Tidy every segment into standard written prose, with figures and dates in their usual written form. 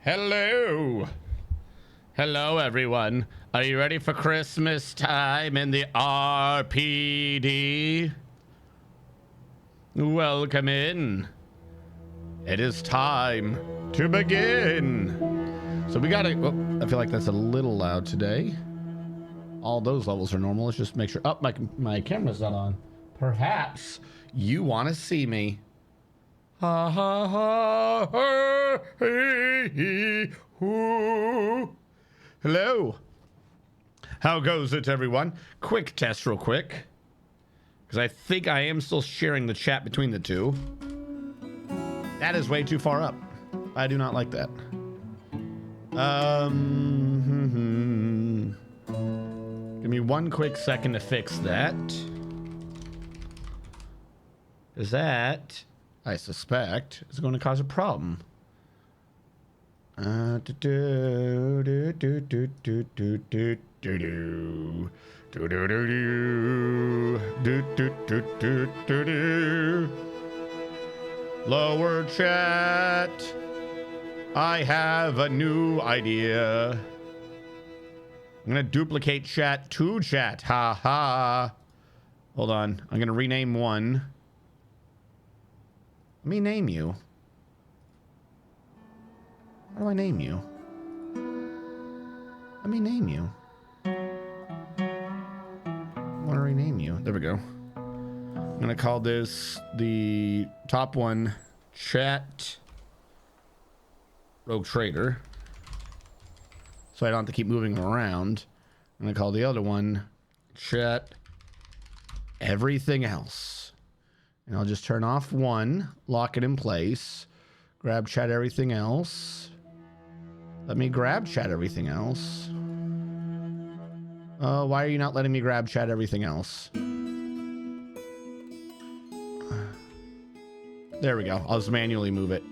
Hello. Hello, everyone. Are you ready for Christmas time in the RPD? Welcome in. It is time to begin. So we gotta, oh, I feel like that's a little loud today. All those levels are normal. Let's just make sure, oh, my camera's not on. Perhaps you want to see me. Ha ha ha, ha hee, hee, hoo. Hello. How goes it, everyone? Quick test real quick. Because I think I am still sharing the chat between the two. That is way too far up. I do not like that. Give me one quick second to fix that. Is that, I suspect, is going to cause a problem. Lower chat. I have a new idea. I'm gonna duplicate chat to chat. Ha ha. Hold on. I'm gonna rename one. Let me name you. How do I name you? Let me name you. I want to rename you. There we go. I'm gonna call this the top one, Chat Rogue Trader. So I don't have to keep moving around. I'm gonna call the other one Chat Everything Else. And I'll just turn off one, lock it in place, grab Chat Everything Else. Let me grab Chat Everything Else. Why are you not letting me grab Chat Everything Else? There we go. I'll just manually move it.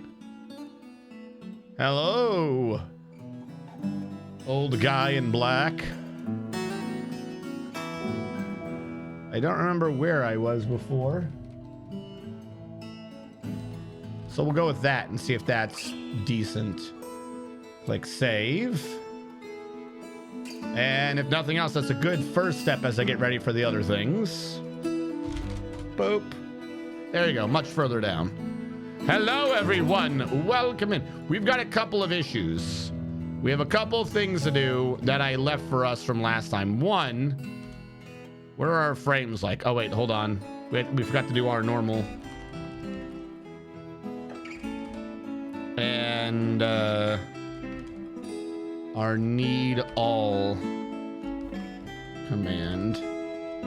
Hello, old guy in black. I don't remember where I was before. So we'll go with that and see if that's decent. Click save. And if nothing else, that's a good first step as I get ready for the other things. Boop. There you go, much further down. Hello, everyone. Welcome in. We've got a couple of issues. We have a couple of things to do that I left for us from last time. One, where are our frames like? Oh, wait, hold on. We forgot to do our normal. And our need all command.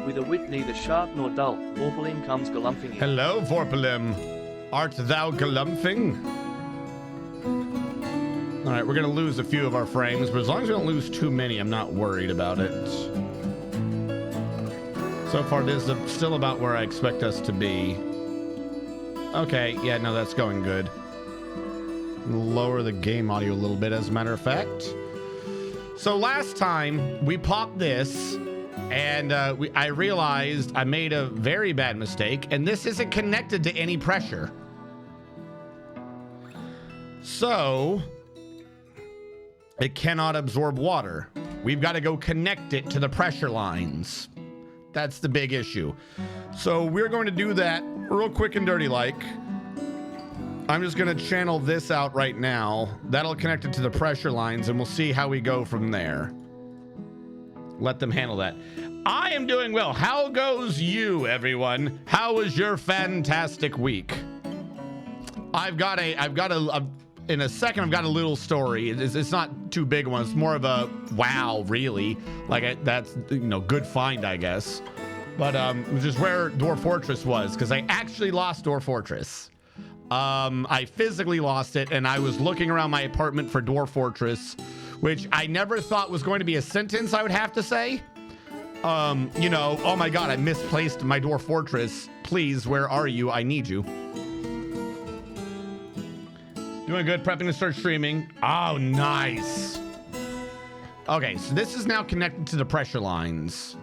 With a wit neither sharp nor dull, Vorpalim comes galumphing in. Hello, Vorpalim. Art thou galumphing? All right, we're going to lose a few of our frames, but as long as we don't lose too many, I'm not worried about it. So far, this is still about where I expect us to be. Okay, yeah, no, that's going good. Lower the game audio a little bit, as a matter of fact. So last time, we popped this, and I realized I made a very bad mistake, and this isn't connected to any pressure. So it cannot absorb water. We've got to go connect it to the pressure lines. That's the big issue. So we're going to do that real quick and dirty like. I'm just going to channel this out right now. That'll connect it to the pressure lines, and we'll see how we go from there. Let them handle that. I am doing well. How goes you, everyone? How was your fantastic week? In a second, I've got a little story. It's not too big one. It's more of a wow, really. Like that's, you know, good find, I guess. But just where Dwarf Fortress was, because I actually lost Dwarf Fortress. I physically lost it, and I was looking around my apartment for Dwarf Fortress, which I never thought was going to be a sentence I would have to say. You know, oh my God, I misplaced my Dwarf Fortress. Please, where are you? I need you. Doing good, prepping to start streaming. Oh, nice. Okay, so this is now connected to the pressure lines.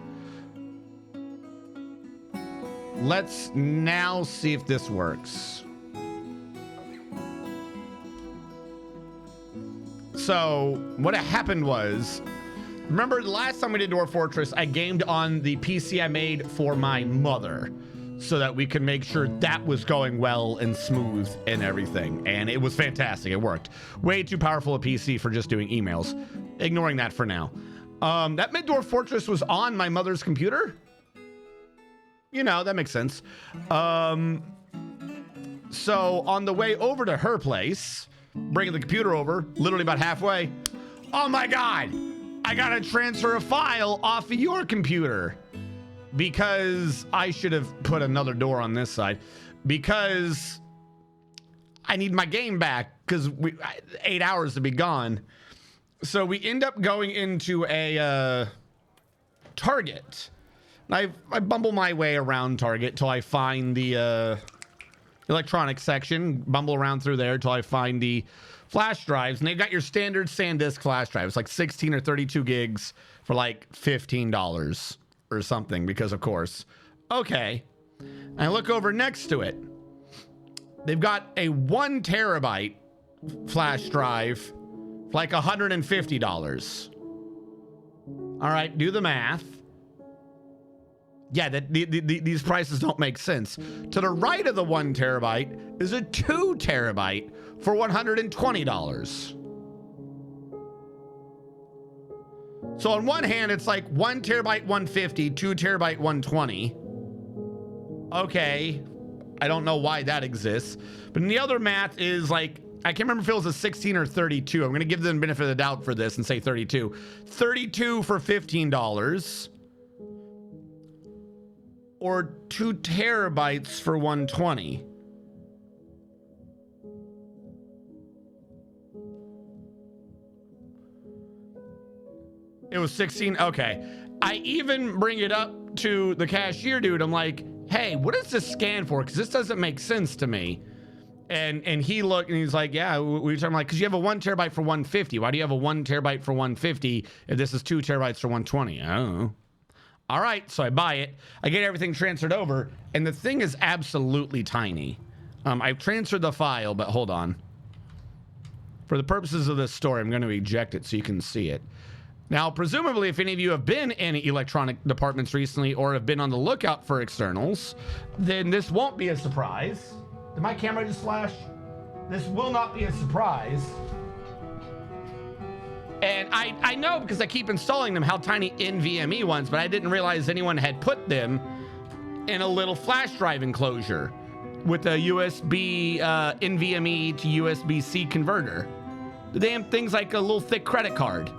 Let's now see if this works. So what happened was, remember the last time we did Dwarf Fortress, I gamed on the PC I made for my mother so that we could make sure that was going well and smooth and everything. And it was fantastic. It worked. Way too powerful a PC for just doing emails. Ignoring that for now. That Mid-Dwarf Fortress was on my mother's computer. You know, that makes sense. So on the way over to her place, bringing the computer over, literally about halfway, oh my God, I gotta transfer a file off of your computer because I should have put another door on this side because I need my game back because 8 hours to be gone. So we end up going into a Target. I bumble my way around Target till I find the electronics section, bumble around through there till I find the flash drives, and they've got your standard SanDisk flash drives, like 16 or 32 gigs for like $15 or something, because of course. Okay. And I look over next to it. They've got a 1 terabyte flash drive for like $150. All right, do the math. Yeah, these prices don't make sense. To the right of the 1 terabyte is a 2 terabyte for $120. So on one hand, it's like 1 terabyte, 150, 2 terabyte, 120. Okay, I don't know why that exists. But in the other math is like, I can't remember if it was a 16 or 32. I'm gonna give them the benefit of the doubt for this and say 32. 32 for $15. Or 2 terabytes for 120. It was 16. Okay. I even bring it up to the cashier dude. I'm like, hey, what is this scan for? Because this doesn't make sense to me. And he looked and he's like, yeah, we talking like, because you have a 1 terabyte for 150. Why do you have a 1 terabyte for 150 if this is 2 terabytes for 120? I don't know. All right, so I buy it. I get everything transferred over, and the thing is absolutely tiny. I've transferred the file, but hold on. For the purposes of this story, I'm going to eject it so you can see it. Now, presumably, if any of you have been in electronic departments recently or have been on the lookout for externals, then this won't be a surprise. Did my camera just flash? This will not be a surprise. And I know because I keep installing them how tiny NVMe ones, but I didn't realize anyone had put them in a little flash drive enclosure with a USB NVMe to USB-C converter. The damn thing's like a little thick credit card,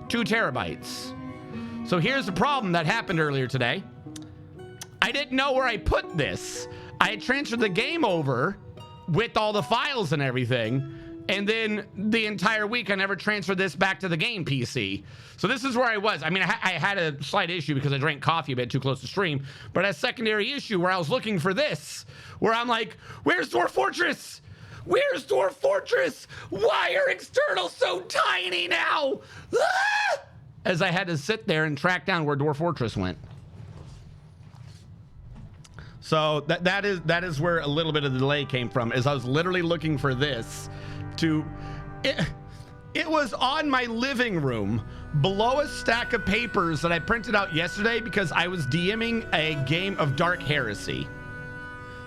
2 terabytes. So here's the problem that happened earlier today. I didn't know where I put this. I had transferred the game over with all the files and everything. And then the entire week, I never transferred this back to the game PC. So this is where I was. I mean, I had a slight issue because I drank coffee a bit too close to stream. But a secondary issue where I was looking for this, where I'm like, where's Dwarf Fortress? Where's Dwarf Fortress? Why are externals so tiny now? Ah! As I had to sit there and track down where Dwarf Fortress went. So that is where a little bit of the delay came from, is I was literally looking for this. It was on my living room below a stack of papers that I printed out yesterday because I was DMing a game of Dark Heresy.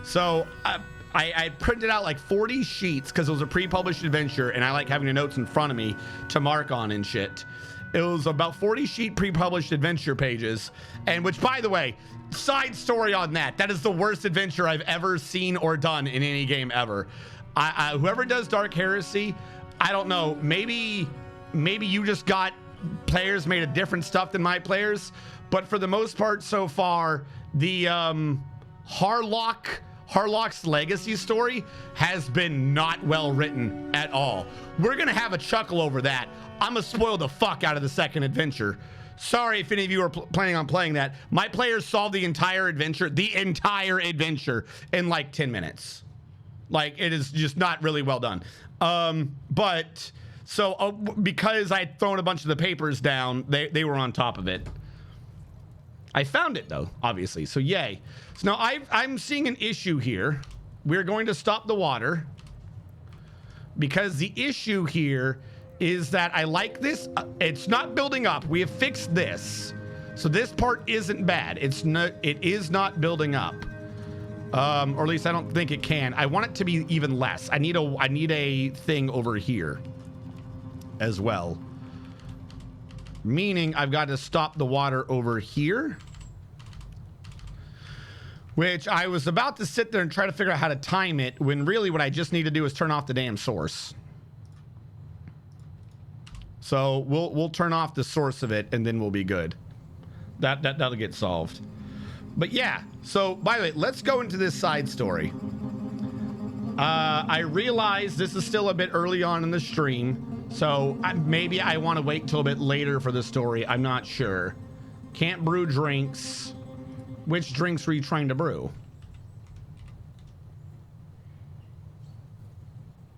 So I printed out like 40 sheets because it was a pre-published adventure and I like having the notes in front of me to mark on and shit. It was about 40 sheet pre-published adventure pages, and which, by the way, side story on that is the worst adventure I've ever seen or done in any game ever. Whoever does Dark Heresy, I don't know, maybe you just got players made of different stuff than my players, but for the most part so far, the Harlock's legacy story has been not well written at all. We're gonna have a chuckle over that. I'm gonna spoil the fuck out of the second adventure. Sorry if any of you are planning on playing that. My players solved the entire adventure in like 10 minutes. Like, it is just not really well done. But so because I had thrown a bunch of the papers down, they were on top of it. I found it though, obviously, so yay. So now I'm seeing an issue here. We're going to stop the water because the issue here is that I like this. It's not building up. We have fixed this. So this part isn't bad. It is not building up. Or at least I don't think it can. I want it to be even less. I need a thing over here as well. Meaning I've got to stop the water over here. Which I was about to sit there and try to figure out how to time it, when really what I just need to do is turn off the damn source. So we'll turn off the source of it, and then we'll be good. That'll get solved. But yeah, so by the way, let's go into this side story. I realize this is still a bit early on in the stream, so maybe I want to wait until a bit later for the story. I'm not sure. Can't brew drinks. Which drinks were you trying to brew?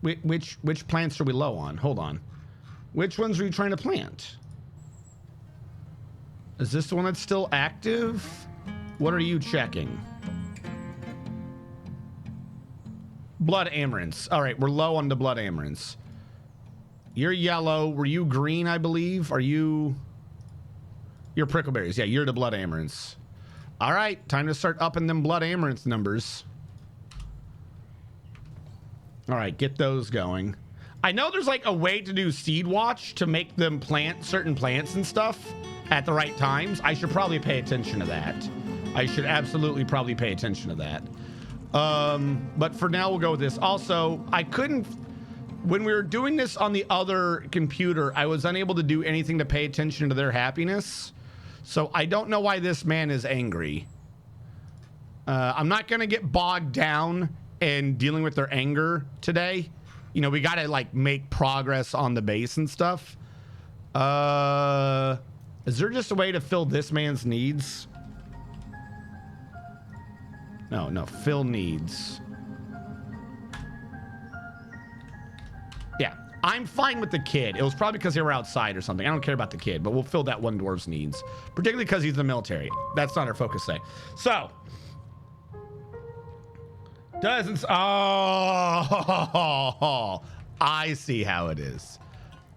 Which plants are we low on? Hold on. Which ones are you trying to plant? Is this the one that's still active? What are you checking? Blood amaranths. All right, we're low on the blood amaranths. You're yellow. Were you green, I believe? Are you... You're prickleberries. Yeah, you're the blood amaranths. All right, time to start upping them blood amaranth numbers. All right, get those going. I know there's like a way to do seed watch to make them plant certain plants and stuff at the right times. I should probably pay attention to that. I should absolutely probably pay attention to that. But for now, we'll go with this. Also, I couldn't... When we were doing this on the other computer, I was unable to do anything to pay attention to their happiness. So I don't know why this man is angry. I'm not going to get bogged down in dealing with their anger today. You know, we got to like make progress on the base and stuff. Is there just a way to fill this man's needs? No, fill needs. Yeah, I'm fine with the kid. It was probably because they were outside or something. I don't care about the kid, but we'll fill that one dwarf's needs. Particularly because he's in the military. That's not our focus today. So. Doesn't... Oh, I see how it is.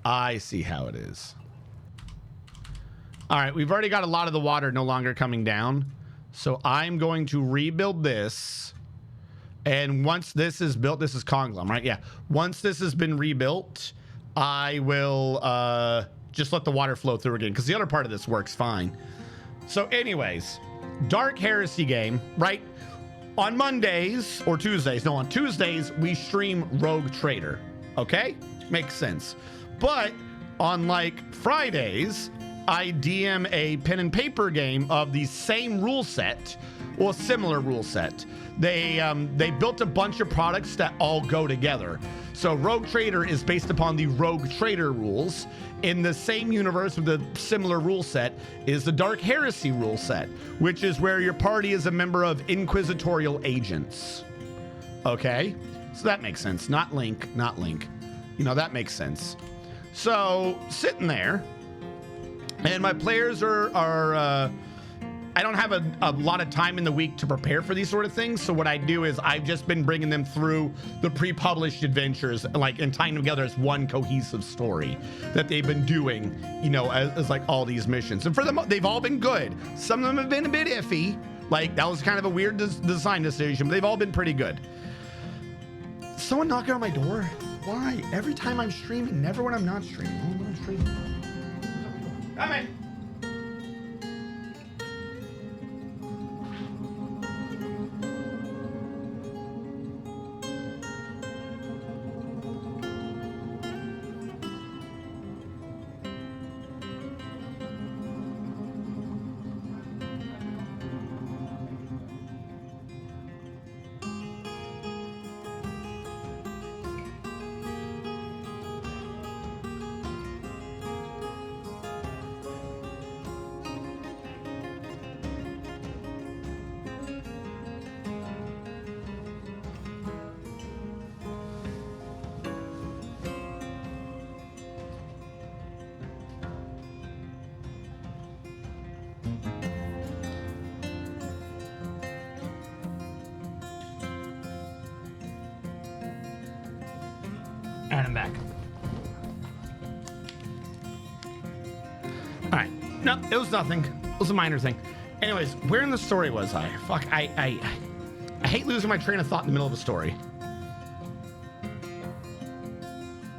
I see how it is. All right, we've already got a lot of the water no longer coming down. So I'm going to rebuild this. And once this is built, this is Conglom, right? Yeah. Once this has been rebuilt, I will just let the water flow through again, because the other part of this works fine. So anyways, Dark Heresy game, right? On Mondays or Tuesdays, no, on Tuesdays, we stream Rogue Trader, okay? Makes sense. But on like Fridays, I DM a pen and paper game of the same rule set, or similar rule set. They built a bunch of products that all go together. So Rogue Trader is based upon the Rogue Trader rules. In the same universe with a similar rule set is the Dark Heresy rule set, which is where your party is a member of inquisitorial agents. Okay, so that makes sense. Not Link. You know, that makes sense. So sitting there, and my players are I don't have a lot of time in the week to prepare for these sort of things. So what I do is I've just been bringing them through the pre-published adventures, like, and tying them together as one cohesive story that they've been doing, you know, as like all these missions. And for them, they've all been good. Some of them have been a bit iffy. Like, that was kind of a weird design decision, but they've all been pretty good. Someone knocking on my door? Why? Every time I'm streaming, never when I'm not streaming. Only when I'm streaming. Come in. And I'm back. no, it was nothing. It was a minor thing. Anyways, where in the story was I? Fuck, I hate losing my train of thought in the middle of a story.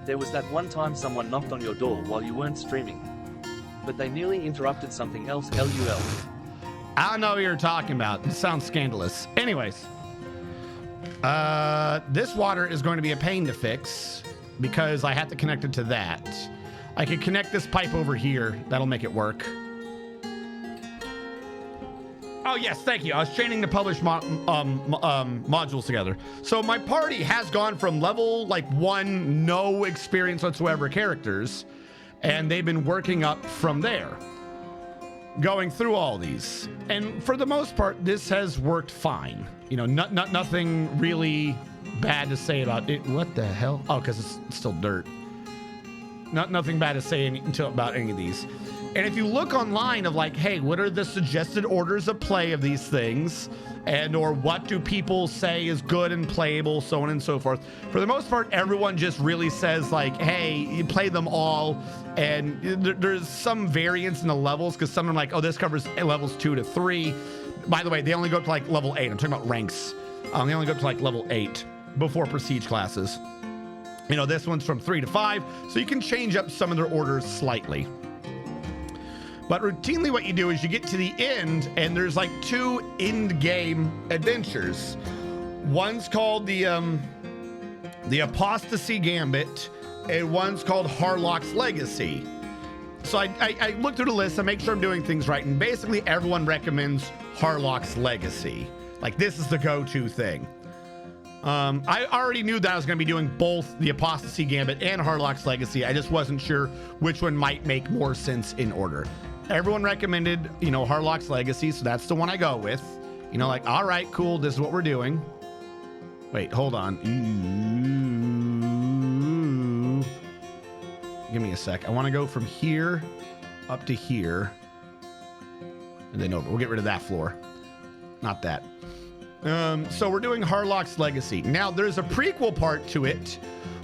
There was that one time someone knocked on your door while you weren't streaming. But they nearly interrupted something else, LUL. I don't know what you're talking about. It sounds scandalous. Anyways, this water is going to be a pain to fix because I have to connect it to that. I could connect this pipe over here. That'll make it work. Oh, yes, thank you. I was training to publish modules together. So my party has gone from level, 1, no experience whatsoever characters, and they've been working up from there, going through all these. And for the most part, this has worked fine. You know, nothing really bad to say about it. What the hell? Oh, because it's still dirt. Nothing bad to say about any of these. And if you look online of hey, what are the suggested orders of play of these things? And or what do people say is good and playable, so on and so forth. For the most part, everyone just really says hey, you play them all. And there's some variance in the levels because some are oh, this covers levels 2 to 3. By the way, they only go up to level 8. I'm talking about ranks. They only go up to level 8 before prestige classes. You know, this one's from 3 to 5. So you can change up some of their orders slightly. But routinely what you do is you get to the end and there's 2 end game adventures. One's called the Apostasy Gambit and one's called Harlock's Legacy. So I looked through the list, I make sure I'm doing things right, and basically everyone recommends Harlock's Legacy. This is the go-to thing. I already knew that I was going to be doing both the Apostasy Gambit and Harlock's Legacy. I just wasn't sure which one might make more sense in order. Everyone recommended, Harlock's Legacy, so that's the one I go with. All right, cool, this is what we're doing. Wait, hold on. Give me a sec. I want to go from here up to here. And then over. We'll get rid of that floor. Not that. So we're doing Harlock's Legacy. Now, there's a prequel part to it,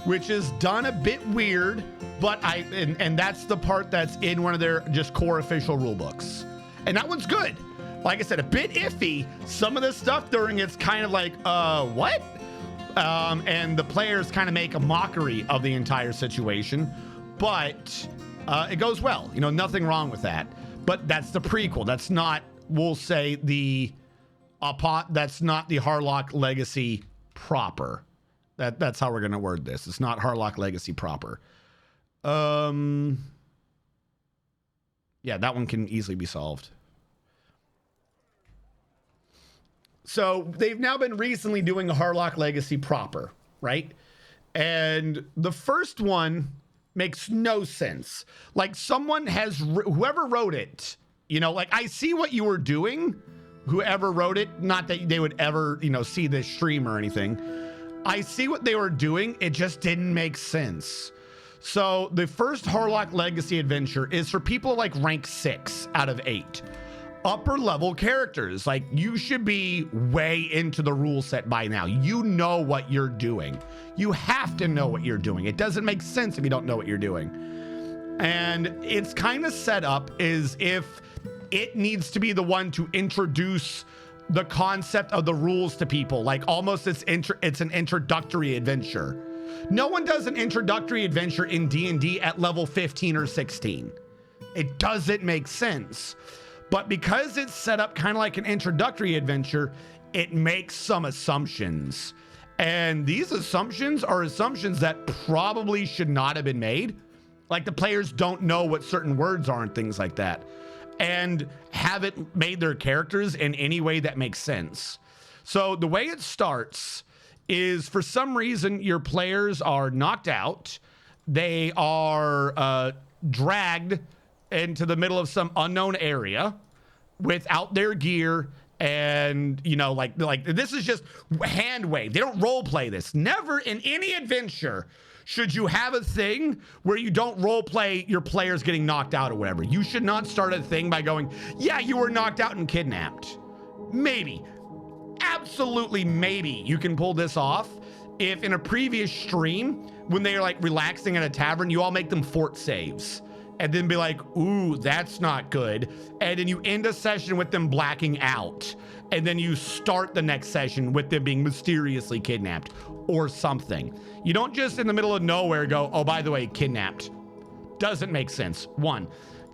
which is done a bit weird, but and that's the part that's in one of their just core official rule books. And that one's good. Like I said, a bit iffy. Some of the stuff during it's kind of what? And the players kind of make a mockery of the entire situation, but it goes well. Nothing wrong with that. But that's the prequel. That's not, we'll say, that's not the Harlock Legacy proper. That's how we're going to word this. It's not Harlock Legacy proper. Yeah, that one can easily be solved. So they've now been recently doing a Harlock Legacy proper, right? And the first one makes no sense. Someone has, whoever wrote it, I see what you were doing. Whoever wrote it, not that they would ever, see this stream or anything. I see what they were doing. It just didn't make sense. So the first Harlock Legacy adventure is for people rank 6 out of 8. Upper level characters. You should be way into the rule set by now. You know what you're doing. You have to know what you're doing. It doesn't make sense if you don't know what you're doing. And it's kind of set up as if it needs to be the one to introduce the concept of the rules to people. Almost it's an introductory adventure. No one does an introductory adventure in D&D at level 15 or 16. It doesn't make sense. But because it's set up kind of like an introductory adventure, it makes some assumptions. And these assumptions are assumptions that probably should not have been made. The players don't know what certain words are and things like that. And haven't made their characters in any way that makes sense. So the way it starts is, for some reason, your players are knocked out. They are dragged into the middle of some unknown area without their gear. And, this is just hand wave. They don't role play this. Never in any adventure should you have a thing where you don't role play your players getting knocked out or whatever. You should not start a thing by going, yeah, you were knocked out and kidnapped. Maybe, absolutely maybe you can pull this off if in a previous stream, when they're relaxing at a tavern, you all make them fort saves. and then be like, ooh, that's not good. And then you end a session with them blacking out. And then you start the next session with them being mysteriously kidnapped or something. You don't just in the middle of nowhere go, oh, by the way, kidnapped. Doesn't make sense. 1.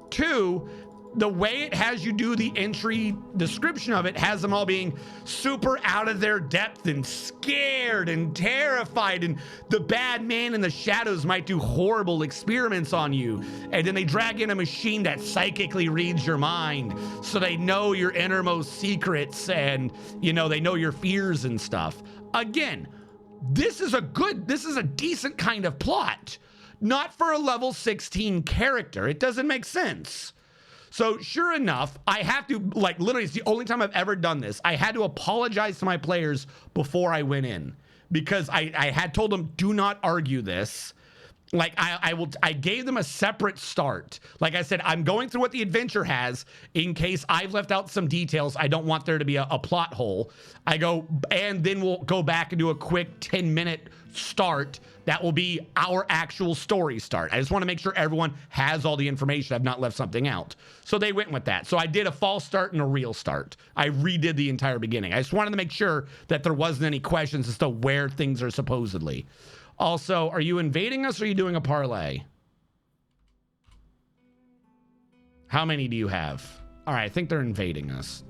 2, the way it has you do the entry description of it has them all being super out of their depth and scared and terrified, and the bad man in the shadows might do horrible experiments on you, and then they drag in a machine that psychically reads your mind so they know your innermost secrets, and you know, they know your fears and stuff. Again, this is a decent kind of plot, not for a level 16 character. It doesn't make sense. So sure enough, I have to, like, literally, it's the only time I've ever done this. I had to apologize to my players before I went in, because I had told them, do not argue this. Like, I gave them a separate start. Like I said, I'm going through what the adventure has in case I've left out some details. I don't want there to be a plot hole. I go, and then we'll go back and do a quick 10-minute start. That will be our actual story start. I just want to make sure everyone has all the information. I've not left something out. So they went with that. So I did a false start and a real start. I redid the entire beginning. I just wanted to make sure that there wasn't any questions as to where things are supposedly. Also, are you invading us or are you doing a parlay? How many do you have? All right, I think they're invading us.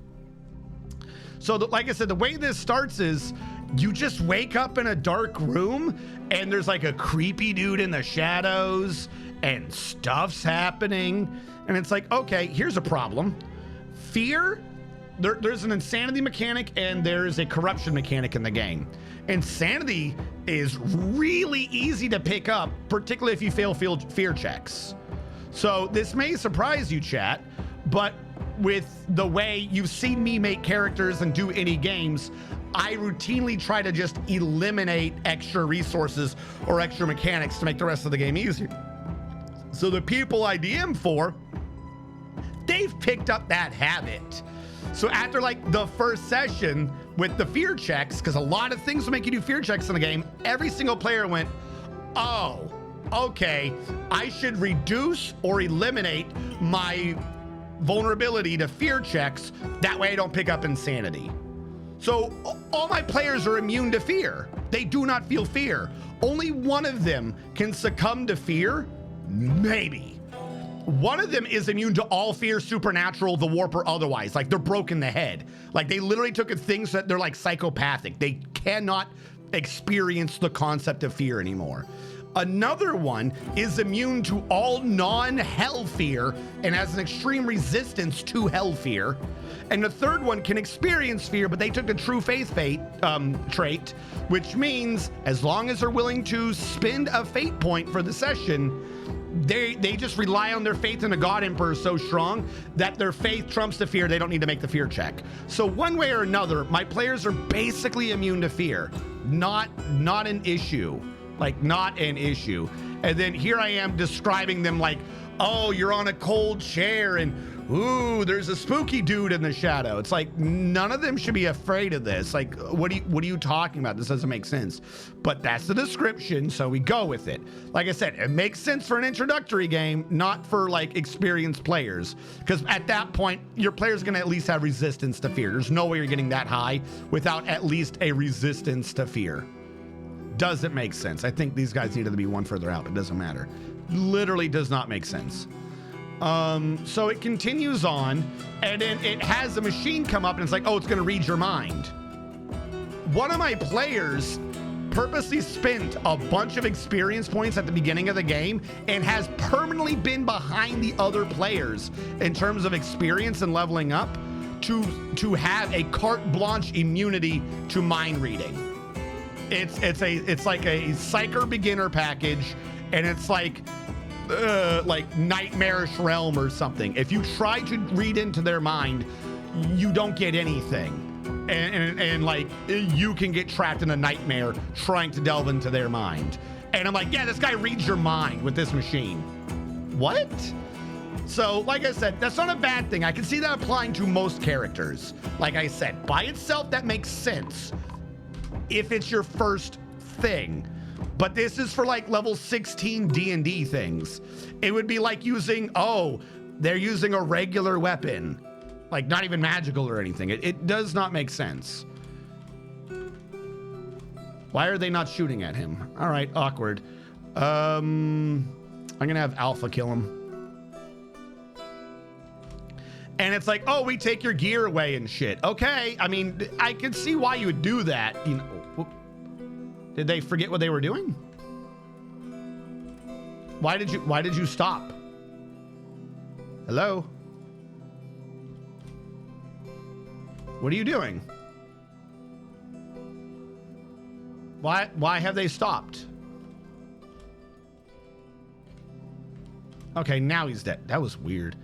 So like I said, the way this starts is you just wake up in a dark room and there's like a creepy dude in the shadows and stuff's happening. And it's like, okay, here's a problem. Fear, there's an insanity mechanic and there's a corruption mechanic in the game. Insanity is really easy to pick up, particularly if you fail fear checks. So this may surprise you, chat, but with the way you've seen me make characters and do any games, I routinely try to just eliminate extra resources or extra mechanics to make the rest of the game easier. So the people I DM for, they've picked up that habit. So after like the first session with the fear checks, because a lot of things will make you do fear checks in the game, every single player went, oh, okay, I should reduce or eliminate my vulnerability to fear checks. That way I don't pick up insanity. So all my players are immune to fear. They do not feel fear. Only one of them can succumb to fear, maybe. One of them is immune to all fear, supernatural, the warp, or otherwise. Like, they're broke in the head. Like, they literally took things that they're like psychopathic. They cannot experience the concept of fear anymore. Another one is immune to all non-hell fear and has an extreme resistance to hell fear. And the third one can experience fear, but they took the true faith trait, which means as long as they're willing to spend a fate point for the session, they just rely on their faith in the God Emperor so strong that their faith trumps the fear. They don't need to make the fear check. So one way or another, my players are basically immune to fear. Not an issue. Like, not an issue. And then here I am describing them like, oh, you're on a cold chair and ooh, there's a spooky dude in the shadow. It's like, none of them should be afraid of this. Like, what are you talking about? This doesn't make sense. But that's the description, so we go with it. Like I said, it makes sense for an introductory game, not for like experienced players. Because at that point, your player's gonna at least have resistance to fear. There's no way you're getting that high without at least a resistance to fear. Doesn't make sense. I think these guys needed to be one further out. It doesn't matter. Literally does not make sense. So it continues on, and then it has a machine come up and it's like, oh, it's gonna read your mind. One of my players purposely spent a bunch of experience points at the beginning of the game and has permanently been behind the other players in terms of experience and leveling up to have a carte blanche immunity to mind reading. It's like a psyker beginner package, and it's like nightmarish realm or something. If you try to read into their mind, you don't get anything. And like, you can get trapped in a nightmare trying to delve into their mind. And I'm like, yeah, this guy reads your mind with this machine. What? So, like I said, that's not a bad thing. I can see that applying to most characters. Like I said, by itself, that makes sense if it's your first thing. But this is for like level 16 D&D things. It would be like using, oh, they're using a regular weapon. Like not even magical or anything. It does not make sense. Why are they not shooting at him? All right, awkward. I'm gonna have Alpha kill him. And it's like, oh, we take your gear away and shit. Okay, I mean, I can see why you would do that. You know, did they forget what they were doing? Why did you stop? Hello? What are you doing? Why have they stopped? Okay, now he's dead. That was weird.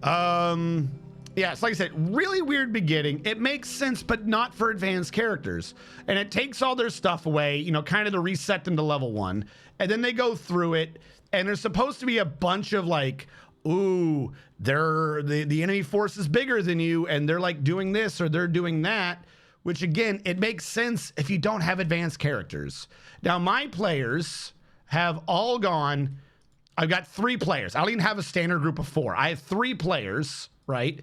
Yeah, it's like I said, really weird beginning. It makes sense, but not for advanced characters. And it takes all their stuff away, you know, kind of to reset them to level 1. And then they go through it, and there's supposed to be a bunch of like, ooh, the enemy force is bigger than you, and they're like doing this or they're doing that, which again, it makes sense if you don't have advanced characters. Now, my players have all gone. I've got 3 players. I don't even have a standard group of 4. I have 3 players, right?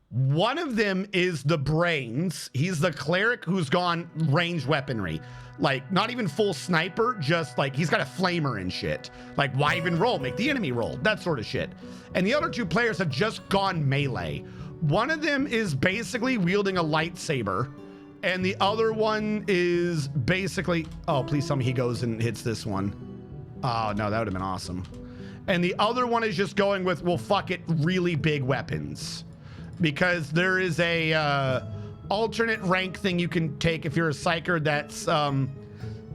One of them is the brains. He's the cleric who's gone ranged weaponry. Like, not even full sniper, just like he's got a flamer and shit. Like, why even roll? Make the enemy roll. That sort of shit. And the other 2 players have just gone melee. One of them is basically wielding a lightsaber. And the other one is basically... Oh, please tell me he goes and hits this one. Oh, no, that would have been awesome. And the other one is just going with, well, fuck it, really big weapons. Because there is a alternate rank thing you can take if you're a psyker that's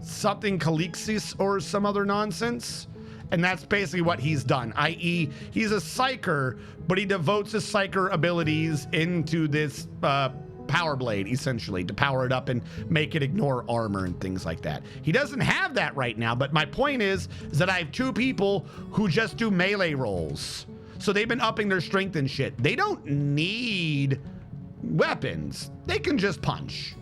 something Calixis or some other nonsense. And that's basically what he's done, i.e. he's a psyker, but he devotes his psyker abilities into this power blade, essentially, to power it up and make it ignore armor and things like that. He doesn't have that right now, but my point is that I have 2 people who just do melee rolls. So they've been upping their strength and shit. They don't need weapons. They can just punch.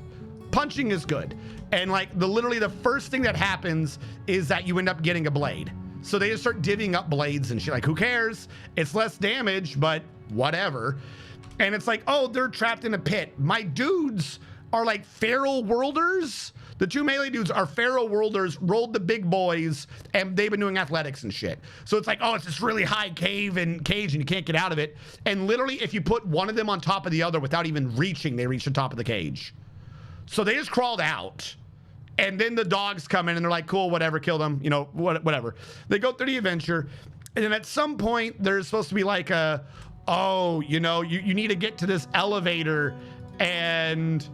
Punching is good. And like literally the first thing that happens is that you end up getting a blade. So they just start divvying up blades and shit. Like, who cares? It's less damage, but whatever. And it's like, oh, they're trapped in a pit. My dudes are like feral worlders. The 2 melee dudes are feral worlders, rolled the big boys, and they've been doing athletics and shit. So it's like, oh, it's this really high cage and you can't get out of it. And literally, if you put one of them on top of the other without even reaching, they reach the top of the cage. So they just crawled out. And then the dogs come in and they're like, cool, whatever, kill them, you know, whatever. They go through the adventure. And then at some point, there's supposed to be like a, oh, you know, you need to get to this elevator and,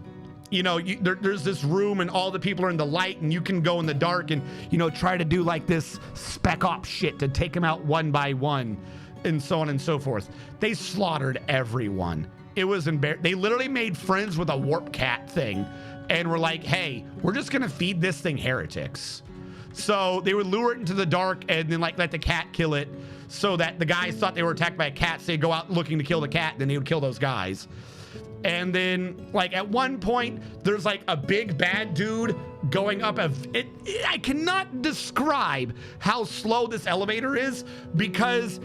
you know, there's this room and all the people are in the light and you can go in the dark and, you know, try to do like this spec op shit to take them out one by one and so on and so forth. They slaughtered everyone. It was embarrassing. They literally made friends with a warp cat thing and were like, hey, we're just going to feed this thing heretics. So they would lure it into the dark and then like let the cat kill it so that the guys thought they were attacked by a cat. So they'd go out looking to kill the cat. Then they would kill those guys. And then like at one point, there's like a big bad dude going up I cannot describe how slow this elevator is because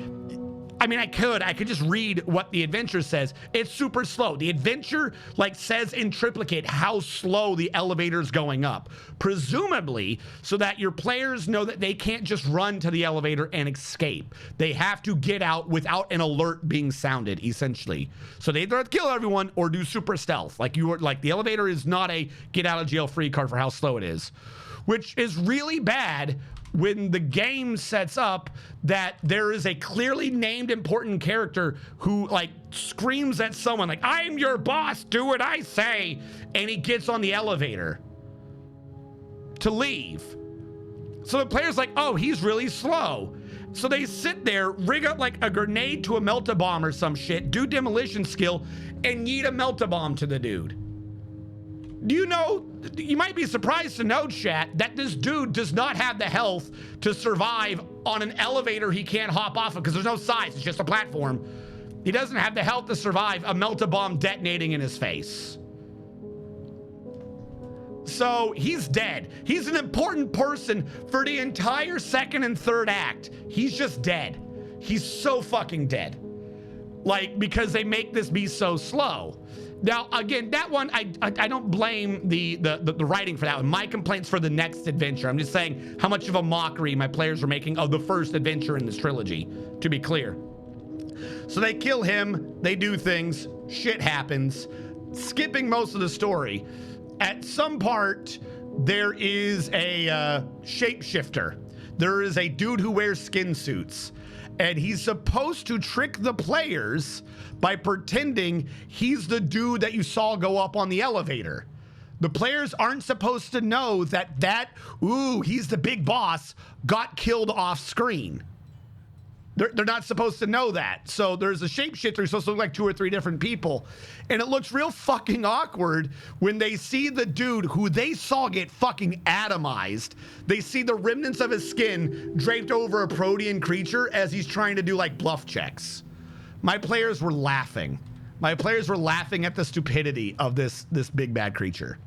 I mean, I could just read what the adventure says. It's super slow. The adventure like says in triplicate how slow the elevator's going up, presumably so that your players know that they can't just run to the elevator and escape. They have to get out without an alert being sounded, essentially. So they either have to kill everyone or do super stealth. Like the elevator is not a get out of jail free card for how slow it is, which is really bad when the game sets up that there is a clearly named important character who like screams at someone like, I'm your boss, do what I say. And he gets on the elevator to leave. So the player's like, oh, he's really slow. So they sit there, rig up like a grenade to a melt-a-bomb or some shit, do demolition skill, and yeet a melt-a-bomb to the dude. Do you know, you might be surprised to know, chat, that this dude does not have the health to survive on an elevator he can't hop off of because there's no sides, it's just a platform. He doesn't have the health to survive a melt-a-bomb detonating in his face. So he's dead. He's an important person for the entire second and third act. He's just dead. He's so fucking dead. Like, because they make this be so slow. Now, again, that one, I don't blame the writing for that one. My complaint's for the next adventure. I'm just saying how much of a mockery my players are making of the first adventure in this trilogy, to be clear. So they kill him, they do things, shit happens. Skipping most of the story, at some part, there is a shapeshifter. There is a dude who wears skin suits, and he's supposed to trick the players by pretending he's the dude that you saw go up on the elevator. The players aren't supposed to know that he's the big boss, got killed off screen. They're not supposed to know that. So there's a shapeshifter who's supposed to look like 2 or 3 different people. And it looks real fucking awkward when they see the dude who they saw get fucking atomized. They see the remnants of his skin draped over a protean creature as he's trying to do like bluff checks. My players were laughing. My players were laughing at the stupidity of this big bad creature.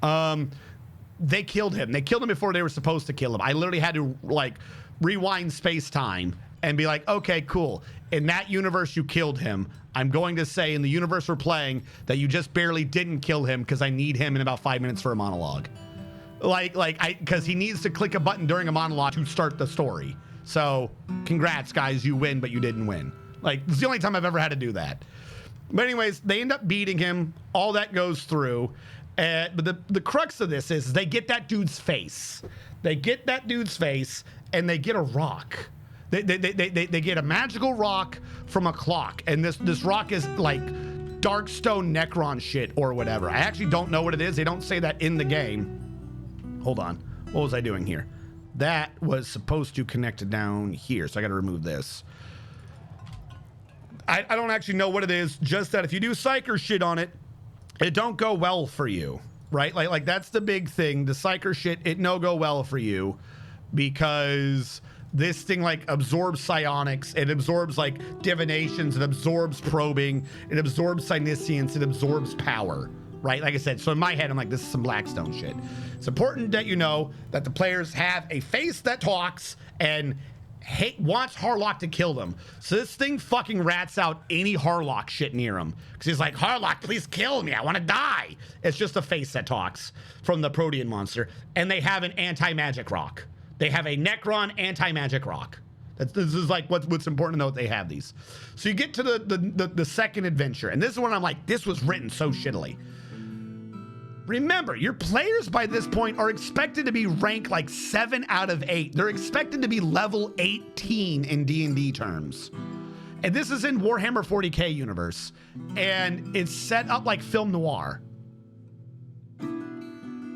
They killed him. They killed him before they were supposed to kill him. I literally had to like rewind space-time and be like, okay, cool. In that universe, you killed him. I'm going to say in the universe we're playing that you just barely didn't kill him because I need him in about 5 minutes for a monologue. Because he needs to click a button during a monologue to start the story. So congrats, guys, you win, but you didn't win. Like, it's the only time I've ever had to do that. But anyways, they end up beating him. All that goes through. But the crux of this is they get that dude's face. They get that dude's face, and they get a rock. They get a magical rock from a clock, and this rock is like Darkstone Necron shit or whatever. I actually don't know what it is. They don't say that in the game. Hold on. What was I doing here? That was supposed to connect down here, so I got to remove this. I don't actually know what it is, just that if you do psyker shit on it, it don't go well for you, right? Like that's the big thing. The psyker shit, it no go well for you because this thing like absorbs psionics, it absorbs like divinations, it absorbs probing, it absorbs psyniscience, it absorbs power, right? Like I said, so in my head, I'm like, this is some Blackstone shit. It's important that you know that the players have a face that talks and wants Harlock to kill them. So this thing fucking rats out any Harlock shit near him. Because he's like, Harlock, please kill me. I want to die. It's just a face that talks from the Protean monster. And they have an anti-magic rock. They have a Necron anti-magic rock. This is like what's important to know that they have these. So you get to the second adventure. And this is when I'm like, this was written so shittily. Remember, your players by this point are expected to be ranked like 7 out of 8. They're expected to be level 18 in D&D terms. And this is in Warhammer 40K universe. And it's set up like film noir,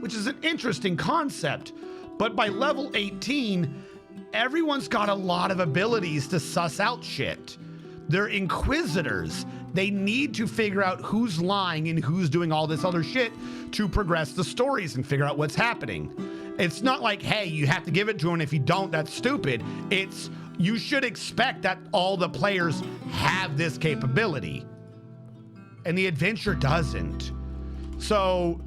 which is an interesting concept. But by level 18, everyone's got a lot of abilities to suss out shit. They're inquisitors. They need to figure out who's lying and who's doing all this other shit to progress the stories and figure out what's happening. It's not like, hey, you have to give it to him. If you don't, that's stupid. It's, you should expect that all the players have this capability. And the adventure doesn't. So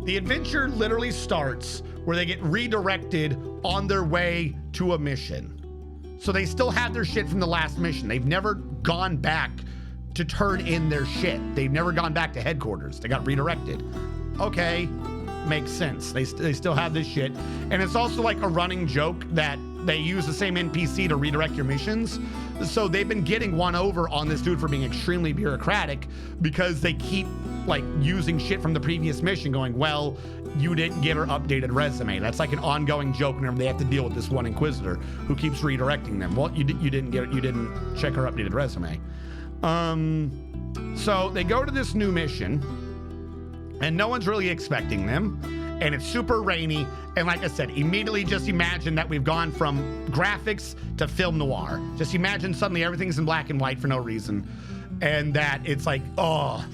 the adventure literally starts where they get redirected on their way to a mission. So they still have their shit from the last mission. They've never gone back to turn in their shit. They've never gone back to headquarters. They got redirected. Okay, makes sense. They still have this shit. And it's also like a running joke that they use the same NPC to redirect your missions. So they've been getting one over on this dude for being extremely bureaucratic because they keep like using shit from the previous mission going, well, you didn't get her updated resume. That's like an ongoing joke whenever they have to deal with this one Inquisitor who keeps redirecting them. Well, you didn't check her updated resume. So they go to this new mission and no one's really expecting them. And it's super rainy. And like I said, immediately just imagine that we've gone from graphics to film noir. Just imagine suddenly everything's in black and white for no reason. And that it's like, oh,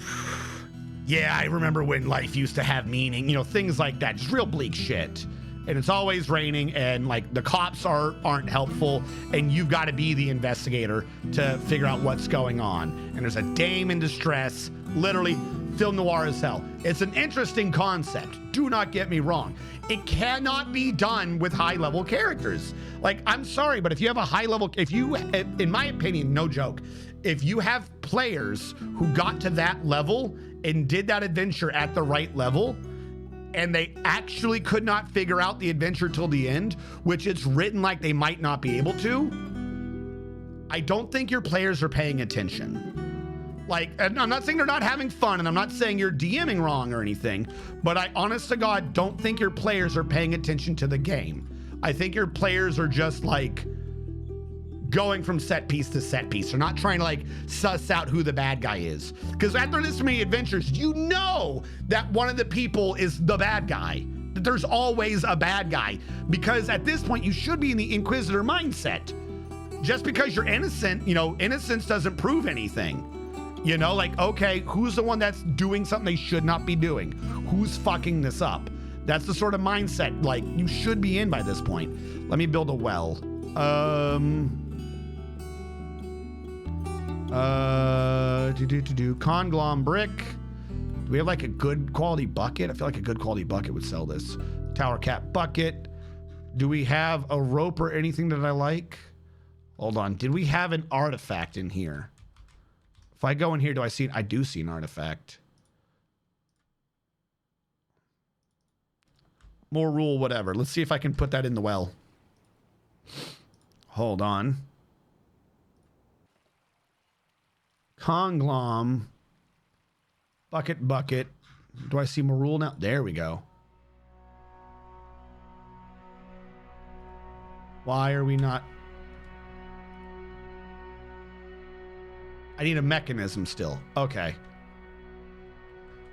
yeah, I remember when life used to have meaning, you know, things like that. Just real bleak shit. And it's always raining and like the cops aren't helpful and you've got to be the investigator to figure out what's going on. And there's a dame in distress, literally film noir as hell. It's an interesting concept. Do not get me wrong. It cannot be done with high level characters. Like, I'm sorry, but if you have a high level, if you, in my opinion, no joke, if you have players who got to that level and did that adventure at the right level, and they actually could not figure out the adventure till the end, which it's written like they might not be able to, I don't think your players are paying attention. Like, and I'm not saying they're not having fun, and I'm not saying you're DMing wrong or anything, but I honest to God don't think your players are paying attention to the game. I think your players are just like going from set piece to set piece. They're not trying to like suss out who the bad guy is. Because after this many adventures, you know that one of the people is the bad guy. That there's always a bad guy. Because at this point, you should be in the Inquisitor mindset. Just because you're innocent, you know, innocence doesn't prove anything. You know, like, okay, who's the one that's doing something they should not be doing? Who's fucking this up? That's the sort of mindset, like, you should be in by this point. Let me build a well. Conglom brick. Do we have like a good quality bucket? I feel like a good quality bucket would sell this. Tower cap bucket. Do we have a rope or anything that I like? Hold on. Did we have an artifact in here? If I go in here, do I see it? I do see an artifact. More rule, whatever. Let's see if I can put that in the well. Hold on. Conglom. Bucket. Do I see more rule now? There we go. Why are we not? I need a mechanism still. Okay.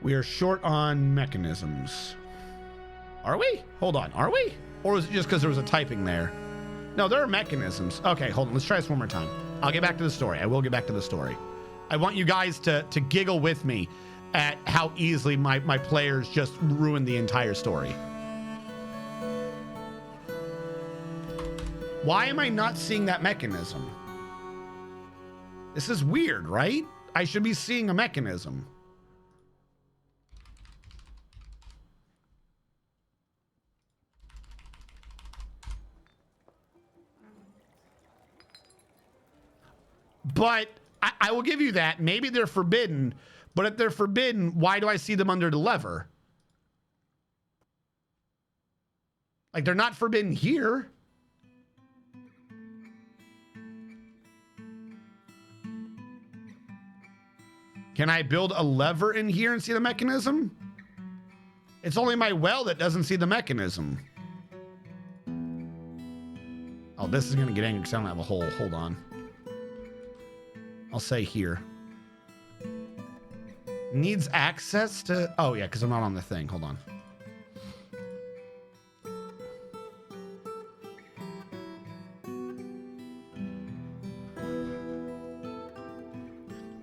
We are short on mechanisms. Are we? Hold on. Are we? Or is it just because there was a typing there? No, there are mechanisms. Okay, hold on. Let's try this one more time. I'll get back to the story. I will get back to the story. I want you guys to giggle with me at how easily my players just ruined the entire story. Why am I not seeing that mechanism? This is weird, right? I should be seeing a mechanism. But I will give you that. Maybe they're forbidden, but if they're forbidden, why do I see them under the lever? Like, they're not forbidden here. Can I build a lever in here and see the mechanism? It's only my well that doesn't see the mechanism. Oh, this is going to get angry because I don't have a hole. Hold on. I'll say here. Needs access to... Oh, yeah, because I'm not on the thing. Hold on.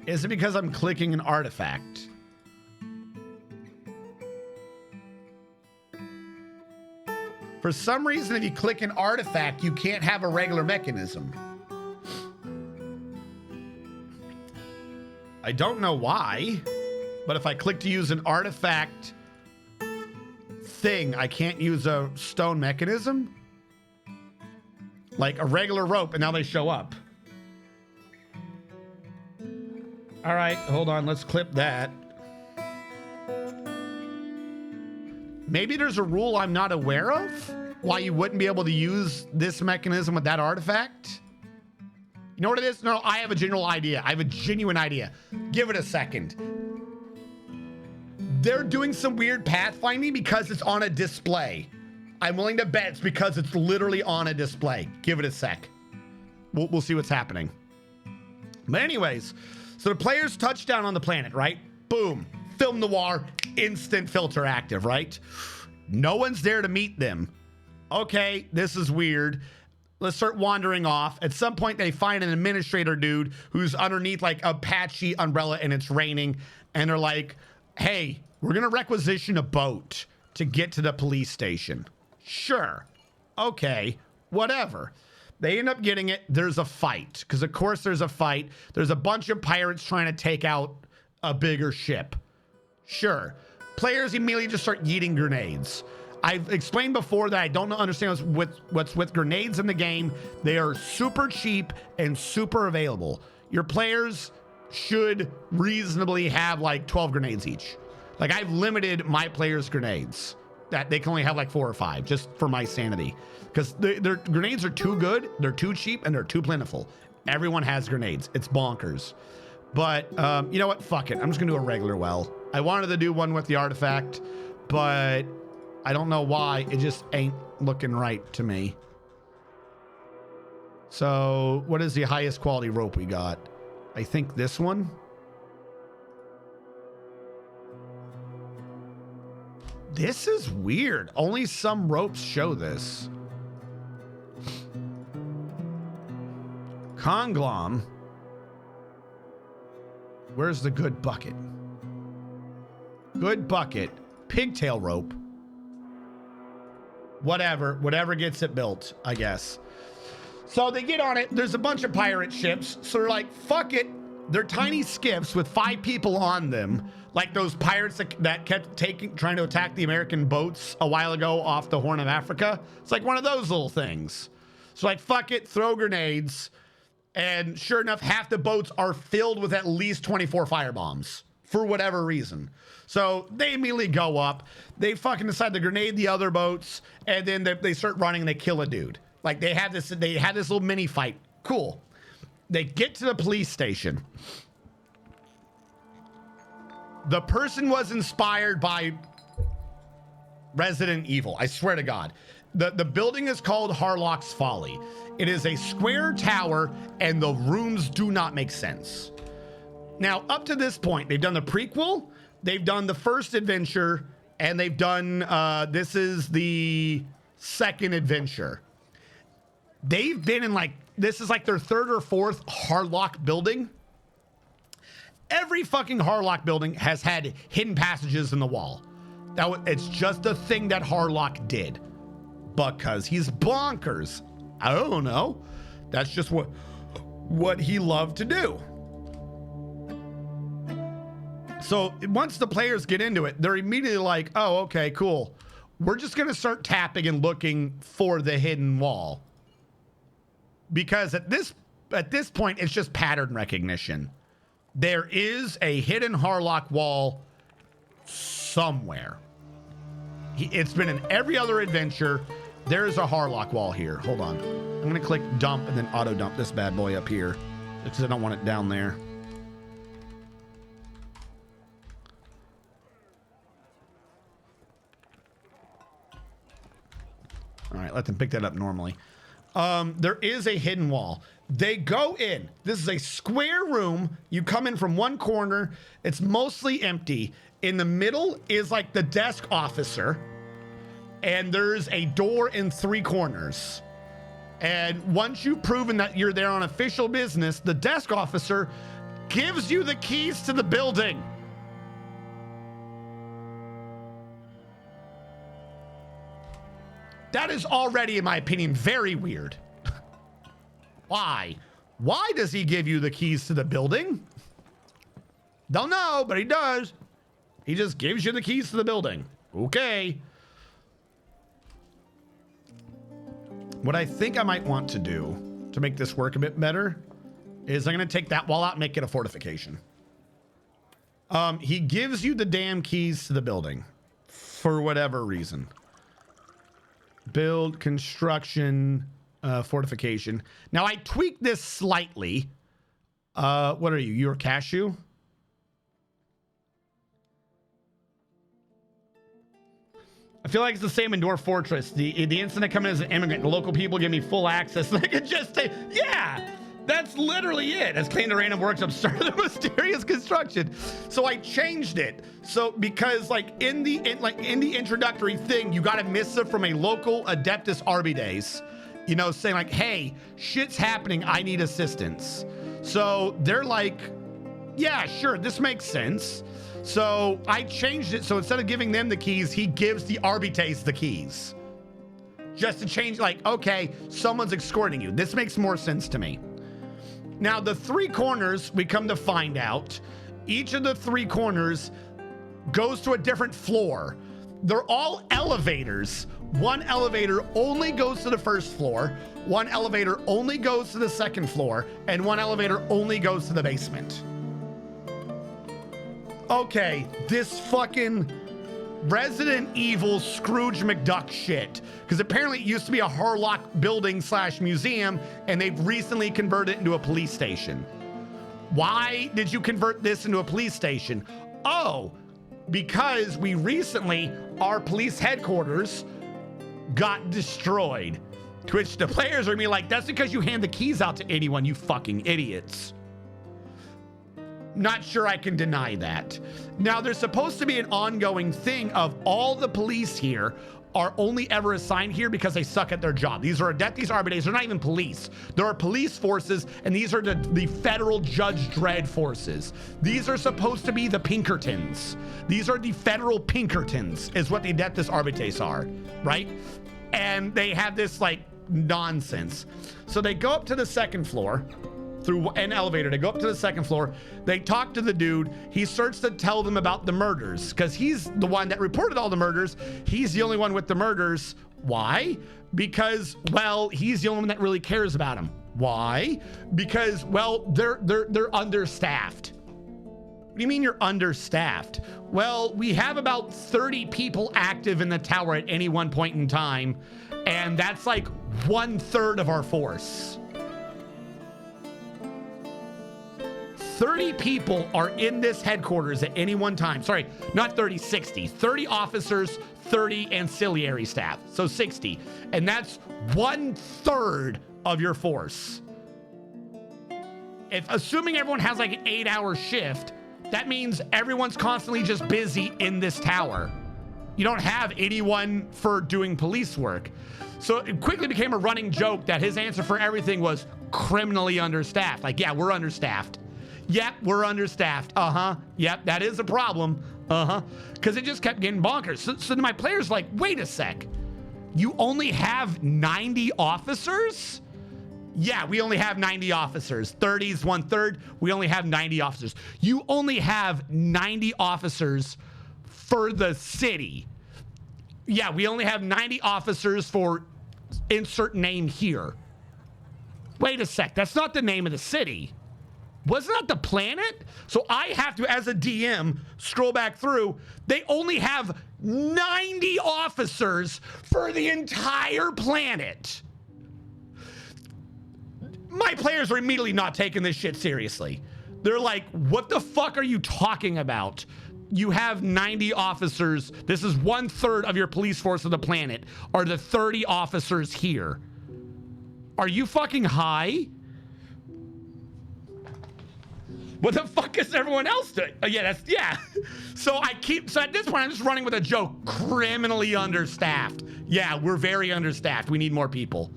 Is it because I'm clicking an artifact? For some reason, if you click an artifact, you can't have a regular mechanism. I don't know why, but if I click to use an artifact thing, I can't use a stone mechanism? Like a regular rope, and now they show up. All right, hold on. Let's clip that. Maybe there's a rule I'm not aware of why you wouldn't be able to use this mechanism with that artifact. You know what it is? No, I have a general idea. I have a genuine idea. Give it a second. They're doing some weird pathfinding because it's on a display. I'm willing to bet it's because it's literally on a display. Give it a sec. We'll see what's happening. But anyways... So the players touch down on the planet, right? Boom. Film noir, instant filter active, right? No one's there to meet them. Okay, this is weird. Let's start wandering off. At some point, they find an administrator dude who's underneath like a patchy umbrella and it's raining. And they're like, hey, we're going to requisition a boat to get to the police station. Sure. Okay, whatever. They end up getting it. There's a fight. Because, of course, there's a fight. There's a bunch of pirates trying to take out a bigger ship. Sure. Players immediately just start yeeting grenades. I've explained before that I don't understand what's with grenades in the game. They are super cheap and super available. Your players should reasonably have like 12 grenades each. Like, I've limited my players' grenades that they can only have like 4 or 5 just for my sanity. Because their grenades are too good, they're too cheap, and they're too plentiful. Everyone has grenades. It's bonkers. But you know what? Fuck it. I'm just going to do a regular well. I wanted to do one with the artifact, but I don't know why. It just ain't looking right to me. So what is the highest quality rope we got? I think this one. This is weird. Only some ropes show this. Conglom. Where's the good bucket? Good bucket. Pigtail rope. Whatever gets it built, I guess. So they get on it. There's a bunch of pirate ships. So they're like, fuck it. They're tiny skiffs with 5 people on them. Like those pirates that kept trying to attack the American boats a while ago off the Horn of Africa. It's like one of those little things. So like, fuck it, throw grenades. And sure enough, half the boats are filled with at least 24 firebombs for whatever reason. So they immediately go up. They fucking decide to grenade the other boats. And then they start running and they kill a dude. Like they had this little mini fight. Cool. They get to the police station. The person was inspired by Resident Evil. I swear to God. The building is called Harlock's Folly. It is a square tower and the rooms do not make sense. Now, up to this point, they've done the prequel, they've done the first adventure, and they've done, this is the second adventure. They've been in this is like their 3rd or 4th Harlock building. Every fucking Harlock building has had hidden passages in the wall. It's just a thing that Harlock did. Because he's bonkers. I don't know. That's just what he loved to do. So once the players get into it, they're immediately like, oh, okay, cool. We're just going to start tapping and looking for the hidden wall. Because at this point, it's just pattern recognition. There is a hidden Harlock wall somewhere. It's been in every other adventure. There's a Harlock wall here. Hold on. I'm going to click dump and then auto dump this bad boy up here because I don't want it down there. All right, let them pick that up normally. There is a hidden wall. They go in. This is a square room. You come in from one corner. It's mostly empty. In the middle is like the desk officer. And there's a door in 3 corners. And once you've proven that you're there on official business, the desk officer gives you the keys to the building. That is already, in my opinion, very weird. Why? Why does he give you the keys to the building? Don't know, but he does. He just gives you the keys to the building. Okay. What I think I might want to do to make this work a bit better is I'm going to take that wall out and make it a fortification. He gives you the damn keys to the building for whatever reason. Build, construction, fortification. Now I tweaked this slightly. What are you? You're a cashew? I feel like it's the same in Dwarf Fortress. The instant I come in as an immigrant, the local people give me full access. And I can just say, yeah, that's literally it. As claimed to random workshop started the mysterious construction. So I changed it. So because in the introductory thing, you got a missive from a local Adeptus Arbides, you know, saying like, hey, shit's happening. I need assistance. So they're like, yeah, sure, this makes sense. So I changed it. So instead of giving them the keys, he gives the Arbites the keys. Just to change, like, okay, someone's escorting you. This makes more sense to me. Now, the 3 corners, we come to find out, each of the 3 corners goes to a different floor. They're all elevators. One elevator only goes to the first floor, one elevator only goes to the second floor, and one elevator only goes to the basement. Okay, this fucking Resident Evil Scrooge McDuck shit. Because apparently it used to be a Harlock building / museum, and they've recently converted it into a police station. Why did you convert this into a police station? Oh, because we recently, our police headquarters got destroyed. To which the players are gonna be like, that's because you hand the keys out to anyone, you fucking idiots. Not sure I can deny that. Now, there's supposed to be an ongoing thing of all the police here are only ever assigned here because they suck at their job. These are Adeptus Arbites. They're not even police. There are police forces, and these are the federal Judge Dredd forces. These are supposed to be the Pinkertons. These are the federal Pinkertons, is what the Adeptus Arbites are, right? And they have this, like, nonsense. So they go up to the second floor through an elevator. They go up to the second floor. They talk to the dude. He starts to tell them about the murders because he's the one that reported all the murders. He's the only one with the murders. Why? Because, well, he's the only one that really cares about them. Why? Because, well, they're understaffed. What do you mean you're understaffed? Well, we have about 30 people active in the tower at any one point in time, and that's like 1/3 of our force. 30 people are in this headquarters at any one time. Sorry, not 30, 60. 30 officers, 30 ancillary staff, so 60. And that's 1/3 of your force. If assuming everyone has like an 8-hour shift, that means everyone's constantly just busy in this tower. You don't have anyone for doing police work. So it quickly became a running joke that his answer for everything was criminally understaffed. Like, yeah, we're understaffed. Yep, we're understaffed. Yep, that is a problem. Because it just kept getting bonkers. So my player's like, wait a sec. You only have 90 officers? Yeah, we only have 90 officers. 30 is 1/3. We only have 90 officers. You only have 90 officers for the city. Yeah, we only have 90 officers for insert name here. Wait a sec. That's not the name of the city. Wasn't that the planet? So I have to, as a DM, scroll back through. They only have 90 officers for the entire planet. My players are immediately not taking this shit seriously. They're like, what the fuck are you talking about? You have 90 officers. This is 1/3 of your police force of the planet, are the 30 officers here. Are you fucking high? What the fuck is everyone else doing? Oh, yeah, yeah. So at this point, I'm just running with a joke. Criminally understaffed. Yeah, we're very understaffed. We need more people.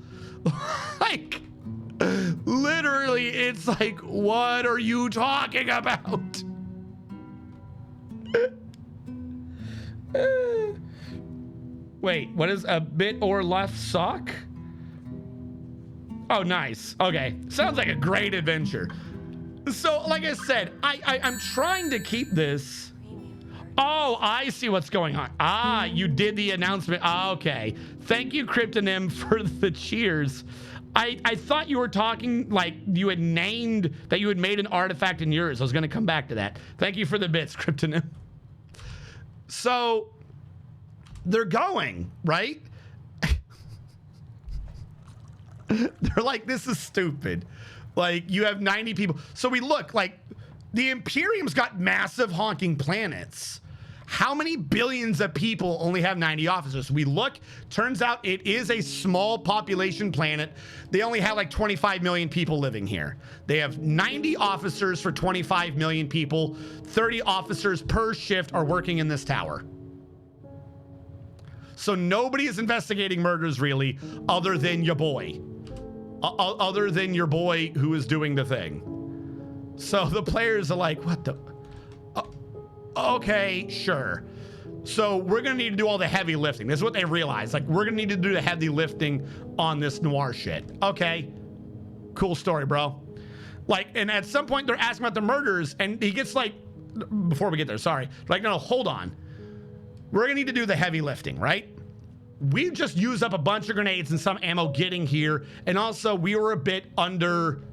Like, literally, it's like, what are you talking about? Wait, what is a bit or left sock? Oh, nice. Okay, sounds like a great adventure. So, like I said, I'm trying to keep this. Oh, I see what's going on. Ah, you did the announcement. Ah, okay. Thank you, Cryptonym, for the cheers. I thought you were talking like you had named that you had made an artifact in yours. I was going to come back to that. Thank you for the bits, Cryptonym. So, they're going, right? They're like, this is stupid. Like, you have 90 people. So we look like the Imperium's got massive honking planets. How many billions of people only have 90 officers? We look, turns out it is a small population planet. They only have like 25 million people living here. They have 90 officers for 25 million people. 30 officers per shift are working in this tower. So nobody is investigating murders really, other than your boy. Other than your boy who is doing the thing. So the players are like, what the? Okay, sure. So we're gonna need to do all the heavy lifting. This is what they realize. Like, we're gonna need to do the heavy lifting on this noir shit. Okay, cool story, bro. Like, and at some point they're asking about the murders, and he gets like before we get there, sorry. Like, no, hold on. We're gonna need to do the heavy lifting, right? We just used up a bunch of grenades and some ammo getting here, and also we were a bit under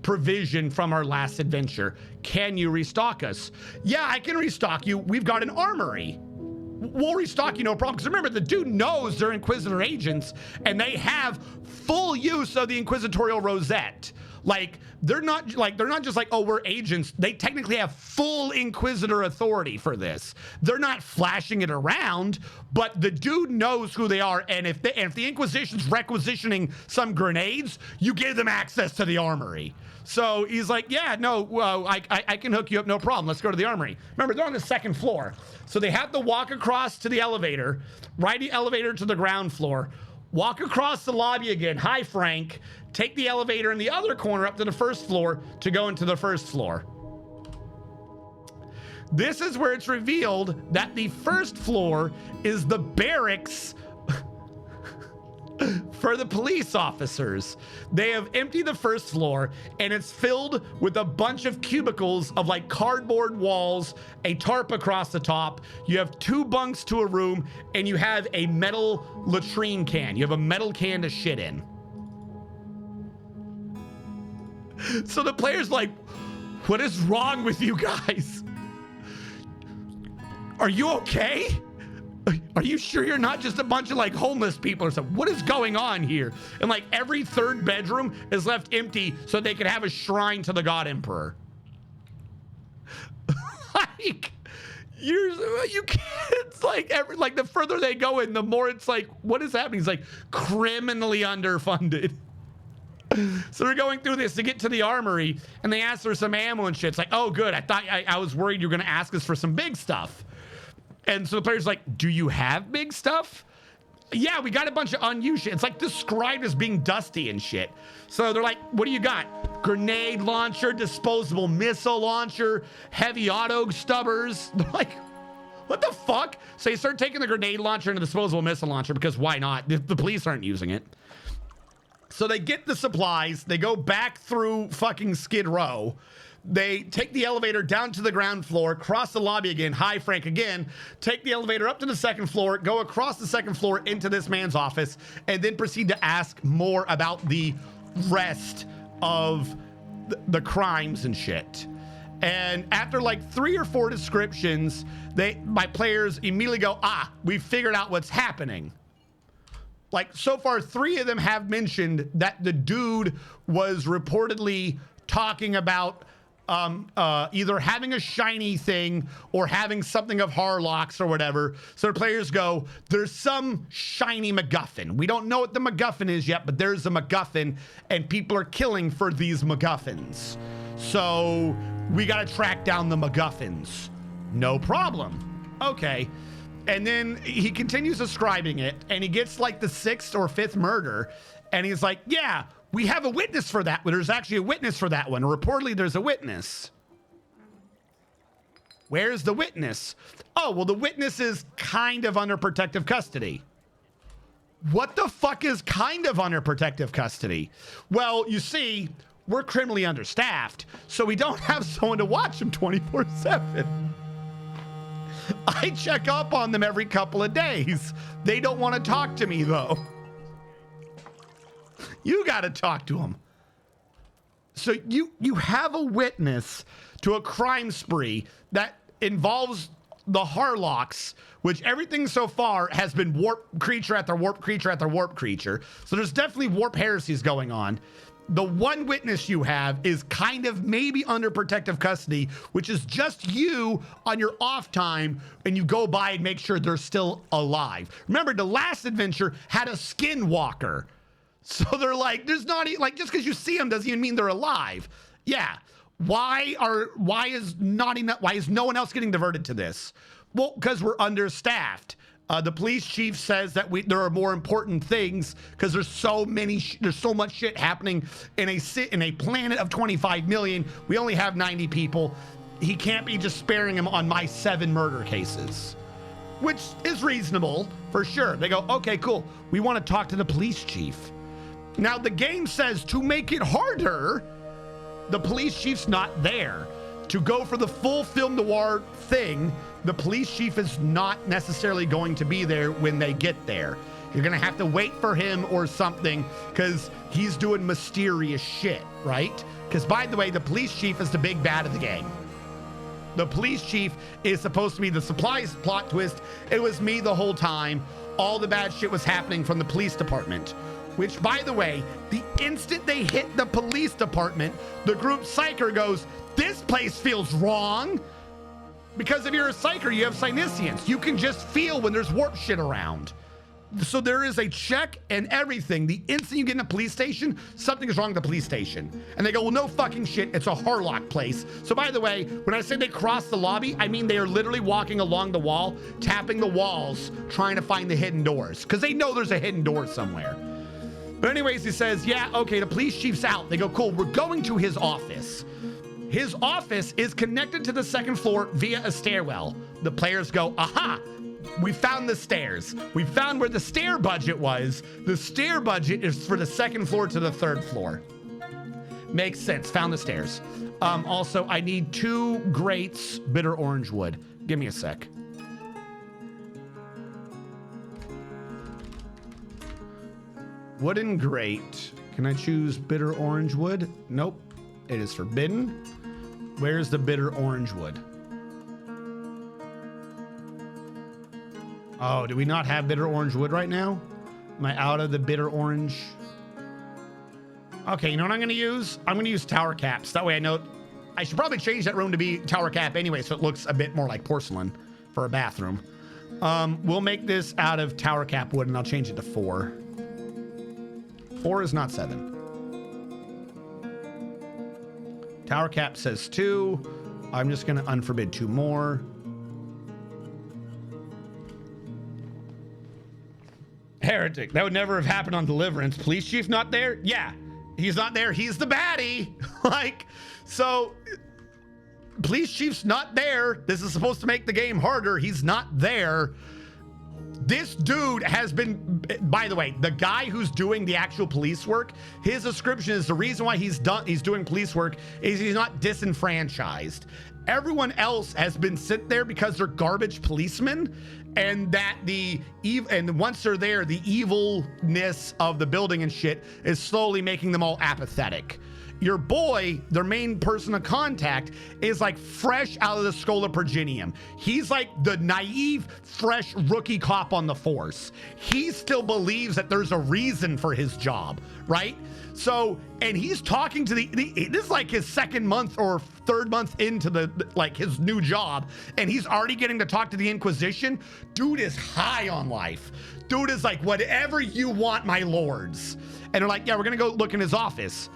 provision from our last adventure. Can you restock us? Yeah, I can restock you. We've got an armory. We'll restock you, no problem. Because remember, the dude knows they're Inquisitor agents, and they have full use of the Inquisitorial Rosette. Like, they're not just like, oh, we're agents. They technically have full Inquisitor authority for this. They're not flashing it around, but the dude knows who they are. And if the Inquisition's requisitioning some grenades, you give them access to the armory. So he's like, yeah, no, well, I can hook you up, no problem. Let's go to the armory. Remember, they're on the second floor. So they have to walk across to the elevator, ride the elevator to the ground floor, walk across the lobby again. Hi, Frank. Take the elevator in the other corner up to the first floor to go into the first floor. This is where it's revealed that the first floor is the barracks for the police officers. They have emptied the first floor, and it's filled with a bunch of cubicles of like cardboard walls, a tarp across the top. You have 2 bunks to a room, and you have a metal latrine can. You have a metal can to shit in. So the player's like, what is wrong with you guys? Are you okay? Are you sure you're not just a bunch of like homeless people or something? What is going on here? And like every third bedroom is left empty so they can have a shrine to the God Emperor. Like, you can't, it's like the further they go in, the more it's like, what is happening? It's like criminally underfunded. So they're going through this to get to the armory, and they ask for some ammo and shit. It's like, oh, good. I was worried you were going to ask us for some big stuff. And so the player's like, do you have big stuff? Yeah, we got a bunch of unused shit. It's like described as being dusty and shit. So they're like, what do you got? Grenade launcher, disposable missile launcher, heavy auto stubbers. They're like, what the fuck? So you start taking the grenade launcher and the disposable missile launcher because why not? The police aren't using it. So they get the supplies, they go back through fucking Skid Row, they take the elevator down to the ground floor, cross the lobby again, hi Frank again, take the elevator up to the second floor, go across the second floor into this man's office, and then proceed to ask more about the rest of the crimes and shit. And after like 3 or 4 descriptions, my players immediately go, we figured out what's happening. Like, so far, 3 of them have mentioned that the dude was reportedly talking about either having a shiny thing or having something of Harlocks or whatever. So the players go, there's some shiny MacGuffin. We don't know what the MacGuffin is yet, but there's a MacGuffin, and people are killing for these MacGuffins. So we got to track down the MacGuffins. No problem. Okay. And then he continues describing it, and he gets like the 6th or 5th murder, and he's like, yeah, we have a witness for that. There's actually a witness for that one. Reportedly, there's a witness. Where's the witness? Oh, well, the witness is kind of under protective custody. What the fuck is kind of under protective custody? Well, you see, we're criminally understaffed, so we don't have someone to watch him 24/7. I check up on them every couple of days. They don't want to talk to me, though. You got to talk to them. So you have a witness to a crime spree that involves the Harlocks, which everything so far has been warp creature after warp creature after warp creature. So there's definitely warp heresies going on. The one witness you have is kind of maybe under protective custody, which is just you on your off time, and you go by and make sure they're still alive. Remember, the last adventure had a skinwalker. So they're like, there's not like, just because you see them doesn't even mean they're alive. Yeah. Why is no one else getting diverted to this? Well, because we're understaffed. The police chief says that there are more important things because there's so much shit happening in a planet of 25 million. We only have 90 people. He can't be just sparing him on my 7 murder cases, which is reasonable for sure. They go, okay, cool. We want to talk to the police chief. Now the game says to make it harder, the police chief's not there. To go for the full film noir thing, the police chief is not necessarily going to be there when they get there. You're gonna have to wait for him or something because he's doing mysterious shit, right? Because by the way, the police chief is the big bad of the game. The police chief is supposed to be the surprise plot twist. It was me the whole time. All the bad shit was happening from the police department. Which, by the way, the instant they hit the police department, the group psyker goes, this place feels wrong. Because if you're a psyker, you have psyniscience. You can just feel when there's warp shit around. So there is a check and everything. The instant you get in a police station, something is wrong with the police station. And they go, well, no fucking shit. It's a Harlock place. So by the way, when I say they cross the lobby, I mean they are literally walking along the wall, tapping the walls, trying to find the hidden doors. Because they know there's a hidden door somewhere. But anyways, he says, yeah, okay, the police chief's out. They go, cool, we're going to his office. His office is connected to the second floor via a stairwell. The players go, aha, we found the stairs. We found where the stair budget was. The stair budget is for the second floor to the third floor. Makes sense, found the stairs. Also, I need 2 grates, bitter orange wood. Give me a sec. Wooden grate. Can I choose bitter orange wood? Nope, it is forbidden. Where's the bitter orange wood? Oh, do we not have bitter orange wood right now? Am I out of the bitter orange? Okay, you know what I'm gonna use? I'm gonna use tower caps. That way I know, I should probably change that room to be tower cap anyway, so it looks a bit more like porcelain for a bathroom. We'll make this out of tower cap wood and I'll change it to 4. 4 is not 7. Tower cap says 2. I'm just gonna unforbid 2 more. Heretic. That would never have happened on Deliverance. Police chief not there? Yeah, he's not there. He's the baddie. Like, so police chief's not there. This is supposed to make the game harder. He's not there. This dude has been, by the way, the guy who's doing the actual police work, his description is the reason why he's doing police work is he's not disenfranchised. Everyone else has been sit there because they're garbage policemen, and that and once they're there, the evilness of the building and shit is slowly making them all apathetic. Your boy, their main person of contact, is like fresh out of the Schola Progenium. He's like the naive, fresh rookie cop on the force. He still believes that there's a reason for his job, right? So, and he's talking to this is like his 2nd month or 3rd month into like his new job, and he's already getting to talk to the Inquisition. Dude is high on life. Dude is like, whatever you want, my lords. And they're like, yeah, we're gonna go look in his office.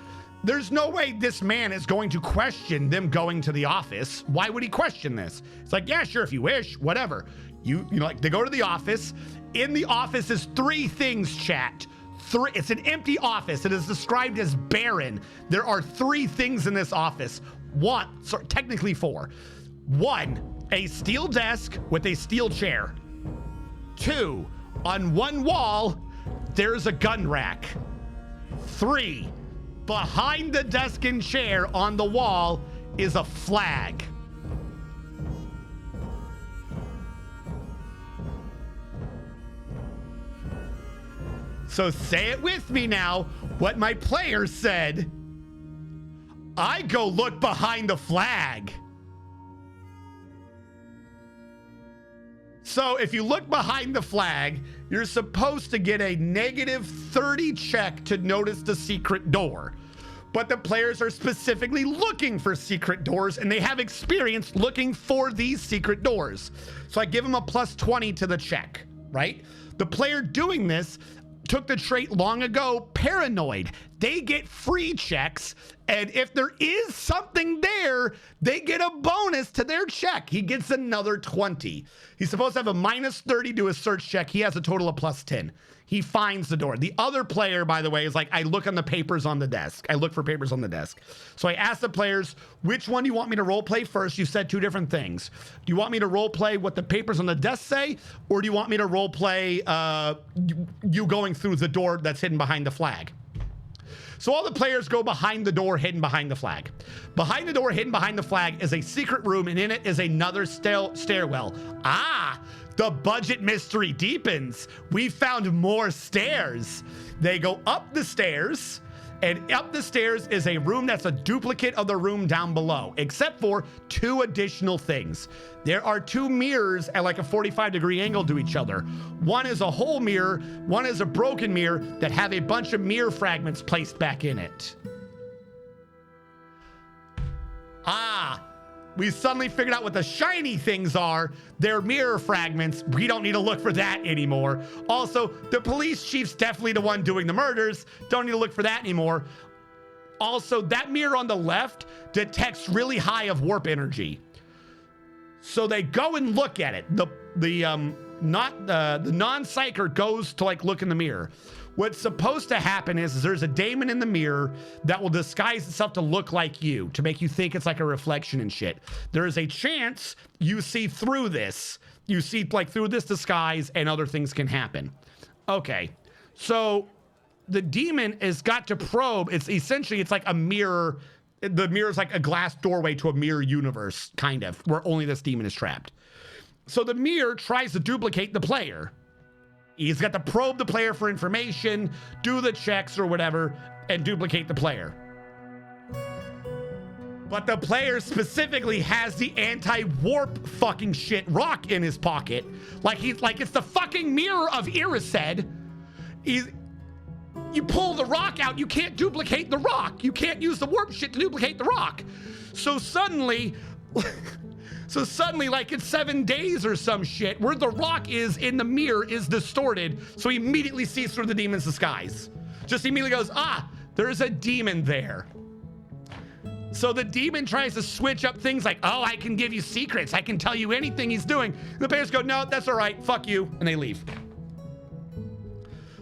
There's no way this man is going to question them going to the office. Why would he question this? It's like, yeah, sure, if you wish, whatever. You know, like, they go to the office. In the office is 3 things, chat. 3. It's an empty office. It is described as barren. There are 3 things in this office. 1, sorry, technically 4. 1, a steel desk with a steel chair. 2, on one wall, there's a gun rack. 3, behind the desk and chair on the wall is a flag. So say it with me now, what my player said. I go look behind the flag. So if you look behind the flag, you're supposed to get a -30 check to notice the secret door. But the players are specifically looking for secret doors, and they have experience looking for these secret doors. So I give them a +20 to the check, right? The player doing this took the trait long ago, paranoid. They get free checks, and if there is something there, they get a bonus to their check. He gets another 20. He's supposed to have a -30 to his search check. He has a total of +10. He finds the door. The other player, by the way, is like, I look on the papers on the desk. I look for papers on the desk. So I asked the players, which one do you want me to role play first? You said 2 different things. Do you want me to role play what the papers on the desk say? Or do you want me to role play you going through the door that's hidden behind the flag? So all the players go behind the door, hidden behind the flag. Behind the door, hidden behind the flag, is a secret room, and in it is another stairwell. Ah, the budget mystery deepens. We found more stairs. They go up the stairs, and up the stairs is a room that's a duplicate of the room down below, except for 2 additional things. There are 2 mirrors at like a 45-degree angle to each other. One is a whole mirror, one is a broken mirror that have a bunch of mirror fragments placed back in it. Ah, we suddenly figured out what the shiny things are. They're mirror fragments. We don't need to look for that anymore. Also, the police chief's definitely the one doing the murders. Don't need to look for that anymore. Also, that mirror on the left detects really high of warp energy. So they go and look at it. The non-psycher goes to like look in the mirror. What's supposed to happen is there's a daemon in the mirror that will disguise itself to look like you, to make you think it's like a reflection and shit. There is a chance you see through this. You see like through this disguise, and other things can happen. Okay, so the demon has got to probe. It's essentially, it's like a mirror. The mirror is like a glass doorway to a mirror universe, kind of, where only this demon is trapped. So the mirror tries to duplicate the player. He's got to probe the player for information, do the checks or whatever, and duplicate the player. But the player specifically has the anti-warp fucking shit rock in his pocket. Like it's the fucking mirror of Irised. You pull the rock out, you can't duplicate the rock. You can't use the warp shit to duplicate the rock. So suddenly, like it's 7 days or some shit, where the rock is in the mirror is distorted, so he immediately sees through the demon's disguise. Just immediately goes, ah, there's a demon there. So the demon tries to switch up things like, oh, I can give you secrets, I can tell you anything he's doing. The players go, no, that's all right, fuck you, and they leave.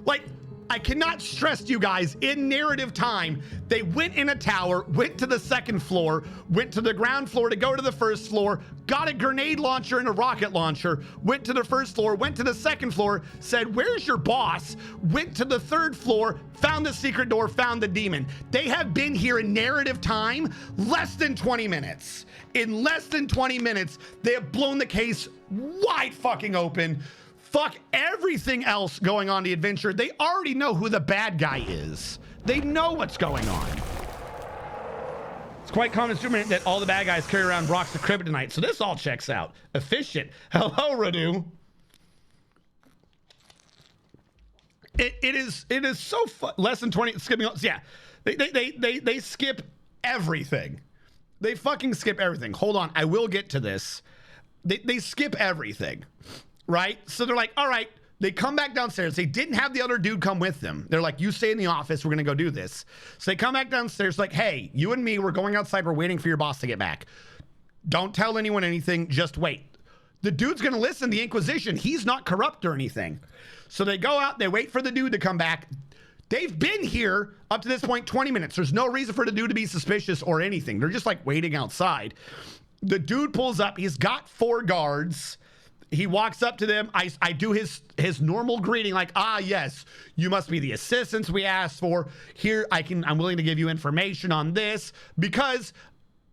Like, I cannot stress to you guys, in narrative time, they went in a tower, went to the 2nd floor, went to the ground floor to go to the 1st floor, got a grenade launcher and a rocket launcher, went to the 1st floor, went to the 2nd floor, said, where's your boss? Went to the 3rd floor, found the secret door, found the demon. They have been here in narrative time less than 20 minutes. In less than 20 minutes, they have blown the case wide fucking open. Fuck everything else going on the adventure. They already know who the bad guy is. They know what's going on. It's quite common that all the bad guys carry around rocks of kryptonite, so this all checks out. Efficient. Hello, Radu. It is so fun. Less than 20 skipping. Yeah, they skip everything. They fucking skip everything. Hold on, I will get to this. They skip everything. Right? So they're like, all right, they come back downstairs. They didn't have the other dude come with them. They're like, you stay in the office. We're going to go do this. So they come back downstairs like, hey, you and me, we're going outside. We're waiting for your boss to get back. Don't tell anyone anything. Just wait. The dude's going to listen. The Inquisition. He's not corrupt or anything. So they go out. They wait for the dude to come back. They've been here up to this point 20 minutes. There's no reason for the dude to be suspicious or anything. They're just like waiting outside. The dude pulls up. He's got 4 guards. He walks up to them. I do his normal greeting, like, ah, yes, you must be the assistants we asked for. Here, I'm willing to give you information on this because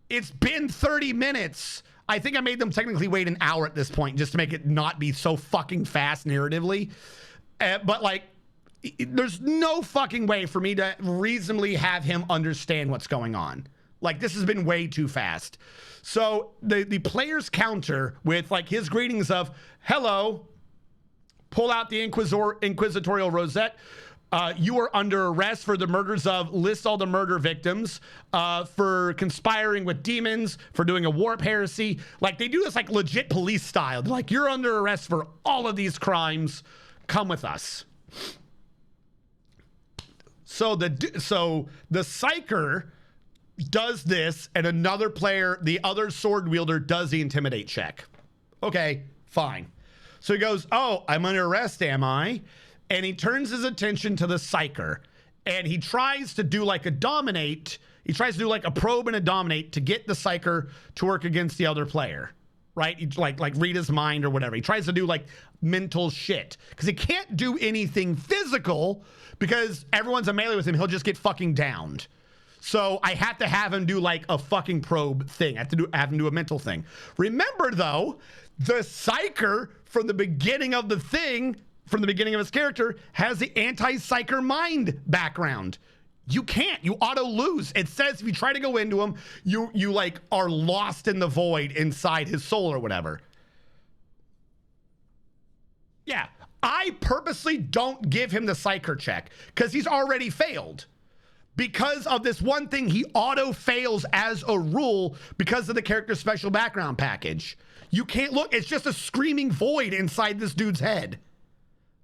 it's been 30 minutes. I think I made them technically wait an hour at this point just to make it not be so fucking fast narratively. But like, there's no fucking way for me to reasonably have him understand what's going on. Like, this has been way too fast. So the players counter with like his greetings of, hello, pull out the inquisitorial rosette. You are under arrest for the murders of, list all the murder victims, for conspiring with demons, for doing a warp heresy. Like, they do this like legit police style. They're like, you're under arrest for all of these crimes. Come with us. So the psyker does this, and another player, the other sword wielder, does the intimidate check. Okay, fine. So he goes, oh, I'm under arrest, am I? And he turns his attention to the psyker, and he tries to do like a dominate. He tries to do like a probe and a dominate to get the psyker to work against the other player, right? He like read his mind or whatever. He tries to do like mental shit because he can't do anything physical because everyone's a melee with him. He'll just get fucking downed. So I have to have him do like a fucking probe thing. I have him do a mental thing. Remember though, the psyker from the beginning of the thing, from the beginning of his character, has the anti-psyker mind background. You can't. You auto lose. It says if you try to go into him, you like are lost in the void inside his soul or whatever. Yeah, I purposely don't give him the psyker check because he's already failed. Because of this one thing, he auto fails as a rule because of the character's special background package. You can't look. It's just a screaming void inside this dude's head.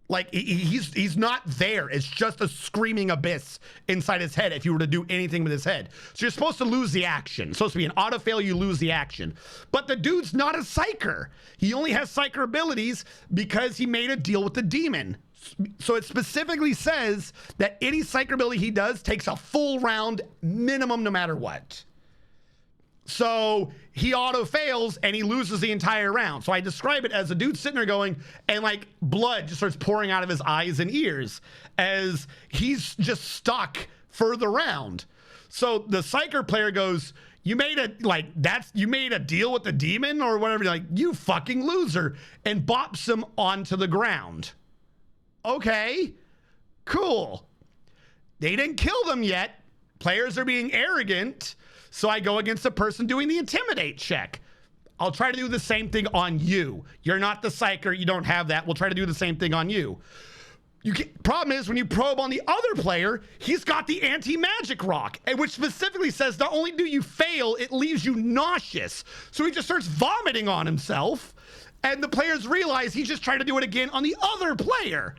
Like he's not there. It's just a screaming abyss inside his head if you were to do anything with his head. So you're supposed to lose the action. It's supposed to be an auto fail, you lose the action. But the dude's not a psyker. He only has psyker abilities because he made a deal with the demon. So it specifically says that any psyker ability he does takes a full round minimum no matter what. So he auto fails and he loses the entire round. So I describe it as a dude sitting there going, and like blood just starts pouring out of his eyes and ears as he's just stuck for the round. So the psyker player goes, you made a deal with the demon or whatever. Like, you fucking loser, and bops him onto the ground. Okay, cool. They didn't kill them yet. Players are being arrogant. So I go against the person doing the intimidate check. I'll try to do the same thing on you. You're not the psyker. You don't have that. We'll try to do the same thing on you. Problem is when you probe on the other player, he's got the anti-magic rock, which specifically says not only do you fail, it leaves you nauseous. So he just starts vomiting on himself, and the players realize he's just trying to do it again on the other player.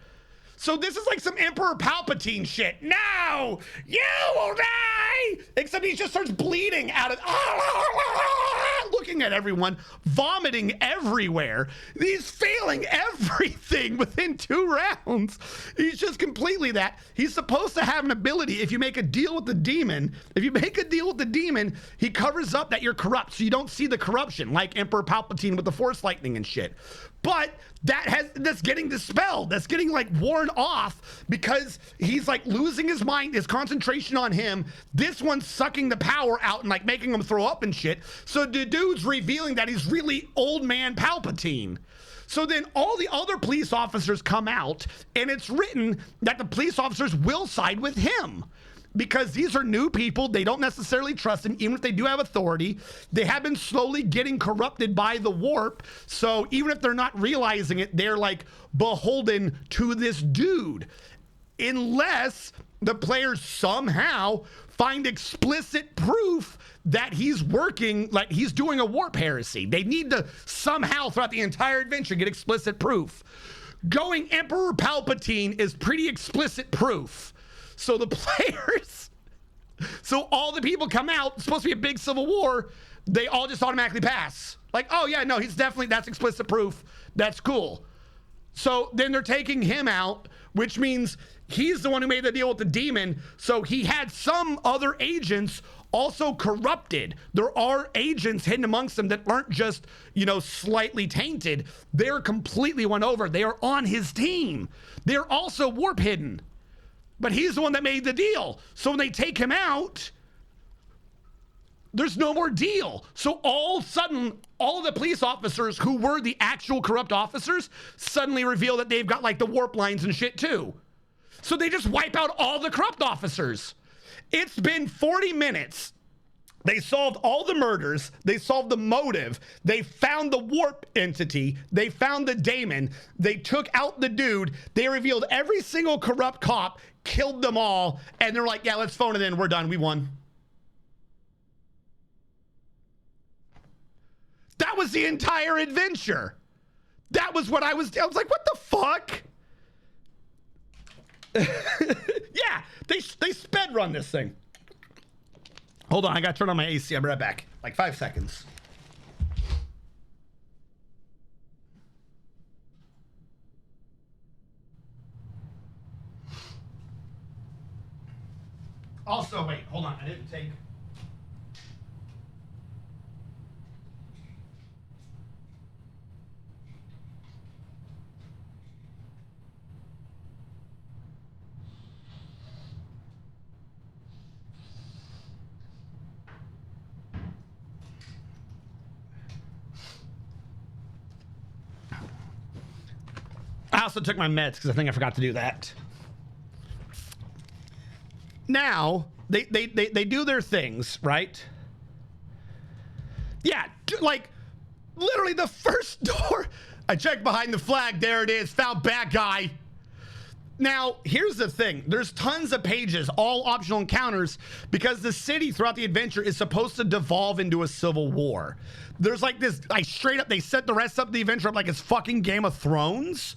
So this is like some Emperor Palpatine shit. No, you will die. Except he just starts bleeding out of, looking at everyone, vomiting everywhere. He's failing everything within 2 rounds. He's just completely that. He's supposed to have an ability. If you make a deal with the demon, he covers up that you're corrupt, so you don't see the corruption, like Emperor Palpatine with the Force lightning and shit. But that's getting dispelled. That's getting like worn off because he's like losing his mind, his concentration on him. This one's sucking the power out and like making him throw up and shit. So the dude's revealing that he's really old man Palpatine. So then all the other police officers come out, and it's written that the police officers will side with him. Because these are new people, they don't necessarily trust him, even if they do have authority. They have been slowly getting corrupted by the warp, so even if they're not realizing it, they're like beholden to this dude. Unless the players somehow find explicit proof that he's working, like he's doing a warp heresy. They need to somehow, throughout the entire adventure, get explicit proof. Going Emperor Palpatine is pretty explicit proof. So the players, so all the people come out, it's supposed to be a big civil war, they all just automatically pass. Like, oh yeah, no, that's explicit proof. That's cool. So then they're taking him out, which means he's the one who made the deal with the demon. So he had some other agents also corrupted. There are agents hidden amongst them that aren't just, slightly tainted. They're completely won over. They are on his team. They're also warp hidden. But he's the one that made the deal. So when they take him out, there's no more deal. So all of a sudden, all of the police officers who were the actual corrupt officers suddenly reveal that they've got like the warp lines and shit too. So they just wipe out all the corrupt officers. It's been 40 minutes. They solved all the murders. They solved the motive. They found the warp entity. They found the daemon. They took out the dude. They revealed every single corrupt cop, killed them all, and they're like, yeah, let's phone it in. We're done. We won. That was the entire adventure. That was what I was like, what the fuck? Yeah, they sped run this thing. Hold on, I gotta turn on my AC. I'll be right back. Like 5 seconds. Also, wait, hold on. I didn't take... also took my meds because I think I forgot to do that. Now, they do their things, right? Yeah, like, literally the first door. I checked behind the flag. There it is. Found bad guy. Now, here's the thing. There's tons of pages, all optional encounters, because the city throughout the adventure is supposed to devolve into a civil war. There's like this, like straight up, they set the rest of the adventure up like it's fucking Game of Thrones,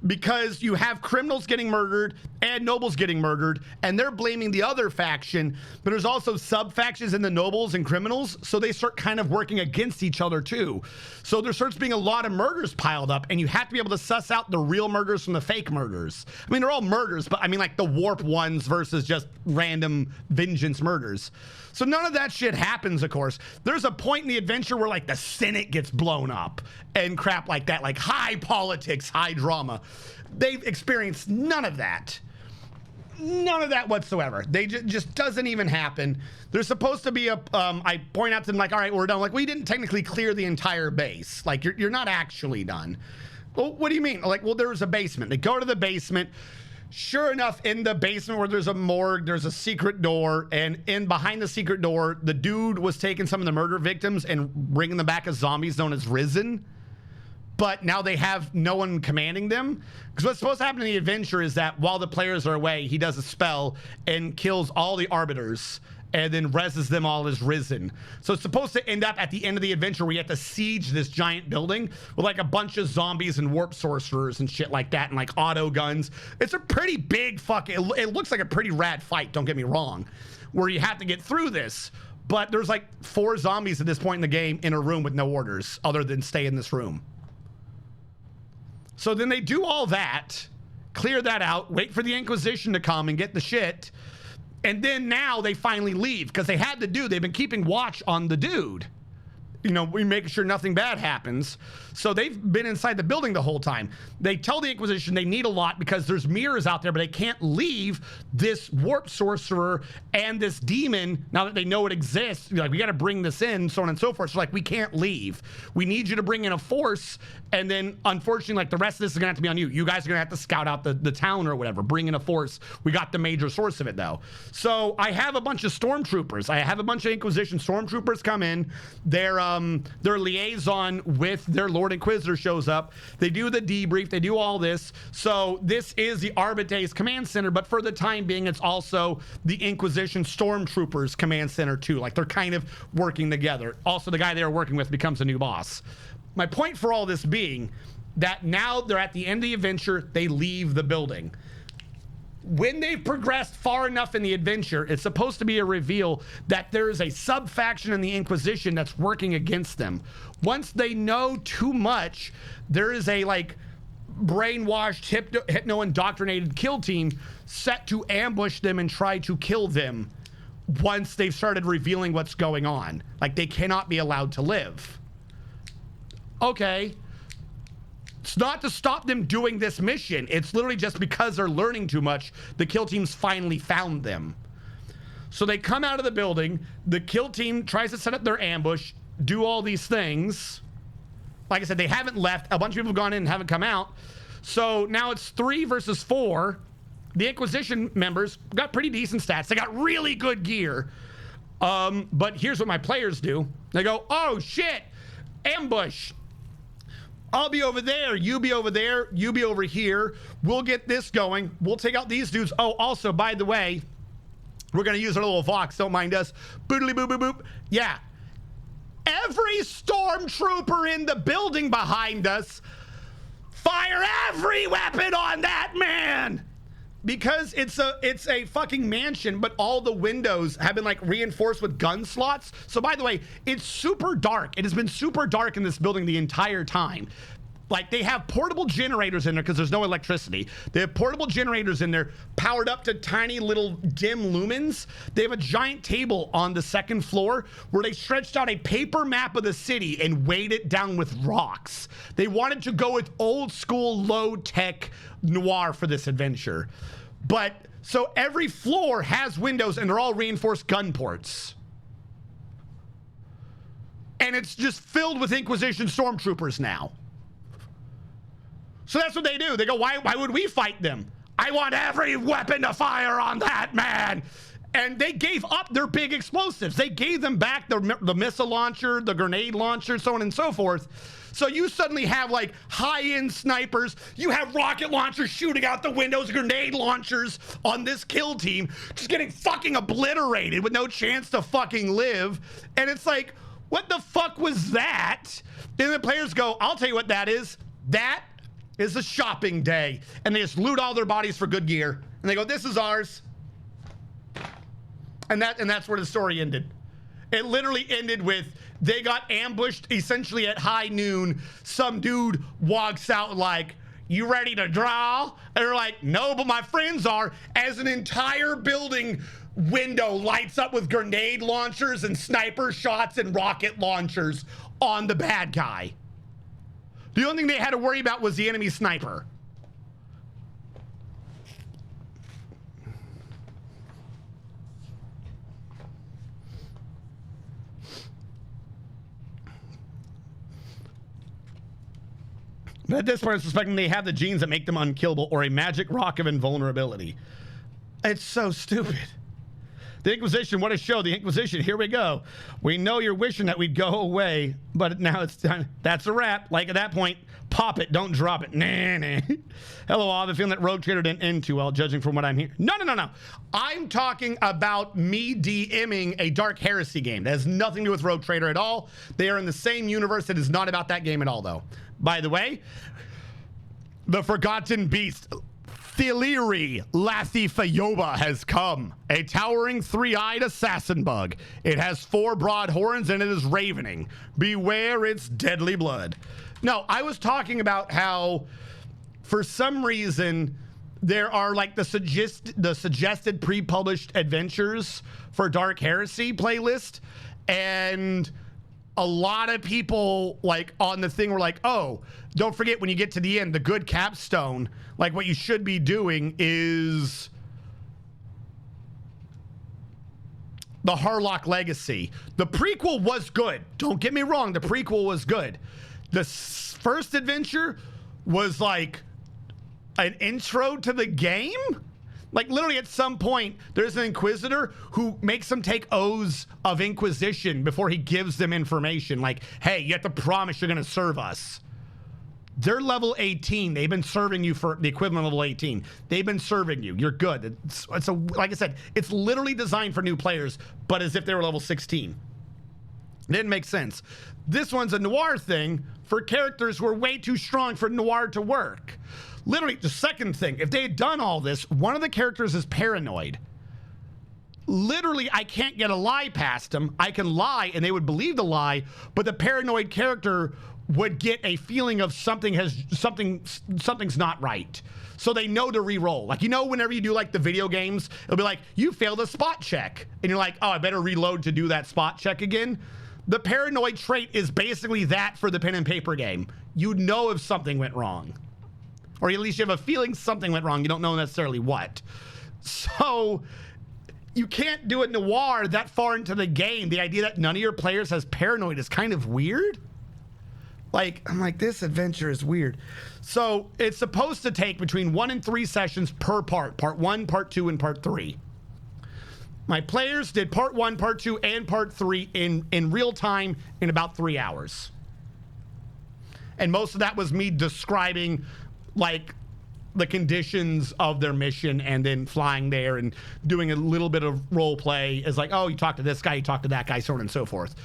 because you have criminals getting murdered and nobles getting murdered, and they're blaming the other faction, but there's also sub-factions in the nobles and criminals, so they start kind of working against each other too. So there starts being a lot of murders piled up, and you have to be able to suss out the real murders from the fake murders. I mean, they're all murders, but I mean like the warp ones versus just random vengeance murders. So none of that shit happens, of course. There's a point in the adventure where like the Senate gets blown up and crap like that, like high politics, high drama. They've experienced none of that. None of that whatsoever. They just doesn't even happen. There's supposed to be a, I point out to them like, all right, we're done. Like, we didn't technically clear the entire base. Like, you're not actually done. Well, what do you mean? Like, well, there was a basement. They go to the basement. Sure enough, in the basement where there's a morgue, there's a secret door, and in behind the secret door, the dude was taking some of the murder victims and bringing them back as zombies known as Risen. But now they have no one commanding them. Because what's supposed to happen in the adventure is that while the players are away, he does a spell and kills all the arbiters and then reses them all as Risen. So it's supposed to end up at the end of the adventure where you have to siege this giant building with like a bunch of zombies and warp sorcerers and shit like that and like auto guns. It's a pretty big fucking, it looks like a pretty rad fight, don't get me wrong, where you have to get through this. But there's like 4 zombies at this point in the game in a room with no orders other than stay in this room. So then they do all that, clear that out, wait for the Inquisition to come and get the shit. And then now they finally leave because they had to do, they've been keeping watch on the dude. You know, we making sure nothing bad happens. So they've been inside the building the whole time. They tell the Inquisition they need a lot because there's mirrors out there, but they can't leave this warp sorcerer and this demon now that they know it exists. Like, we got to bring this in, so on and so forth. So like, we can't leave. We need you to bring in a force. And then unfortunately, like the rest of this is gonna have to be on you. You guys are gonna have to scout out the town or whatever, bring in a force. We got the major source of it though. So I have a bunch of stormtroopers. I have a bunch of Inquisition stormtroopers come in. Their liaison with their Lord Inquisitor shows up. They do the debrief. They do all this. So this is the Arbites Command Center, but for the time being, it's also the Inquisition Stormtroopers Command Center too. Like, they're kind of working together. Also, the guy they were working with becomes a new boss. My point for all this being that now they're at the end of the adventure, they leave the building. When they've progressed far enough in the adventure, it's supposed to be a reveal that there is a sub-faction in the Inquisition that's working against them. Once they know too much, there is a, like, brainwashed, hypno-indoctrinated kill team set to ambush them and try to kill them once they've started revealing what's going on. Like, they cannot be allowed to live. Okay. It's not to stop them doing this mission. It's literally just because they're learning too much, the kill team's finally found them. So they come out of the building, the kill team tries to set up their ambush, do all these things. Like I said, they haven't left. A bunch of people have gone in and haven't come out. So now it's 3 versus 4. The Inquisition members got pretty decent stats. They got really good gear. But here's what my players do. They go, oh shit, ambush. I'll be over there, you be over there, you be over here. We'll get this going. We'll take out these dudes. Oh, also, by the way, we're going to use our little Vox. Don't mind us. Boodly boop, boop, boop. Yeah. Every stormtrooper in the building behind us, fire every weapon on that man. Because it's a fucking mansion, but all the windows have been like reinforced with gun slots. So by the way, it's super dark. It has been super dark in this building the entire time. Like, they have portable generators in there because there's no electricity. They have portable generators in there powered up to tiny little dim lumens. They have a giant table on the second floor where they stretched out a paper map of the city and weighed it down with rocks. They wanted to go with old school, low tech noir for this adventure. But so every floor has windows and they're all reinforced gun ports. And it's just filled with Inquisition stormtroopers now. So that's what they do. They go, why would we fight them? I want every weapon to fire on that man. And they gave up their big explosives. They gave them back the missile launcher, the grenade launcher, so on and so forth. So you suddenly have like high-end snipers. You have rocket launchers shooting out the windows, grenade launchers on this kill team, just getting fucking obliterated with no chance to fucking live. And it's like, what the fuck was that? Then the players go, I'll tell you what that is. That is a shopping day. And they just loot all their bodies for good gear. And they go, this is ours. And that's where the story ended. It literally ended with they got ambushed essentially at high noon. Some dude walks out like, you ready to draw? And they're like, no, but my friends are. As an entire building window lights up with grenade launchers and sniper shots and rocket launchers on the bad guy. The only thing they had to worry about was the enemy sniper. But at this point, I'm suspecting they have the genes that make them unkillable or a magic rock of invulnerability. It's so stupid. The Inquisition, what a show. The Inquisition, here we go. We know you're wishing that we'd go away, but now it's time. That's a wrap. Like at that point, pop it, don't drop it. Nah. Hello, I have a feeling that Rogue Trader didn't end too well, judging from what I'm hearing. No. I'm talking about me DMing a Dark Heresy game. That has nothing to do with Rogue Trader at all. They are in the same universe. It is not about that game at all, though. By the way, the Forgotten Beast, Thileri Lathifayoba, has come. A towering three-eyed assassin bug. It has 4 broad horns and it is ravening. Beware its deadly blood. No, I was talking about how, for some reason, there are like the suggested pre-published adventures for Dark Heresy playlist, and a lot of people like on the thing were like, oh, don't forget when you get to the end, the good capstone, like what you should be doing is the Harlock Legacy. The prequel was good. Don't get me wrong. The prequel was good. The first adventure was like an intro to the game. Like literally at some point, there's an Inquisitor who makes them take oaths of Inquisition before he gives them information. Like, hey, you have to promise you're going to serve us. They're level 18. They've been serving you for the equivalent of level 18. They've been serving you. You're good. It's a, like I said, it's literally designed for new players, but as if they were level 16. Didn't make sense. This one's a noir thing for characters who are way too strong for noir to work. Literally, the second thing, if they had done all this, one of the characters is paranoid. Literally, I can't get a lie past them. I can lie and they would believe the lie, but the paranoid character would get a feeling of something's not right. So they know to re-roll. Like, you know, whenever you do like the video games, it'll be like, you failed a spot check. And you're like, oh, I better reload to do that spot check again. The paranoid trait is basically that for the pen and paper game. You know if something went wrong. Or at least you have a feeling something went wrong. You don't know necessarily what. So you can't do a noir that far into the game. The idea that none of your players has paranoid is kind of weird. Like, I'm like, this adventure is weird. So it's supposed to take between 1 and 3 sessions per part. Part 1, part 2, and part 3. My players did part 1, part 2, and part 3 in real time in about 3 hours. And most of that was me describing like the conditions of their mission and then flying there and doing a little bit of role play as like, oh, you talk to this guy, you talk to that guy, so on and so forth.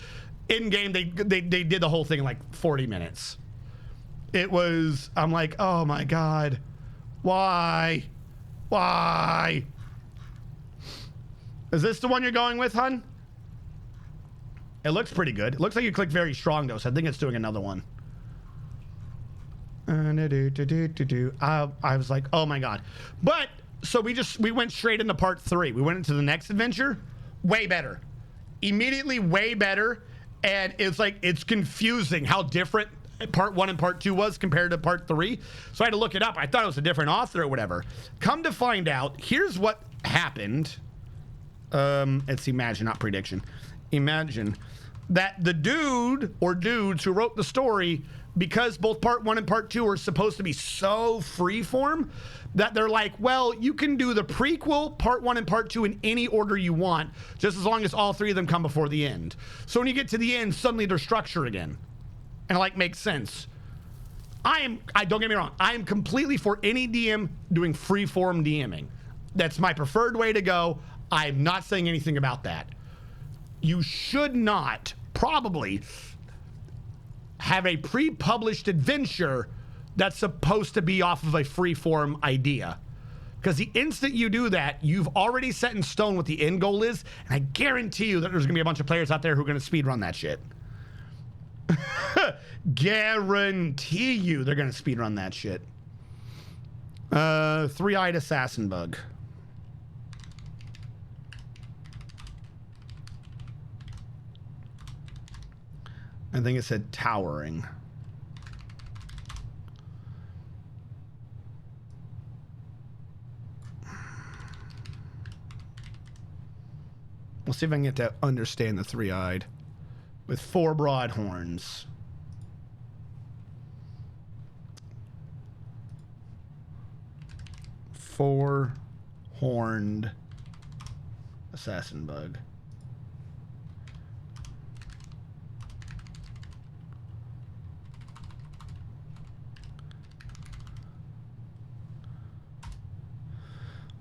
In game, they did the whole thing in like 40 minutes. It was, I'm like, oh my God, why? Is this the one you're going with, hun? It looks pretty good. It looks like you clicked very strong though, so I think it's doing another one. I was like, oh my God. But so we went straight into part 3. We went into the next adventure. Way better. Immediately way better. And it's like, it's confusing how different part 1 and part 2 was compared to part 3. So I had to look it up. I thought it was a different author or whatever. Come to find out, here's what happened. It's imagine, not prediction. Imagine that the dude or dudes who wrote the story because both part 1 and part 2 are supposed to be so freeform that they're like, well, you can do the prequel, part 1 and part 2 in any order you want, just as long as all 3 of them come before the end. So when you get to the end, suddenly they're structured again. And it like makes sense. I don't get me wrong, I am completely for any DM doing freeform DMing. That's my preferred way to go. I'm not saying anything about that. You should not probably have a pre-published adventure that's supposed to be off of a freeform idea. Because the instant you do that, you've already set in stone what the end goal is, and I guarantee you that there's gonna be a bunch of players out there who are gonna speedrun that shit. Guarantee you they're gonna speedrun that shit. Three-eyed assassin bug. I think it said towering. We'll see if I can get to understand the three-eyed. With 4 broad horns. Four-horned assassin bug.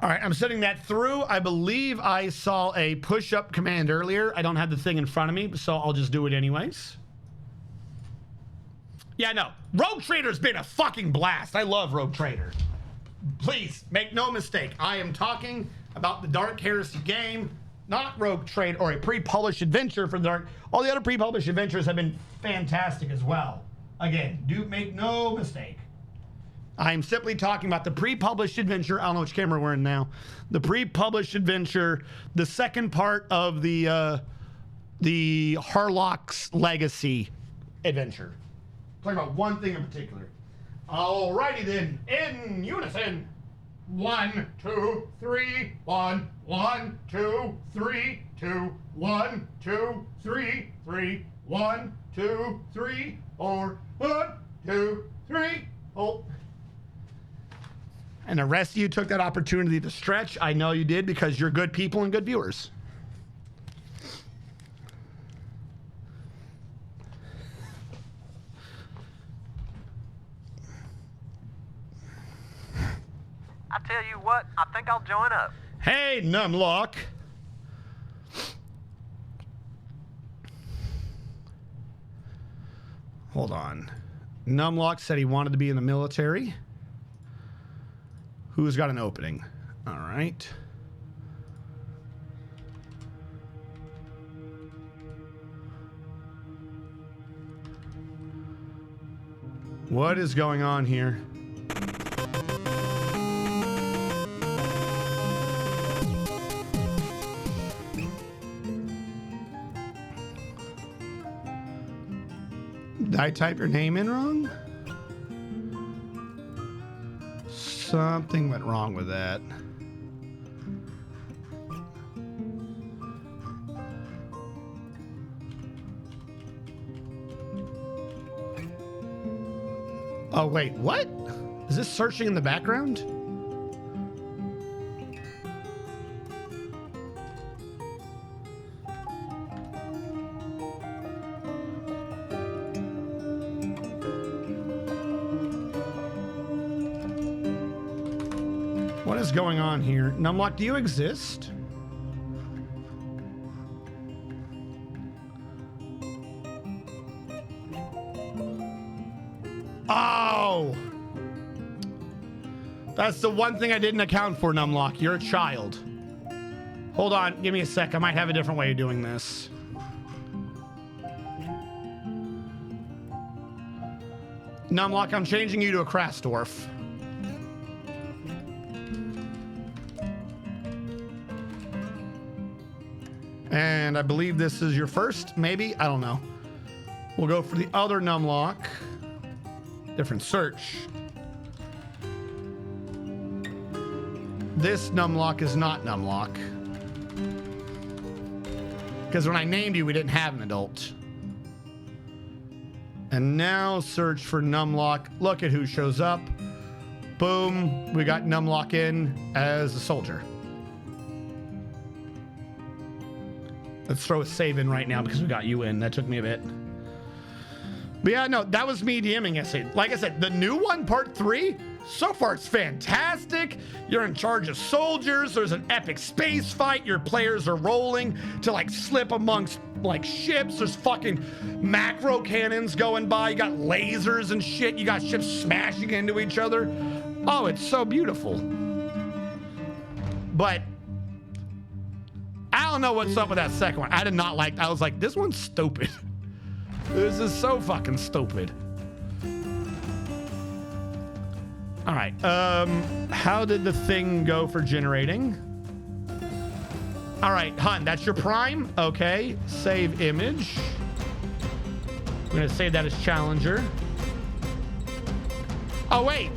All right, I'm sending that through. I believe I saw a push-up command earlier. I don't have the thing in front of me, so I'll just do it anyways. Yeah, no. Rogue Trader's been a fucking blast. I love Rogue Trader. Please, make no mistake. I am talking about the Dark Heresy game, not Rogue Trader, or a pre-published adventure for the Dark. All the other pre-published adventures have been fantastic as well. Again, do make no mistake. I'm simply talking about the pre-published adventure. I don't know which camera we're in now. The pre-published adventure, the second part of the Harlock's Legacy adventure. Talking about one thing in particular. Alrighty then, in unison. 1, 2, 3, 1, 1, 2, 3, 2, 1, 2, 3, 3, 1, 2, 3, 4, 1, 2, 3, 4. And the rest of you took that opportunity to stretch. I know you did because you're good people and good viewers. I tell you what, I think I'll join up. Hey, Numlock. Hold on. Numlock said he wanted to be in the military. Who's got an opening? All right. What is going on here? Did I type your name in wrong? Something went wrong with that. Oh, wait, what? Is this searching in the background? What is going on here? Numlock, do you exist? Oh! That's the one thing I didn't account for, Numlock. You're a child. Hold on, give me a sec. I might have a different way of doing this. Numlock, I'm changing you to a Krasdorf. And I believe this is your first, maybe? I don't know. We'll go for the other Numlock. Different search. This Numlock is not Numlock. Because when I named you, we didn't have an adult. And now search for Numlock. Look at who shows up. Boom. We got Numlock in as a soldier. Let's throw a save in right now because we got you in. That took me a bit. But yeah, no, that was me DMing essay. Like I said, the new one, part 3, so far it's fantastic. You're in charge of soldiers. There's an epic space fight. Your players are rolling to like slip amongst like ships. There's fucking macro cannons going by. You got lasers and shit. You got ships smashing into each other. Oh, it's so beautiful. But I don't know what's up with that second one. I did not like, I was like, this one's stupid. This is so fucking stupid. All right. How did the thing go for generating? All right, Hun, that's your prime. Okay. Save image. I'm going to save that as challenger. Oh, wait.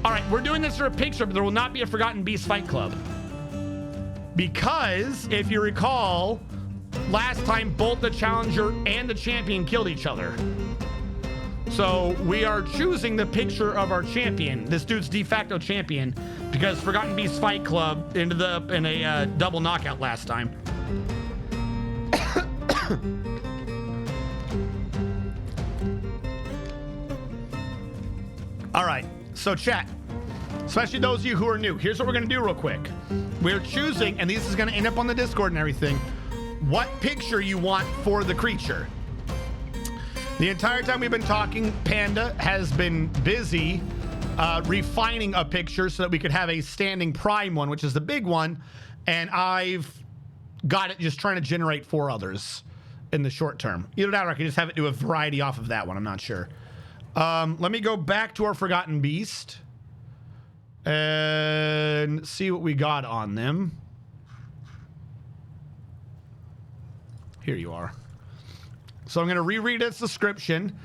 All right, we're doing this for a picture, but there will not be a Forgotten Beast Fight Club. Because, if you recall, last time both the challenger and the champion killed each other. So we are choosing the picture of our champion, this dude's de facto champion, because Forgotten Beast Fight Club ended up in a double knockout last time. All right, so chat, especially those of you who are new, here's what we're gonna do real quick. We're choosing, and this is gonna end up on the Discord and everything, what picture you want for the creature. The entire time we've been talking, Panda has been busy refining a picture so that we could have a standing prime one, which is the big one, and I've got it just trying to generate 4 others in the short term. Either that or I can just have it do a variety off of that one, I'm not sure. Let me go back to our Forgotten Beast and see what we got on them. Here you are. So I'm going to reread its description.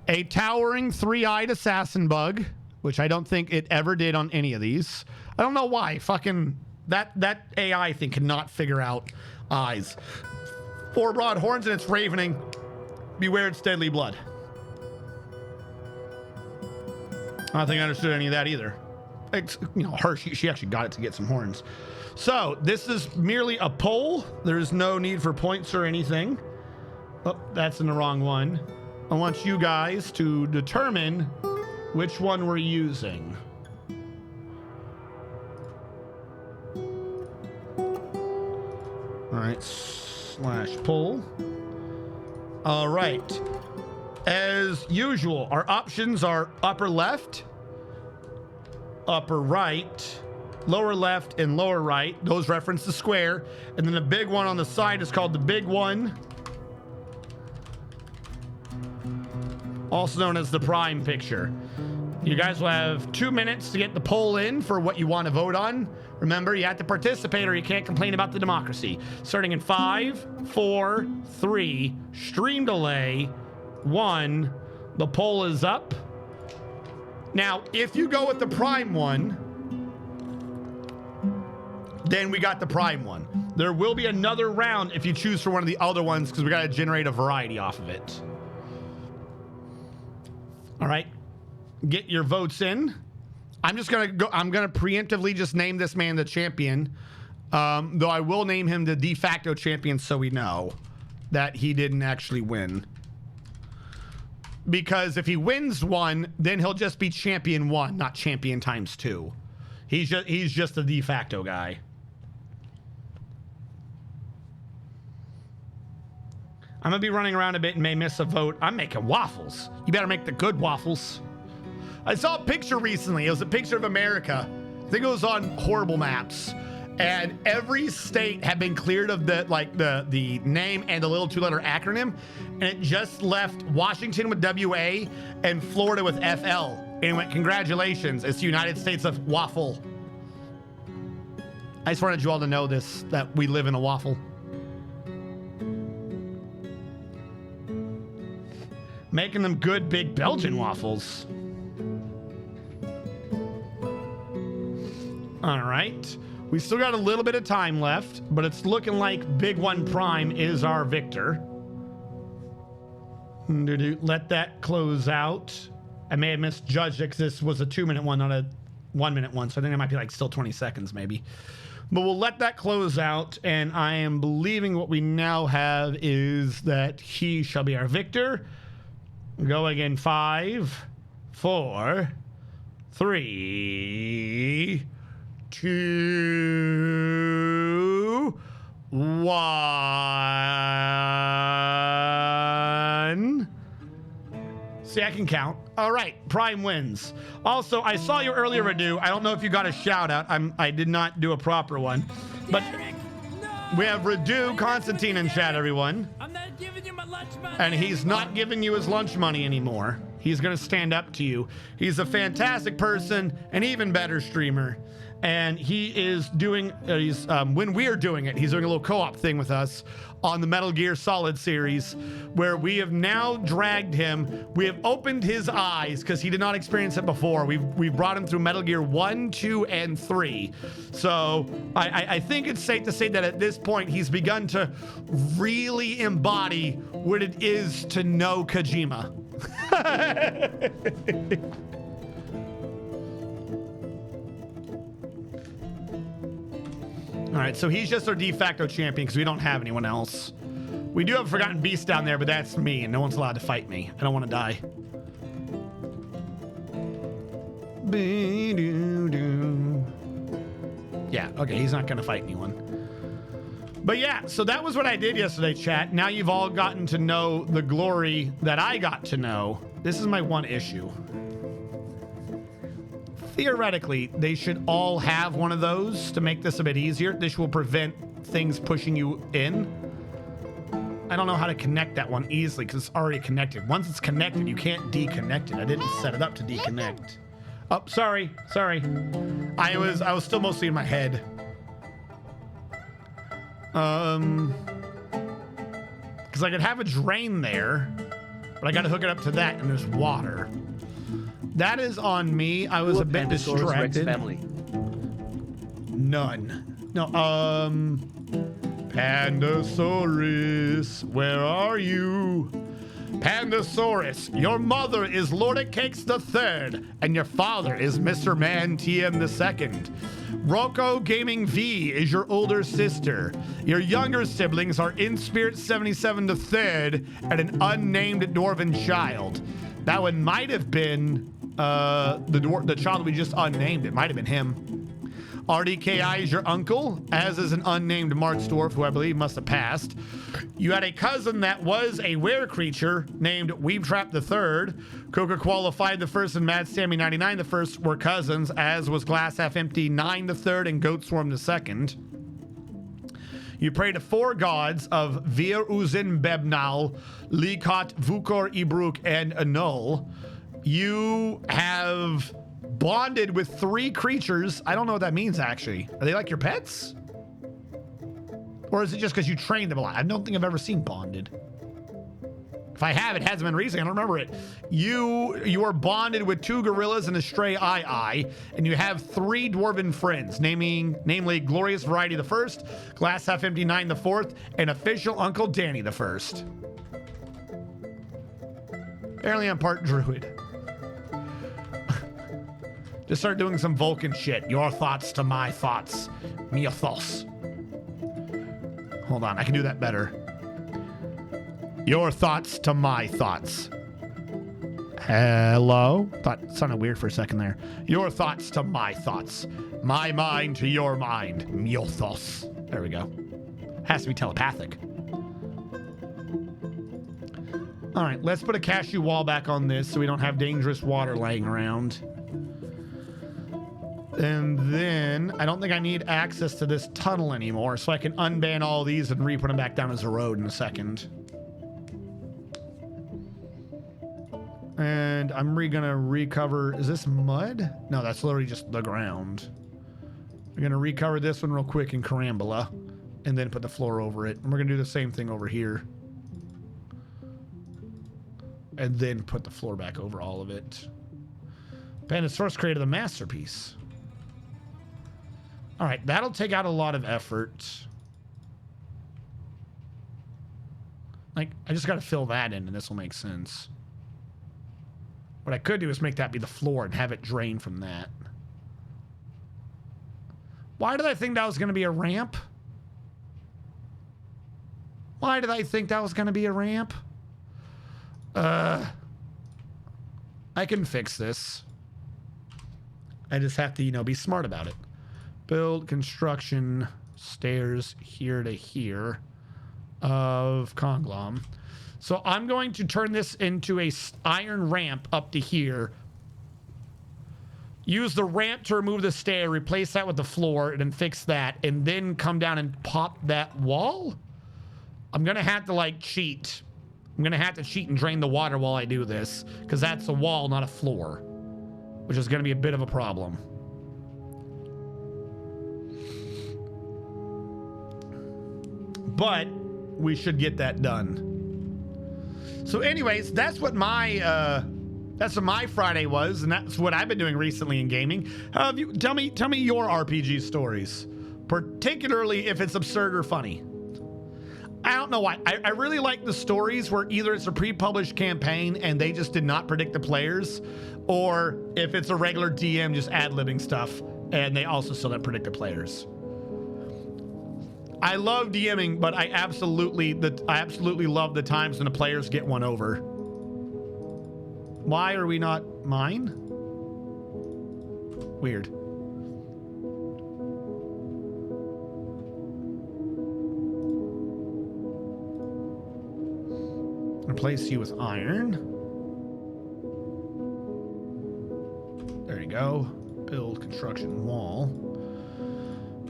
A towering 3-eyed assassin bug, which I don't think it ever did on any of these. I don't know why. Fucking that AI thing cannot figure out eyes. 4 broad horns and it's ravening. Beware its deadly blood. I don't think I understood any of that either. It's, you know, her, she actually got it to get some horns. So this is merely a poll. There's no need for points or anything. Oh, that's in the wrong one. I want you guys to determine which one we're using. All right, / poll. All right. As usual, our options are upper left, upper right, lower left, and lower right. Those reference the square. And then the big one on the side is called the big one, also known as the prime picture. You guys will have 2 minutes to get the poll in for what you want to vote on. Remember, you have to participate or you can't complain about the democracy. Starting in 5, 4, 3, stream delay, 1. The poll is up. Now, if you go with the prime one, then we got the prime one. There will be another round if you choose for one of the other ones because we got to generate a variety off of it. All right, get your votes in. I'm just gonna go. I'm gonna preemptively just name this man the champion, though I will name him the de facto champion so we know that he didn't actually win. Because if he wins one, then he'll just be champion 1, not champion times 2. He's just a de facto guy. I'm gonna be running around a bit and may miss a vote. I'm making waffles. You better make the good waffles. I saw a picture recently. It was a picture of America. I think it was on Horrible Maps. And every state had been cleared of the name and the little 2-letter acronym. And it just left Washington with WA and Florida with FL. And it went, congratulations, it's the United States of Waffle. I just wanted you all to know this, that we live in a waffle. Making them good big Belgian waffles. All right. We still got a little bit of time left, but it's looking like Big One Prime is our victor. Let that close out. I may have misjudged it because this was a 2-minute one, not a 1-minute one. So I think it might be like still 20 seconds maybe. But we'll let that close out. And I am believing what we now have is that he shall be our victor. Going in 5, 4, 3, 2, 1. See, I can count. All right, Prime wins. Also, I saw you earlier, Radu. I don't know if you got a shout out. I did not do a proper one. But we have Radu Constantine in chat, everyone. I'm not giving you my lunch money. And he's not giving you his lunch money anymore. He's going to stand up to you. He's a fantastic person, an even better streamer. And he is doing, when we're doing it, he's doing a little co-op thing with us on the Metal Gear Solid series, where we have now dragged him. We have opened his eyes because he did not experience it before. We've brought him through Metal Gear 1, 2, and 3. So I think it's safe to say that at this point, he's begun to really embody what it is to know Kojima. All right, so he's just our de facto champion because we don't have anyone else. We do have a Forgotten Beast down there, but that's me, and no one's allowed to fight me. I don't want to die. Yeah, okay, he's not going to fight anyone. But yeah, so that was what I did yesterday, chat. Now you've all gotten to know the glory that I got to know. This is my one issue. Theoretically, they should all have one of those to make this a bit easier. This will prevent things pushing you in. I don't know how to connect that one easily because it's already connected. Once it's connected, you can't deconnect it. I didn't set it up to deconnect. Oh, sorry. I was still mostly in my head. Because I could have a drain there, but I got to hook it up to that, and there's water. That is on me. I was a bit distracted. Family. None. No, Pandasaurus, where are you? Pandasaurus, your mother is Lorda Cakes III, and your father is Mr. Man TM II. Rocco Gaming V is your older sister. Your younger siblings are InSpirit 77 III and an unnamed dwarven child. That one might have been the child we just unnamed. It might have been him. RDKI is your uncle, as is an unnamed March dwarf who I believe must have passed. You had a cousin that was a were creature named Weebtrap III. Coca Qualified the first and Mad Sammy 99 the first were cousins, as was Glass Half Empty 9 the third and Goat Swarm the second. You pray to 4 gods of Vir Uzin Bebnal, Likot, Vukor, Ibruk, and Anul. You have bonded with 3 creatures. I don't know what that means, actually. Are they like your pets? Or is it just because you trained them a lot? I don't think I've ever seen bonded. If I have, it hasn't been recently. I don't remember it. You are bonded with 2 gorillas and a stray eye, and you have 3 dwarven friends, namely Glorious Variety the First, Glass Half Empty 9 the Fourth, and Official Uncle Danny the First. Apparently I'm part druid. Just start doing some Vulcan shit. Your thoughts to my thoughts. Mythos. Hold on, I can do that better. Your thoughts to my thoughts. Hello? Thought it sounded weird for a second there. Your thoughts to my thoughts. My mind to your mind. Mythos. There we go. Has to be telepathic. All right, let's put a cashew wall back on this so we don't have dangerous water laying around. And then I don't think I need access to this tunnel anymore, so I can unban all these and re-put them back down as a road in a second. And I'm gonna recover. Is this mud? No, that's literally just the ground. We're gonna recover this one real quick in Carambola and then put the floor over it. And we're gonna do the same thing over here. And then put the floor back over all of it. Pandasaurus created a masterpiece. All right, that'll take out a lot of effort. Like, I just got to fill that in and this will make sense. What I could do is make that be the floor and have it drain from that. Why did I think that was going to be a ramp? Why did I think that was going to be a ramp? I can fix this. I just have to, you know, be smart about it. Build construction stairs here to here of Conglom. So I'm going to turn this into a iron ramp up to here. Use the ramp to remove the stair, replace that with the floor, and then fix that, and then come down and pop that wall? I'm going to have to, like, cheat. I'm going to have to cheat and drain the water while I do this, because that's a wall, not a floor, which is going to be a bit of a problem. But we should get that done. So anyways, that's what my Friday was, and that's what I've been doing recently in gaming. Tell me your RPG stories, particularly if it's absurd or funny. I don't know why. I really like the stories where either it's a pre-published campaign and they just did not predict the players, or if it's a regular DM just ad-libbing stuff and they also still don't predict the players. I love DMing, but I absolutely love the times when the players get one over. Why are we not mine? Weird. Replace you with iron. There you go. Build construction wall.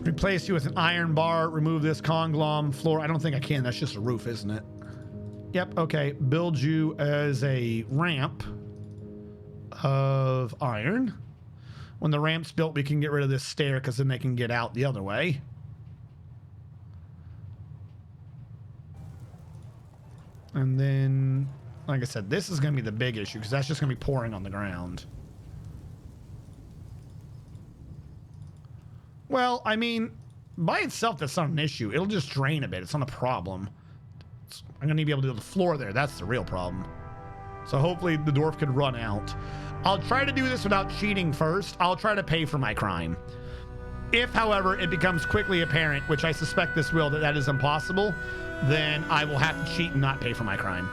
Replace you with an iron bar. Remove this conglom floor. I don't think I can. That's just a roof, isn't it? Yep. Okay. Build you as a ramp of iron. When the ramp's built, we can get rid of this stair because then they can get out the other way. And then, like I said, this is going to be the big issue because that's just going to be pouring on the ground. Well, I mean, by itself, that's not an issue. It'll just drain a bit. It's not a problem. I'm going to be able to do the floor there. That's the real problem. So hopefully the dwarf could run out. I'll try to do this without cheating first. I'll try to pay for my crime. If, however, it becomes quickly apparent, which I suspect this will, that is impossible, then I will have to cheat and not pay for my crime.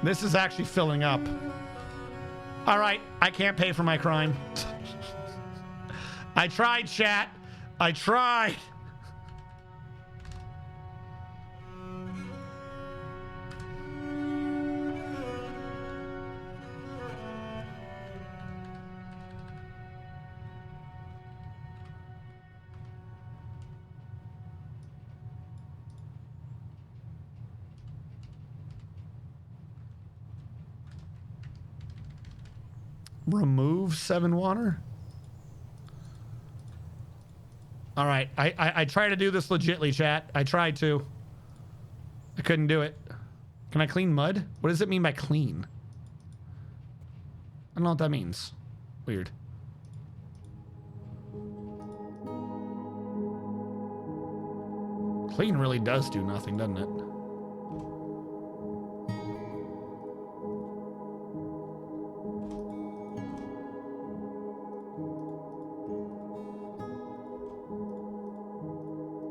This is actually filling up. All right, I can't pay for my crime. I tried, chat. I tried. Remove 7 water. All right, I try to do this legitly, chat. I tried to. I couldn't do it. Can I clean mud? What does it mean by clean? I don't know what that means. Weird. Clean really does do nothing, doesn't it?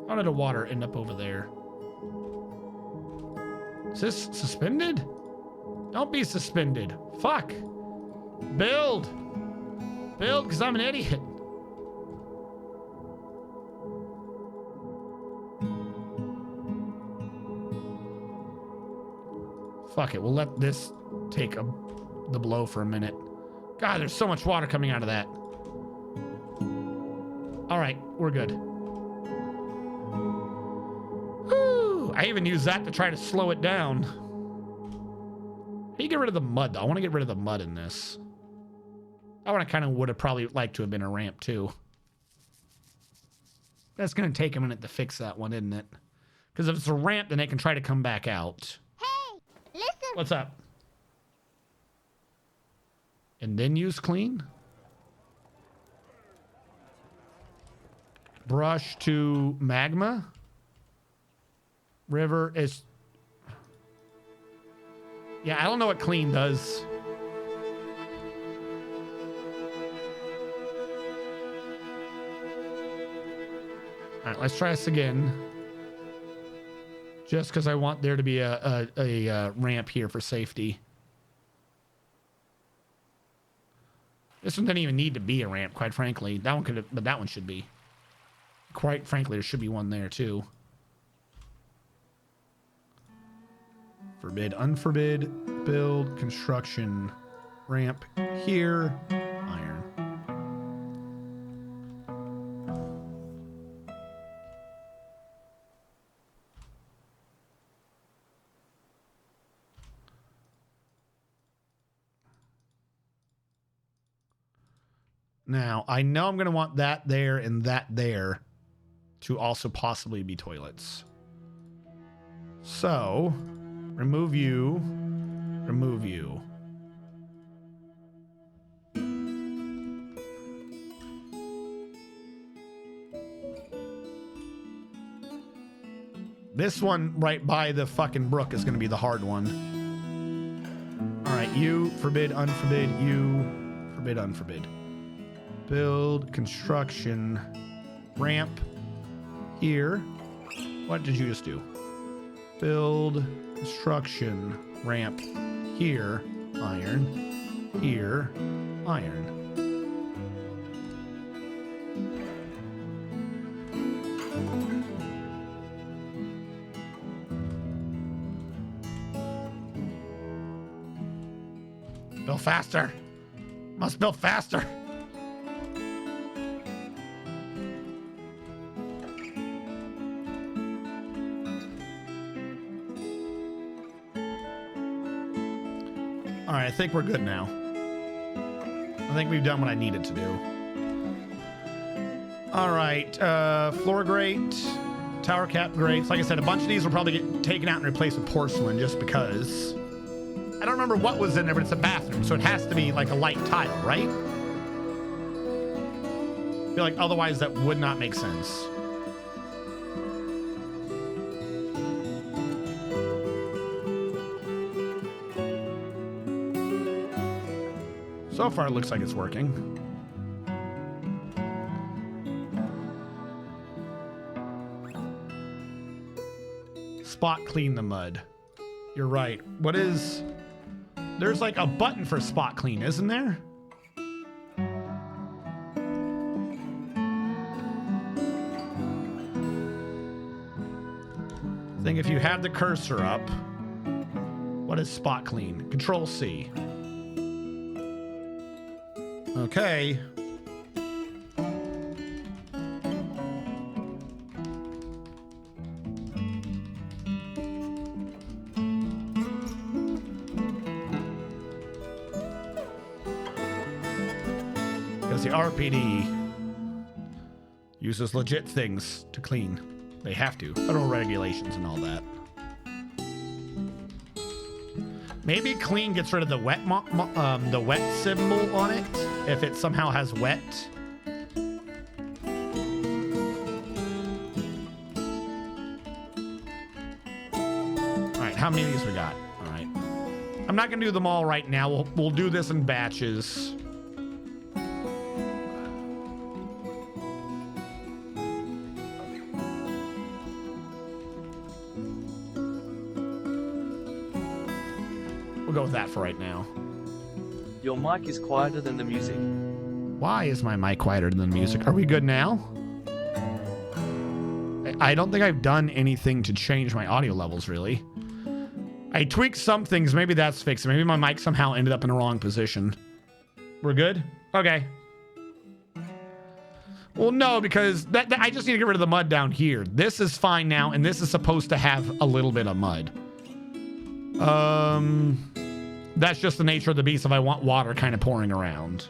How did the water end up over there? Is this suspended? Don't be suspended. Fuck. Build. Build, because I'm an idiot. Fuck it. We'll let this take the blow for a minute. God, there's so much water coming out of that. All right, we're good. I even use that to try to slow it down. How do you get rid of the mud, though? I want to get rid of the mud in this. I kind of would have probably liked to have been a ramp, too. That's going to take a minute to fix that one, isn't it? Because if it's a ramp, then it can try to come back out. Hey, listen. What's up? And then use clean? Brush to magma? River is... Yeah, I don't know what clean does. All right, let's try this again. Just because I want there to be a ramp here for safety. This one doesn't even need to be a ramp, quite frankly. That one could have, but that one should be. Quite frankly, there should be one there too. Forbid, unforbid, build, construction, ramp here, iron. Now, I know I'm going to want that there and that there to also possibly be toilets. So, remove you, remove you. This one right by the fucking brook is going to be the hard one. All right, you, forbid, unforbid, you, forbid, unforbid. Build, construction, ramp here. What did you just do? Build, construction, ramp here, iron, here, iron. Build faster. Must build faster. All right, I think we're good now. I think we've done what I needed to do. All right, floor grate, tower cap grates. Like I said, a bunch of these will probably get taken out and replaced with porcelain just because. I don't remember what was in there, but it's a bathroom, so it has to be like a light tile, right? I feel like otherwise that would not make sense. So far, it looks like it's working. Spot clean the mud. You're right. What is... There's like a button for spot clean, isn't there? I think if you have the cursor up, what is spot clean? Control C. Okay. Because the RPD uses legit things to clean. They have to. Federal regulations and all that. Maybe clean gets rid of the wet symbol on it if it somehow has wet. All right, how many of these we got? All right, I'm not gonna do them all right now. We'll do this in batches. Go with that for right now. Your mic is quieter than the music. Why is my mic quieter than the music? Are we good now? I don't think I've done anything to change my audio levels, really. I tweaked some things. Maybe that's fixed. Maybe my mic somehow ended up in the wrong position. We're good? Okay. Well, no, because I just need to get rid of the mud down here. This is fine now, and this is supposed to have a little bit of mud. That's just the nature of the beast if I want water kind of pouring around.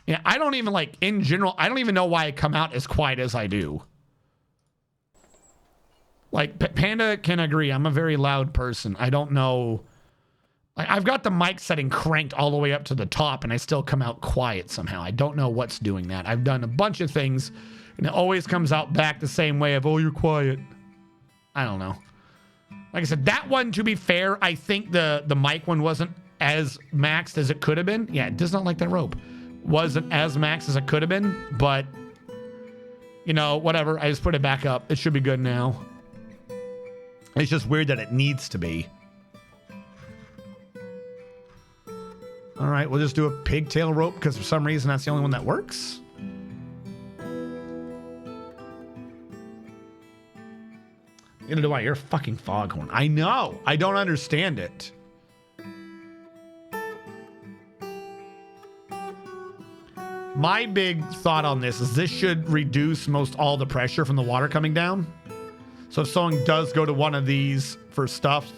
Yeah, I don't even like, in general, I don't even know why I come out as quiet as I do. Like, Panda can agree. I'm a very loud person. I don't know. Like, I've got the mic setting cranked all the way up to the top, and I still come out quiet somehow. I don't know what's doing that. I've done a bunch of things, and it always comes out back the same way of, oh, you're quiet. I don't know. Like I said, that one, to be fair, I think the mic one wasn't as maxed as it could have been. Yeah, it does not like that rope. Wasn't as maxed as it could have been, but, you know, whatever. I just put it back up. It should be good now. It's just weird that it needs to be. All right, we'll just do a pigtail rope because for some reason that's the only one that works. Neither do I. You're a fucking foghorn. I know. I don't understand it. My big thought on this is this should reduce most all the pressure from the water coming down. So if someone does go to one of these for stuff,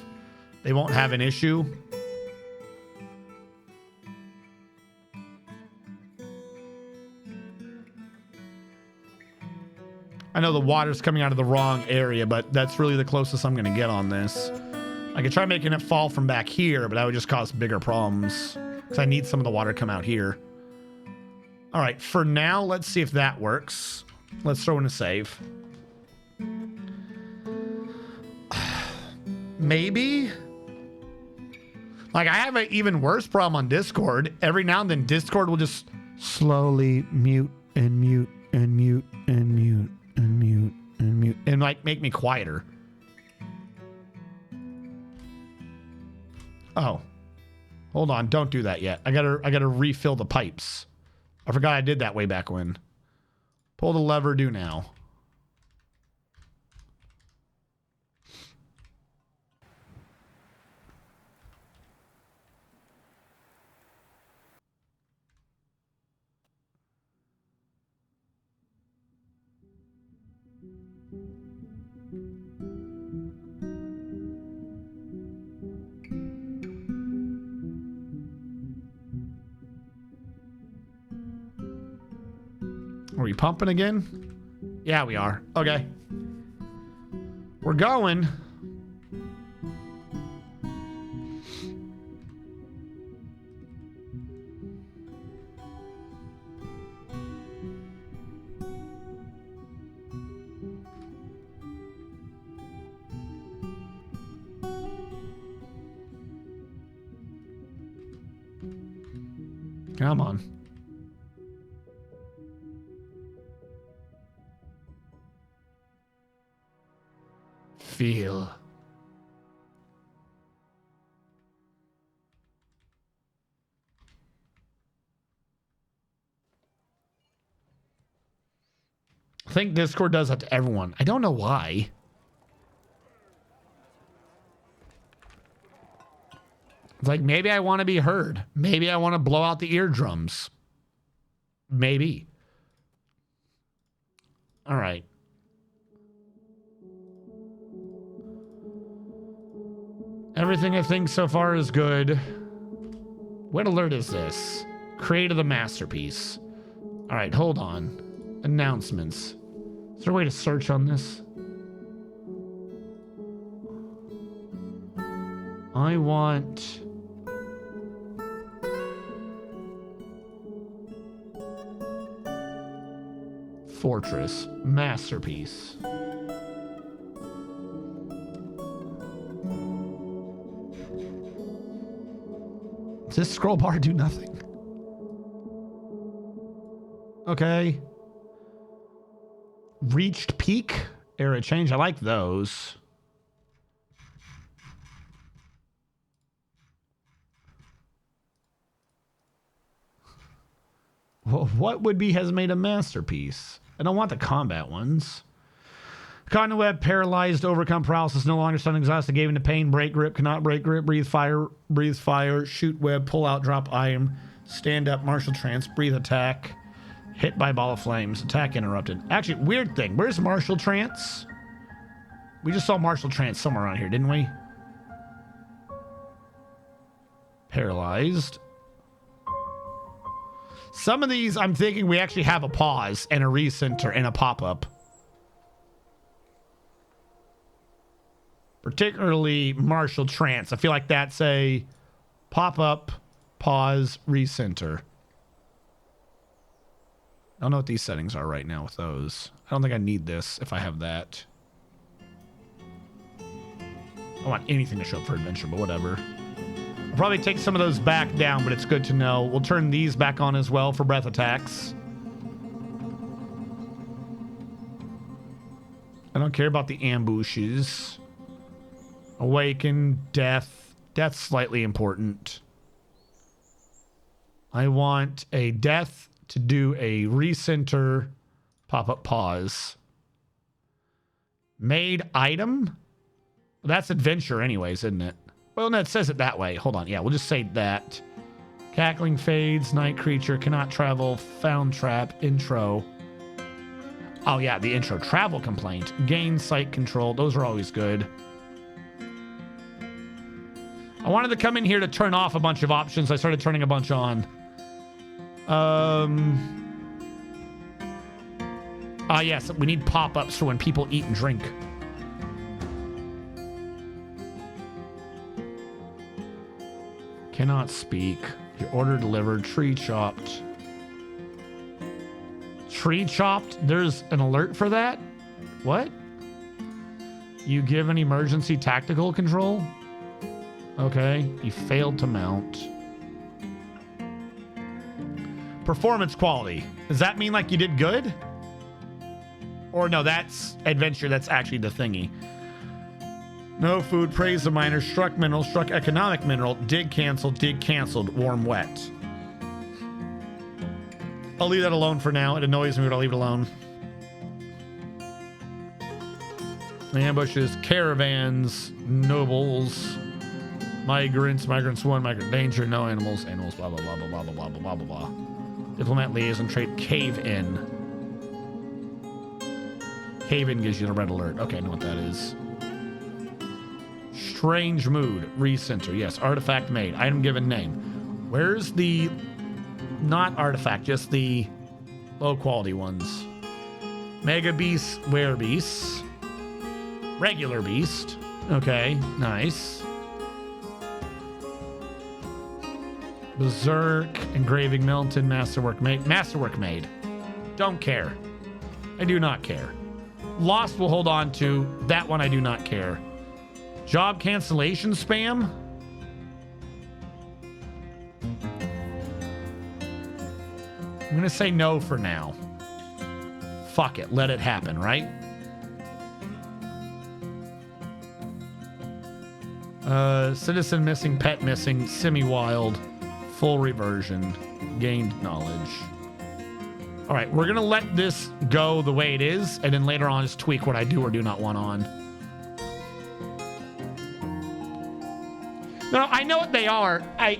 they won't have an issue. I know the water's coming out of the wrong area, but that's really the closest I'm going to get on this. I could try making it fall from back here, but that would just cause bigger problems because I need some of the water to come out here. All right, for now, let's see if that works. Let's throw in a save. Maybe. Like, I have an even worse problem on Discord. Every now and then, Discord will just slowly mute and mute and mute and mute and mute and mute and like make me quieter. Oh, hold on. Don't do that yet. I gotta refill the pipes. I forgot I did that way back when. Pull the lever, do now. Are we pumping again? Yeah, we are. Okay. We're going. Come on. Feel. I think Discord does that to everyone. I don't know why. It's like, maybe I want to be heard. Maybe I want to blow out the eardrums. Maybe. All right. Everything I think so far is good. What alert is this? Created the masterpiece. All right, hold on. Announcements. Is there a way to search on this? I want... Fortress. Masterpiece. Does this scroll bar do nothing? Okay. Reached peak. Era change. I like those. Well, what would be has made a masterpiece? I don't want the combat ones. Cotton web, paralyzed, overcome paralysis, no longer stun, exhausted, gave into pain, break grip, cannot break grip, breathe fire, shoot web, pull out, drop iron, stand up, martial trance, breathe attack, hit by ball of flames, attack interrupted. Actually, weird thing. Where's martial trance? We just saw martial trance somewhere around here, didn't we? Paralyzed. Some of these, I'm thinking we actually have a pause and a recenter and a pop-up. Particularly Martial Trance. I feel like that's a pop-up, pause, recenter. I don't know what these settings are right now with those. I don't think I need this if I have that. I don't want anything to show up for adventure, but whatever. I'll probably take some of those back down, but it's good to know. We'll turn these back on as well for breath attacks. I don't care about the ambushes. Awaken, death. Death's slightly important. I want a death to do a recenter, pop-up, pause. Made item? Well, that's adventure anyways, isn't it? Well, no, it says it that way. Hold on. Yeah, we'll just say that. Cackling fades, night creature, cannot travel, found trap, intro. Oh, yeah, the intro. Travel complaint. Gain sight control. Those are always good. I wanted to come in here to turn off a bunch of options. I started turning a bunch on. Yes, we need pop-ups for when people eat and drink. Cannot speak. Your order delivered. Tree chopped. Tree chopped? There's an alert for that? What? You give an emergency tactical control? Okay. You failed to mount. Performance quality. Does that mean like you did good? Or no, that's adventure. That's actually the thingy. No food, praise the miner, struck mineral, struck economic mineral, dig canceled, warm, wet. I'll leave that alone for now. It annoys me, but I'll leave it alone. Ambushes, caravans, nobles, migrants 1, migrant danger, no animals, blah, blah, blah, blah, blah, blah, blah, blah, blah, blah. Diplomat liaison trait, cave in. Cave in gives you the red alert. Okay, I know what that is. Strange mood, recenter. Yes, artifact made. Item given name. Where's the not artifact, just the low quality ones? Mega beast, were beast. Regular beast. Okay, nice. Berserk, engraving melted, masterwork made. Masterwork made. Don't care. I do not care. Lost will hold on to. That one I do not care. Job cancellation spam? I'm gonna say no for now. Fuck it, let it happen, right? Citizen missing, pet missing, semi-wild, full reversion, gained knowledge. All right, we're gonna let this go the way it is, and then later on just tweak what I do or do not want on. No, I know what they are. I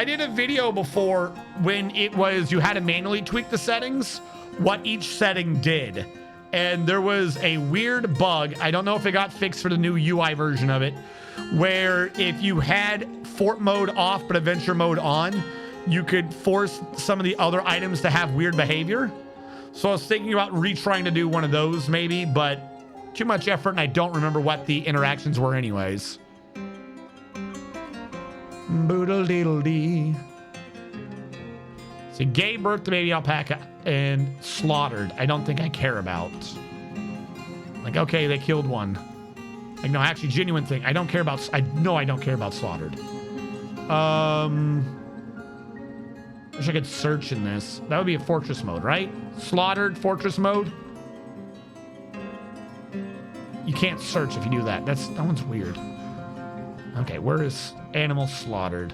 did a video before when it was you had to manually tweak the settings, what each setting did. And there was a weird bug. I don't know if it got fixed for the new UI version of it, where if you had fort mode off but adventure mode on, you could force some of the other items to have weird behavior. So I was thinking about retrying to do one of those maybe, but too much effort and I don't remember what the interactions were anyways. Boodle-deedle-dee. See, gave birth to baby alpaca and slaughtered. I don't think I care about. Like, okay, they killed one. Like, no, actually, genuine thing. I don't care about. I don't care about slaughtered. Wish I could search in this. That would be a fortress mode, right? Slaughtered fortress mode. You can't search if you do that. That one's weird. Okay, where is animal slaughtered?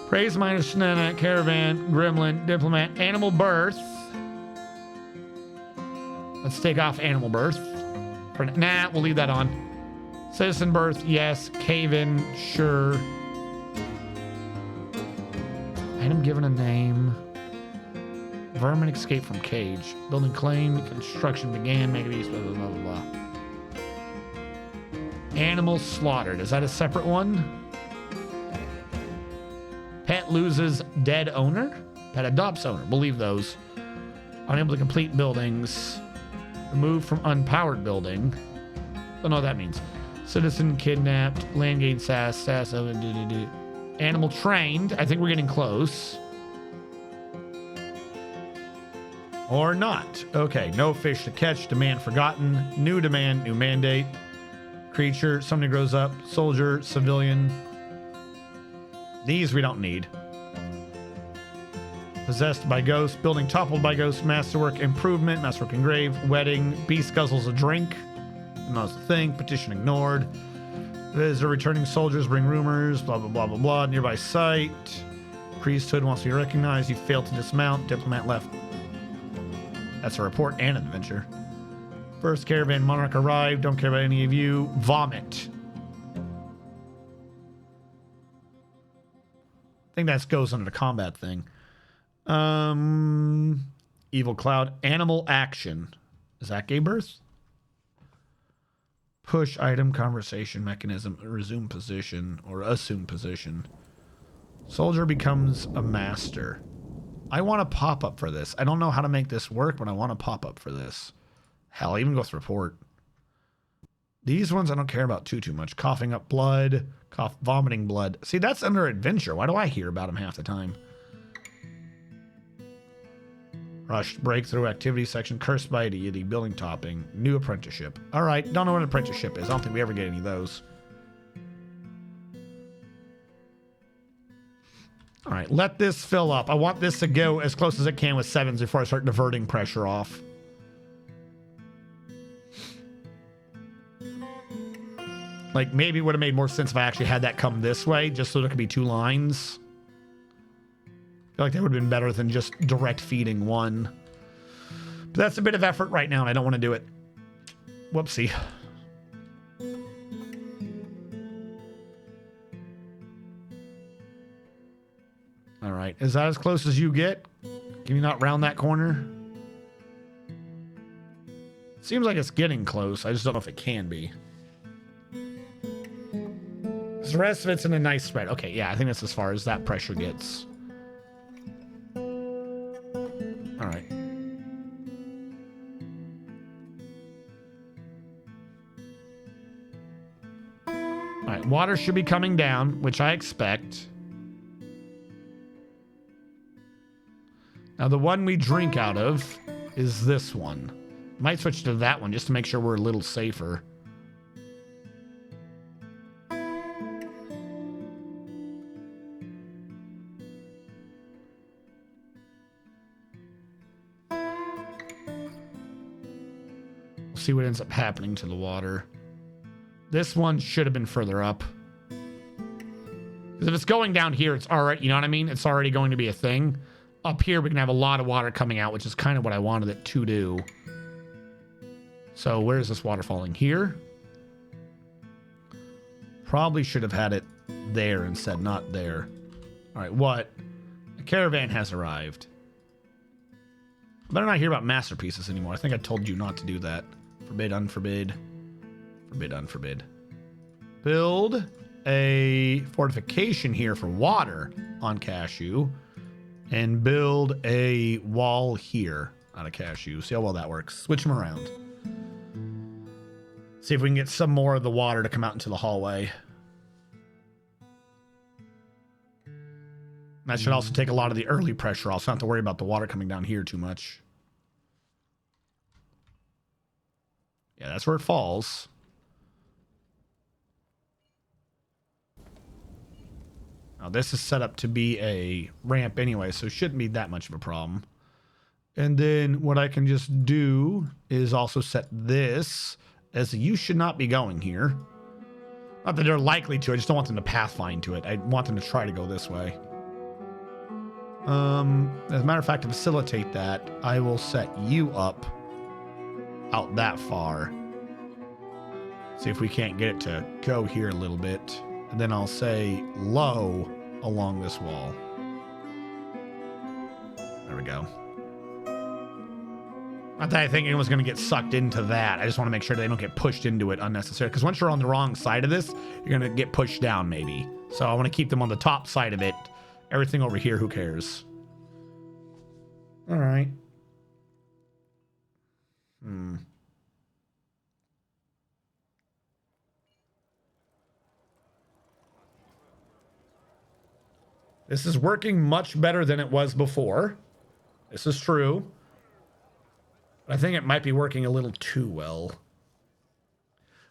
Praise minus Shenana, caravan, gremlin, diplomat, animal birth. Let's take off animal birth. Nah, we'll leave that on. Citizen birth, yes. Cave-in, sure. Item given a name. Vermin escape from cage. Building claimed. Construction began. Mega beast, blah, blah, blah, blah, blah. Animal slaughtered. Is that a separate one? loses dead owner. Pet adopts owner. We'll leave those. Unable to complete buildings. Removed from unpowered building. Don't know what that means. Citizen kidnapped. Land gain sass. Animal trained. I think we're getting close. Or not. Okay, no fish to catch. Demand forgotten. New demand, new mandate. Creature, somebody grows up. Soldier, civilian. These we don't need. Possessed by ghost. Building toppled by ghost. Masterwork improvement. Masterwork engraved. Wedding. Beast guzzles a drink. Not a thing. Petition ignored. Visitor returning soldiers bring rumors. Blah, blah, blah, blah, blah. Nearby site. Priesthood wants to be recognized. You failed to dismount. Diplomat left. That's a report and an adventure. First caravan monarch arrived. Don't care about any of you. Vomit. I think that goes under the combat thing. Evil cloud. Animal action. Is that gay birth? Push item conversation mechanism. Resume position or assume position. Soldier becomes a master. I want a pop-up for this. I don't know how to make this work, but I want a pop-up for this. Hell, even go with report. These ones I don't care about too much. Coughing up blood. Vomiting blood. See, that's under adventure. Why do I hear about them half the time? Rushed breakthrough activity section. Cursed by a deity. Building topping. New apprenticeship. All right. Don't know what an apprenticeship is. I don't think we ever get any of those. All right. Let this fill up. I want this to go as close as it can with 7s before I start diverting pressure off. Like, maybe it would have made more sense if I actually had that come this way, just so there could be 2 lines. I feel like that would have been better than just direct feeding one. But that's a bit of effort right now, and I don't want to do it. Whoopsie. All right. Is that as close as you get? Can you not round that corner? Seems like it's getting close. I just don't know if it can be. The rest of it's in a nice spread. Okay, yeah, I think that's as far as that pressure gets. All right. All right, water should be coming down, which I expect. Now, the one we drink out of is this one. Might switch to that one just to make sure we're a little safer. See what ends up happening to the water. This one should have been further up. Because if it's going down here, it's already, you know what I mean? It's already going to be a thing. Up here, we can have a lot of water coming out, which is kind of what I wanted it to do. So where is this water falling? Here? Probably should have had it there instead, not there. All right, what? A caravan has arrived. I better not hear about masterpieces anymore. I think I told you not to do that. Forbid, unforbid. Forbid, unforbid. Build a fortification here for water on cashew. And build a wall here out of cashew. See how well that works. Switch them around. See if we can get some more of the water to come out into the hallway. That should also take a lot of the early pressure off. So I don't have to worry about the water coming down here too much. Yeah, that's where it falls. Now, this is set up to be a ramp anyway, so it shouldn't be that much of a problem. And then what I can just do is also set this as you should not be going here. Not that they're likely to, I just don't want them to pathfind to it. I want them to try to go this way. As a matter of fact, to facilitate that, I will set you up out that far. See if we can't get it to go here a little bit. And then I'll say low along this wall. There we go. Not that I think anyone's going to get sucked into that. I just want to make sure they don't get pushed into it unnecessarily. Because once you're on the wrong side of this, you're going to get pushed down maybe. So I want to keep them on the top side of it Everything over here, who cares? All right. This is working much better than it was before. This is true. I think it might be working a little too well.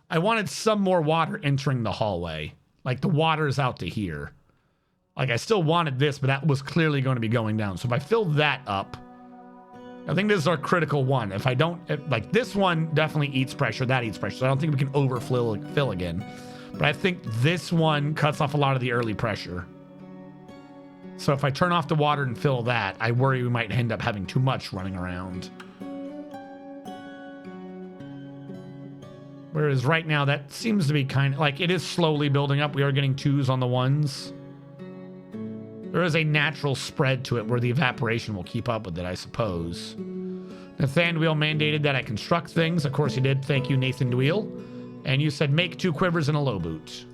I wanted some more water entering the hallway. Like the water is out to here. Like I still wanted this, but that was clearly going to be going down. So if I fill that up, I think this is our critical one. If I don't, like this one definitely eats pressure. That eats pressure. So I don't think we can fill again. But I think this one cuts off a lot of the early pressure. So if I turn off the water and fill that, I worry we might end up having too much running around. Whereas right now, that seems to be kind of like it is slowly building up. We are getting 2s on the 1s. There is a natural spread to it where the evaporation will keep up with it, I suppose. Nathaniel mandated that I construct things. Of course he did. Thank you, Nathan Dweel. And you said make 2 quivers and a low boot.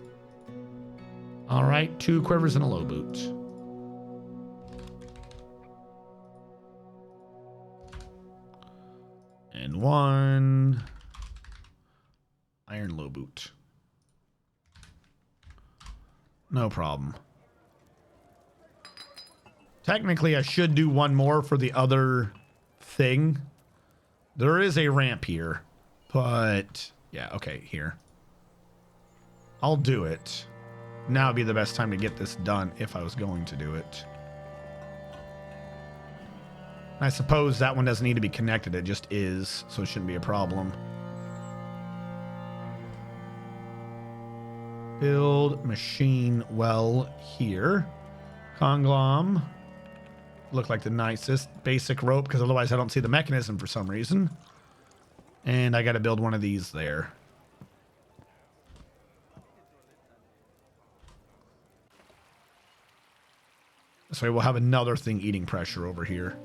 All right, 2 quivers and a low boot. And 1 iron low boot. No problem. Technically, I should do 1 more for the other thing. There is a ramp here, but yeah, okay, here. I'll do it. Now would be the best time to get this done if I was going to do it. I suppose that one doesn't need to be connected. It just is, so it shouldn't be a problem. Build machine well here. Conglom. Look like the nicest basic rope because otherwise I don't see the mechanism for some reason. And I got to build one of these there. This way we'll have another thing eating pressure over here.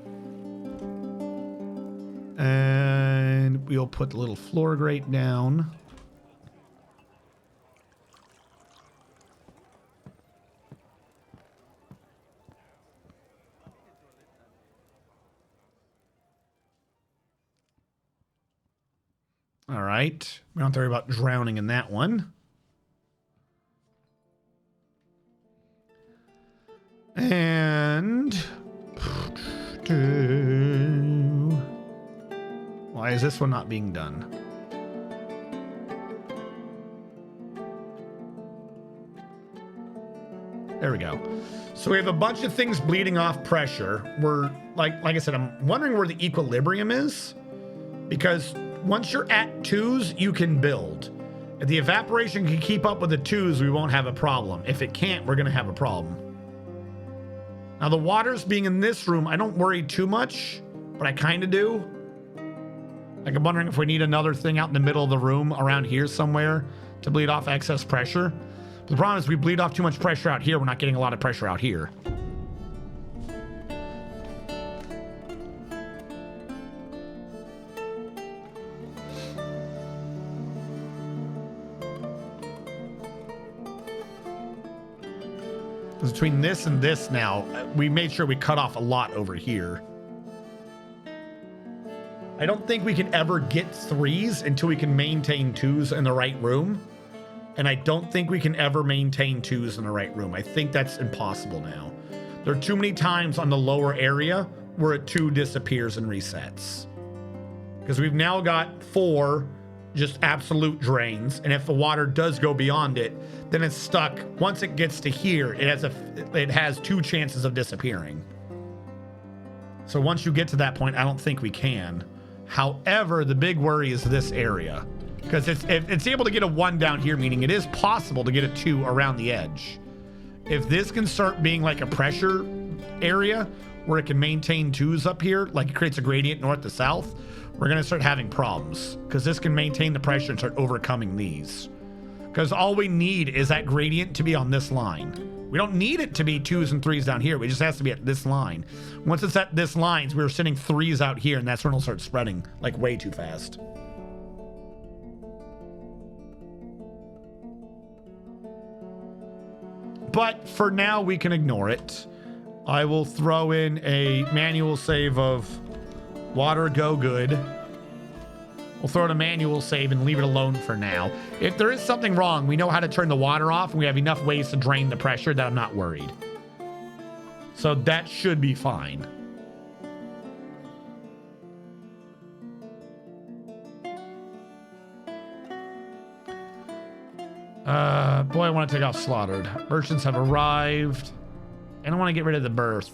And we'll put the little floor grate down. All right. We don't have to worry about drowning in that one. And why is this one not being done? There we go. So we have a bunch of things bleeding off pressure. We're like I said, I'm wondering where the equilibrium is, because once you're at 2s, you can build. If the evaporation can keep up with the 2s, we won't have a problem. If it can't, we're going to have a problem. Now, the water's being in this room, I don't worry too much, but I kind of do. Like, I'm wondering if we need another thing out in the middle of the room around here somewhere to bleed off excess pressure. But the problem is we bleed off too much pressure out here. We're not getting a lot of pressure out here. Between this and this now, we made sure we cut off a lot over here. I don't think we can ever get 3s until we can maintain 2s in the right room. And I don't think we can ever maintain 2s in the right room. I think that's impossible now. There are too many times on the lower area where a 2 disappears and resets. Because we've now got 4 just absolute drains, and if the water does go beyond it, then it's stuck. Once it gets to here, it has 2 chances of disappearing. So once you get to that point, I don't think we can. However, the big worry is this area, because it's able to get a 1 down here, meaning it is possible to get a 2 around the edge. If this can start being like a pressure area where it can maintain 2s up here, like it creates a gradient north to south, we're going to start having problems, because this can maintain the pressure and start overcoming these. Because all we need is that gradient to be on this line. We don't need it to be 2s and 3s down here. It just has to be at this line. Once it's at this line, we were sending 3s out here, and that's when it'll start spreading like way too fast. But for now, we can ignore it. I will throw in a manual save of water go good. We'll throw in a manual save and leave it alone for now. If there is something wrong, we know how to turn the water off, and we have enough ways to drain the pressure that I'm not worried. So that should be fine. Boy, I want to take off slaughtered. Merchants have arrived. I don't want to get rid of the birth.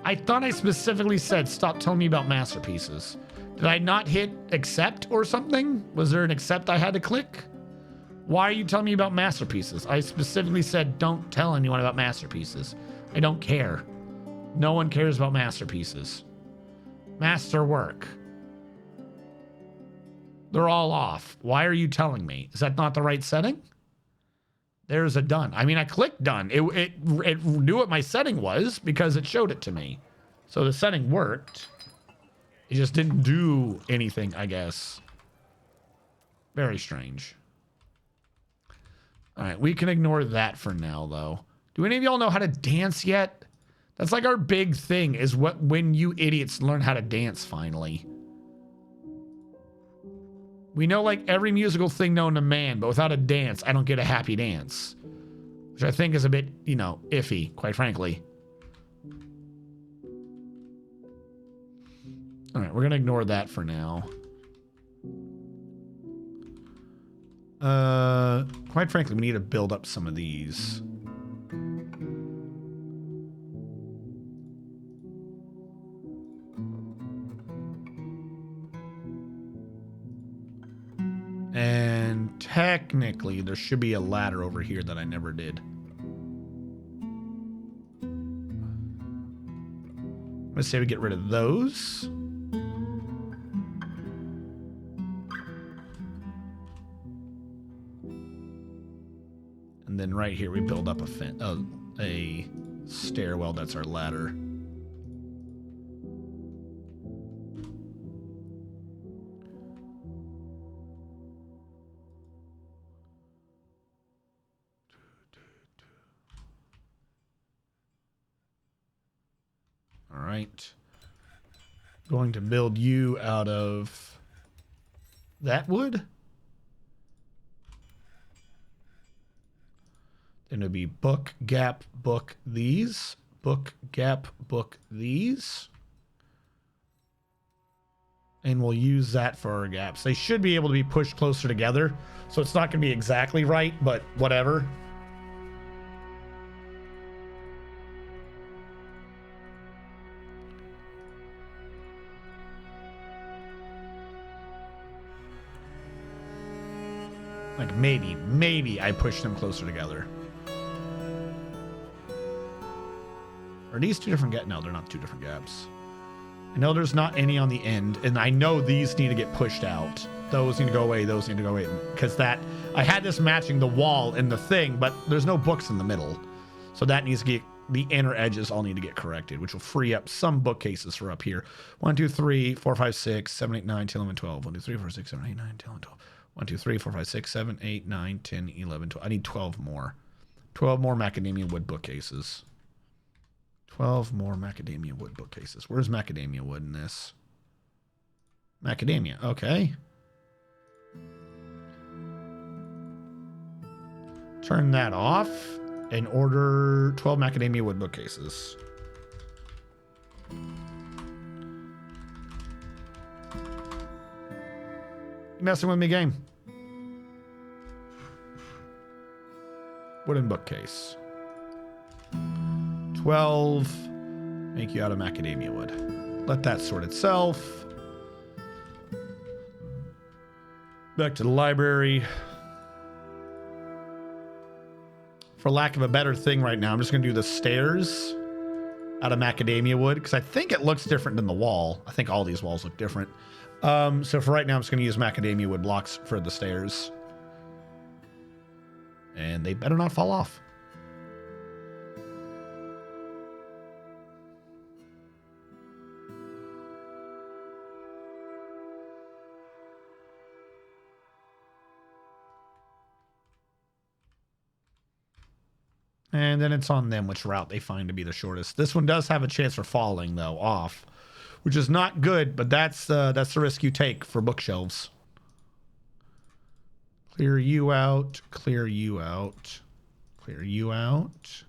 I thought I specifically said stop telling me about masterpieces. Did I not hit accept or something? Was there an accept I had to click? Why are you telling me about masterpieces? I specifically said don't tell anyone about masterpieces. I don't care. No one cares about masterpieces. Masterwork. They're all off. Why are you telling me? Is that not the right setting? There's a done. I mean, I clicked done. It knew what my setting was because it showed it to me. So the setting worked. It just didn't do anything, I guess. Very strange. All right, we can ignore that for now, though. Do any of y'all know how to dance yet? That's like our big thing, is when you idiots learn how to dance finally. We know like every musical thing known to man, but without a dance, I don't get a happy dance. Which I think is a bit, you know, iffy, quite frankly. All right, we're going to ignore that for now. Quite frankly, we need to build up some of these. And technically, there should be a ladder over here that I never did. Let's say we get rid of those. And then right here, we build up a stairwell. That's our ladder. All right. Going to build you out of that wood. Then it'll be book, gap, book these. Book, gap, book these. And we'll use that for our gaps. They should be able to be pushed closer together. So it's not going to be exactly right, but whatever. Like maybe I push them closer together. Are these two different gaps? No, they're not two different gaps. I know there's not any on the end, and I know these need to get pushed out. Those need to go away, those need to go away. Because I had this matching the wall and the thing, but there's no books in the middle. So that needs to get, the inner edges all need to get corrected, which will free up some bookcases for up here. 1, 2, 3, 4, 5, 6, 7, 8, 9, 10, 11, 12. 1, 2, 3, 4, 6, 7, 8, 9, 10, 11, 12. 1, 2, 3, 4, 5, 6, 7, 8, 9, 10, 11, 12. I need 12 more. 12 more macadamia wood bookcases. 12 more macadamia wood bookcases. Where's macadamia wood in this? Macadamia, okay. Turn that off and order 12 macadamia wood bookcases. You messing with me, game? Wooden bookcase. 12. Make you out of macadamia wood. Let that sort itself. Back to the library. For lack of a better thing right now, I'm just going to do the stairs out of macadamia wood because I think it looks different than the wall. I think all these walls look different. So for right now, I'm just going to use macadamia wood blocks for the stairs. And they better not fall off. And then it's on them which route they find to be the shortest. This one does have a chance for falling, though, off, which is not good, but that's the risk you take for bookshelves. Clear you out, clear you out, clear you out.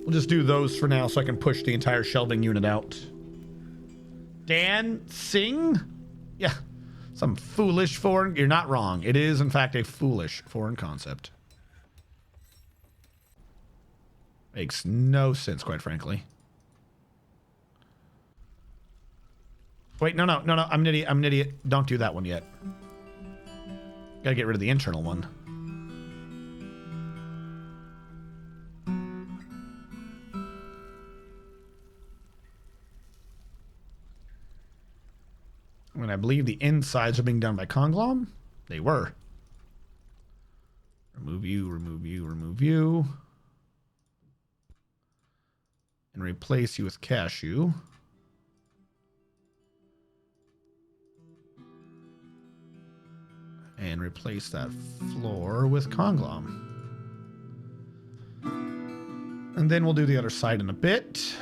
We'll just do those for now so I can push the entire shelving unit out. Dan Singh? Yeah. Some foolish foreign... You're not wrong. It is, in fact, a foolish foreign concept. Makes no sense, quite frankly. Wait, no. I'm an idiot. Don't do that one yet. Gotta get rid of the internal one. When I believe the insides are being done by Conglom, they were. Remove you, remove you, remove you. And replace you with Cashew. And replace that floor with Conglom. And then we'll do the other side in a bit.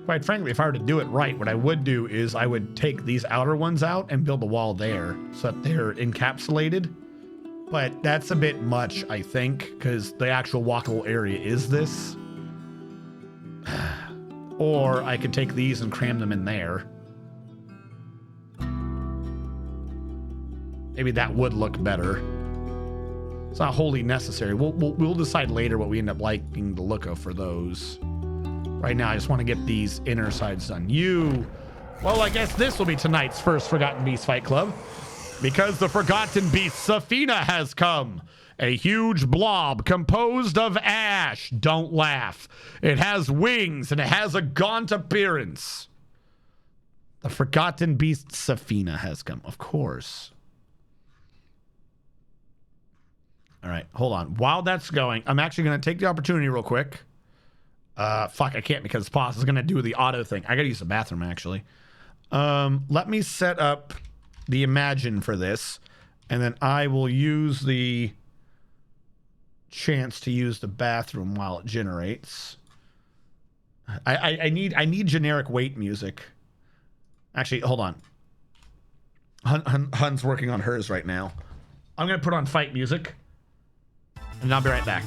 Quite frankly, if I were to do it right, what I would do is I would take these outer ones out and build a wall there so that they're encapsulated. But that's a bit much, I think, because the actual walkable area is this. Or I could take these and cram them in there. Maybe that would look better. It's not wholly necessary. We'll decide later what we end up liking the look of for those. Right now, I just want to get these inner sides done. Well, I guess this will be tonight's first Forgotten Beast Fight Club. Because the Forgotten Beast Safina has come. A huge blob composed of ash. Don't laugh. It has wings and it has a gaunt appearance. The Forgotten Beast Safina has come. Of course. All right, hold on. While that's going, I'm actually going to take the opportunity real quick. Fuck, I can't because Pause is going to do the auto thing. I got to use the bathroom, actually. Let me set up the Imagine for this, and then I will use the chance to use the bathroom while it generates. I need generic wait music. Actually, hold on. Hun's working on hers right now. I'm going to put on fight music, and I'll be right back.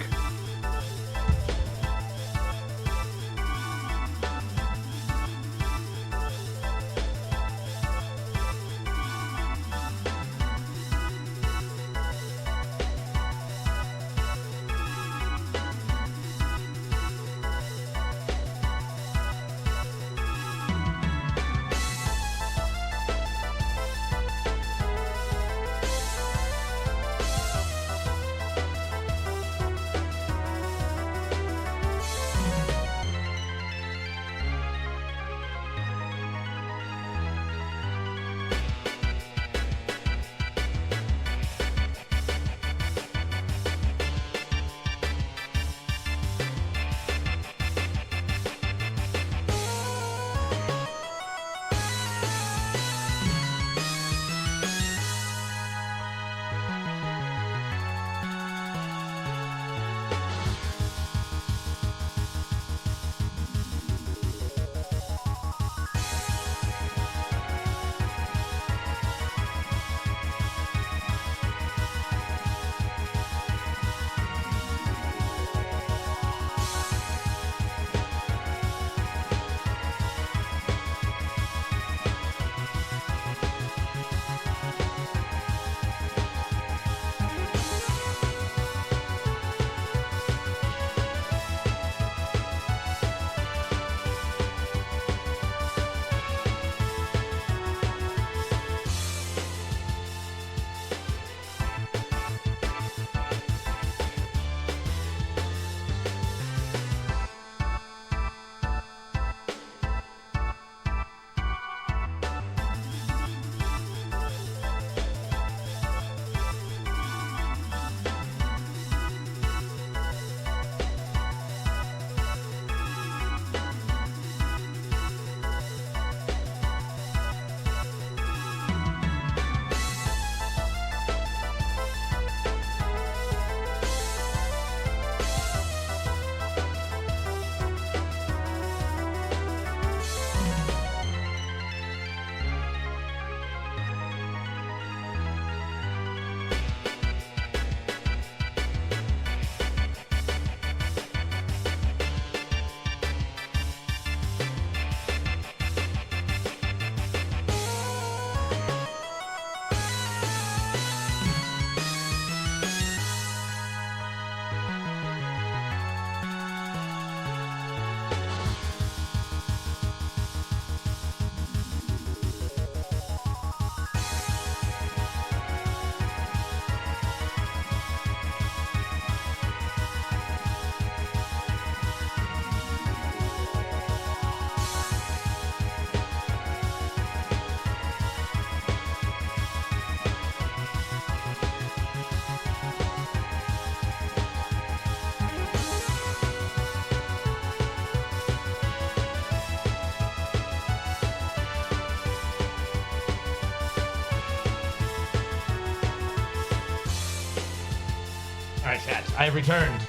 right, chat. I have returned.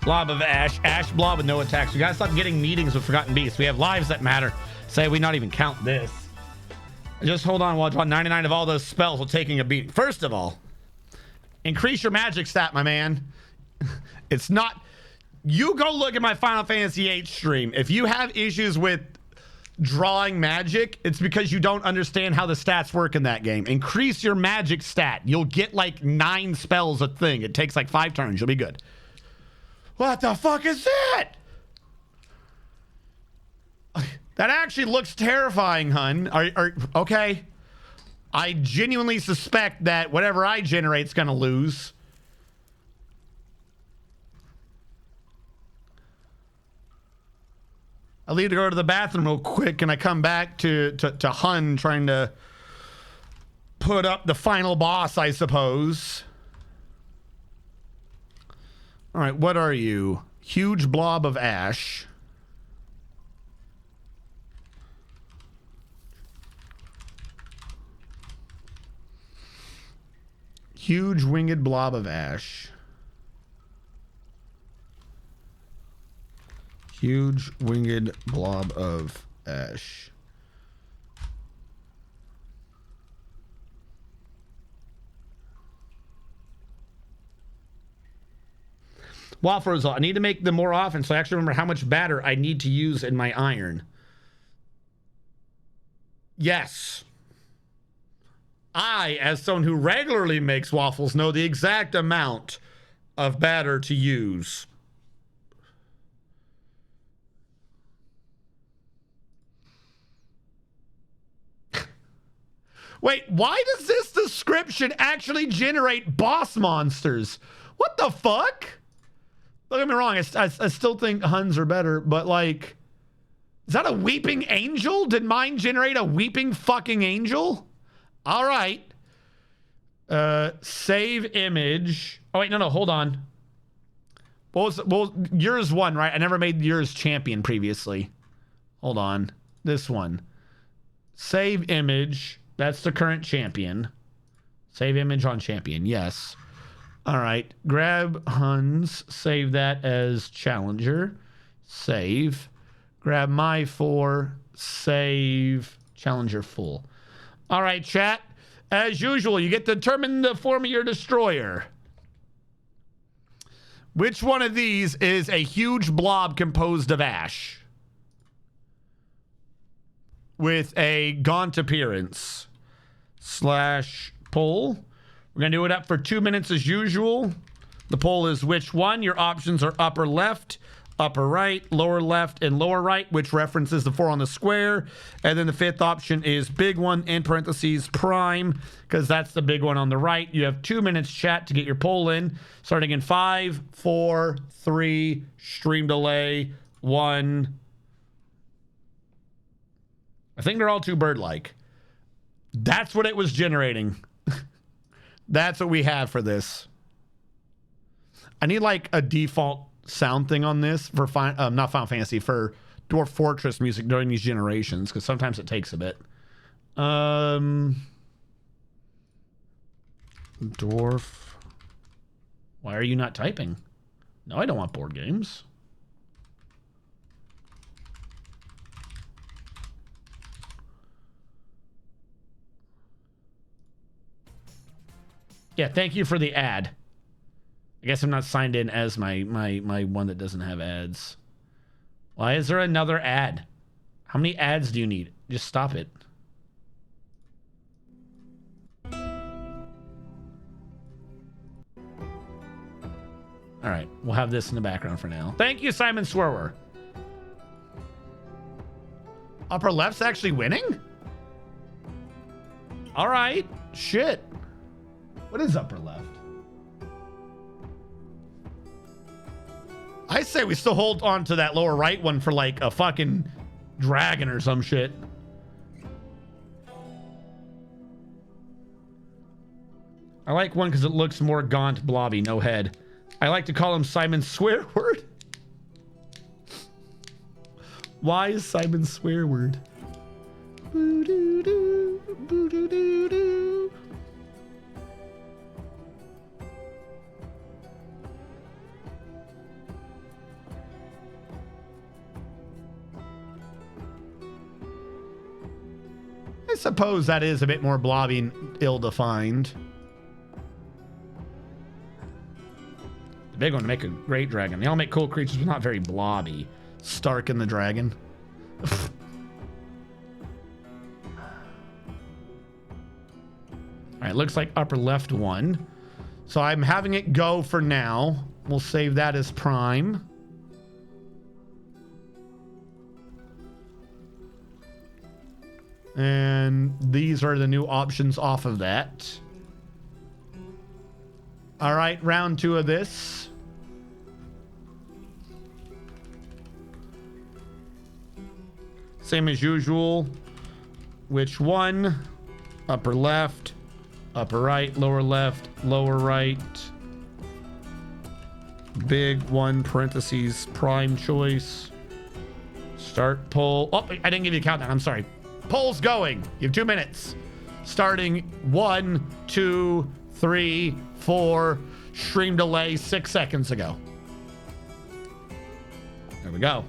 Blob of Ash. Ash blob with no attacks. We gotta stop getting meetings with Forgotten Beasts. We have lives that matter. Say we not even count this. Just hold on while I draw 99 of all those spells while taking a beating. First of all, increase your magic stat, my man. It's not... You go look at my Final Fantasy VIII stream. If you have issues with drawing magic, it's because you don't understand how the stats work in that game. Increase your magic stat. You'll get like 9 spells a thing. It takes like 5 turns. You'll be good. What the fuck is that? That actually looks terrifying, hun. Okay. I genuinely suspect that whatever I generate's gonna lose. I leave to go to the bathroom real quick, and I come back to Hun trying to put up the final boss, I suppose. All right, what are you? Huge blob of ash. Huge winged blob of ash. Huge winged blob of ash. Waffles, I need to make them more often so I actually remember how much batter I need to use in my iron. Yes. I, as someone who regularly makes waffles, know the exact amount of batter to use. Wait, why does this description actually generate boss monsters? What the fuck? Don't get me wrong, I still think Huns are better, but like, is that a weeping angel? Did mine generate a weeping fucking angel? All right. Save image. Oh wait, no, hold on. Well, yours one, right? I never made yours champion previously. Hold on. This one. Save image. That's the current champion. Save image on champion. Yes. All right. Grab Huns. Save that as challenger. Save. Grab my 4. Save challenger full. All right, chat. As usual, you get to determine the form of your destroyer. Which one of these is a huge blob composed of ash? With a gaunt appearance. / poll. We're going to do it up for 2 minutes as usual. The poll is which one? Your options are upper left, upper right, lower left, and lower right, which references the 4 on the square. And then the 5th option is big one, in parentheses, prime, because that's the big one on the right. You have 2 minutes, chat, to get your poll in. Starting in 5, 4, 3, stream delay, 1. I think they're all too bird-like. That's what it was generating. That's what we have for this. I need like a default sound thing on this for not Final Fantasy, for Dwarf Fortress music during these generations, because sometimes it takes a bit. Dwarf. Why are you not typing? No, I don't want board games. Yeah, thank you for the ad. I guess I'm not signed in as my one that doesn't have ads. Why is there another ad? How many ads do you need? Just stop it. All right, we'll have this in the background for now. Thank you, Simon Swerwer. Upper left's actually winning? All right, shit. What is upper left? I say we still hold on to that lower right one for like a fucking dragon or some shit. I like one because it looks more gaunt, blobby, no head. I like to call him Simon Swearword. Why is Simon swear word? Boo-doo-doo, boo-doo-doo-doo. I suppose that is a bit more blobby and ill-defined. The big one make a great dragon. They all make cool creatures, but not very blobby. Stark and the dragon. All right, looks like upper left one. So I'm having it go for now. We'll save that as prime. And these are the new options off of that. All right, round 2 of this. Same as usual. Which one? Upper left, upper right, lower left, lower right. Big one, parentheses, prime choice. Start poll. Oh, I didn't give you a countdown. I'm sorry. Poll's going. You have 2 minutes. Starting 1, 2, 3, 4. Stream delay 6 seconds ago. There we go.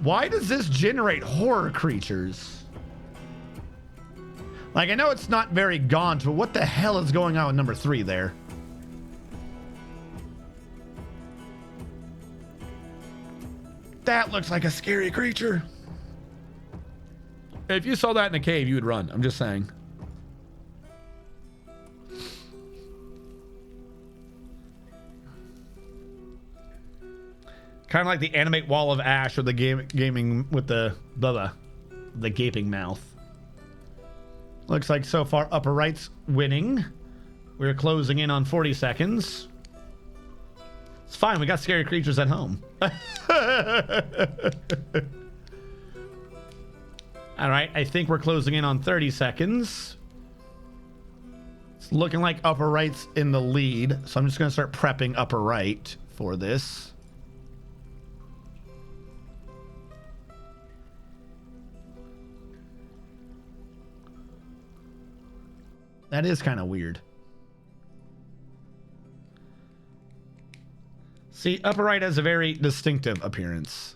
Why does this generate horror creatures? Like, I know it's not very gaunt, but what the hell is going on with number 3 there? That looks like a scary creature. If you saw that in a cave, you would run. I'm just saying. Kind of like the animate wall of ash or the gaming with the gaping mouth. Looks like so far upper right's winning. We're closing in on 40 seconds. It's fine. We got scary creatures at home. All right. I think we're closing in on 30 seconds. It's looking like upper right's in the lead. So I'm just going to start prepping upper right for this. That is kind of weird. See, upper right has a very distinctive appearance.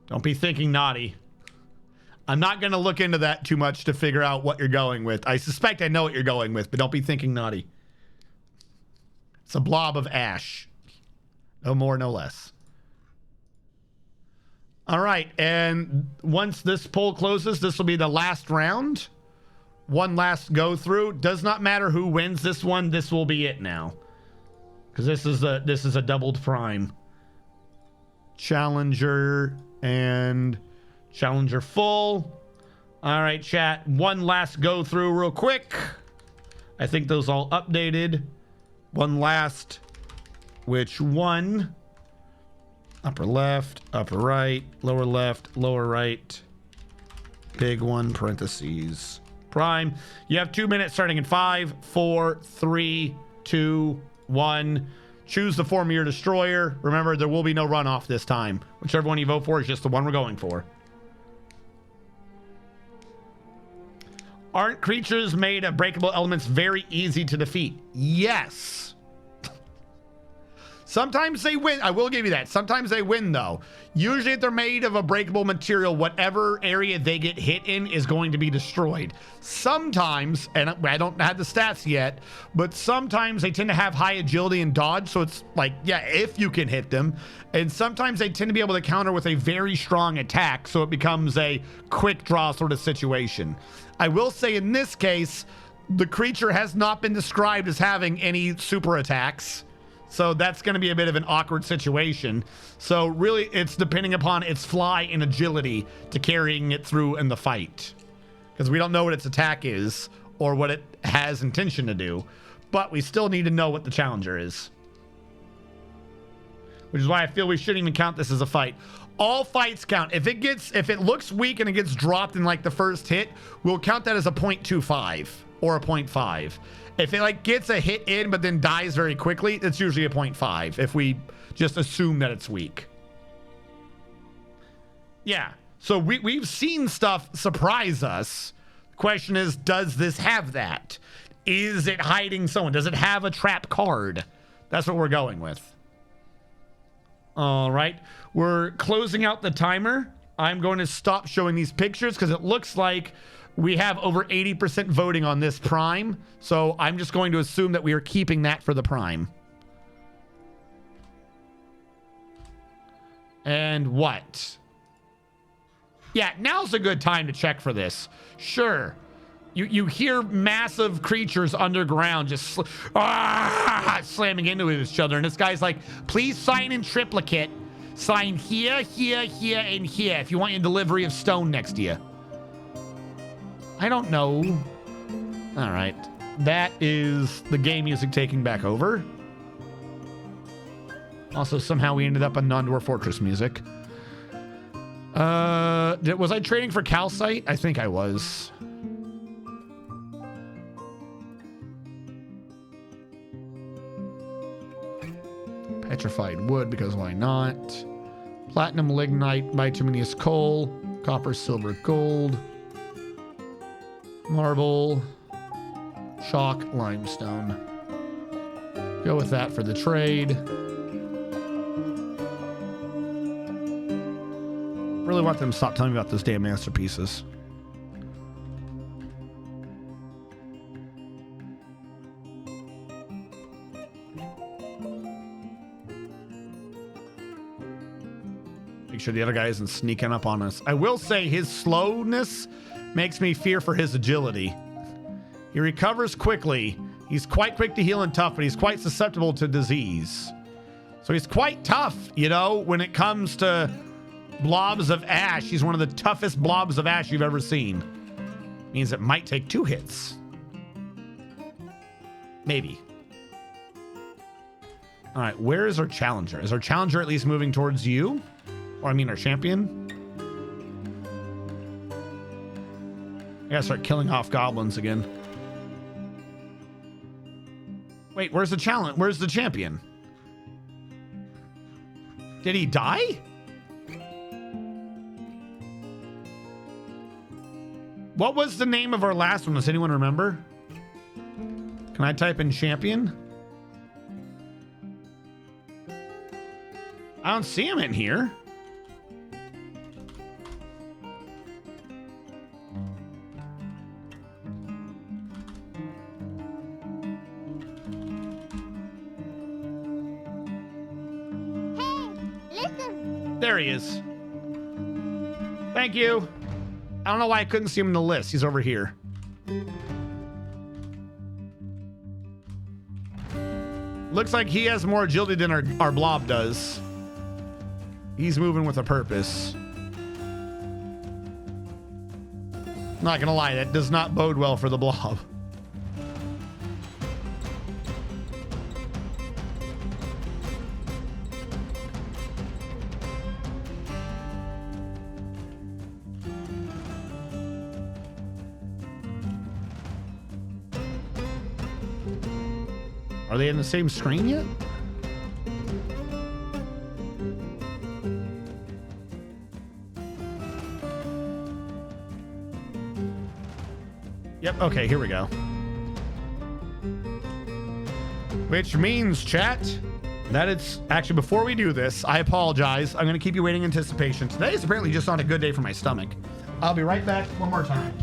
Don't be thinking naughty. I'm not going to look into that too much to figure out what you're going with. I suspect I know what you're going with, but don't be thinking naughty. It's a blob of ash. No more, no less. All right, and once this poll closes, this will be the last round. One last go through. Does not matter who wins this one. This will be it now, because this is a doubled prime. Challenger and Challenger full. All right, chat. One last go through real quick. I think those all updated. One last. Which one? Upper left, upper right, lower left, lower right. Big one, parentheses. Prime. You have 2 minutes starting in 5, 4, 3, 2, 1. Choose the form of your destroyer. Remember, there will be no runoff this time. Whichever one you vote for is just the one we're going for. Aren't creatures made of breakable elements very easy to defeat? Yes. Sometimes they win. I will give you that. Sometimes they win, though. Usually, if they're made of a breakable material, whatever area they get hit in is going to be destroyed. Sometimes, and I don't have the stats yet, but sometimes they tend to have high agility and dodge. So it's like, yeah, if you can hit them. And sometimes they tend to be able to counter with a very strong attack. So it becomes a quick draw sort of situation. I will say in this case, the creature has not been described as having any super attacks. So that's going to be a bit of an awkward situation. So really, it's depending upon its fly and agility to carrying it through in the fight. Because we don't know what its attack is or what it has intention to do. But we still need to know what the challenger is. Which is why I feel we shouldn't even count this as a fight. All fights count. If it looks weak and it gets dropped in like the first hit, we'll count that as a 0.25 or a 0.5. If it like gets a hit in but then dies very quickly, it's usually a 0.5 if we just assume that it's weak. Yeah. So we've seen stuff surprise us. Question is, does this have that? Is it hiding someone? Does it have a trap card? That's what we're going with. All right. We're closing out the timer. I'm going to stop showing these pictures because it looks like we have over 80% voting on this prime. So I'm just going to assume that we are keeping that for the prime. And what? Yeah, now's a good time to check for this. Sure. You hear massive creatures underground just slamming into each other. And this guy's like, please sign in triplicate. Sign here, here, here, and here if you want your delivery of stone next to you. I don't know. All right. That is the game music taking back over. Also, somehow we ended up on Non-Dwarf Fortress music. Was I trading for calcite? I think I was. Petrified wood, because why not? Platinum, lignite, bituminous coal, copper, silver, gold, marble, chalk, limestone. Go with that for the trade. Really want them to stop telling me about those damn masterpieces. Make sure the other guy isn't sneaking up on us. I will say his slowness makes me fear for his agility. He recovers quickly. He's quite quick to heal and tough, but he's quite susceptible to disease. So he's quite tough, you know, when it comes to blobs of ash. He's one of the toughest blobs of ash you've ever seen. Means it might take 2 hits. Maybe. All right, where is our challenger? Is our challenger at least moving towards you? Or I mean our champion? I gotta start killing off goblins again. Wait, where's the challenge? Where's the champion? Did he die? What was the name of our last one? Does anyone remember? Can I type in champion? I don't see him in here. There he is. Thank you. I don't know why I couldn't see him in the list. He's over here. Looks like he has more agility than our blob does. He's moving with a purpose. Not gonna lie, that does not bode well for the blob. Are they in the same screen yet? Yep, okay, here we go. Which means, chat, that it's actually, before we do this, I apologize. I'm going to keep you waiting in anticipation. Today is apparently just not a good day for my stomach. I'll be right back one more time.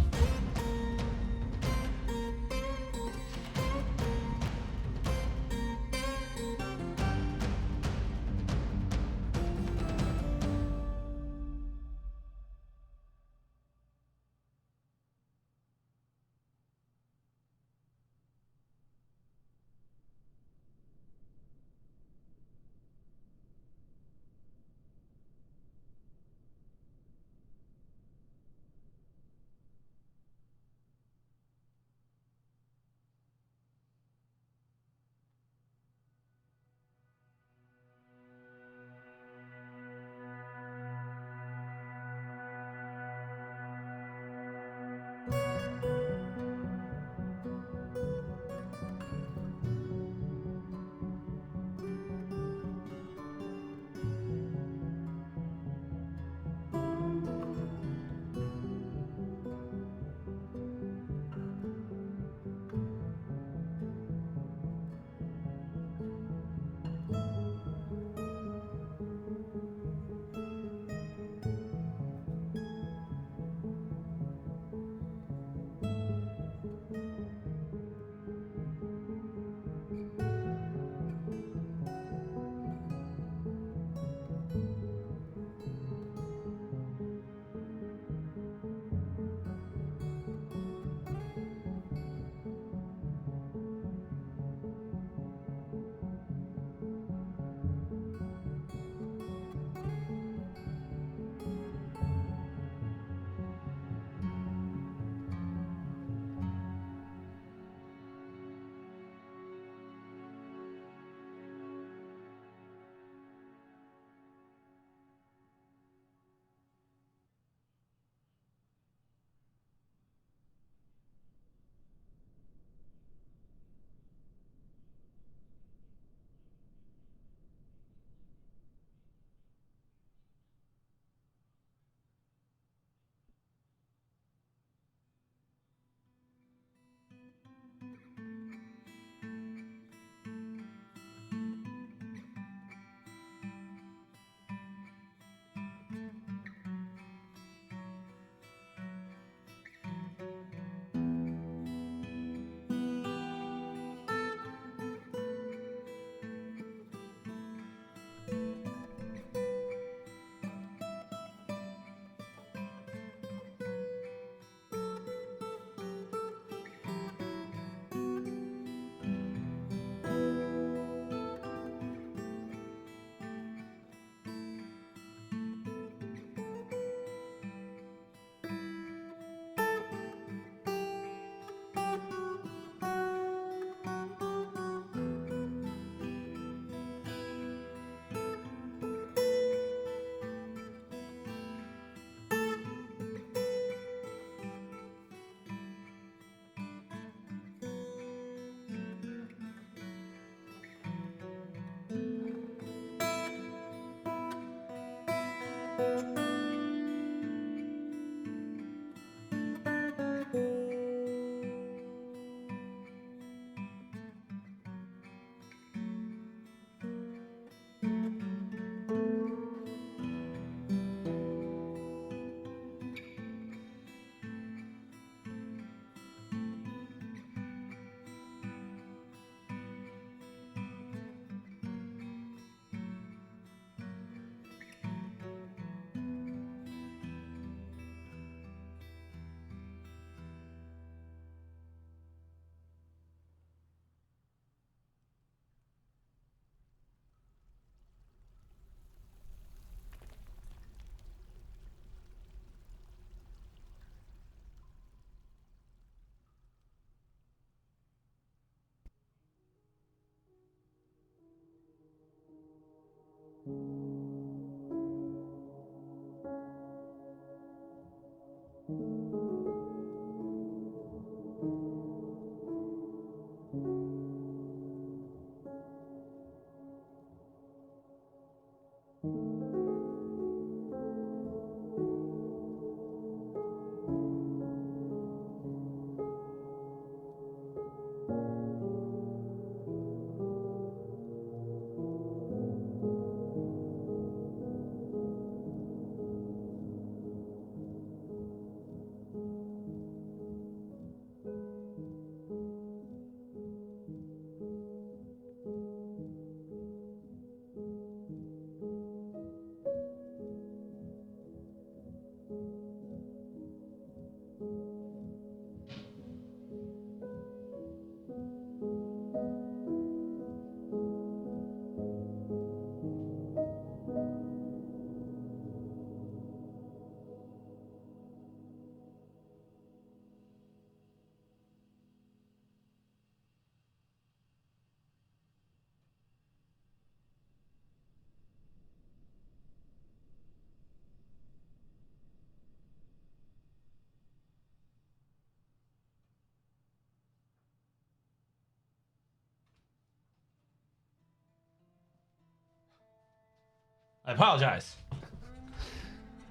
I apologize.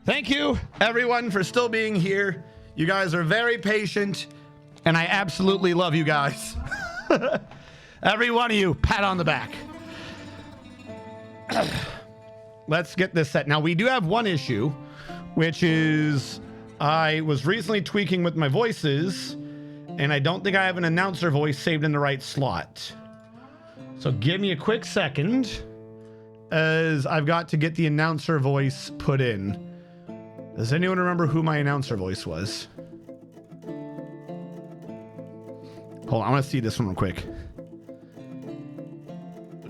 Thank you, everyone, for still being here. You guys are very patient, and I absolutely love you guys. Every one of you, pat on the back. Let's get this set. Now, we do have one issue, which is I was recently tweaking with my voices, and I don't think I have an announcer voice saved in the right slot. So give me a quick second, as I've got to get the announcer voice put in. Does anyone remember who my announcer voice was? Hold on, I want to see this one real quick.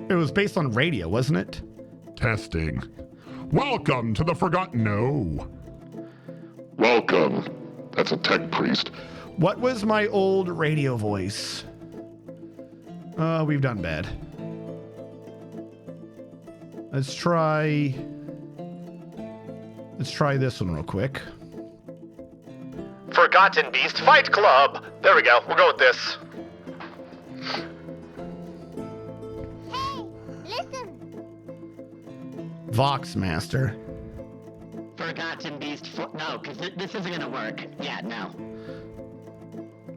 It was based on radio, wasn't it? Testing. Welcome to the Forgotten No. Welcome. That's a tech priest. What was my old radio voice? We've done bad. Let's try this one real quick. Forgotten Beast Fight Club. There we go. We'll go with this. Voxmaster. Forgotten Beast. No, because this isn't gonna work. Yeah, no.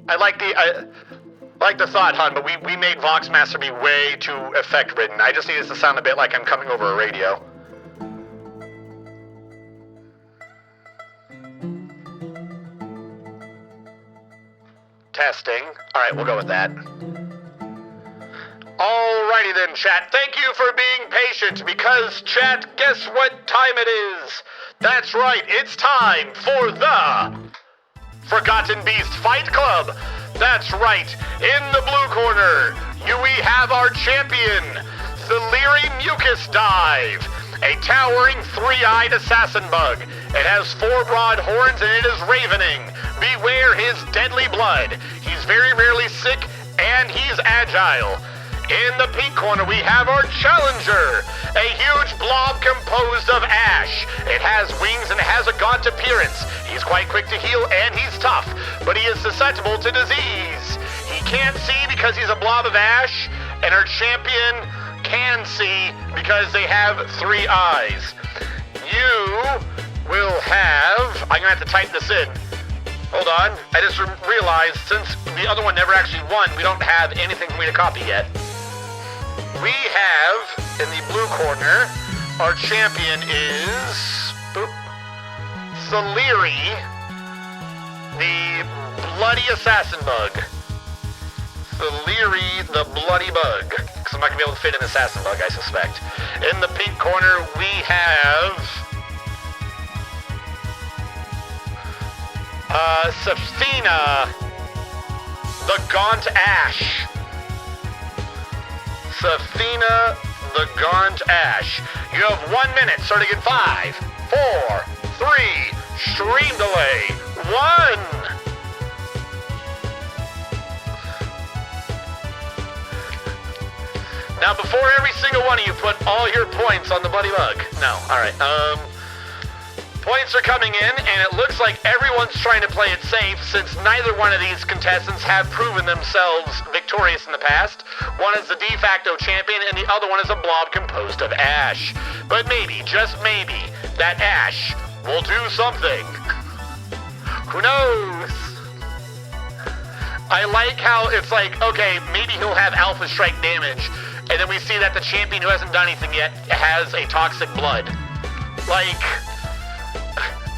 I like the thought, hon, but we made Voxmaster be way too effect-ridden. I just need this to sound a bit like I'm coming over a radio. Testing. All right, we'll go with that. Alrighty then, chat. Thank you for being patient, because, chat, guess what time it is? That's right, it's time for the Forgotten Beast Fight Club. That's right, in the blue corner, we have our champion, the Leery Mucus Dive, a towering three-eyed assassin bug. It has 4 broad horns and it is ravening. Beware his deadly blood. He's very rarely sick and he's agile. In the pink corner, we have our challenger, a huge blob composed of ash. It has wings and it has a gaunt appearance. He's quite quick to heal and he's tough, but he is susceptible to disease. He can't see because he's a blob of ash, and our champion can see because they have 3 eyes. You will have... I'm gonna have to type this in. Hold on. I just realized since the other one never actually won, we don't have anything for me to copy yet. We have, in the blue corner, our champion is... Leery, the Bloody Assassin Bug. Leery, the Bloody Bug. Because I'm not going to be able to fit an Assassin Bug, I suspect. In the pink corner, we have... Safina, the Gaunt Ash. Safina, the Gaunt Ash. You have 1 minute, starting in 5, 4, 3, stream delay, 1. Now, before every single one of you put all your points on the Bloody Bug. No, alright, points are coming in, and it looks like everyone's trying to play it safe since neither one of these contestants have proven themselves victorious in the past. One is the de facto champion, and the other one is a blob composed of ash. But maybe, just maybe, that ash will do something. Who knows? I like how it's like, okay, maybe he'll have Alpha Strike damage, and then we see that the champion who hasn't done anything yet has a toxic blood. Like...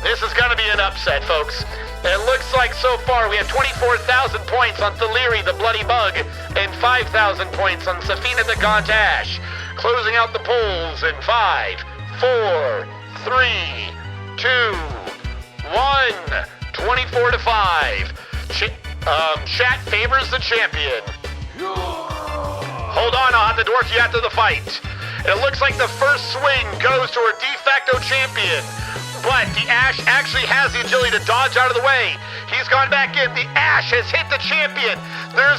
this is going to be an upset, folks. It looks like so far we have 24,000 points on Leery, the Bloody Bug, and 5,000 points on Safina, the Gaunt Ash. Closing out the polls in 5, 4, 3, 2, 1. 24 to 5. Chat favors the champion. Hold on, I'll have to dwarf you after the fight. It looks like the first swing goes to our de facto champion. But the Ash actually has the agility to dodge out of the way. He's gone back in. The Ash has hit the champion. There's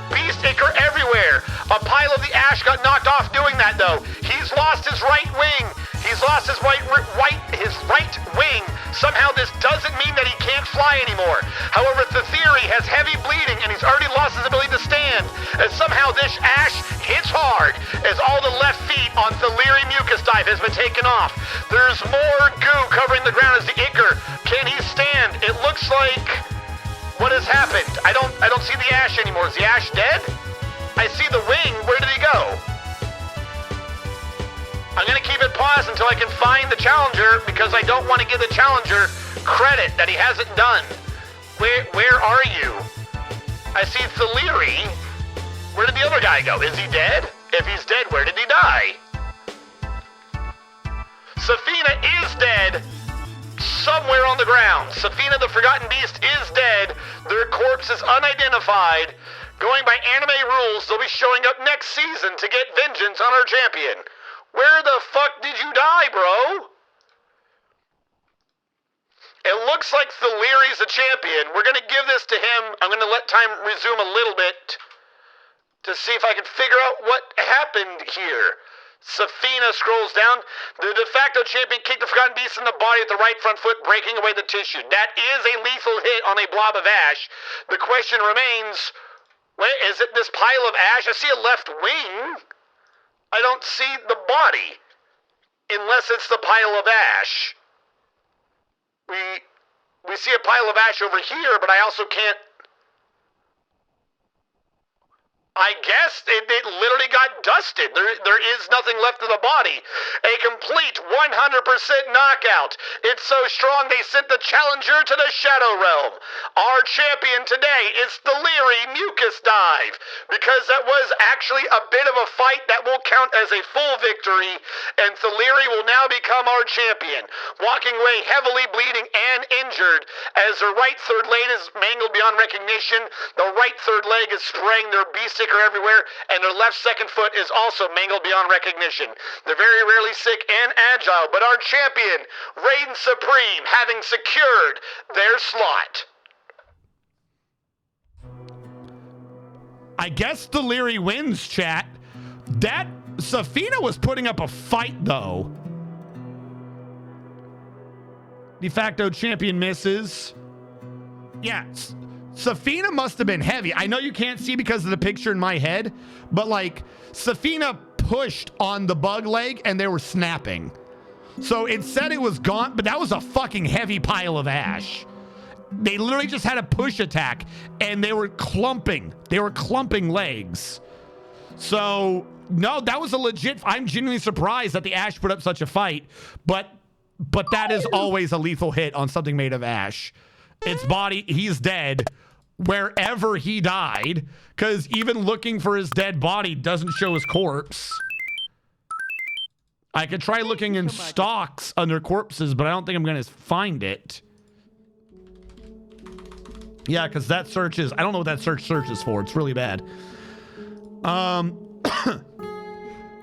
Beast Acre everywhere. A pile of the Ash got knocked off doing that, though. He's lost his right wing. He's lost his right wing Somehow this doesn't mean that he can't fly anymore. However, the theory has heavy bleeding and he's already lost his ability to stand. And somehow this ash hits hard as all the left feet on the Leary mucus dive has been taken off. There's more goo covering the ground as the Ichor. Can he stand? It looks like what has happened. I don't see the ash anymore. Is the ash dead? I see the wing. Where did he go? I'm gonna keep it paused until I can find the challenger because I don't want to give the challenger credit that he hasn't done. Where are you? I see Thaleary. Where did the other guy go? Is he dead? If he's dead, where did he die? Safina is dead. Somewhere on the ground. Safina the Forgotten Beast is dead. Their corpse is unidentified. Going by anime rules, they'll be showing up next season to get vengeance on our champion. Where the fuck did you die, bro? It looks like Thaleary's a champion. We're gonna give this to him. I'm gonna let time resume a little bit to see if I can figure out what happened here. Safina scrolls down. The de facto champion kicked the Forgotten Beast in the body at the right front foot, breaking away the tissue. That is a lethal hit on a blob of ash. The question remains, wait, is it this pile of ash? I see a left wing. I don't see the body. Unless it's the pile of ash. We see a pile of ash over here, but I also can't... I guess it literally got dusted. There is nothing left of the body. A complete 100% knockout. It's so strong they sent the challenger to the Shadow Realm. Our champion today is the Leary Mucus Dive, because that was actually a bit of a fight that will count as a full victory, and Thaleary will now become our champion, walking away heavily bleeding and injured as their right third leg is mangled beyond recognition. The right third leg is spraying their beast everywhere, and their left second foot is also mangled beyond recognition. They're very rarely sick and agile, but our champion reigns supreme, having secured their slot. I guess Thaleary wins, chat. That Safina was putting up a fight, though. De facto champion misses. Yes. Safina must have been heavy. I know you can't see because of the picture in my head, but like Safina pushed on the bug leg and they were snapping. So it said it was gone, but that was a fucking heavy pile of ash. They literally just had a push attack and they were clumping. They were clumping legs. So no, that was a legit, I'm genuinely surprised that the ash put up such a fight, but that is always a lethal hit on something made of ash. Its body, he's dead wherever he died, because even looking for his dead body doesn't show his corpse. I could try looking in stocks under corpses, but I don't think I'm going to find it. Yeah, because that search is, I don't know what that search is for. It's really bad.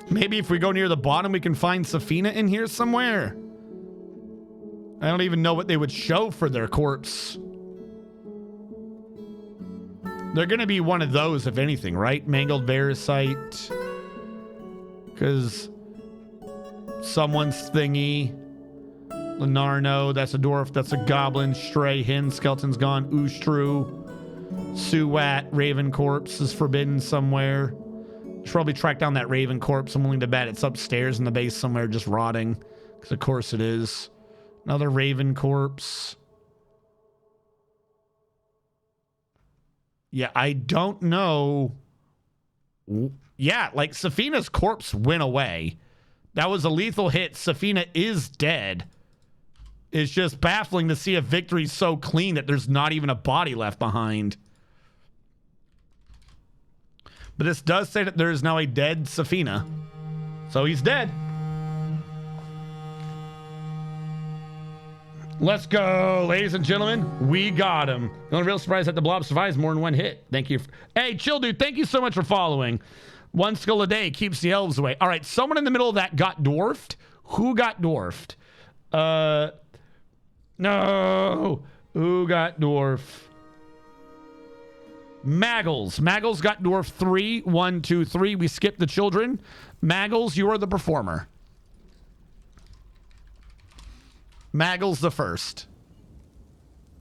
Maybe if we go near the bottom, we can find Safina in here somewhere. I don't even know what they would show for their corpse. They're going to be one of those, if anything, right? Mangled Parasite. Because someone's thingy. Lenarno, that's a dwarf, that's a goblin. Stray, Hin, Skeleton's gone. Oostrue. Suwat, Raven Corpse is forbidden somewhere. Should probably track down that Raven Corpse. I'm willing to bet it's upstairs in the base somewhere just rotting. Because of course it is. Another Raven Corpse. Yeah, I don't know. Yeah, like Safina's corpse went away. That was a lethal hit. Safina is dead. It's just baffling to see a victory so clean that there's not even a body left behind. But this does say that there is now a dead Safina. So he's dead. Let's go, ladies and gentlemen. We got him. The only real surprise that the blob survives more than one hit. Thank you. Hey, chill, dude. Thank you so much for following. One skull a day keeps the elves away. All right, someone in the middle of that got dwarfed. Who got dwarfed? No. Who got dwarfed? Maggles. Maggles got dwarfed 3. 1, 2, 3. We skipped the children. Maggles, you are the performer. Maggle's the first.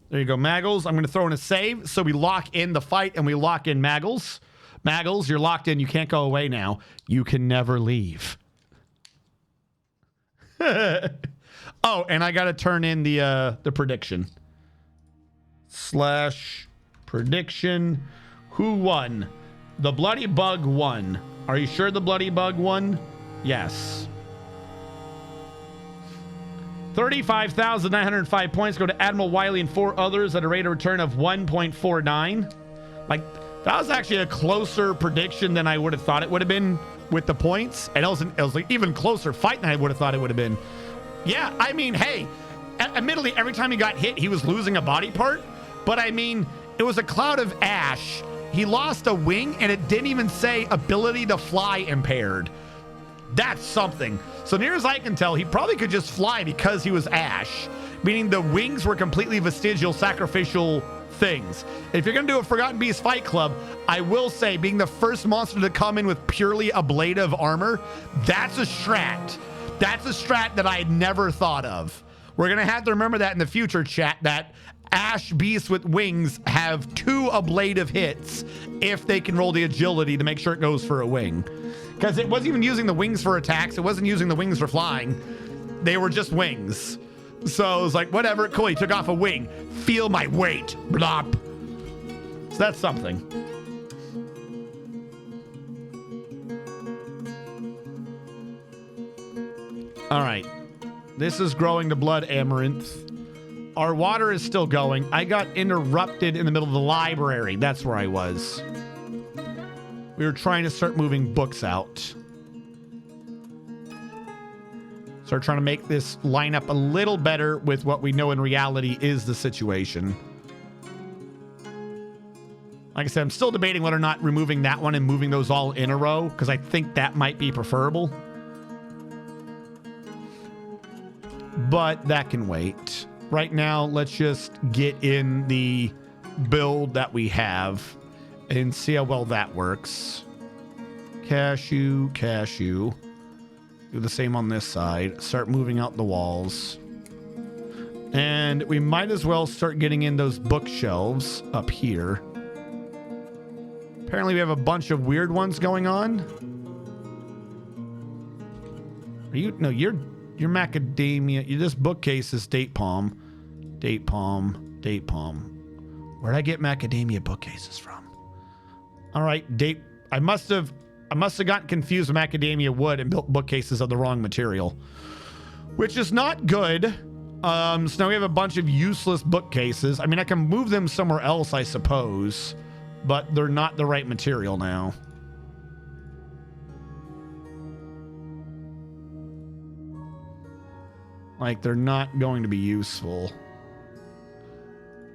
There you go, Maggles. I'm going to throw in a save, so we lock in the fight and we lock in Maggles. Maggles, you're locked in. You can't go away now. You can never leave. Oh, and I got to turn in the prediction. / prediction. Who won? The Bloody Bug won. Are you sure the Bloody Bug won? Yes. 35,905 points go to Admiral Wiley and 4 others at a rate of return of 1.49. Like, that was actually a closer prediction than I would have thought it would have been with the points. And it was like even closer fight than I would have thought it would have been. Yeah, I mean, hey, admittedly, every time he got hit, he was losing a body part. But I mean, it was a cloud of ash. He lost a wing, and it didn't even say ability to fly impaired. That's something. So near as I can tell, he probably could just fly because he was ash, meaning the wings were completely vestigial, sacrificial things. If you're going to do a Forgotten Beast Fight Club, I will say, being the first monster to come in with purely ablative armor, that's a strat. That's a strat that I had never thought of. We're going to have to remember that in the future, chat, that ash beasts with wings have 2 ablative hits if they can roll the agility to make sure it goes for a wing. Because it wasn't even using the wings for attacks. It wasn't using the wings for flying. They were just wings. So it was like, whatever, cool, he took off a wing. Feel my weight, blop. So that's something. All right. This is growing to blood amaranth. Our water is still going. I got interrupted in the middle of the library. That's where I was. We were trying to start moving books out. Start trying to make this line up a little better with what we know in reality is the situation. Like I said, I'm still debating whether or not removing that one and moving those all in a row, because I think that might be preferable. But that can wait. Right now, let's just get in the build that we have and see how well that works. Cashew, cashew. Do the same on this side. Start moving out the walls. And we might as well start getting in those bookshelves up here. Apparently we have a bunch of weird ones going on. Are you? No, you're macadamia. This bookcase is date palm. Date palm. Date palm. Where'd I get macadamia bookcases from? All right, date. I must have gotten confused with macadamia wood and built bookcases of the wrong material, which is not good. So now we have a bunch of useless bookcases. I mean, I can move them somewhere else, I suppose, but they're not the right material now. Like, they're not going to be useful.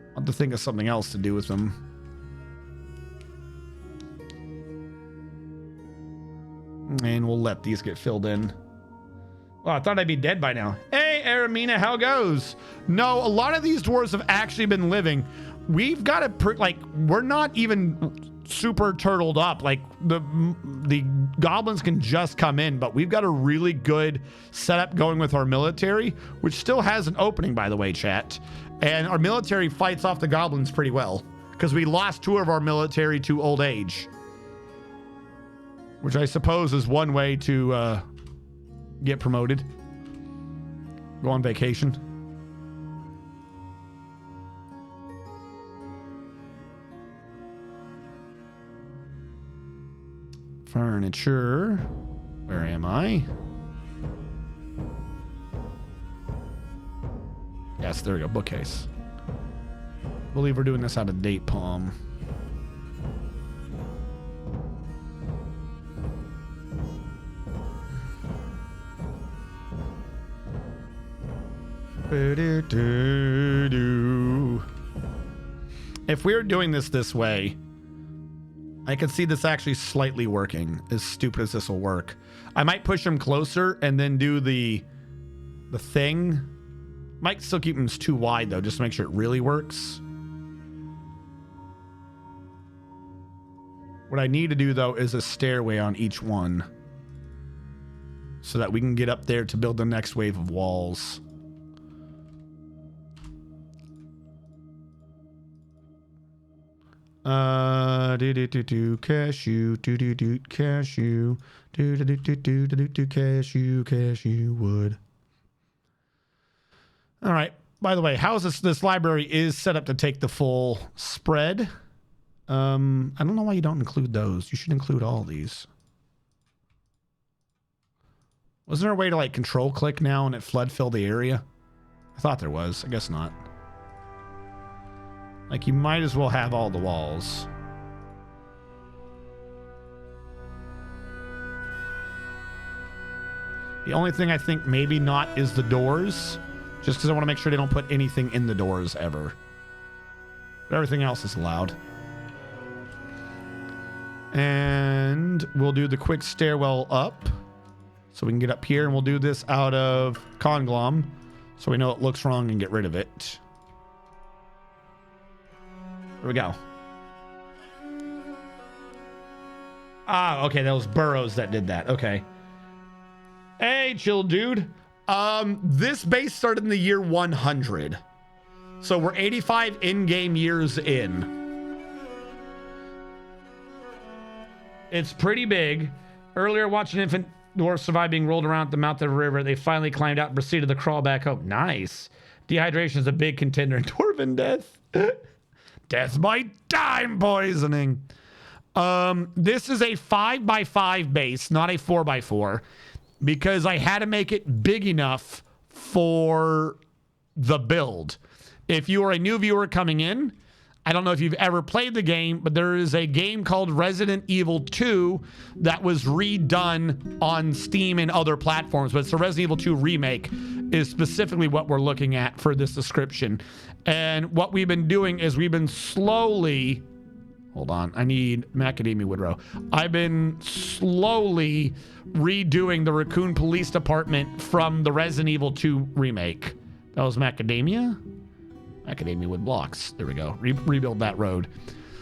I'll have to think of something else to do with them. And we'll let these get filled in. Well, I thought I'd be dead by now. Hey, Aramina, how goes? No, a lot of these dwarves have actually been living. We've got to, like, we're not even super turtled up. Like, the goblins can just come in, but we've got a really good setup going with our military, which still has an opening, by the way, chat. And our military fights off the goblins pretty well, because we lost 2 of our military to old age, which I suppose is one way to get promoted. Go on vacation. Furniture. Where am I? Yes, there we go. Bookcase. I believe we're doing this out of date palm. If we were doing this way, I can see this actually slightly working, as stupid as this will work. I might push him closer and then do the thing. Might still keep him too wide, though, just to make sure it really works. What I need to do, though, is a stairway on each one, so that we can get up there to build the next wave of walls. Cashew, cashew, cashew wood. All right. By the way, how is this library is set up to take the full spread? I don't know why you don't include those. You should include all these. Wasn't there a way to like control click now and it flood fill the area? I thought there was. I guess not. Like you might as well have all the walls. The only thing I think maybe not is the doors. Just because I want to make sure they don't put anything in the doors ever. But everything else is allowed. And we'll do the quick stairwell up. So we can get up here and we'll do this out of Conglom. So we know it looks wrong and get rid of it. There we go. Ah, okay, that was Burrows that did that. Okay. Hey, chill dude. This base started in the year 100. So we're 85 in-game years in. It's pretty big. Earlier, watching infant dwarf survive being rolled around at the mouth of the river, they finally climbed out and proceeded to crawl back home. Nice. Dehydration is a big contender in dwarven death. Death by time poisoning. This is a 5x5 base, not a 4x4. Because I had to make it big enough for the build. If you are a new viewer coming in, I don't know if you've ever played the game, but there is a game called Resident Evil 2 that was redone on Steam and other platforms. But it's a Resident Evil 2 remake is specifically what we're looking at for this description. And what we've been doing is we've been slowly... Hold on, I need Macadamia Woodrow. I've been slowly redoing the Raccoon Police Department from the Resident Evil 2 remake. That was Macadamia? Macadamia Wood blocks. There we go. Rebuild that road.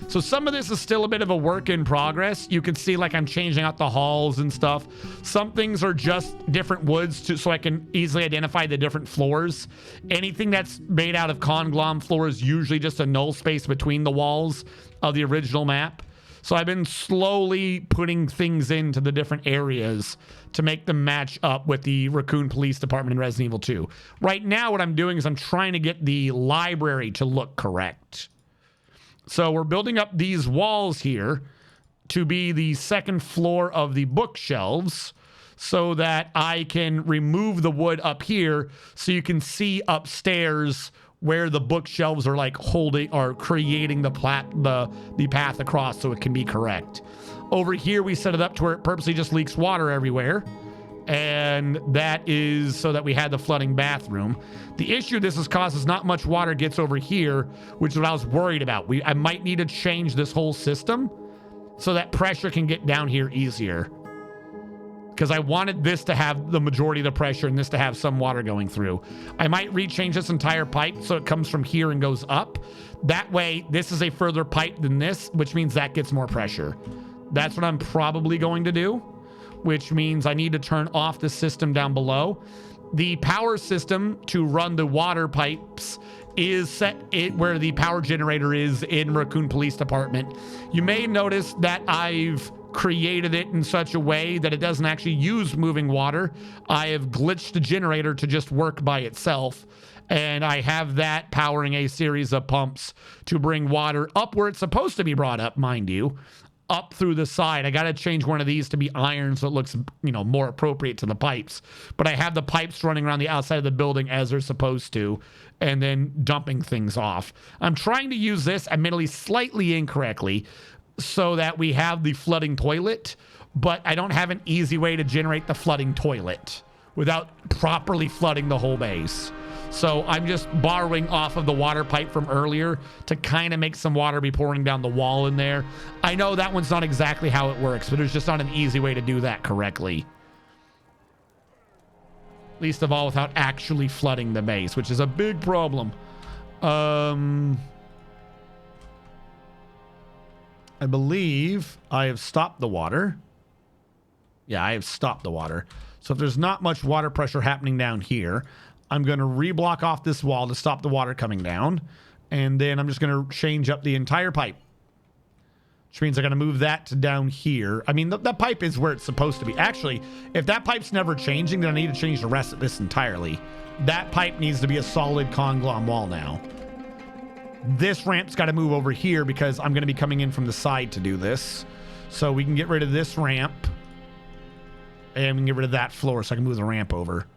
So some of this is still a bit of a work in progress. You can see like I'm changing out the halls and stuff. Some things are just different woods so I can easily identify the different floors. Anything that's made out of Conglom floor is usually just a null space between the walls of the original map. So I've been slowly putting things into the different areas to make them match up with the Raccoon Police Department in Resident Evil 2. Right now what I'm doing is I'm trying to get the library to look correct. So we're building up these walls here to be the second floor of the bookshelves so that I can remove the wood up here so you can see upstairs where the bookshelves are like holding or creating the path across so it can be correct. Over here, we set it up to where it purposely just leaks water everywhere. And that is so that we had the flooding bathroom. The issue this has caused is not much water gets over here, which is what I was worried about. I might need to change this whole system so that pressure can get down here easier. Because I wanted this to have the majority of the pressure and this to have some water going through. I might rechange this entire pipe so it comes from here and goes up. That way, this is a further pipe than this, which means that gets more pressure. That's what I'm probably going to do, which means I need to turn off the system down below. The power system to run the water pipes is set where the power generator is in Raccoon Police Department. You may notice that I've created it in such a way that it doesn't actually use moving water. I have glitched the generator to just work by itself, and I have that powering a series of pumps to bring water up where it's supposed to be brought up, mind you, up through the side. I got to change one of these to be iron so it looks, more appropriate to the pipes. But I have the pipes running around the outside of the building as they're supposed to, and then dumping things off. I'm trying to use this, admittedly slightly incorrectly, so that we have the flooding toilet, but I don't have an easy way to generate the flooding toilet without properly flooding the whole base. So I'm just borrowing off of the water pipe from earlier to kind of make some water be pouring down the wall in there. I know that one's not exactly how it works, but there's just not an easy way to do that correctly. Least of all without actually flooding the base, which is a big problem. I believe I have stopped the water. Yeah, I have stopped the water. So if there's not much water pressure happening down here, I'm going to reblock off this wall to stop the water coming down. And then I'm just going to change up the entire pipe which means I got to move that to down here. I mean, that pipe is where it's supposed to be. Actually, if that pipe's never changing, then I need to change the rest of this entirely. That pipe needs to be a solid conglom wall now. This ramp's got to move over here because I'm going to be coming in from the side to do this. So we can get rid of this ramp. And we can get rid of that floor so I can move the ramp over.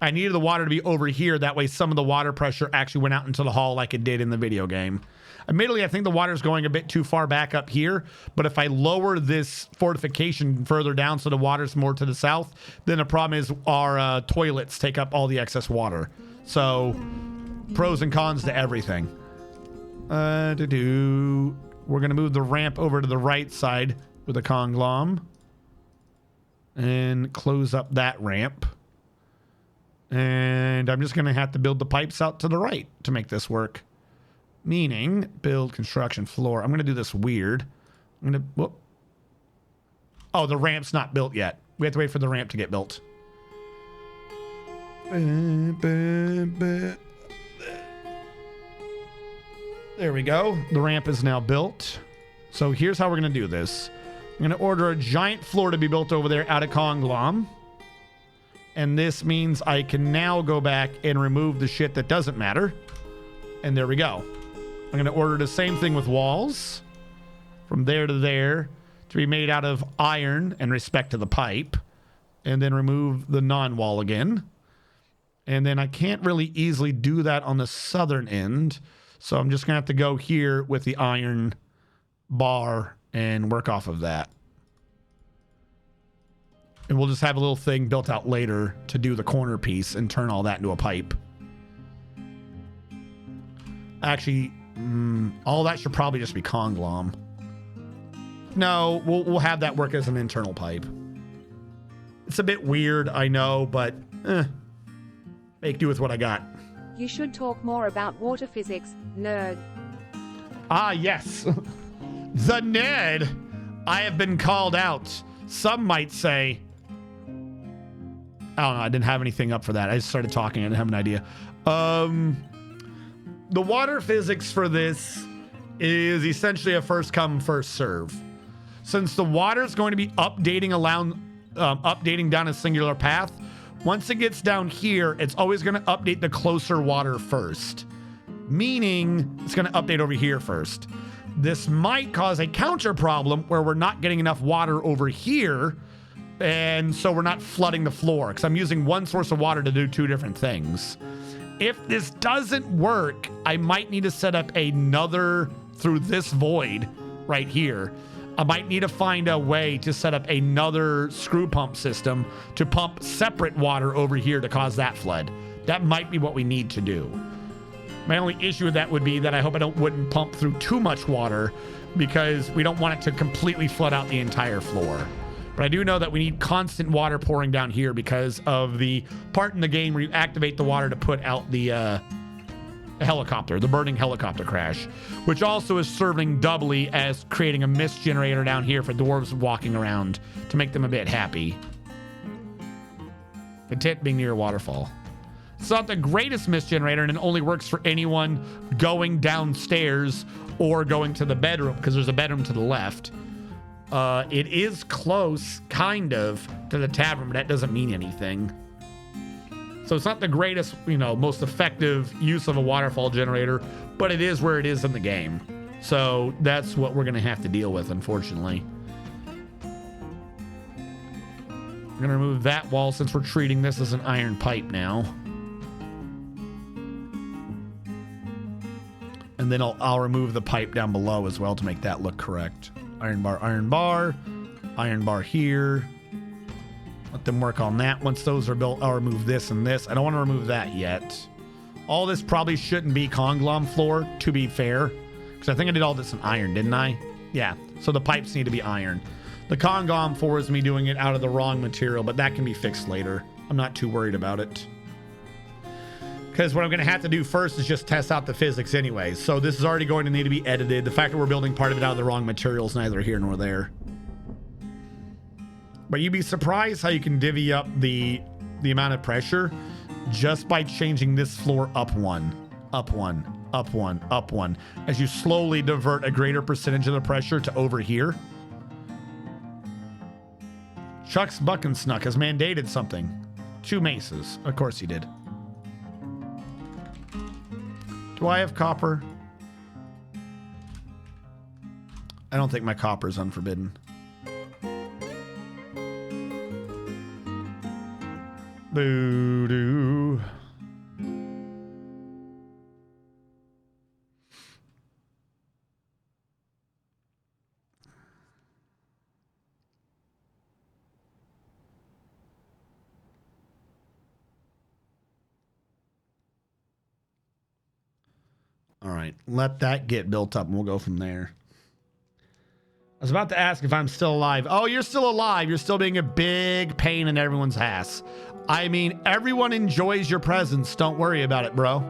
I needed the water to be over here. That way some of the water pressure actually went out into the hall like it did in the video game. Admittedly, I think the water's going a bit too far back up here. But if I lower this fortification further down so the water's more to the south, then the problem is our toilets take up all the excess water. So, pros and cons to everything. We're going to move the ramp over to the right side with a conglom. And close up that ramp. And I'm just going to have to build the pipes out to the right to make this work. Meaning, build construction floor. I'm going to do this weird. I'm going to... Whoop. Oh, the ramp's not built yet. We have to wait for the ramp to get built. There we go. The ramp is now built. So here's how we're going to do this. I'm going to order a giant floor to be built over there out of conglom. And this means I can now go back and remove the shit that doesn't matter. And there we go. I'm going to order the same thing with walls. From there to there. To be made out of iron in respect to the pipe. And then remove the non-wall again. And then I can't really easily do that on the southern end. So I'm just going to have to go here with the iron bar and work off of that. And we'll just have a little thing built out later to do the corner piece and turn all that into a pipe. Actually, all that should probably just be conglom. No, we'll have that work as an internal pipe. It's a bit weird, I know, but make do with what I got. You should talk more about water physics, nerd. Ah, yes. The nerd. I have been called out. Some might say... I don't know. I didn't have anything up for that. I just started talking. I didn't have an idea. The water physics for this is essentially a first come, first serve. Since the water is going to be updating down a singular path, once it gets down here, it's always going to update the closer water first. Meaning it's going to update over here first. This might cause a counter problem where we're not getting enough water over here. And so we're not flooding the floor because I'm using one source of water to do two different things. If this doesn't work, I might need to set up another through this void right here. I might need to find a way to set up another screw pump system to pump separate water over here to cause that flood. That might be what we need to do. My only issue with that would be that I hope I wouldn't pump through too much water because we don't want it to completely flood out the entire floor. But I do know that we need constant water pouring down here because of the part in the game where you activate the water to put out the helicopter, the burning helicopter crash, which also is serving doubly as creating a mist generator down here for dwarves walking around to make them a bit happy. The tit being near a waterfall. It's not the greatest mist generator and it only works for anyone going downstairs or going to the bedroom because there's a bedroom to the left. It is close, kind of, to the tavern, but that doesn't mean anything. So it's not the greatest, most effective use of a waterfall generator, but it is where it is in the game. So that's what we're going to have to deal with, unfortunately. We're going to remove that wall since we're treating this as an iron pipe now. And then I'll remove the pipe down below as well to make that look correct. Iron bar here. Let them work on that. Once those are built, I'll remove this and this. I don't want to remove that yet. All this probably shouldn't be conglom floor, to be fair. Because I think I did all this in iron, didn't I? Yeah, so the pipes need to be iron. The conglom floor is me doing it out of the wrong material, but that can be fixed later. I'm not too worried about it. Because what I'm going to have to do first is just test out the physics anyway. So this is already going to need to be edited. The fact that we're building part of it out of the wrong material is neither here nor there. But you'd be surprised how you can divvy up the amount of pressure just by changing this floor up one, up one, as you slowly divert a greater percentage of the pressure to over here. Chuck's Buckensnuck has mandated something. 2 maces. Of course he did. Do I have copper? I don't think my copper is unforbidden. Boo-doo. All right, let that get built up and we'll go from there. I was about to ask if I'm still alive. Oh, you're still alive. You're still being a big pain in everyone's ass. I mean, everyone enjoys your presence. Don't worry about it, bro.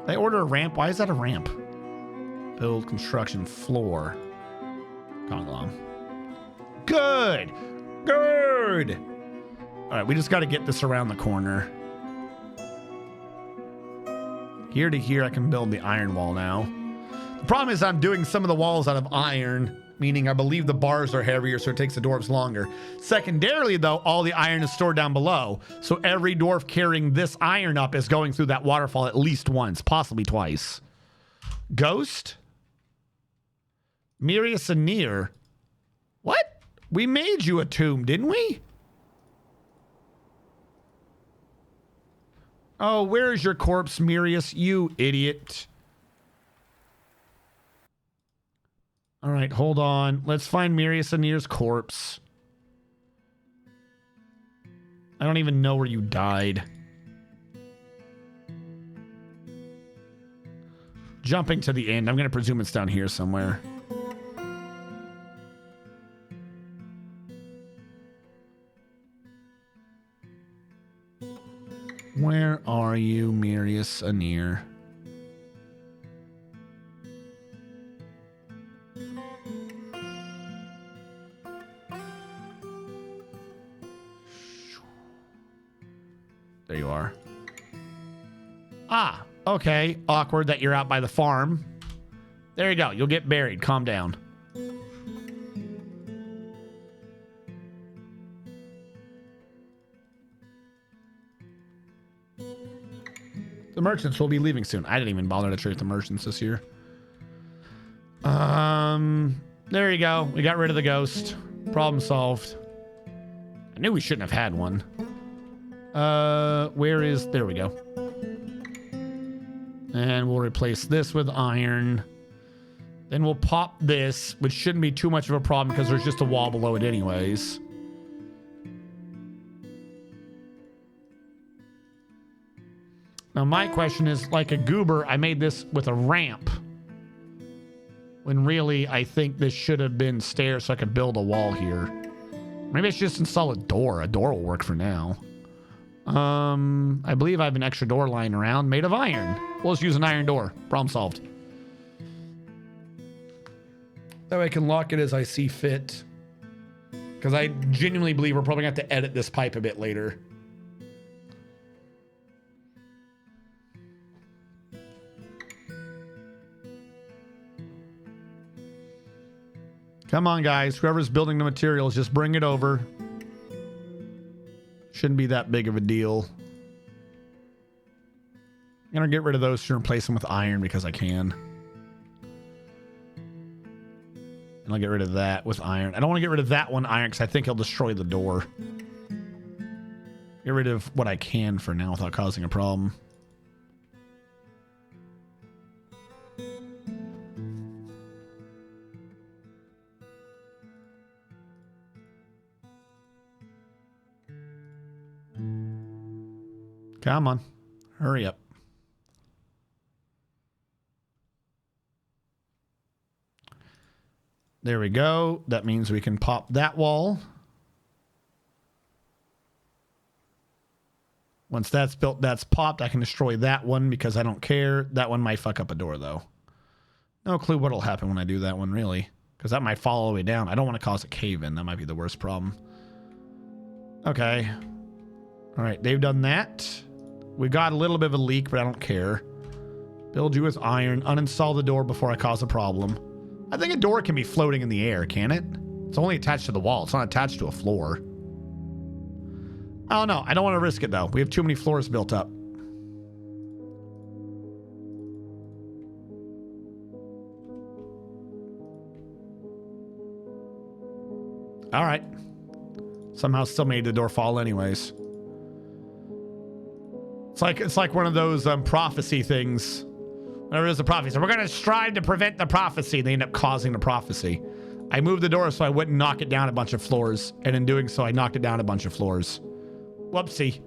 They order a ramp. Why is that a ramp? Build construction floor. Conglom. Good. Good. All right, we just got to get this around the corner. Here to here, I can build the iron wall now. The problem is I'm doing some of the walls out of iron, meaning I believe the bars are heavier, so it takes the dwarves longer. Secondarily, though, all the iron is stored down below, so every dwarf carrying this iron up is going through that waterfall at least once, possibly twice. Ghost? Mirius Anir? What? We made you a tomb, didn't we? Oh, where is your corpse, Mirius? You idiot. All right, hold on. Let's find Mirius Anir's corpse. I don't even know where you died. Jumping to the end. I'm going to presume it's down here somewhere. Where are you, Mirius Anir? There you are. Ah, okay. Awkward that you're out by the farm. There you go. You'll get buried. Calm down. The merchants will be leaving soon. I didn't even bother to trade the merchants this year. There you go. We got rid of the ghost. Problem solved. I knew we shouldn't have had one. Where is... There we go. And we'll replace this with iron. Then we'll pop this, which shouldn't be too much of a problem because there's just a wall below it anyways. Now, my question is, like a goober, I made this with a ramp. When really, I think this should have been stairs so I could build a wall here. Maybe I should just install a door. A door will work for now. I believe I have an extra door lying around made of iron. We'll just use an iron door. Problem solved. That way I can lock it as I see fit. Because I genuinely believe we're probably going to have to edit this pipe a bit later. Come on, guys. Whoever's building the materials, just bring it over. Shouldn't be that big of a deal. I'm going to get rid of those to replace them with iron because I can. And I'll get rid of that with iron. I don't want to get rid of that one iron because I think he'll destroy the door. Get rid of what I can for now without causing a problem. Come on. Hurry up. There we go. That means we can pop that wall. Once that's built, that's popped. I can destroy that one because I don't care. That one might fuck up a door, though. No clue what'll happen when I do that one, really. Because that might fall all the way down. I don't want to cause a cave-in. That might be the worst problem. Okay. All right, they've done that. We got a little bit of a leak, but I don't care. Build you with iron. Uninstall the door before I cause a problem. I think a door can be floating in the air, can it? It's only attached to the wall. It's not attached to a floor. Oh, no. I don't want to risk it, though. We have too many floors built up. All right. Somehow still made the door fall anyways. It's like one of those prophecy things. Whenever there's a prophecy, we're going to strive to prevent the prophecy. They end up causing the prophecy. I moved the door so I wouldn't knock it down a bunch of floors. And in doing so, I knocked it down a bunch of floors. Whoopsie.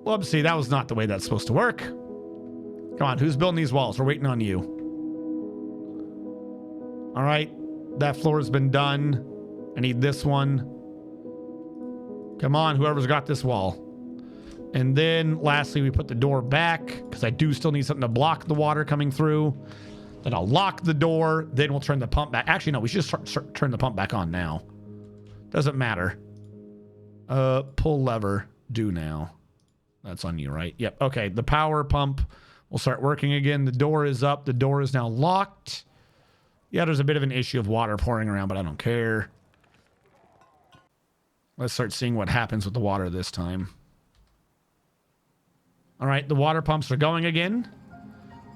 Whoopsie, that was not the way that's supposed to work. Come on, who's building these walls? We're waiting on you. All right, that floor has been done. I need this one. Come on, whoever's got this wall. And then lastly, we put the door back because I do still need something to block the water coming through. Then I'll lock the door. Then we'll turn the pump back. Actually, no, we should just turn the pump back on now. Doesn't matter. Pull lever. Do now. That's on you, right? Yep. Okay. The power pump will start working again. The door is up. The door is now locked. Yeah, there's a bit of an issue of water pouring around, but I don't care. Let's start seeing what happens with the water this time. All right, the water pumps are going again.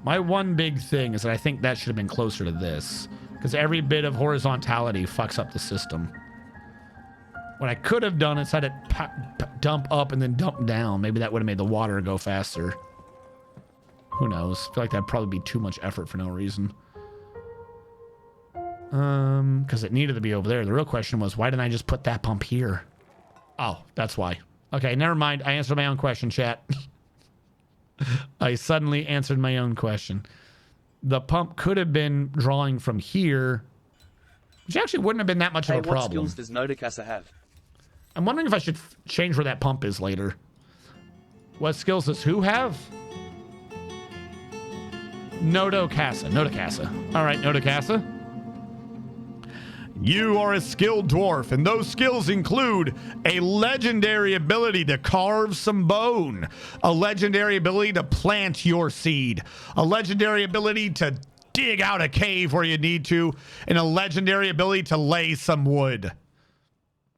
My one big thing is that I think that should have been closer to this because every bit of horizontality fucks up the system. What I could have done is had it dump up and then dump down. Maybe that would have made the water go faster. Who knows? I feel like that'd probably be too much effort for no reason. Because it needed to be over there. The real question was, why didn't I just put that pump here? Oh, that's why. Okay, never mind. I answered my own question, chat. I suddenly answered my own question. The pump could have been drawing from here, which actually wouldn't have been that much of a problem. What skills does Nodacasa have? I'm wondering if I should change where that pump is later. What skills does who have? Nodacasa. Nodacasa. All right, Nodacasa. You are a skilled dwarf, and those skills include a legendary ability to carve some bone, a legendary ability to plant your seed, a legendary ability to dig out a cave where you need to, and a legendary ability to lay some wood.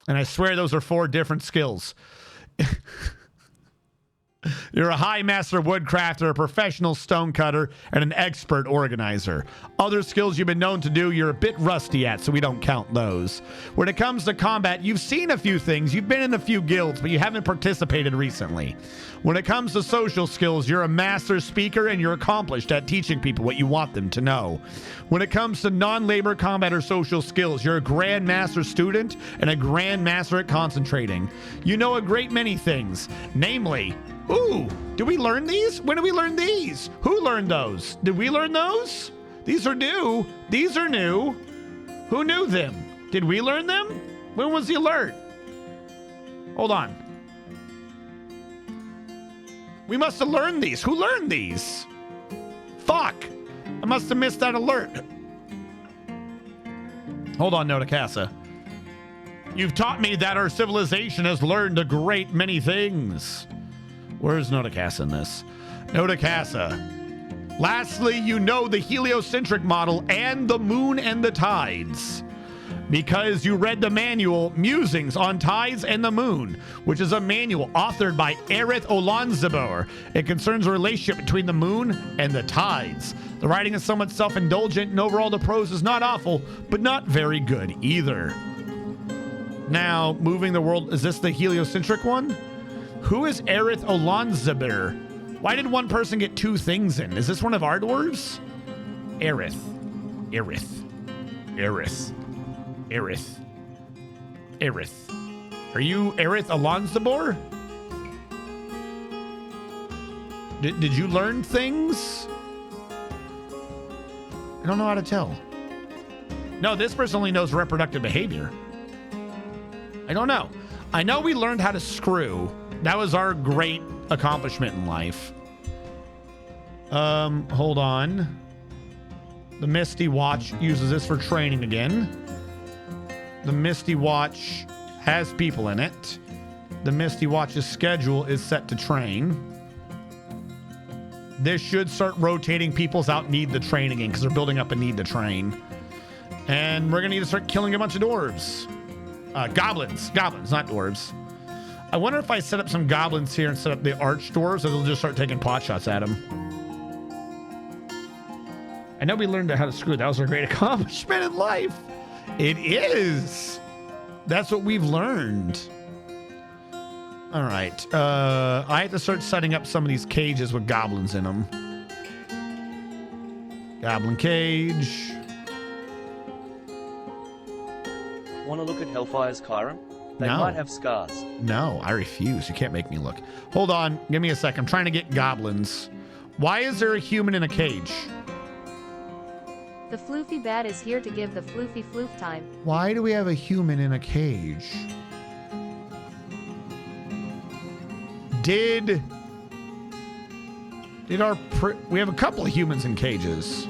And I swear those are 4 different skills. You're a high master woodcrafter, a professional stonecutter, and an expert organizer. Other skills you've been known to do, you're a bit rusty at, so we don't count those. When it comes to combat, you've seen a few things, you've been in a few guilds, but you haven't participated recently. When it comes to social skills, you're a master speaker and you're accomplished at teaching people what you want them to know. When it comes to non-labor combat or social skills, you're a grand master student and a grand master at concentrating. You know a great many things, namely... Ooh, did we learn these? When did we learn these? Who learned those? Did we learn those? These are new. These are new. Who knew them? Did we learn them? When was the alert? Hold on. We must have learned these. Who learned these? Fuck. I must have missed that alert. Hold on, Nodacasa. You've taught me that our civilization has learned a great many things. Where's Nodacasa in this? Nodacasa. Lastly, you know the heliocentric model and the moon and the tides. Because you read the manual, Musings on Tides and the Moon, which is a manual authored by Aerith Olanzabur. It concerns a relationship between the moon and the tides. The writing is somewhat self-indulgent, and overall the prose is not awful, but not very good either. Now, moving the world, is this the heliocentric one? Who is Aerith Olanzabur? Why did one person get 2 things in? Is this one of our dwarves? Aerith. Aerith. Aerith. Aerith. Aerith. Are you Aerith Olanzabur? Did you learn things? I don't know how to tell. No, this person only knows reproductive behavior. I don't know. I know we learned how to screw. That was our great accomplishment in life. Hold on. The Misty Watch uses this for training again. The Misty Watch has people in it. The Misty Watch's schedule is set to train. This should start rotating people's out need to train again because they're building up a need to train. And we're going to need to start killing a bunch of dwarves. Goblins, not dwarves. I wonder if I set up some goblins here and set up the arch dwarves, or they'll just start taking pot shots at them. I know we learned how to screw. That was a great accomplishment in life. It is. That's what we've learned. All right. I have to start setting up some of these cages with goblins in them. Goblin cage. Want to look at Hellfire's Kyram? They No. might have scars. No, I refuse. You can't make me look. Hold on. Give me a sec. I'm trying to get goblins. Why is there a human in a cage? The floofy bat is here to give the floofy floof time. Why do we have a human in a cage? We have a couple of humans in cages.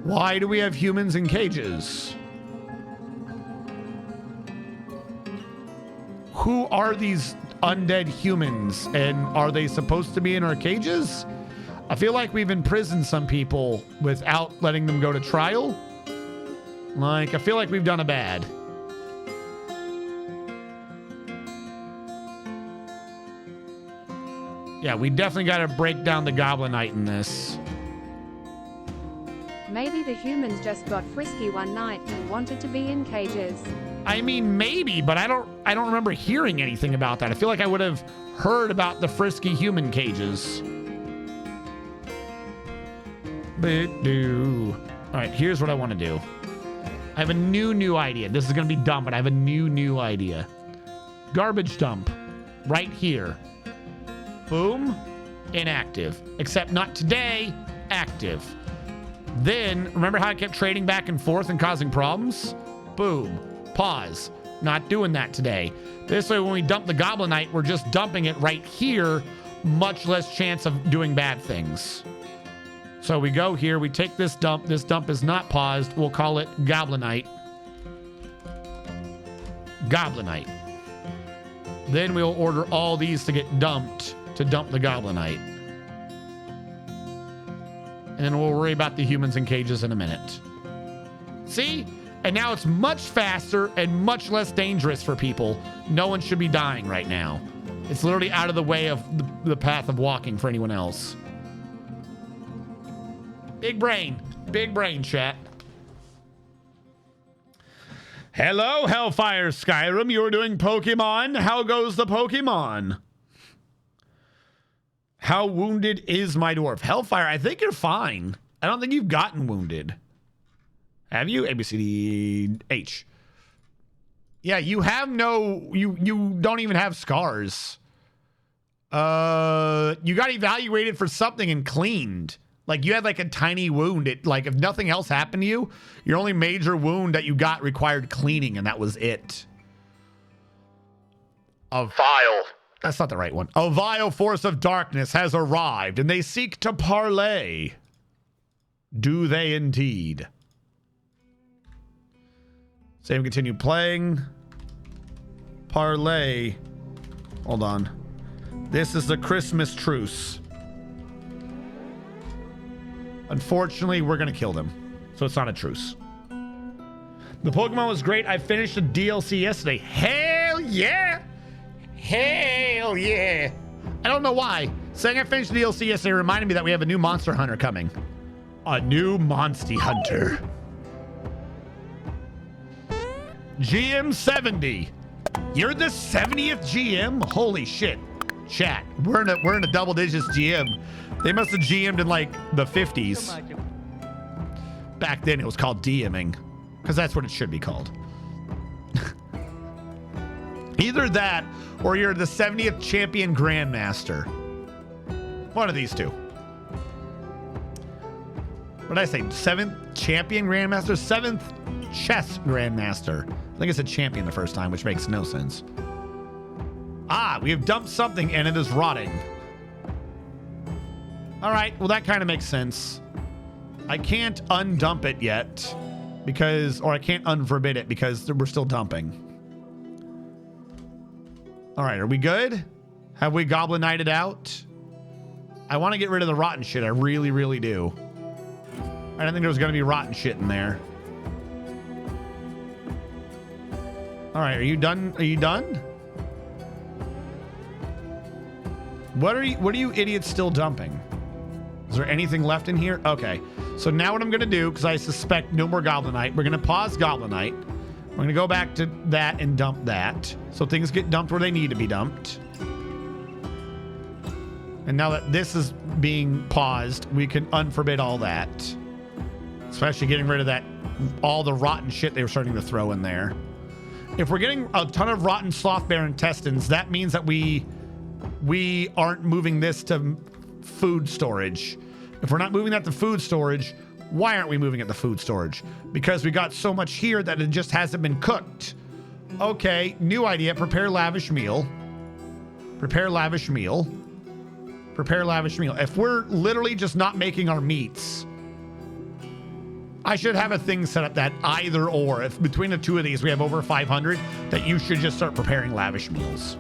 Why do we have humans in cages? Who are these undead humans, and are they supposed to be in our cages? I feel like we've imprisoned some people without letting them go to trial. Like, I feel like we've done a bad. Yeah, we definitely got to break down the Goblinite in this. Maybe the humans just got frisky one night and wanted to be in cages. I mean, maybe, but I don't remember hearing anything about that. I feel like I would have heard about the frisky human cages. All right, here's what I want to do. I have a new idea. This is going to be dumb, but I have a new idea. Garbage dump right here. Boom. Inactive. Except not today. Active. Then, remember how I kept trading back and forth and causing problems? Boom. Pause. Not doing that today. This way, when we dump the Goblinite, we're just dumping it right here. Much less chance of doing bad things. So we go here. We take this dump. This dump is not paused. We'll call it Goblinite. Goblinite. Then we'll order all these to get dumped to dump the Goblinite. And then we'll worry about the humans in cages in a minute. See? And now it's much faster and much less dangerous for people. No one should be dying right now. It's literally out of the way of the path of walking for anyone else. Big brain, chat. Hello, Hellfire Skyrim. You're doing Pokemon. How goes the Pokemon? How wounded is my dwarf? Hellfire, I think you're fine. I don't think you've gotten wounded. Have you? A, B, C, D, H. Yeah, you have no... You don't even have scars. You got evaluated for something and cleaned. Like, you had, like, a tiny wound. Like, if nothing else happened to you, your only major wound that you got required cleaning, and that was it. A vile... That's not the right one. A vile force of darkness has arrived, and they seek to parlay. Do they indeed? Save, continue playing. Parlay. Hold on. This is the Christmas truce. Unfortunately, we're going to kill them. So it's not a truce. The Pokemon was great. I finished the DLC yesterday. Hell yeah! Hell yeah! I don't know why. Saying I finished the DLC yesterday reminded me that we have a new Monster Hunter coming. A new Monsty Hunter. GM 70. You're the 70th GM? Holy shit. Chat. We're in a double digits GM. They must have GM'd in like the 50s. Back then it was called DMing. Because that's what it should be called. Either that or you're the 70th champion grandmaster. One of these two. What did I say? 7th champion grandmaster? 7th chess grandmaster. I think I said champion the first time, which makes no sense. Ah, we have dumped something and it is rotting. All right, well, that kind of makes sense. I can't undump it yet because, or I can't unforbid it because we're still dumping. All right, are we good? Have we goblin nighted out? I want to get rid of the rotten shit. I really, really do. I didn't think there was going to be rotten shit in there. All right, are you done? Are you done? What are you idiots still dumping? Is there anything left in here? Okay. So now what I'm going to do, because I suspect no more Goblinite, we're going to pause Goblinite. We're going to go back to that and dump that. So things get dumped where they need to be dumped. And now that this is being paused, we can unforbid all that. Especially getting rid of that, all the rotten shit they were starting to throw in there. If we're getting a ton of rotten sloth bear intestines, that means that we aren't moving this to food storage. If we're not moving that to food storage, why aren't we moving it to food storage? Because we got so much here that it just hasn't been cooked. Okay, new idea. Prepare lavish meal. Prepare lavish meal. Prepare lavish meal. If we're literally just not making our meats, I should have a thing set up that either or. If between the two of these we have over 500, that you should just start preparing lavish meals.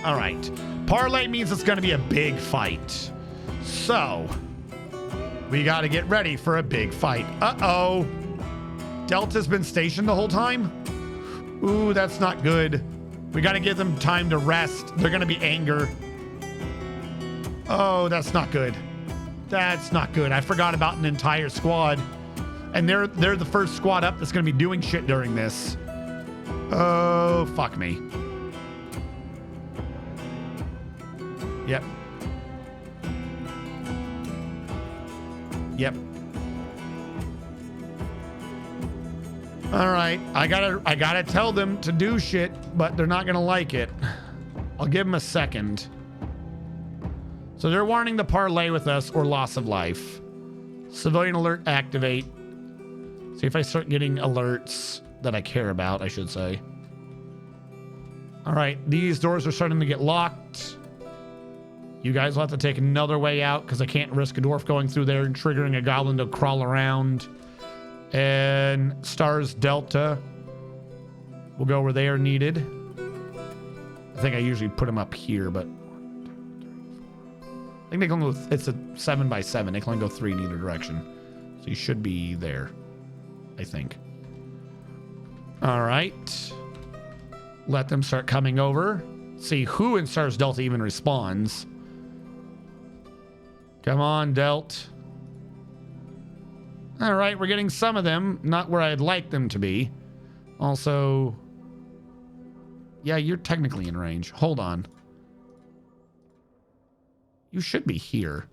All right. Parlay means it's going to be a big fight. So, we got to get ready for a big fight. Uh-oh. Delta's been stationed the whole time? Ooh, that's not good. We got to give them time to rest. They're going to be anger. Oh, that's not good. That's not good. I forgot about an entire squad. And they're the first squad up that's going to be doing shit during this. Oh, fuck me. Yep. Yep. All right. I gotta tell them to do shit, but they're not gonna like it. I'll give them a second. So they're warning the parlay with us or loss of life. Civilian alert activate. See if I start getting alerts that I care about, I should say. All right. These doors are starting to get locked. You guys will have to take another way out because I can't risk a dwarf going through there and triggering a goblin to crawl around. And stars Delta will go where they are needed. I think I usually put them up here, but I think they can go, it's a 7x7. They can only go 3 in either direction. So you should be there, I think. All right. Let them start coming over. See who in stars Delta even responds. Come on, Delt. All right, we're getting some of them. Not where I'd like them to be. Also, yeah, you're technically in range. Hold on. You should be here.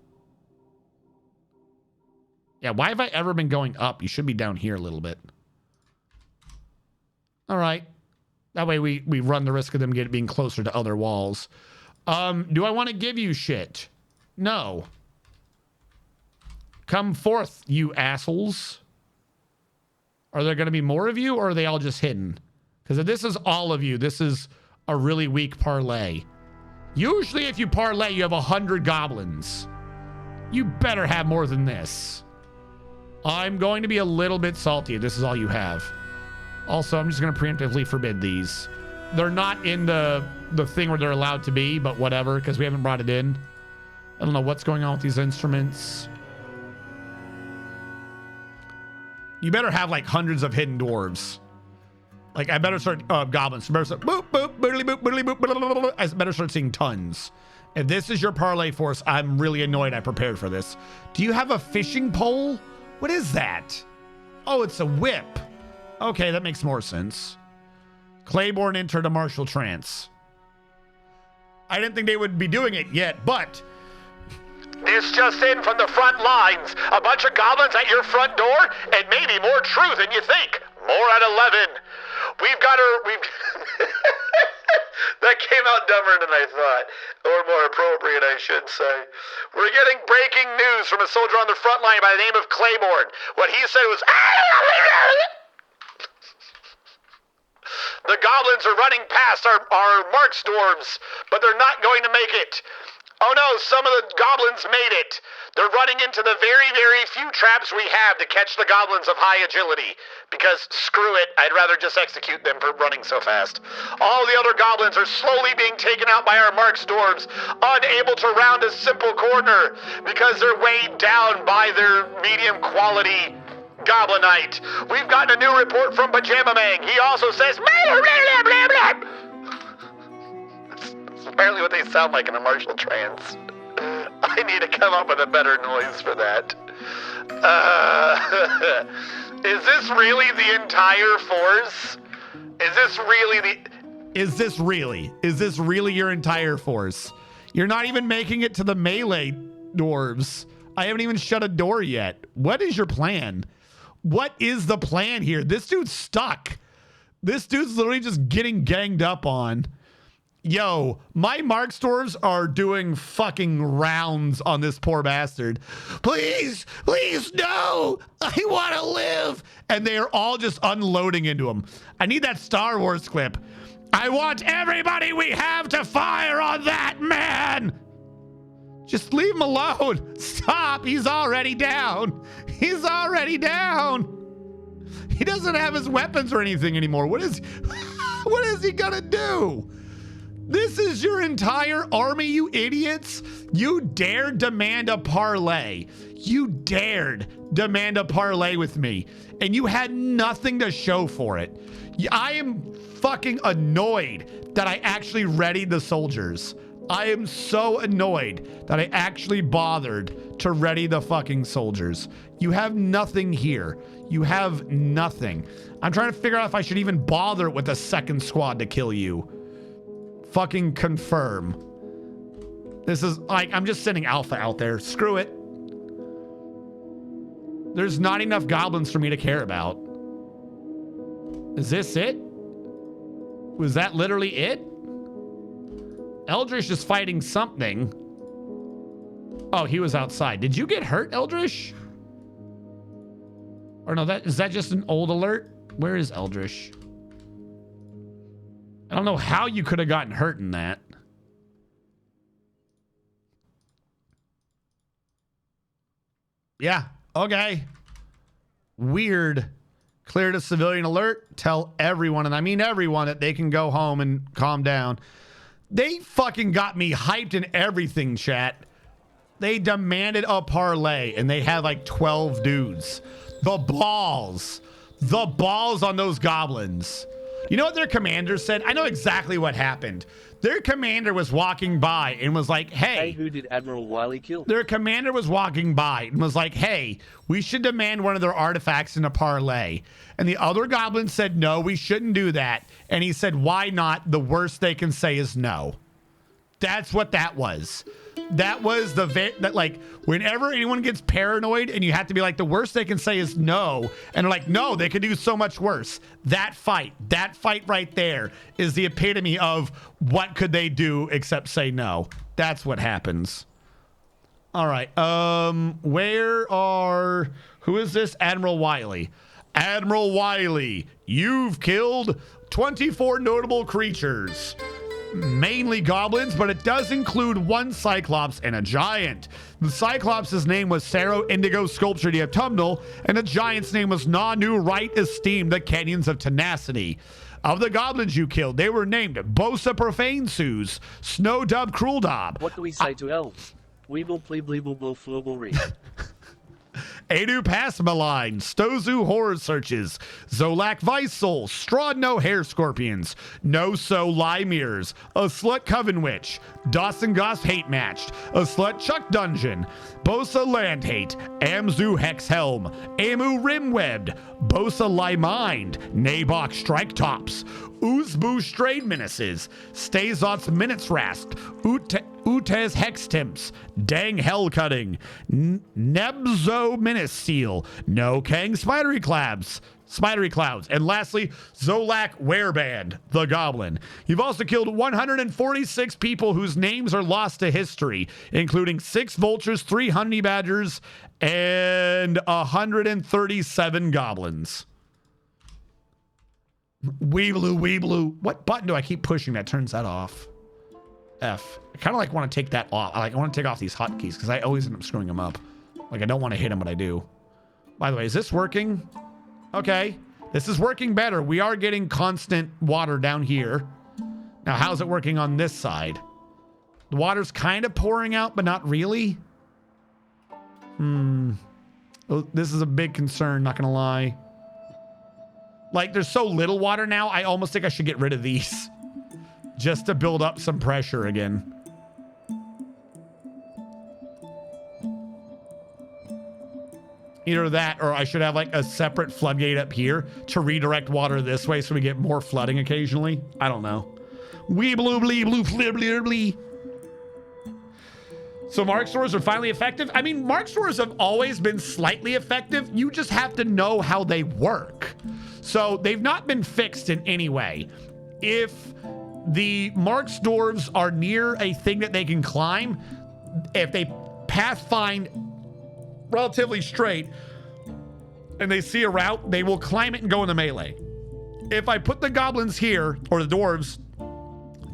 Yeah, why have I ever been going up? You should be down here a little bit. All right. That way we run the risk of them being closer to other walls. Do I want to give you shit? No. Come forth, you assholes. Are there going to be more of you, or are they all just hidden? Because if this is all of you, this is a really weak parlay. Usually if you parlay, you have 100 goblins. You better have more than this. I'm going to be a little bit salty if this is all you have. Also, I'm just going to preemptively forbid these. They're not in the thing where they're allowed to be, but whatever, because we haven't brought it in. I don't know what's going on with these instruments. You better have like hundreds of hidden dwarves. Like I better start goblins. I better start boop boop boodly boop boodly boop. Blah, blah, blah, blah. I better start seeing tons. If this is your parlay force, I'm really annoyed I prepared for this. Do you have a fishing pole? What is that? Oh, it's a whip. Okay, that makes more sense. Claiborne entered a martial trance. I didn't think they would be doing it yet, but This just in from the front lines. A bunch of goblins at your front door, and maybe more true than you think. More at 11. We've got her. That came out dumber than I thought. Or more appropriate, I should say. We're getting breaking news from a soldier on the front line by the name of Claiborne. What he said was, the goblins are running past our markstorms, but they're not going to make it. Oh no, some of the goblins made it. They're running into the very, very few traps we have to catch the goblins of high agility. Because screw it, I'd rather just execute them for running so fast. All the other goblins are slowly being taken out by our mark storms, unable to round a simple corner because they're weighed down by their medium quality goblinite. We've gotten a new report from Pajama Mang. He also says, blah, blah, blah, blah. That's apparently what they sound like in a martial trance. I need to come up with a better noise for that. Is this really the entire force? Is this really your entire force? You're not even making it to the melee dwarves. I haven't even shut a door yet. What is your plan? What is the plan here? This dude's stuck. This dude's literally just getting ganged up on. Yo, my mark storms are doing fucking rounds on this poor bastard. Please, please, no. I want to live. And they are all just unloading into him. I need that Star Wars clip. I want everybody we have to fire on that man. Just leave him alone. Stop. He's already down. He's already down. He doesn't have his weapons or anything anymore. What is he gonna do? This is your entire army, you idiots. You dared demand a parlay. You dared demand a parlay with me, and you had nothing to show for it. I am fucking annoyed that I actually readied the soldiers. I am so annoyed that I actually bothered to ready the fucking soldiers. You have nothing here. You have nothing. I'm trying to figure out if I should even bother with a second squad to kill you. Fucking confirm. This is like, I'm just sending alpha out there. Screw it. There's not enough goblins for me to care about. Is this it? Was that literally it? Eldritch is fighting something. Oh, he was outside. Did you get hurt, Eldritch? Or no, is that just an old alert? Where is Eldritch? I don't know how you could have gotten hurt in that. Yeah, okay. Weird. Clear to civilian alert. Tell everyone, and I mean everyone, that they can go home and calm down. They fucking got me hyped and everything, chat. They demanded a parlay, and they had like 12 dudes. The balls on those goblins. You know what their commander said? I know exactly what happened. Their commander was walking by and was like, hey, who did Admiral Wiley kill? Their commander was walking by and was like, hey, we should demand one of their artifacts in a parlay. And the other goblin said, no, we shouldn't do that. And he said, why not? The worst they can say is no. That's what that was. That was that like, whenever anyone gets paranoid and you have to be like, the worst they can say is no. And they're like, no, they could do so much worse. That fight right there is the epitome of what could they do except say no. That's what happens. All right. Who is this? Admiral Wiley. Admiral Wiley, you've killed 24 notable creatures. Mainly goblins, but it does include one cyclops and a giant. The cyclops' name was Saro Indigo Sculpture the Autumnal, and the giant's name was Nanu Right Esteemed the Canyons of Tenacity. Of the goblins you killed, they were named Bosa Profane Sues, Snow Dub Cruel Dob. What do we say to elves? Weeble pleeble flooble read. Adu Passmaline, Stozu Horror Searches, Zolak Vice Soul, Strodno Hair Scorpions, No So Lymeers, A Slut Coven Witch, Dawson Goss Hate Matched, A Slut Chuck Dungeon, Bosa Land Hate, Amzu Hex Helm, Amu Rimwebbed, Bosa Lie Mind, Nabok Strike Tops, Uzbu Strayed Menaces, Stazot's Minutes Rask, Utez Hex Temps, Dang Hell Cutting, Nebzo Menace Seal, No Kang Spidery Clouds, and lastly, Zolak Wereband, the Goblin. You've also killed 146 people whose names are lost to history, including 6 vultures, 3 honey badgers, and 137 goblins. Weebloo. What button do I keep pushing that turns that off? F. I kind of like want to take that off. I want to take off these hotkeys because I always end up screwing them up. Like I don't want to hit them, but I do. By the way, is this working? Okay. This is working better. We are getting constant water down here. Now, how's it working on this side? The water's kind of pouring out, but not really. Oh, this is a big concern, not gonna lie. Like, there's so little water now, I almost think I should get rid of these. Just to build up some pressure again. Either that, or I should have like a separate floodgate up here to redirect water this way so we get more flooding occasionally. I don't know. Wee blue blee blue flib blee blee. So mark stores are finally effective. I mean, mark stores have always been slightly effective. You just have to know how they work. So they've not been fixed in any way. If the marked dwarves are near a thing that they can climb, if they path find relatively straight and they see a route, they will climb it and go in the melee. If I put the goblins here, or the dwarves,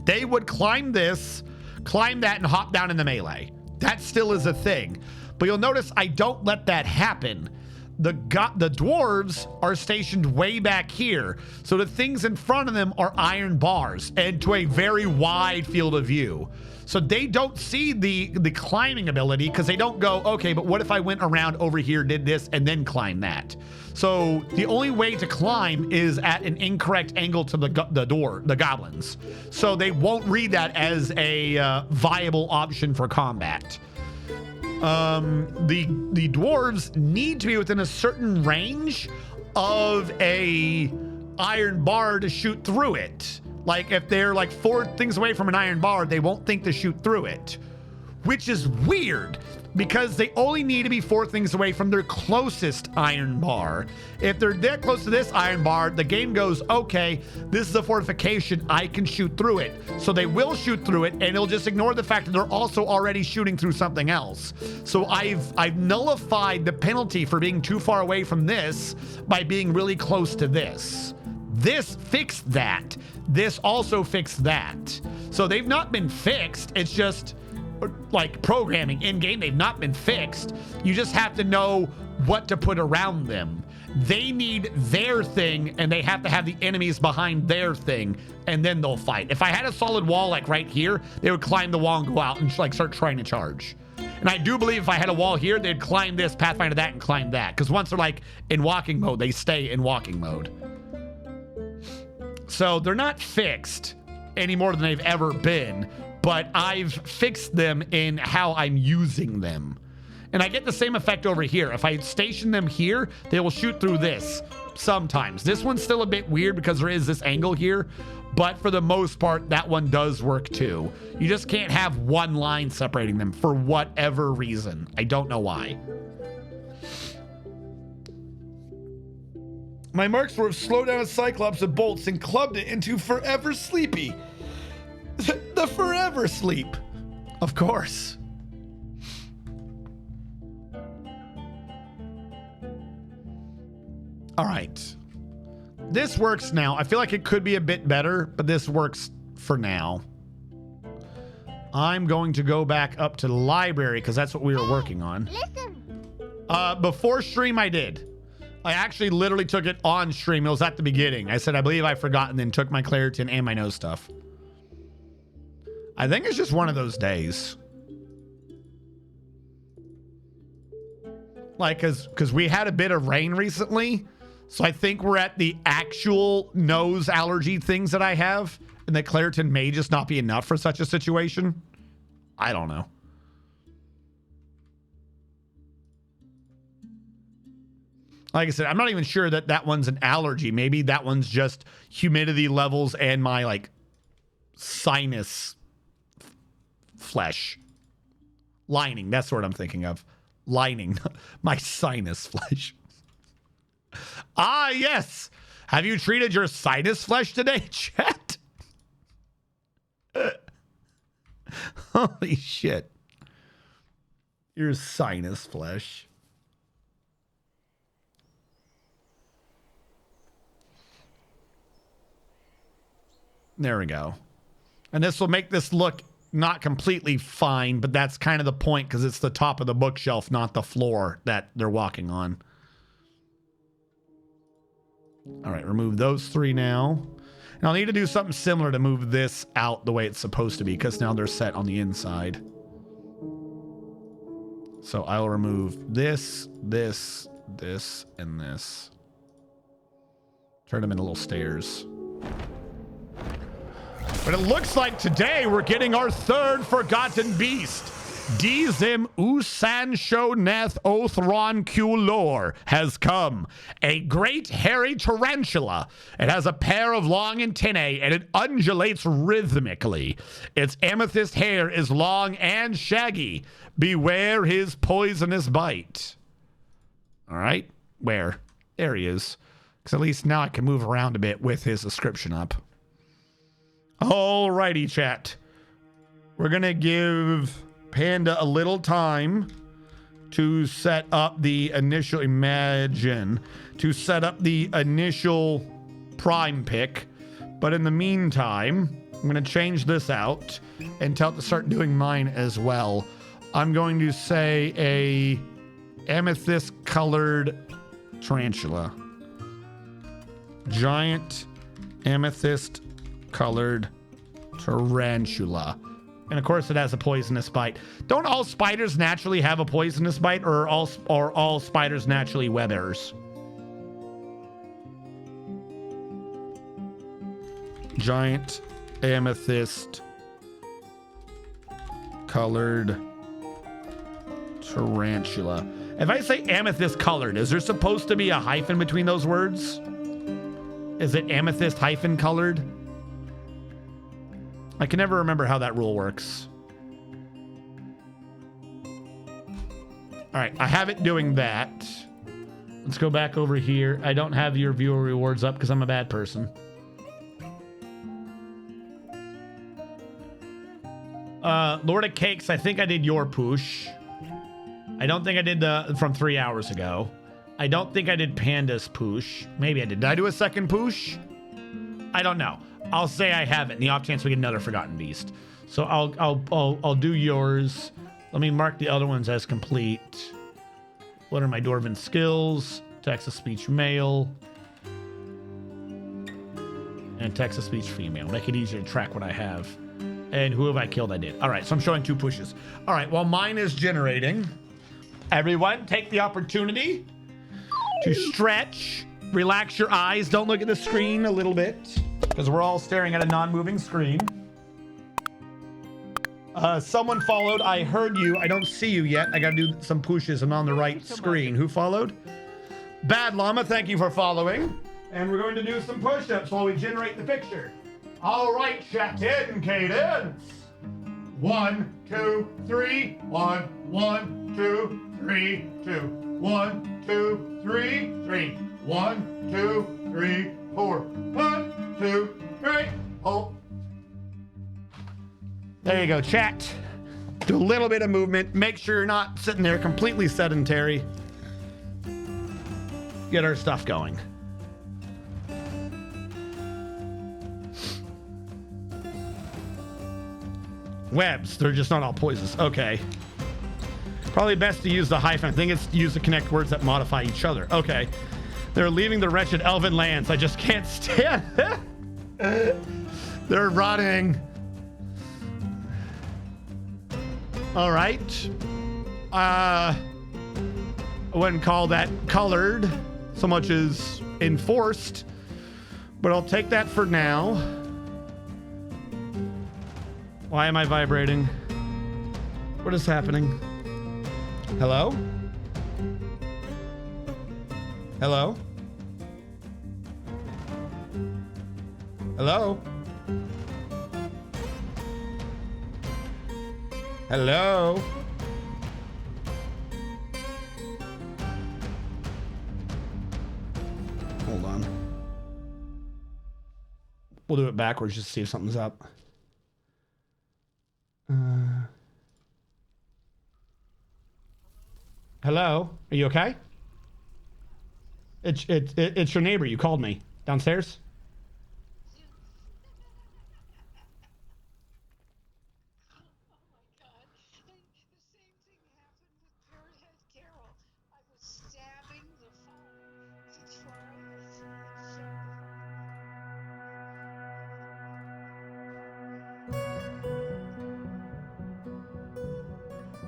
they would climb this, climb that, and hop down in the melee. That still is a thing. But you'll notice I don't let that happen. The dwarves are stationed way back here. So the things in front of them are iron bars and to a very wide field of view. So they don't see the climbing ability because they don't go, okay, but what if I went around over here, did this, and then climb that? So the only way to climb is at an incorrect angle to the goblins. So they won't read that as a viable option for combat. The dwarves need to be within a certain range of a iron bar to shoot through it. Like if they're like 4 things away from an iron bar, they won't think to shoot through it, which is weird because they only need to be 4 things away from their closest iron bar. If they're that close to this iron bar, the game goes, okay, this is a fortification, I can shoot through it. So they will shoot through it and it'll just ignore the fact that they're also already shooting through something else. So I've nullified the penalty for being too far away from this by being really close to this. This fixed that. This also fixed that. So they've not been fixed. It's just like programming in game. They've not been fixed. You just have to know what to put around them. They need their thing and they have to have the enemies behind their thing and then they'll fight. If I had a solid wall like right here, they would climb the wall and go out and like start trying to charge. And I do believe if I had a wall here, they'd climb this, pathfinder that, and climb that. Because once they're like in walking mode, they stay in walking mode. So they're not fixed any more than they've ever been, but I've fixed them in how I'm using them. And I get the same effect over here. If I station them here, they will shoot through this sometimes. This one's still a bit weird because there is this angle here, but for the most part, that one does work too. You just can't have one line separating them for whatever reason. I don't know why. My marks were slowed down a Cyclops of bolts and clubbed it into Forever Sleepy. The Forever Sleep. Of course. All right. This works now. I feel like it could be a bit better, but this works for now. I'm going to go back up to the library because that's what we were working on. Before stream, I did. I actually literally took it on stream. It was at the beginning. I said, I believe I forgot, and then took my Claritin and my nose stuff. I think it's just one of those days. Like, because we had a bit of rain recently. So I think we're at the actual nose allergy things that I have. And that Claritin may just not be enough for such a situation. I don't know. Like I said, I'm not even sure that that one's an allergy. Maybe that one's just humidity levels and my like sinus flesh lining. That's what I'm thinking of. Lining, my sinus flesh. Ah, yes. Have you treated your sinus flesh today, chat? Holy shit. Your sinus flesh. There we go. And this will make this look not completely fine, but that's kind of the point because it's the top of the bookshelf, not the floor that they're walking on. All right, remove those 3 now. And I'll need to do something similar to move this out the way it's supposed to be because now they're set on the inside. So I'll remove this, this, this, and this. Turn them into little stairs. But it looks like today we're getting our 3rd Forgotten Beast. Dizim Usan Shoneth Othron Kulor has come. A great hairy tarantula. It has a pair of long antennae and it undulates rhythmically. Its amethyst hair is long and shaggy. Beware his poisonous bite. All right, where? There he is. Because at least now I can move around a bit with his description up. Alrighty, chat. We're going to give Panda a little time to set up the initial, to set up the initial prime pick. But in the meantime, I'm going to change this out and tell it to start doing mine as well. I'm going to say a amethyst colored tarantula. Giant amethyst colored tarantula. And of course it has a poisonous bite. Don't all spiders naturally have a poisonous bite, or are all spiders naturally webbers? Giant amethyst colored tarantula. If I say amethyst colored, is there supposed to be a hyphen between those words? Is it amethyst hyphen colored? I can never remember how that rule works. All right, I have it doing that. Let's go back over here. I don't have your viewer rewards up because I'm a bad person. Lord of Cakes, I think I did your push. I don't think I did the from 3 hours ago. I don't think I did Panda's push. Maybe I did. Did I do a second push? I don't know. I'll say I haven't. In the off chance we get another Forgotten Beast. So I'll do yours. Let me mark the other ones as complete. What are my Dwarven skills? Text-to-speech male. And text-to-speech female. Make it easier to track what I have. And who have I killed? I did. All right, so I'm showing 2 pushes. All right, while mine is generating, everyone take the opportunity to stretch, relax your eyes. Don't look at the screen a little bit because we're all staring at a non-moving screen. Someone followed. I heard you. I don't see you yet. I got to do some pushes. I'm on the right screen. Who followed? Bad Llama, thank you for following. And we're going to do some push-ups while we generate the picture. All right, chat in cadence. 1, 2, 3. 1, 1, 2, 3, 2. 1, 2, 3, 3. 1, 2, 3, 4. 1, 2, 3. Hold. There you go, chat. Do a little bit of movement. Make sure you're not sitting there completely sedentary. Get our stuff going. Webs, they're just not all poisons. Okay. Probably best to use the hyphen. I think it's used to connect words that modify each other. Okay. They're leaving the wretched elven lands. I just can't stand it. They're rotting. All right. I wouldn't call that colored so much as enforced, but I'll take that for now. Why am I vibrating? What is happening? Hello? Hello? Hello? Hello? Hold on. We'll do it backwards just to see if something's up. Hello? Are you okay? It's your neighbor. You called me downstairs.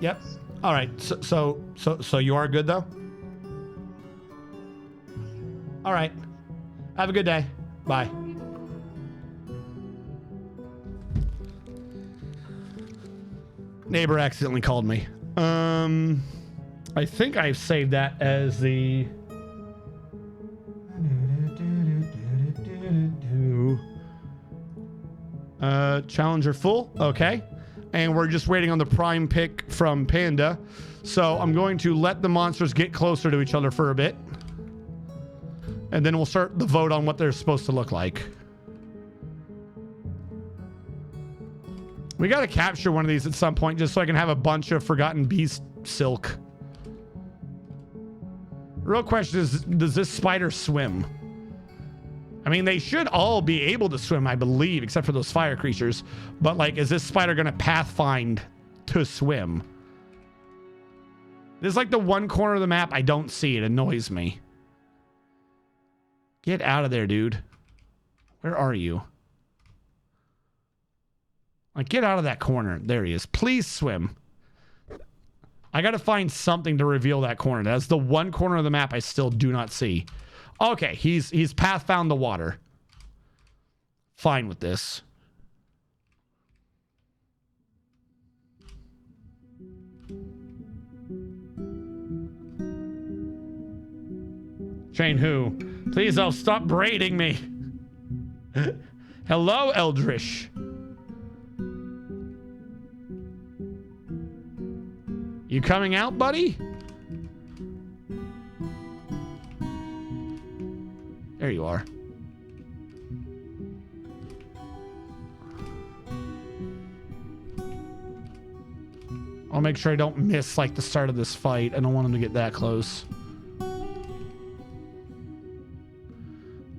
Yep. All right. So you are good though? All right. Have a good day. Bye. Neighbor accidentally called me. I think I've saved that as the challenger full. Okay. And we're just waiting on the prime pick from Panda. So I'm going to let the monsters get closer to each other for a bit. And then we'll start the vote on what they're supposed to look like. We got to capture one of these at some point just so I can have a bunch of Forgotten Beast silk. Real question is, does this spider swim? I mean, they should all be able to swim, I believe, except for those fire creatures. But, like, is this spider going to pathfind to swim? This is like the one corner of the map I don't see. It annoys me. Get out of there, dude. Where are you? Like, get out of that corner. There he is. Please swim. I got to find something to reveal that corner. That's the one corner of the map I still do not see. Okay, he's path found the water. Fine with this. Chain who? Please, oh, stop braiding me. Hello, Eldritch. You coming out, buddy? There you are. I'll make sure I don't miss, like, the start of this fight. I don't want him to get that close.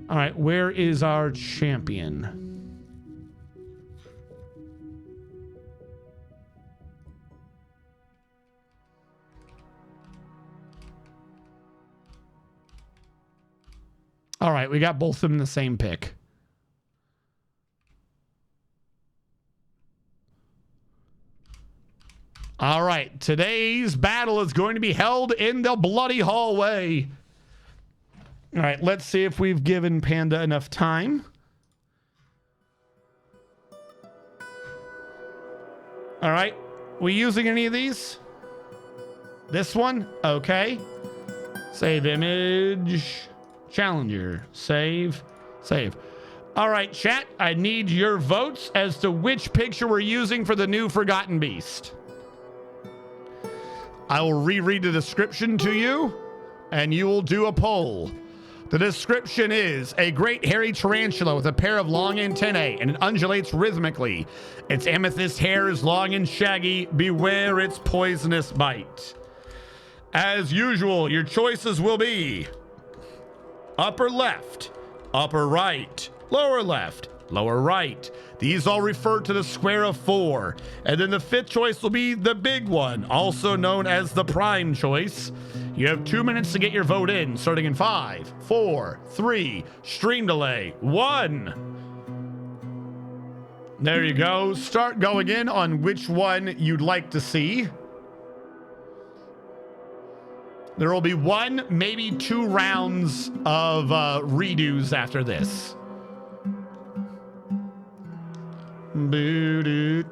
All right, where is our champion? All right, we got both of them in the same pick. All right, today's battle is going to be held in the bloody hallway. All right, let's see if we've given Panda enough time. All right, we using any of these? This one? Okay. Save image. Challenger. Save. All right, chat. I need your votes as to which picture we're using for the new Forgotten Beast. I will reread the description to you, and you will do a poll. The description is a great hairy tarantula with a pair of long antennae, and it undulates rhythmically. Its amethyst hair is long and shaggy. Beware its poisonous bite. As usual, your choices will be upper left, upper right, lower left, lower right. These all refer to the square of 4. And then the 5th choice will be the big one, also known as the prime choice. You have 2 minutes to get your vote in, starting in 5, 4, 3, stream delay, 1. There you go. Start going in on which one you'd like to see. There will be 1, maybe 2 rounds of redos after this. Boo-doo-doo-doo.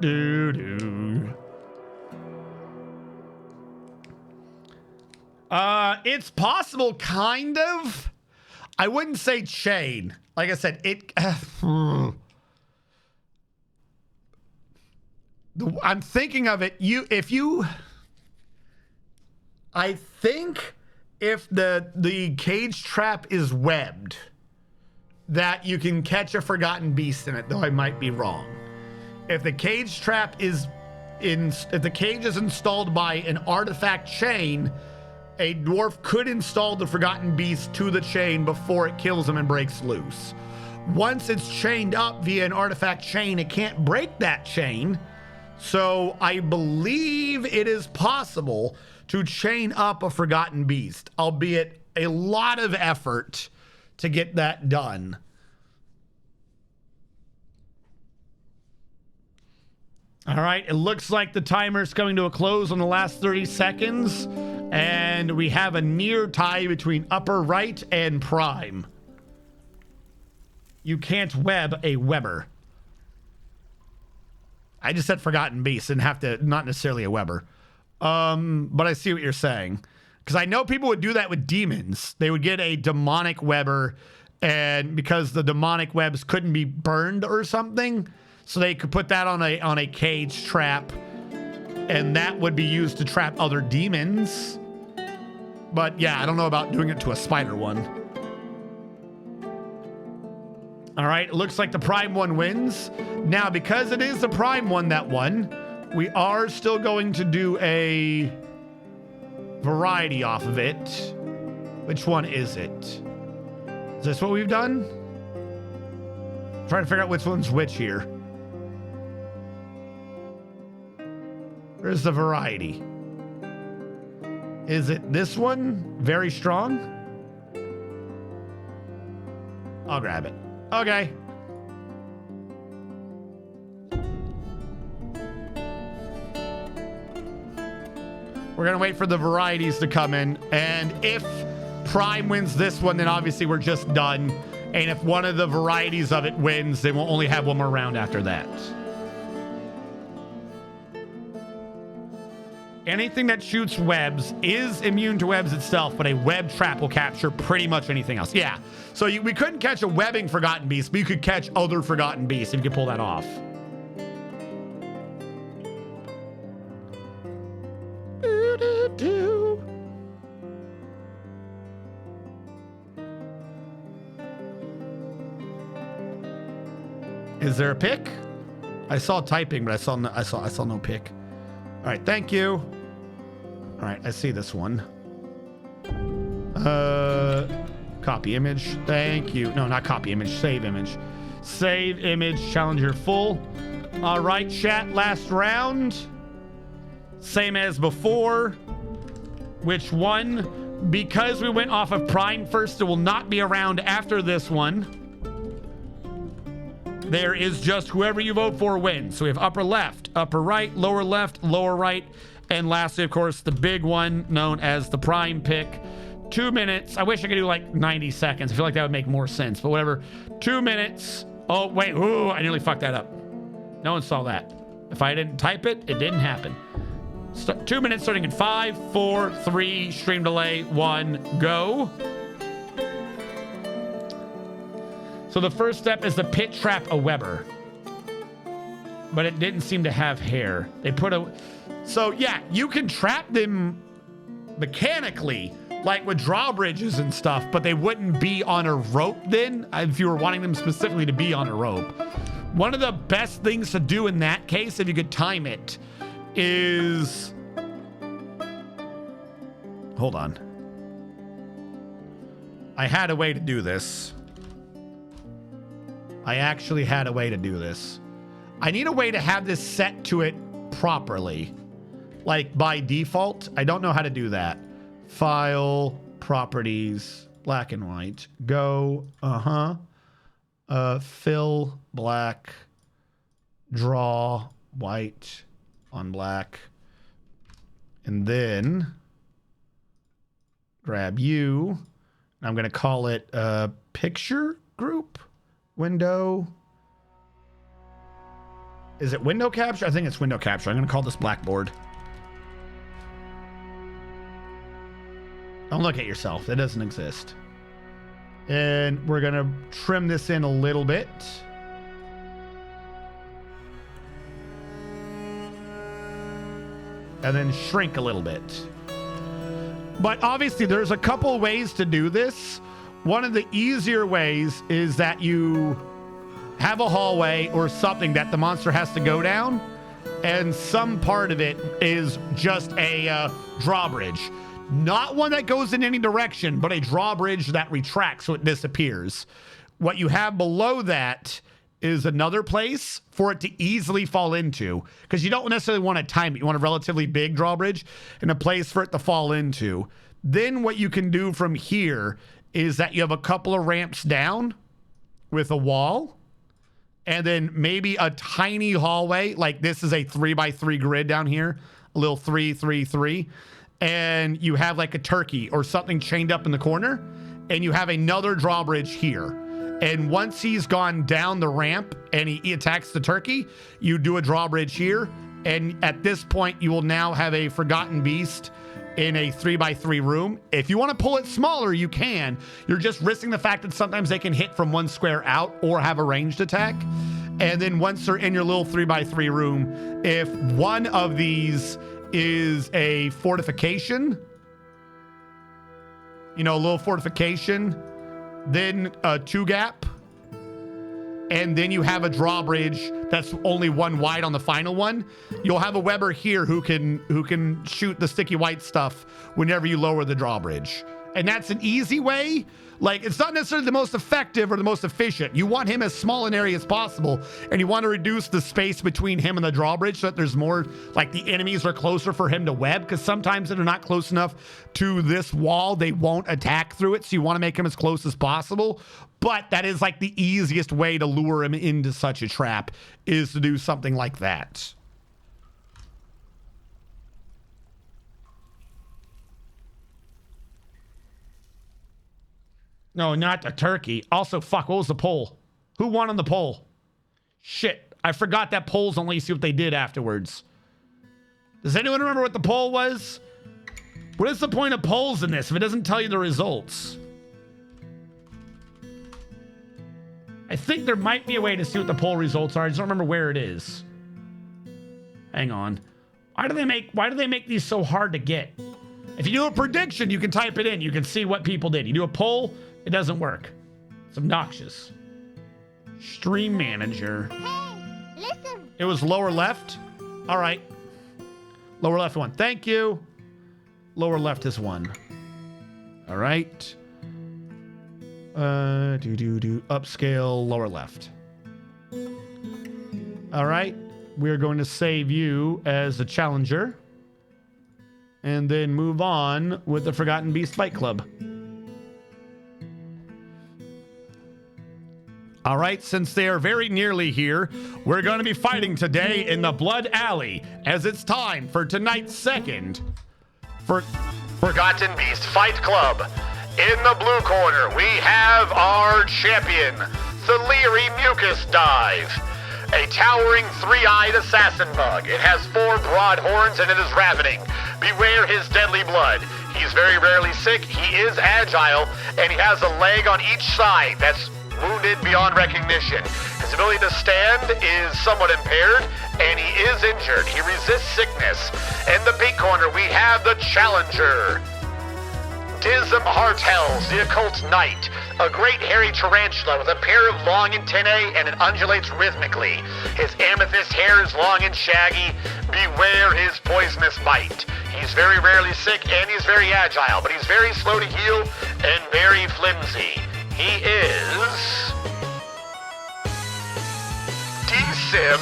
It's possible, kind of. I wouldn't say chain. Like I said, I'm thinking of it. I think if the cage trap is webbed, that you can catch a Forgotten Beast in it, though I might be wrong. If the cage trap is if the cage is installed by an artifact chain, a dwarf could install the Forgotten Beast to the chain before it kills him and breaks loose. Once it's chained up via an artifact chain, it can't break that chain. So I believe it is possible to chain up a Forgotten Beast, albeit a lot of effort to get that done. All right, it looks like the timer's coming to a close on the last 30 seconds, and we have a near tie between upper right and prime. You can't web a Weber. I just said Forgotten Beast and have to, not necessarily a Weber. But I see what you're saying. Because I know people would do that with demons. They would get a demonic Weber, and because the demonic webs couldn't be burned or something, so they could put that on a cage trap, and that would be used to trap other demons. But yeah, I don't know about doing it to a spider one. All right, it looks like the prime one wins. Now, because it is the prime one that won, we are still going to do a variety off of it. Which one is it? Is this what we've done? I'm trying to figure out which one's which here. Where's the variety? Is it this one? Very strong? I'll grab it. Okay. We're gonna wait for the varieties to come in, and if prime wins this one, then obviously we're just done. And if one of the varieties of it wins, then we'll only have one more round after that. Anything that shoots webs is immune to webs itself, but a web trap will capture pretty much anything else. Yeah, so we couldn't catch a webbing Forgotten Beast, but you could catch other Forgotten Beasts if you could pull that off. Is there a pick? I saw typing, but I saw no pick. All right, thank you. All right, I see this one. Copy image. Thank you. No, not copy image. Save image. Save image. Challenger full. All right, chat. Last round. Same as before. Which one? Because we went off of prime first, it will not be around after this one. There is just whoever you vote for wins. So we have upper left, upper right, lower right, and lastly, of course, the big one known as the prime pick. 2 minutes. I wish I could do like 90 seconds. I feel like that would make more sense, but whatever. 2 minutes. Oh, wait. Ooh, I nearly fucked that up. No one saw that. If I didn't type it, it didn't happen. 2 minutes starting in 5, 4, 3, stream delay, 1, go. So the first step is to pit trap a Weber. But it didn't seem to have hair. They put a... So yeah, you can trap them mechanically, like with drawbridges and stuff, but they wouldn't be on a rope then, if you were wanting them specifically to be on a rope. One of the best things to do in that case, if you could time it, is... Hold on. I had a way to do this. I actually had a way to do this. I need a way to have this set to it properly. Like by default. I don't know how to do that. File, properties, black and white. Go, fill, black, draw, white on black. And then grab you. I'm going to call it picture group. Window. Is it window capture? I think it's window capture. I'm going to call this blackboard. Don't look at yourself. It doesn't exist. And we're going to trim this in a little bit. And then shrink a little bit. But obviously there's a couple ways to do this. One of the easier ways is that you have a hallway or something that the monster has to go down, and some part of it is just a drawbridge. Not one that goes in any direction, but a drawbridge that retracts so it disappears. What you have below that is another place for it to easily fall into, because you don't necessarily want to time it. You want a relatively big drawbridge and a place for it to fall into. Then what you can do from here is that you have a couple of ramps down with a wall, and then maybe a tiny hallway. Like this is a 3x3 grid down here, a little 3, 3, 3. And you have like a turkey or something chained up in the corner, and you have another drawbridge here. And once he's gone down the ramp and he attacks the turkey, you do a drawbridge here. And at this point, you will now have a Forgotten Beast in a 3x3 room. If you want to pull it smaller, you can. You're just risking the fact that sometimes they can hit from one square out or have a ranged attack. And then once they're in your little 3x3 room, if one of these is a fortification, you know, a little fortification, then a 2-gap, and then you have a drawbridge that's only one wide on the final one. You'll have a Weber here who can shoot the sticky white stuff whenever you lower the drawbridge. And that's an easy way. Like, it's not necessarily the most effective or the most efficient. You want him as small an area as possible, and you want to reduce the space between him and the drawbridge so that there's more, like the enemies are closer for him to web, because sometimes if they're not close enough to this wall, they won't attack through it. So you want to make him as close as possible. But that is like the easiest way to lure him into such a trap, is to do something like that. No, not the turkey. Also, fuck, what was the poll? Who won on the poll? Shit, I forgot that polls only see what they did afterwards. Does anyone remember what the poll was? What is the point of polls in this if it doesn't tell you the results? I think there might be a way to see what the poll results are. I just don't remember where it is. Hang on. Why do they make these so hard to get? If you do a prediction, you can type it in. You can see what people did. You do a poll, it doesn't work. It's obnoxious. Stream manager. Hey, listen. It was lower left? All right. Lower left one. Thank you. Lower left is one. All right. Upscale, lower left. All right. We're going to save you as a challenger, and then move on with the Forgotten Beast Fight Club. All right, since they are very nearly here, we're going to be fighting today in the Blood Alley, as it's time for tonight's second Forgotten Beast Fight Club. In the blue corner, we have our champion, the Leery Mucus Dive. A towering three-eyed assassin bug. It has 4 broad horns and it is ravening. Beware his deadly blood. He's very rarely sick, he is agile, and he has a leg on each side that's wounded beyond recognition. His ability to stand is somewhat impaired, and he is injured. He resists sickness. In the pink corner, we have the challenger, Dism Hartels, the Occult Knight, a great hairy tarantula with a pair of long antennae, and it undulates rhythmically. His amethyst hair is long and shaggy. Beware his poisonous bite. He's very rarely sick, and he's very agile, but he's very slow to heal and very flimsy. He is D-Sim,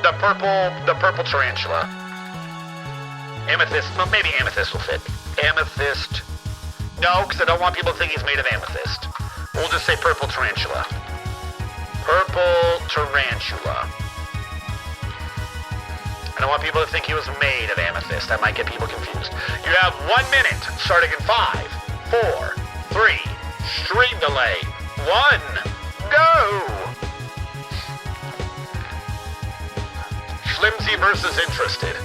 the purple tarantula. Amethyst, well, maybe amethyst will fit. Amethyst. No, because I don't want people to think he's made of amethyst. We'll just say purple tarantula. Purple tarantula. I don't want people to think he was made of amethyst. That might get people confused. You have 1 minute, starting in 5, 4, 3, stream delay, 1, go! Flimsy versus interested.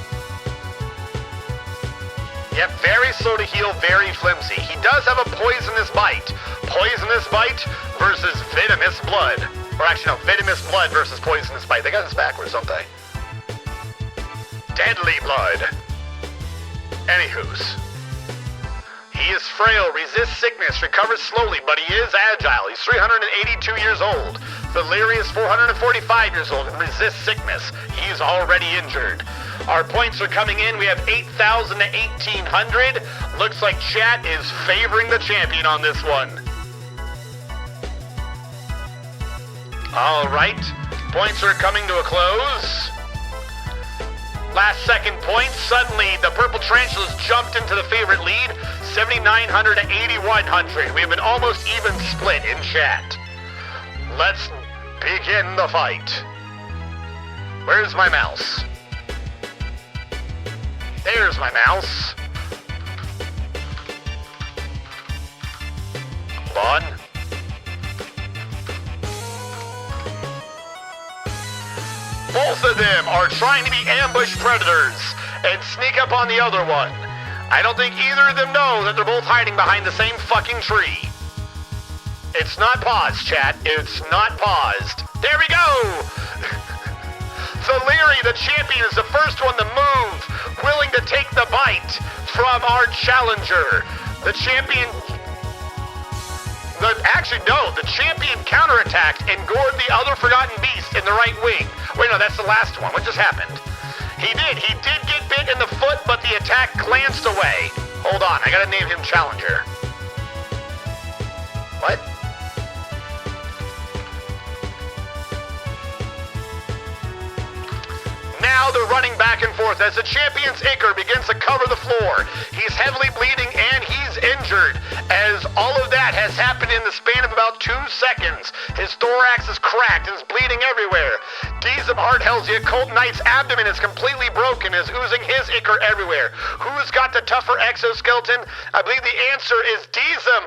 Yep, very slow to heal, very flimsy. He does have a poisonous bite. Poisonous bite versus venomous blood. Or actually, no, venomous blood versus poisonous bite. They got this backwards, don't they? Deadly blood. Anywho's. He is frail, resists sickness, recovers slowly, but he is agile. He's 382 years old. Valeri is 445 years old and resists sickness. He's already injured. Our points are coming in. We have 8,000 to 1,800. Looks like chat is favoring the champion on this one. All right. Points are coming to a close. Last second point. Suddenly, the purple tarantulas jumped into the favorite lead. 7,900 to 8,100. We have an almost even split in chat. let's begin the fight. Where's my mouse? There's my mouse. Hold on. Both of them are trying to be ambush predators and sneak up on the other one. I don't think either of them know that they're both hiding behind the same fucking tree. It's not paused, chat. It's not paused. There we go! Valeri, the champion, is the first one to move, willing to take the bite from our challenger. The champion... The champion counterattacked and gored the other Forgotten Beast in the right wing. Wait, no, that's the last one. What just happened? He did get bit in the foot, but the attack glanced away. Hold on, I gotta name him Challenger. What? Now they're running back and forth as the champion's Icar begins to cover the floor. He's heavily bleeding and he's injured. As all of that has happened in the span of about 2 seconds, his thorax is cracked and is bleeding everywhere. Deezum Hardhell's the Occult Knight's abdomen is completely broken, is oozing his Icar everywhere. Who's got the tougher exoskeleton? I believe the answer is Deezum,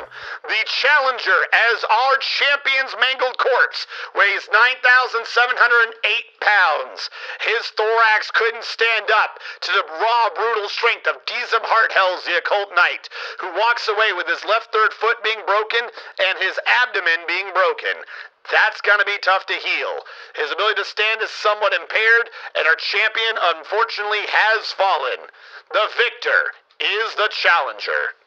the challenger, as our champion's mangled corpse weighs 9,708 pounds. His thorax couldn't stand up to the raw, brutal strength of Deezum Hardhell's the Occult Knight, who walks away with his left third foot being broken and his abdomen being broken. That's gonna be tough to heal. His ability to stand is somewhat impaired, and our champion, unfortunately, has fallen. The victor is the challenger.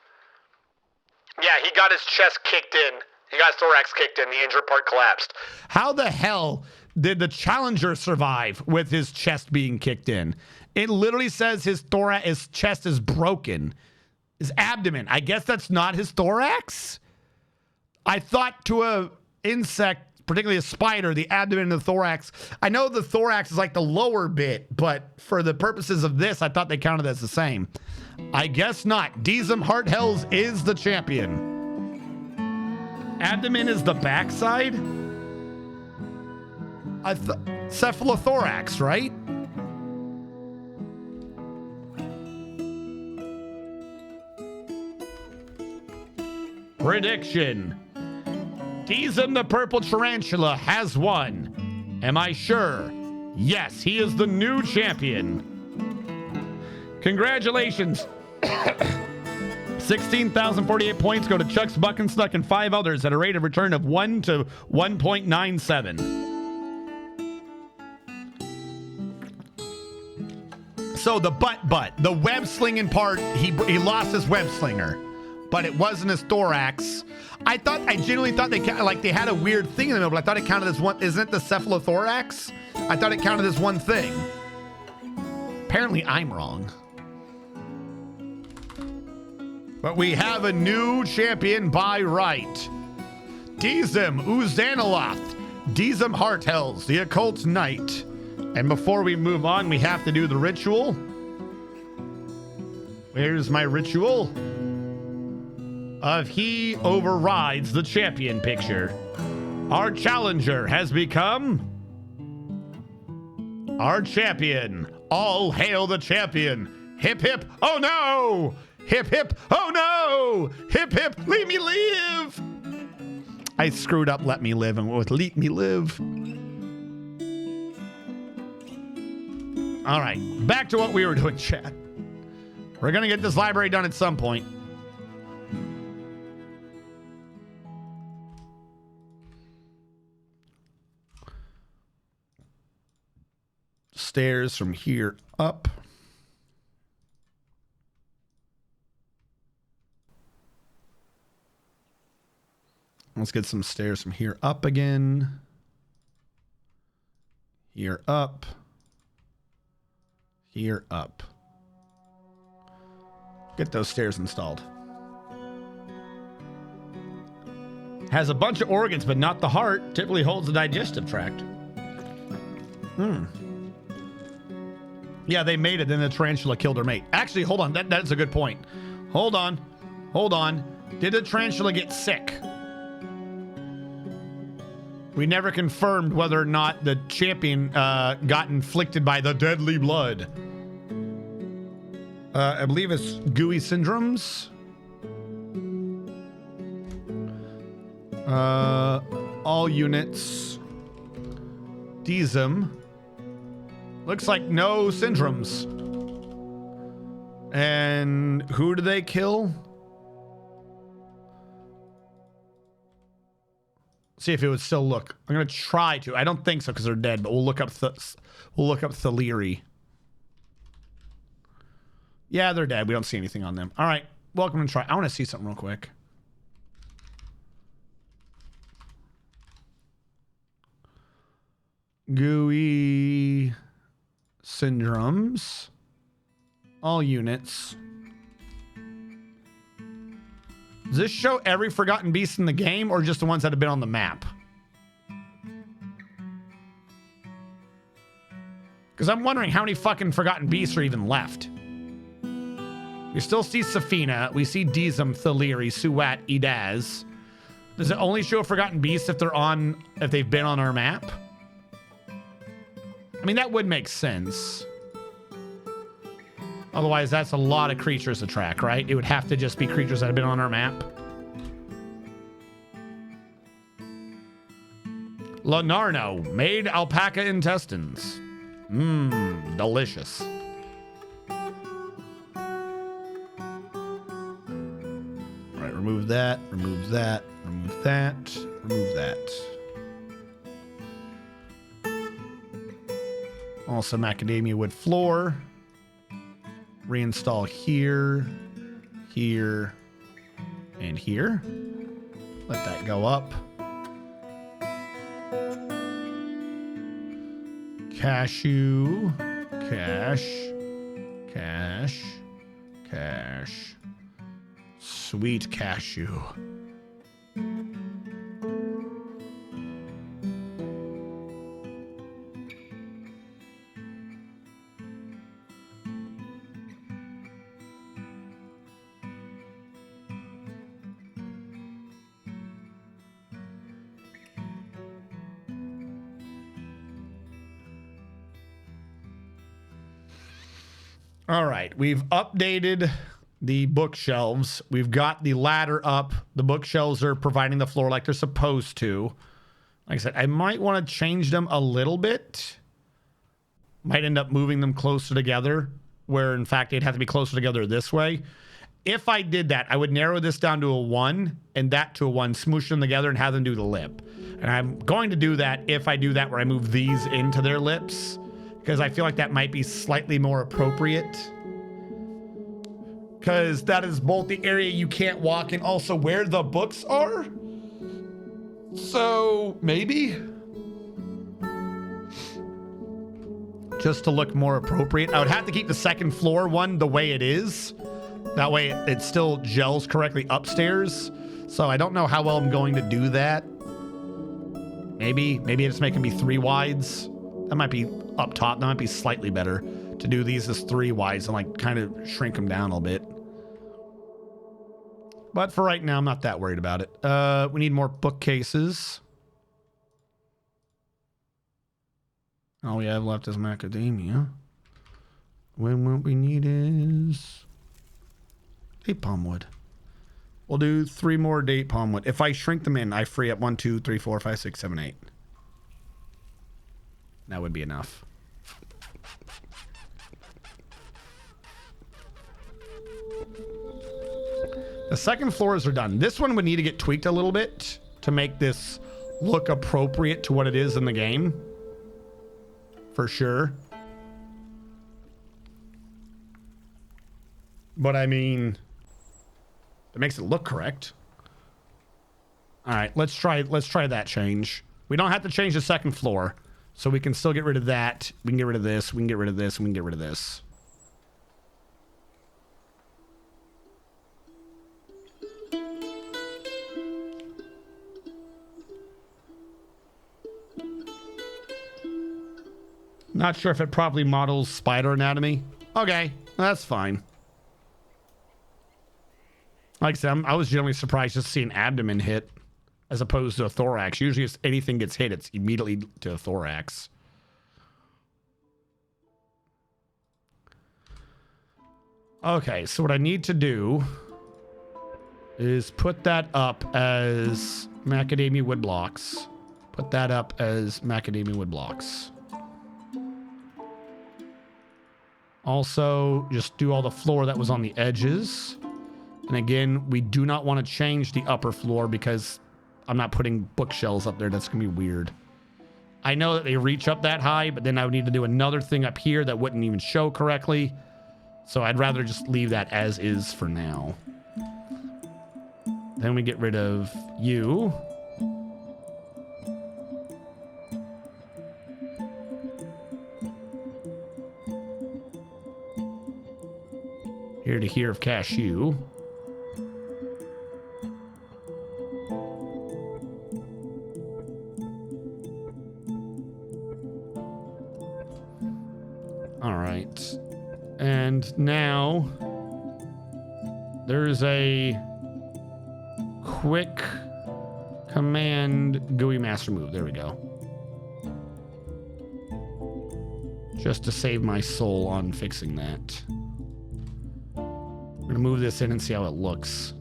Yeah, he got his chest kicked in. He got his thorax kicked in. The injured part collapsed. How the hell did the challenger survive with his chest being kicked in? It literally says his chest is broken. His abdomen. I guess that's not his thorax? I thought to a insect, particularly a spider, the abdomen and the thorax. I know the thorax is like the lower bit, but for the purposes of this, I thought they counted as the same. I guess not. Deezum Hardhells is the champion. Abdomen is the backside? Cephalothorax, right? Prediction. Deezum the Purple Tarantula has won. Am I sure? Yes, he is the new champion. Congratulations. 16,048 points go to Chuck's Buckensnuck and 5 others at a rate of return of 1 to 1.97. So the the web slinging part, he lost his web slinger, but it wasn't his thorax. I genuinely thought they had a weird thing in the middle, but I thought it counted as one. Isn't it the cephalothorax? I thought it counted as one thing. Apparently I'm wrong. But we have a new champion by right. Deezum Uzanaloth, Deezum Hardhells, the Occult Knight. And before we move on, we have to do the ritual. Where's my ritual? Of he overrides the champion picture. Our challenger has become our champion. All hail the champion. Hip hip, oh no! Hip hip, oh no! Hip hip, let me live! I screwed up let me live and went with let me live. All right, back to what we were doing, chat. We're gonna get this library done at some point. Stairs from here up. Let's get some stairs from here up again. Here up. Here up. Get those stairs installed. Has a bunch of organs, but not the heart. Typically holds the digestive tract. Yeah, they made it, then the tarantula killed her mate. Actually, hold on. That's a good point. Hold on. Hold on. Did the tarantula get sick? We never confirmed whether or not the champion got inflicted by the deadly blood. I believe it's gooey syndromes. All units. Diesem. Looks like no syndromes. And who do they kill? See if it would still look. I'm gonna try to. I don't think so because they're dead, but we'll look up Thaleri. Yeah, they're dead. We don't see anything on them. All right, welcome and try. I want to see something real quick. Gooey syndromes. All units. Does this show every Forgotten Beast in the game or just the ones that have been on the map? Because I'm wondering how many fucking Forgotten Beasts are even left. We still see Safina. We see Dizem, Thaleri, Suat, Idaz. Does it only show Forgotten Beasts if they've been on our map? I mean, that would make sense. Otherwise, that's a lot of creatures to track, right? It would have to just be creatures that have been on our map. Lonarno, made alpaca intestines. Mmm, delicious. All right, remove that, remove that, remove that, remove that. Also, macadamia wood floor. Reinstall here, here, and here. Let that go up. Cashew, cash, cash, cash. Sweet cashew. All right, we've updated the bookshelves. We've got the ladder up. The bookshelves are providing the floor like they're supposed to. Like I said, I might want to change them a little bit. Might end up moving them closer together, where in fact they'd have to be closer together this way. If I did that, I would narrow this down to a 1 and that to a 1, smoosh them together and have them do the lip. And I'm going to do that if I do that where I move these into their lips, because I feel like that might be slightly more appropriate. Because that is both the area you can't walk and also where the books are. So maybe just to look more appropriate. I would have to keep the second floor one the way it is. That way it still gels correctly upstairs. So I don't know how well I'm going to do that. Maybe it's making me 3 wides. That might be up top. That might be slightly better to do these as 3 wides and like kind of shrink them down a little bit. But for right now, I'm not that worried about it. We need more bookcases. All we have left is macadamia. When what we need is date palm wood. We'll do 3 more date palm wood. If I shrink them in, I free up 1, 2, 3, 4, 5, 6, 7, 8. That would be enough. The second floors are done. This one would need to get tweaked a little bit to make this look appropriate to what it is in the game. For sure. But I mean, it makes it look correct. All right, let's try that change. We don't have to change the second floor, so we can still get rid of that. We can get rid of this. We can get rid of this. We can get rid of this. Not sure if it properly models spider anatomy. Okay, that's fine. Like I said, I was generally surprised just to see an abdomen hit as opposed to a thorax. Usually if anything gets hit, it's immediately to a thorax. Okay, so what I need to do is put that up as macadamia wood blocks. Put that up as macadamia wood blocks. Also, just do all the floor that was on the edges. And again, we do not want to change the upper floor because I'm not putting bookshelves up there. That's going to be weird. I know that they reach up that high, but then I would need to do another thing up here that wouldn't even show correctly. So I'd rather just leave that as is for now. Then we get rid of you. Here to here of cashew. All right. And now there's a quick command GUI master move. There we go. Just to save my soul on fixing that. We're gonna move this in and see how it looks.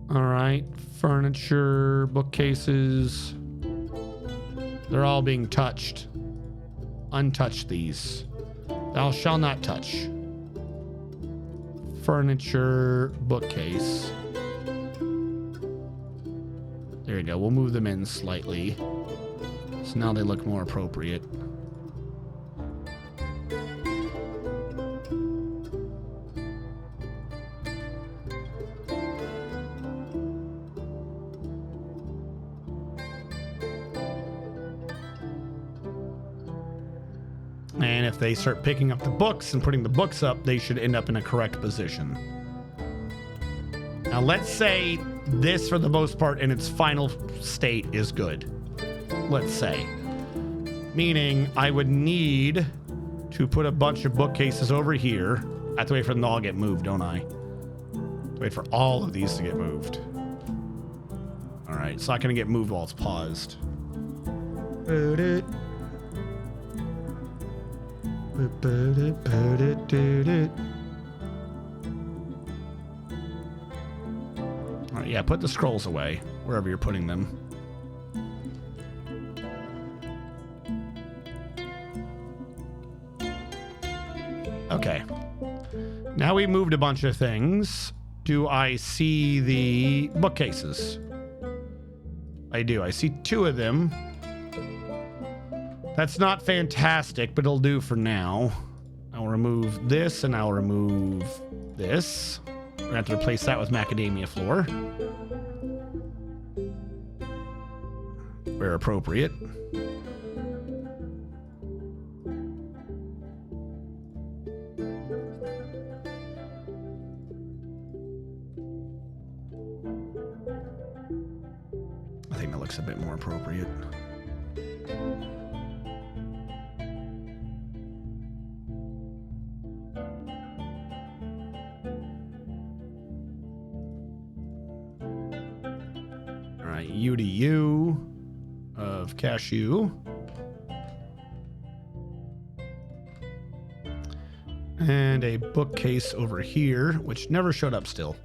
All right, furniture, bookcases. They're all being touched. Untouch these. Thou shalt not touch. Furniture, bookcase. There you go. We'll move them in slightly. So now they look more appropriate. And if they start picking up the books and putting the books up, they should end up in a correct position. Now let's say this, for the most part, in its final state is good. Let's say. Meaning I would need to put a bunch of bookcases over here. I have to wait for them to all get moved, don't I? Wait for all of these to get moved. All right, it's not going to get moved while it's paused. Put it. All right, yeah, put the scrolls away wherever you're putting them. Okay. Now we moved a bunch of things. Do I see the bookcases? I do. I see two of them. That's not fantastic, but it'll do for now. I'll remove this and I'll remove this. We're gonna have to replace that with macadamia floor. Where appropriate. I think that looks a bit more appropriate. U to U of cashew. And a bookcase over here, which never showed up still.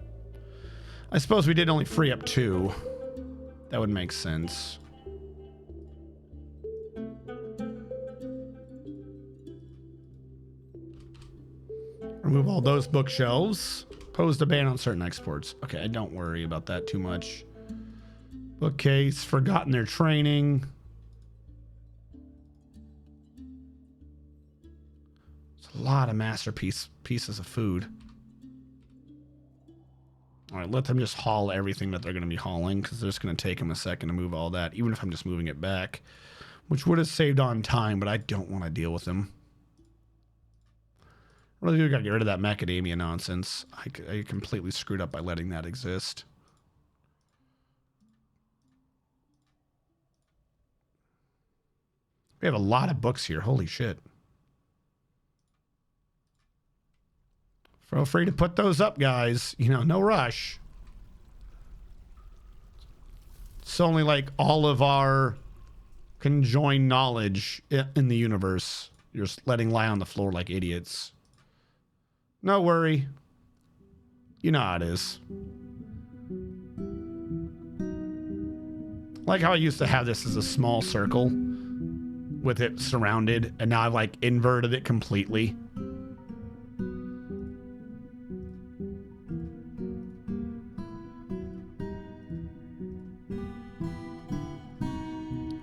I suppose we did only free up two. That would make sense. Remove all those bookshelves. Posed a ban on certain exports. Okay, don't worry about that too much. Bookcase, forgotten their training. It's a lot of pieces of food. All right, let them just haul everything that they're going to be hauling, because it's going to take them a second to move all that, even if I'm just moving it back, which would have saved on time, but I don't want to deal with them. Really do got to get rid of that macadamia nonsense. I completely screwed up by letting that exist. We have a lot of books here. Holy shit. Feel free to put those up, guys. You know, no rush. It's only like all of our conjoined knowledge in the universe. You're just letting lie on the floor like idiots. No worry. You know how it is. Like how I used to have this as a small circle with it surrounded, and now I've like inverted it completely.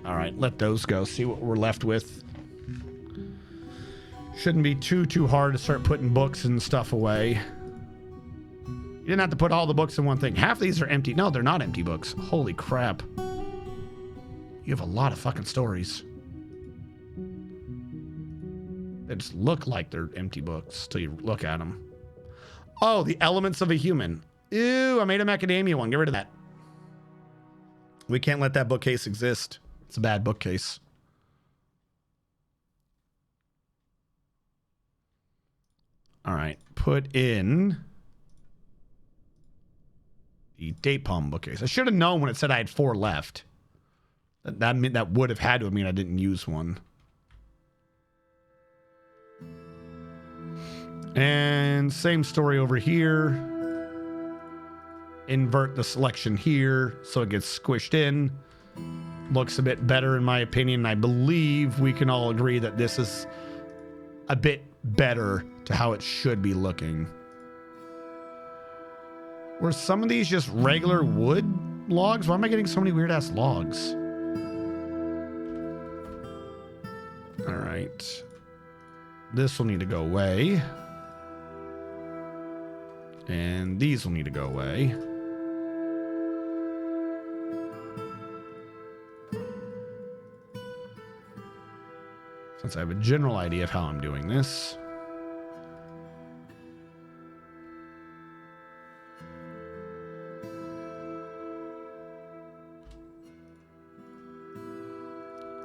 All right, let those go. See what we're left with. Shouldn't be too hard to start putting books and stuff away. You didn't have to put all the books in one thing. Half of these are empty. No, they're not empty books. Holy crap. You have a lot of fucking stories. They just look like they're empty books till you look at them. Oh, the elements of a human. Ew, I made a macadamia one. Get rid of that. We can't let that bookcase exist. It's a bad bookcase. All right, put in the date palm bookcase. I should have known when it said I had 4 left. That would have had to mean I didn't use one. And same story over here. Invert the selection here so it gets squished in. Looks a bit better in my opinion. I believe we can all agree that this is a bit better to how it should be looking. Were some of these just regular wood logs? Why am I getting so many weird ass logs? All right. This will need to go away. And these will need to go away. Since I have a general idea of how I'm doing this.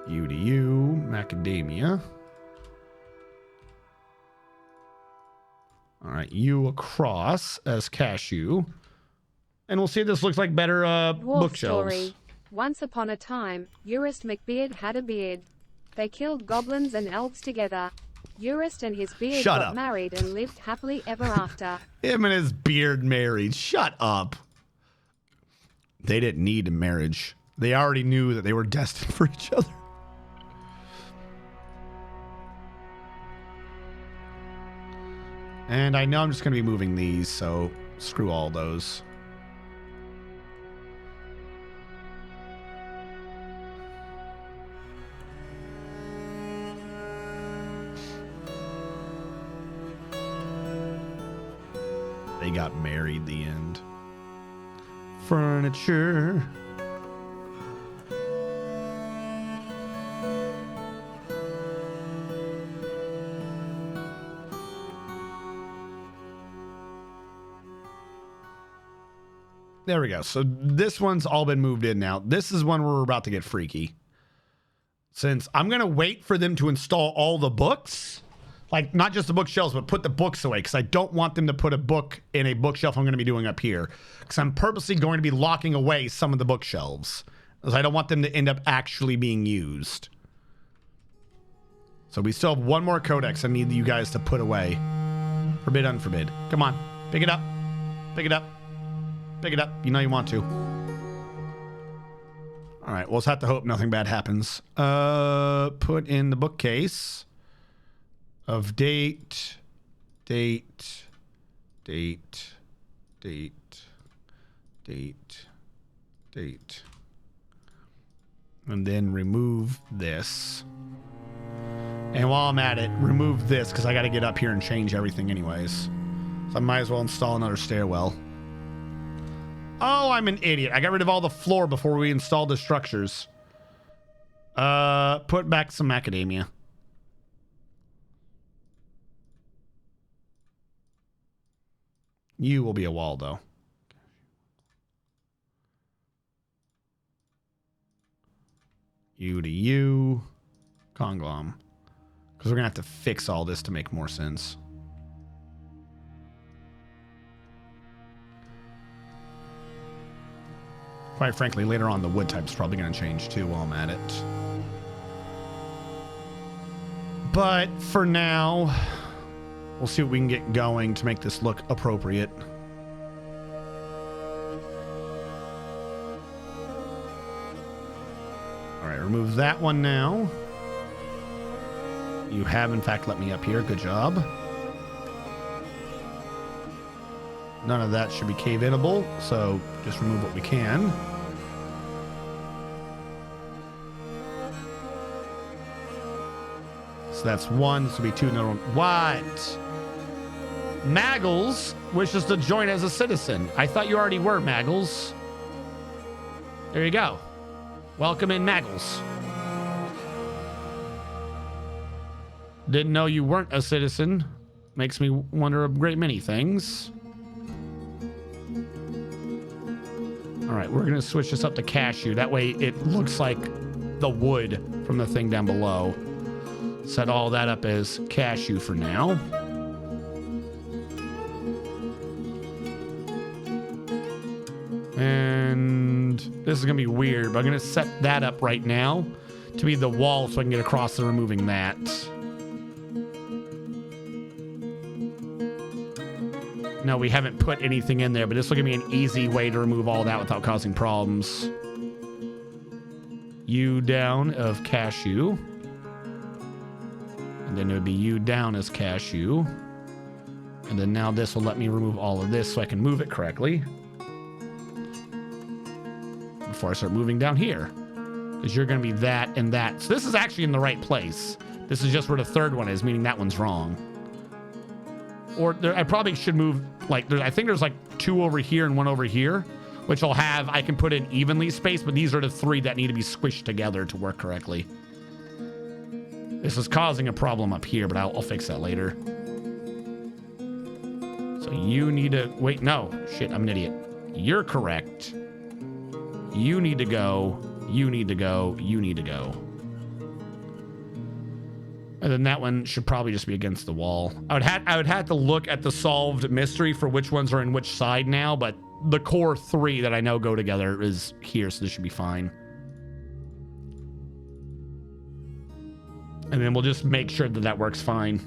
U to U, macadamia. All right, U across as cashew. And we'll see if this looks like better Dwarf bookshelves. story. Once upon a time, Eurist McBeard had a beard. They killed goblins and elves together. Eurist and his beard Shut got up. married and lived happily ever after. Him and his beard married. Shut up. They didn't need a marriage. They already knew that they were destined for each other. And I know I'm just going to be moving these, so screw all those. They got married, the end. Furniture. There we go. So this one's all been moved in now. This is one where we're about to get freaky. Since I'm going to wait for them to install all the books, like not just the bookshelves, but put the books away, because I don't want them to put a book in a bookshelf I'm going to be doing up here. Because I'm purposely going to be locking away some of the bookshelves, because I don't want them to end up actually being used. So we still have one more codex I need you guys to put away. Forbid, unforbid. Come on. Pick it up. Pick it up. Pick it up. You know you want to. All right. We'll just have to hope nothing bad happens. Put in the bookcase of date, date, date, date, date, date. And then remove this. And while I'm at it, remove this because I got to get up here and change everything anyways. So I might as well install another stairwell. Oh, I'm an idiot. I got rid of all the floor before we installed the structures. Put back some macadamia. You will be a wall, though. U to U. Conglom. Because we're going to have to fix all this to make more sense. Quite frankly, later on, the wood type's probably going to change too while I'm at it. But for now, we'll see what we can get going to make this look appropriate. All right, remove that one now. You have, in fact, let me up here. Good job. None of that should be cave-inable, so just remove what we can. So that's one. This will be two. Another one. What? Maggles wishes to join as a citizen. I thought you already were, Maggles. There you go. Welcome in, Maggles. Didn't know you weren't a citizen. Makes me wonder a great many things. All right, we're going to switch this up to cashew. That way it looks like the wood from the thing down below. Set all that up as cashew for now. And this is going to be weird, but I'm going to set that up right now to be the wall so I can get across and removing that. No, we haven't put anything in there, but this will give me an easy way to remove all that without causing problems. U down of cashew. And then it would be U down as cashew. And then now this will let me remove all of this so I can move it correctly. Before I start moving down here. Because you're going to be that and that. So this is actually in the right place. This is just where the third one is, meaning that one's wrong. Or there, I probably should move, like, I think there's like two over here and one over here, which I'll have, I can put in evenly spaced, but these are the three that need to be squished together to work correctly. This is causing a problem up here, but I'll fix that later. So you need to, wait, no, shit, I'm an idiot. You're correct. You need to go, you need to go, you need to go. And then that one should probably just be against the wall. I would have to look at the solved mystery for which ones are in which side now, but the core three that I know go together is here, so this should be fine. And then we'll just make sure that that works fine.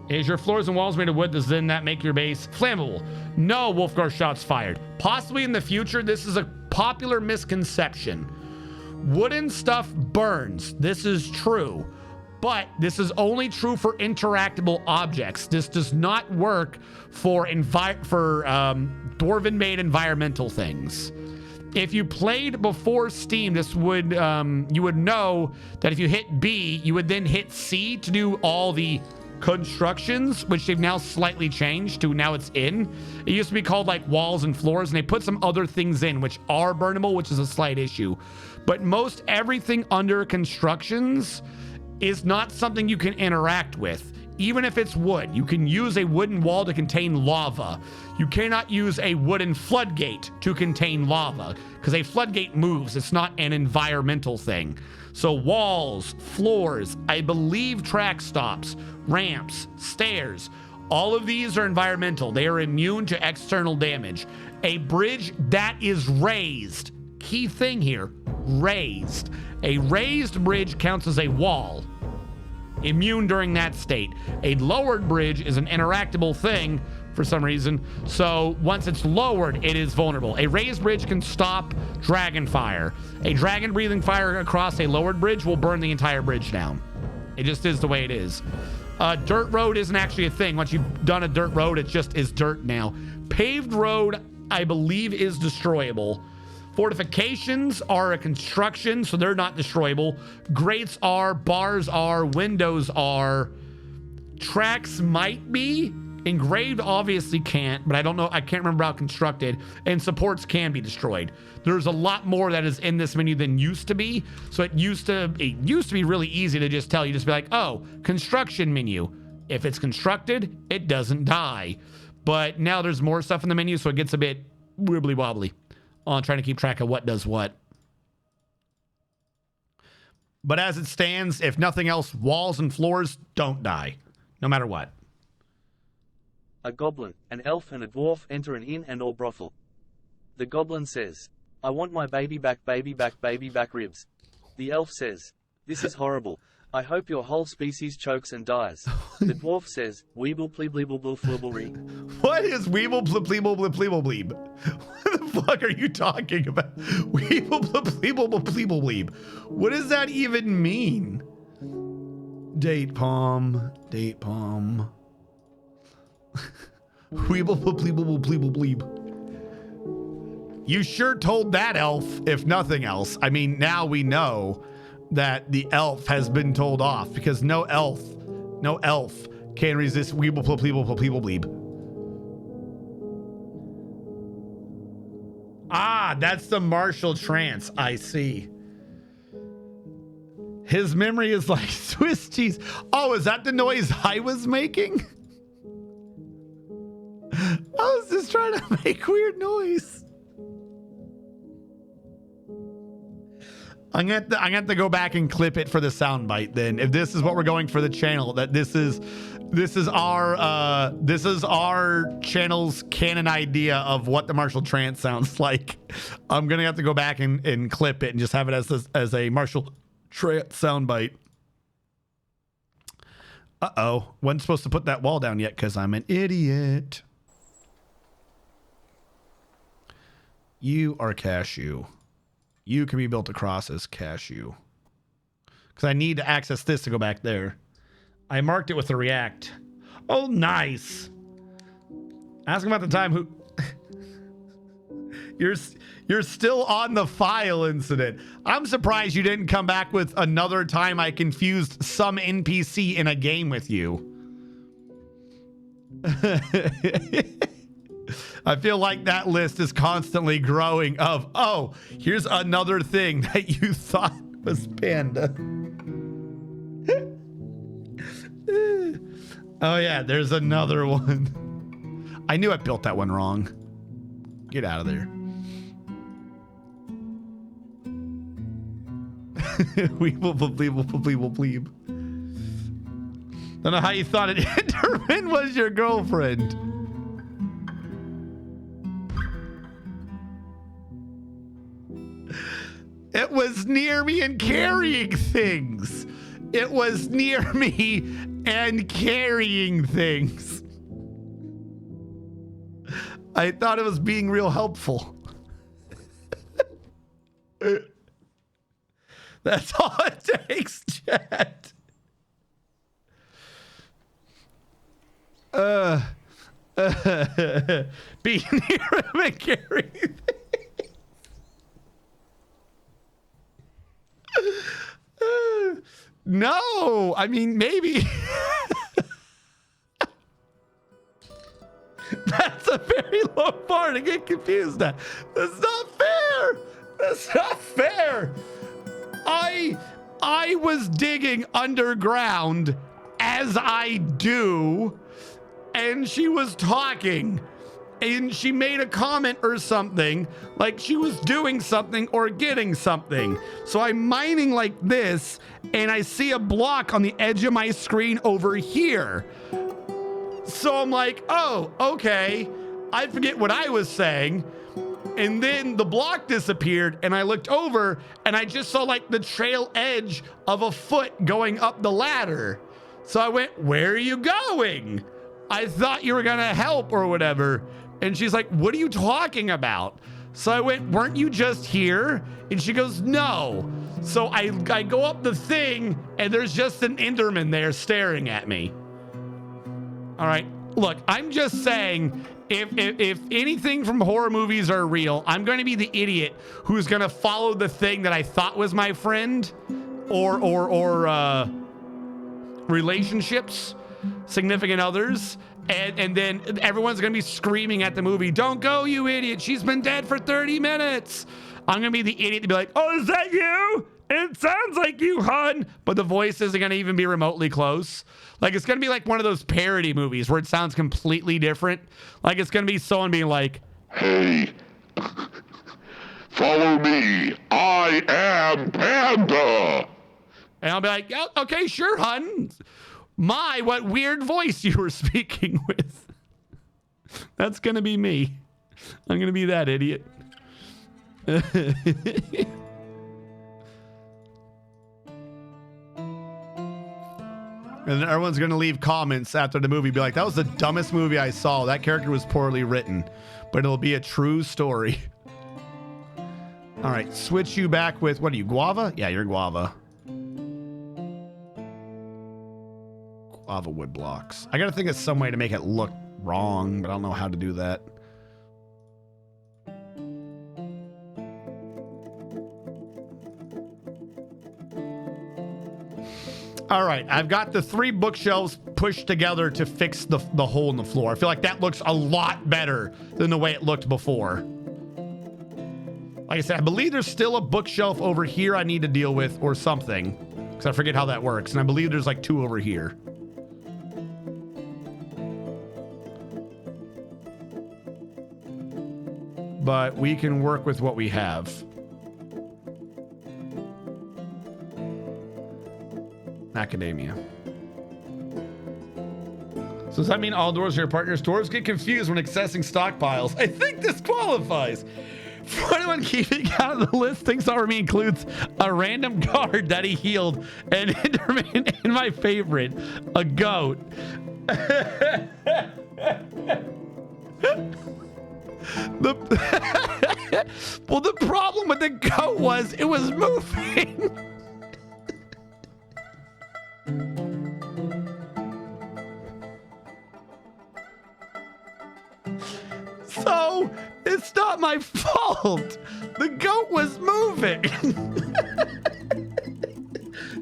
Is your floors and walls made of wood? Does then that make your base flammable? No, Wolfgar, shots fired. Possibly in the future, this is a popular misconception. Wooden stuff burns. This is true. But this is only true for interactable objects. This does not work for Dwarven-made environmental things. If you played before Steam, this would you would know that if you hit B, you would then hit C to do all the constructions, which they've now slightly changed to now it's in. It used to be called like walls and floors, and they put some other things in which are burnable, which is a slight issue. But most everything under constructions is not something you can interact with. Even if it's wood, you can use a wooden wall to contain lava. You cannot use a wooden floodgate to contain lava because a floodgate moves. It's not an environmental thing. So walls, floors, I believe track stops, ramps, stairs, all of these are environmental. They are immune to external damage. A bridge that is raised, key thing here, raised. A raised bridge counts as a wall. Immune during that state. A lowered bridge is an interactable thing for some reason. So once it's lowered, it is vulnerable. A raised bridge can stop dragon fire. A dragon breathing fire across a lowered bridge will burn the entire bridge down. It just is the way it is. Dirt road isn't actually a thing. Once you've done a dirt road, it just is dirt now. Paved road, I believe, is destroyable. Fortifications are a construction, so they're not destroyable. Grates are, bars are, windows are. Tracks might be. Engraved obviously can't, but I don't know. I can't remember how constructed. And supports can be destroyed. There's a lot more that is in this menu than used to be. So it used to be really easy to just tell you, just be like, oh, construction menu. If it's constructed, it doesn't die. But now there's more stuff in the menu, so it gets a bit wibbly wobbly on trying to keep track of what does what. But as it stands, if nothing else, walls and floors don't die, no matter what. A goblin, an elf and a dwarf enter an inn and or brothel. The goblin says, I want my baby back ribs. The elf says, this is horrible. I hope your whole species chokes and dies. The dwarf says, weeble pleeble flibble. What is weeble pleeble bleeb? What the fuck are you talking about? Weeble pleeble bleeb. What does that even mean? Date palm. Weeble pleeble bleeb. You sure told that elf, if nothing else. I mean, now we know that the elf has been told off because no elf can resist weeble pleeble bleeb. Ah, that's the martial trance. I see. His memory is like Swiss cheese. Oh, is that the noise I was making? I was just trying to make weird noise. I'm gonna have to go back and clip it for the soundbite then. If this is what we're going for the channel, that this is our channel's canon idea of what the martial trance sounds like. I'm gonna have to go back and clip it and just have it as a martial trance soundbite. Uh-oh. Wasn't supposed to put that wall down yet because I'm an idiot. You are cashew. You can be built across as cashew. Because I need to access this to go back there. I marked it with a react. Oh, nice. Ask him about the time who... You're still on the file incident. I'm surprised you didn't come back with another time I confused some NPC in a game with you. I feel like that list is constantly growing of, oh, here's another thing that you thought was Panda. Oh yeah, there's another one. I knew I built that one wrong. Get out of there. We will bleep. Don't know how you thought it Enderman was your girlfriend. It was near me and carrying things. It was near me and carrying things. I thought it was being real helpful. That's all it takes, chat. Be near him and carrying things. No, I mean, maybe. That's a very low bar to get confused at. That's not fair. That's not fair. I was digging underground as I do, and she was talking. And she made a comment or something, like she was doing something or getting something. So I'm mining like this, and I see a block on the edge of my screen over here. So I'm like, oh, okay. I forget what I was saying. And then the block disappeared, and I looked over, and I just saw like the trail edge of a foot going up the ladder. So I went, where are you going? I thought you were gonna help or whatever. And she's like, what are you talking about? So I went, weren't you just here? And she goes, no. So I go up the thing, and there's just an Enderman there staring at me. All right, look, I'm just saying, if anything from horror movies are real, I'm going to be the idiot who's going to follow the thing that I thought was my friend or relationships, significant others. And then everyone's going to be screaming at the movie, don't go, you idiot. She's been dead for 30 minutes. I'm going to be the idiot to be like, oh, is that you? It sounds like you, hun. But the voice isn't going to even be remotely close. Like, it's going to be like one of those parody movies where it sounds completely different. Like, it's going to be someone being like, hey, follow me. I am Panda. And I'll be like, oh, okay, sure, hun. My, what weird voice you were speaking with. That's going to be me. I'm going to be that idiot. And everyone's going to leave comments after the movie, be like, that was the dumbest movie I saw. That character was poorly written, but it'll be a true story. All right, switch you back with, what are you, guava? Yeah, you're guava. Guava wood blocks. I got to think of some way to make it look wrong, but I don't know how to do that. All right, I've got the 3 bookshelves pushed together to fix the hole in the floor. I feel like that looks a lot better than the way it looked before. Like I said, I believe there's still a bookshelf over here I need to deal with or something, because I forget how that works. And I believe there's like 2 over here. But we can work with what we have. Academia. So does that mean all dwarves are your partners? Dwarves get confused when accessing stockpiles. I think this qualifies. For anyone keeping count of the list, things over me includes a random guard that he healed, an Enderman, and my favorite, a goat. Well, the problem with the goat was it was moving. So it's not my fault. The goat was moving.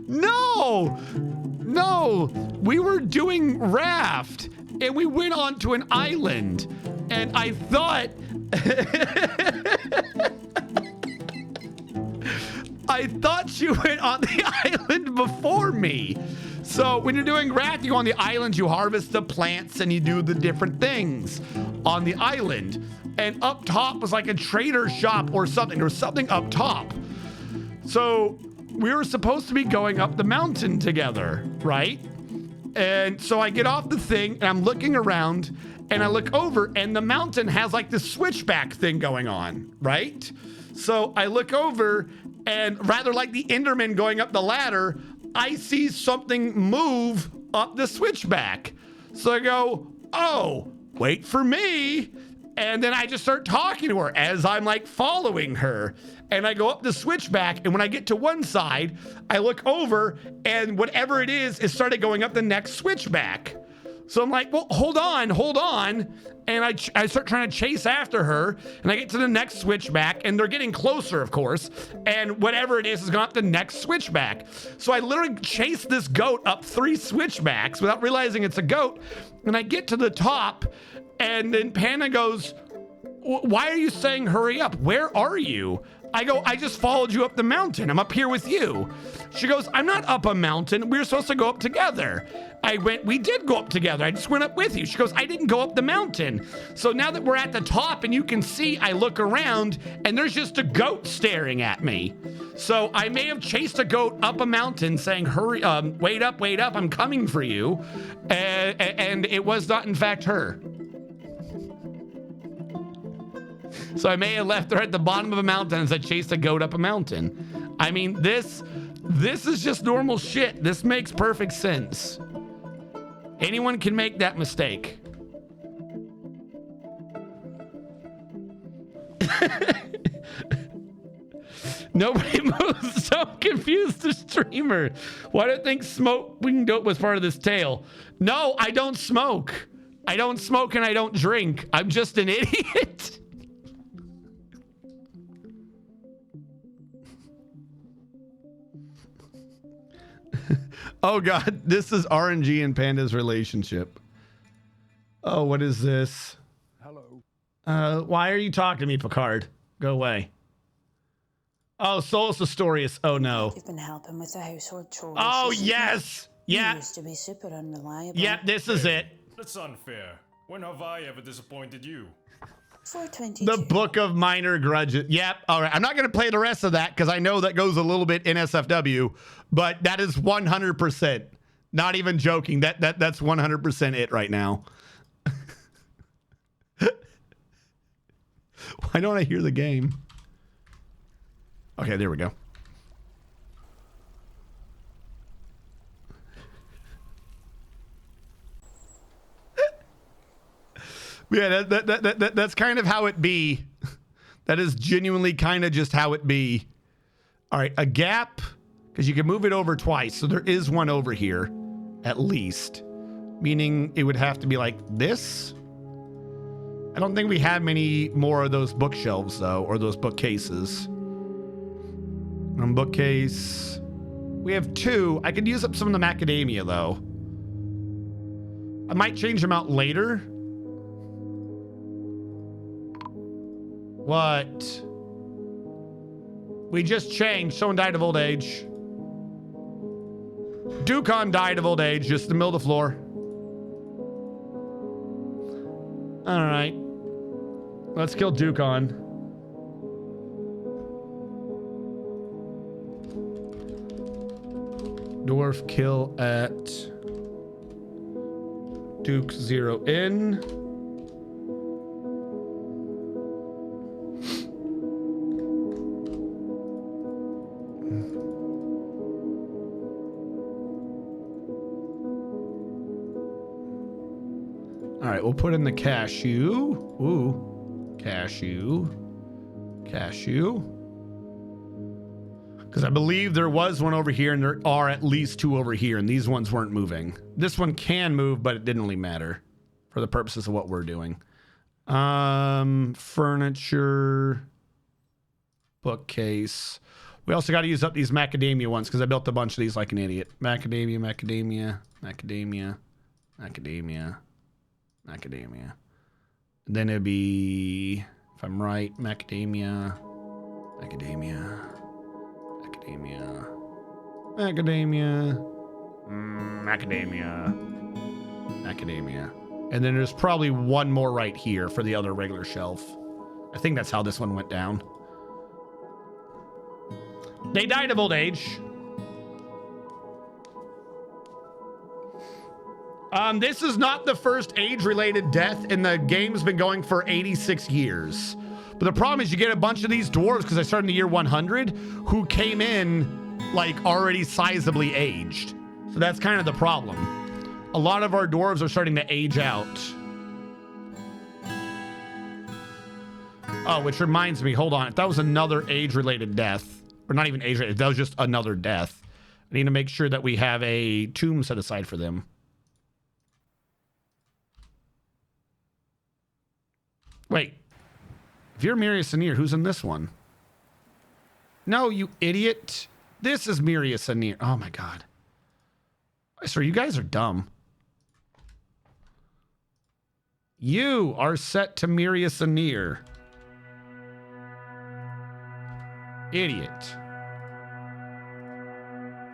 No, we were doing raft and we went onto an island and I thought I thought you went on the island before me. So when you're doing raft, you go on the island, you harvest the plants and you do the different things on the island. And up top was like a trader shop or something. There was something up top. So we were supposed to be going up the mountain together, right? And so I get off the thing and I'm looking around and I look over and the mountain has like this switchback thing going on, right? So I look over and rather like the Enderman going up the ladder, I see something move up the switchback. So I go, oh, wait for me. And then I just start talking to her as I'm like following her. And I go up the switchback. And when I get to one side, I look over and whatever it is started going up the next switchback. So I'm like, well, hold on. And I start trying to chase after her. And I get to the next switchback and they're getting closer, of course. And whatever it is going up the next switchback. So I literally chase this goat up 3 switchbacks without realizing it's a goat. And I get to the top and then Panda goes, why are you saying hurry up? Where are you? I go, I just followed you up the mountain. I'm up here with you. She goes, I'm not up a mountain. We were supposed to go up together. We did go up together. I just went up with you. She goes, I didn't go up the mountain. So now that we're at the top and you can see, I look around and there's just a goat staring at me. So I may have chased a goat up a mountain saying, hurry, wait up, I'm coming for you. And it was not in fact her. So I may have left her at the bottom of a mountain as I chased a goat up a mountain. I mean, this is just normal shit. This makes perfect sense. Anyone can make that mistake. Nobody moves. So confused the streamer. Why do you think smoking dope was part of this tale? No, I don't smoke. I don't smoke and I don't drink. I'm just an idiot. Oh God, this is RNG and Panda's relationship. Oh, what is this? Hello. Why are you talking to me, Picard? Go away. Oh, Solus Astorius. Oh no. You've been helping with the household chores. Oh yes. Yeah. You used to be super unreliable. Yeah, this is it. That's unfair. When have I ever disappointed you? 422. The Book of Minor Grudges. Yep. All right. I'm not going to play the rest of that because I know that goes a little bit NSFW, but that is 100%. Not even joking. That's 100% it right now. Why don't I hear the game? Okay, there we go. Yeah, that's kind of how it be. That is genuinely kind of just how it be. All right, a gap, because you can move it over twice. So there is one over here, at least. Meaning it would have to be like this. I don't think we have many more of those bookshelves, though, or those bookcases. Bookcase. We have 2. I could use up some of the macadamia, though. I might change them out later. What? We just changed. Someone died of old age. Dukon died of old age, just in the middle of the floor. All right. Let's kill Dukon. Dwarf kill at Duke 0 in. All right, we'll put in the cashew. Ooh, cashew. Because I believe there was one over here, and there are at least 2 over here, and these ones weren't moving. This one can move, but it didn't really matter for the purposes of what we're doing. Furniture, bookcase. We also got to use up these macadamia ones because I built a bunch of these like an idiot. Macadamia. Then it'd be, if I'm right, macadamia. And then there's probably one more right here for the other regular shelf. I think that's how this one went down. They died of old age. This is not the first age-related death, and the game's been going for 86 years. But the problem is you get a bunch of these dwarves, because I started in the year 100, who came in, like, already sizably aged. So that's kind of the problem. A lot of our dwarves are starting to age out. Oh, which reminds me, hold on. If that was another age-related death, or not even age-related, that was just another death, I need to make sure that we have a tomb set aside for them. Wait, if you're Mirius Anir, who's in this one? No, you idiot. This is Mirius Anir. Oh my God. I swear, you guys are dumb. You are set to Mirius Anir. Idiot.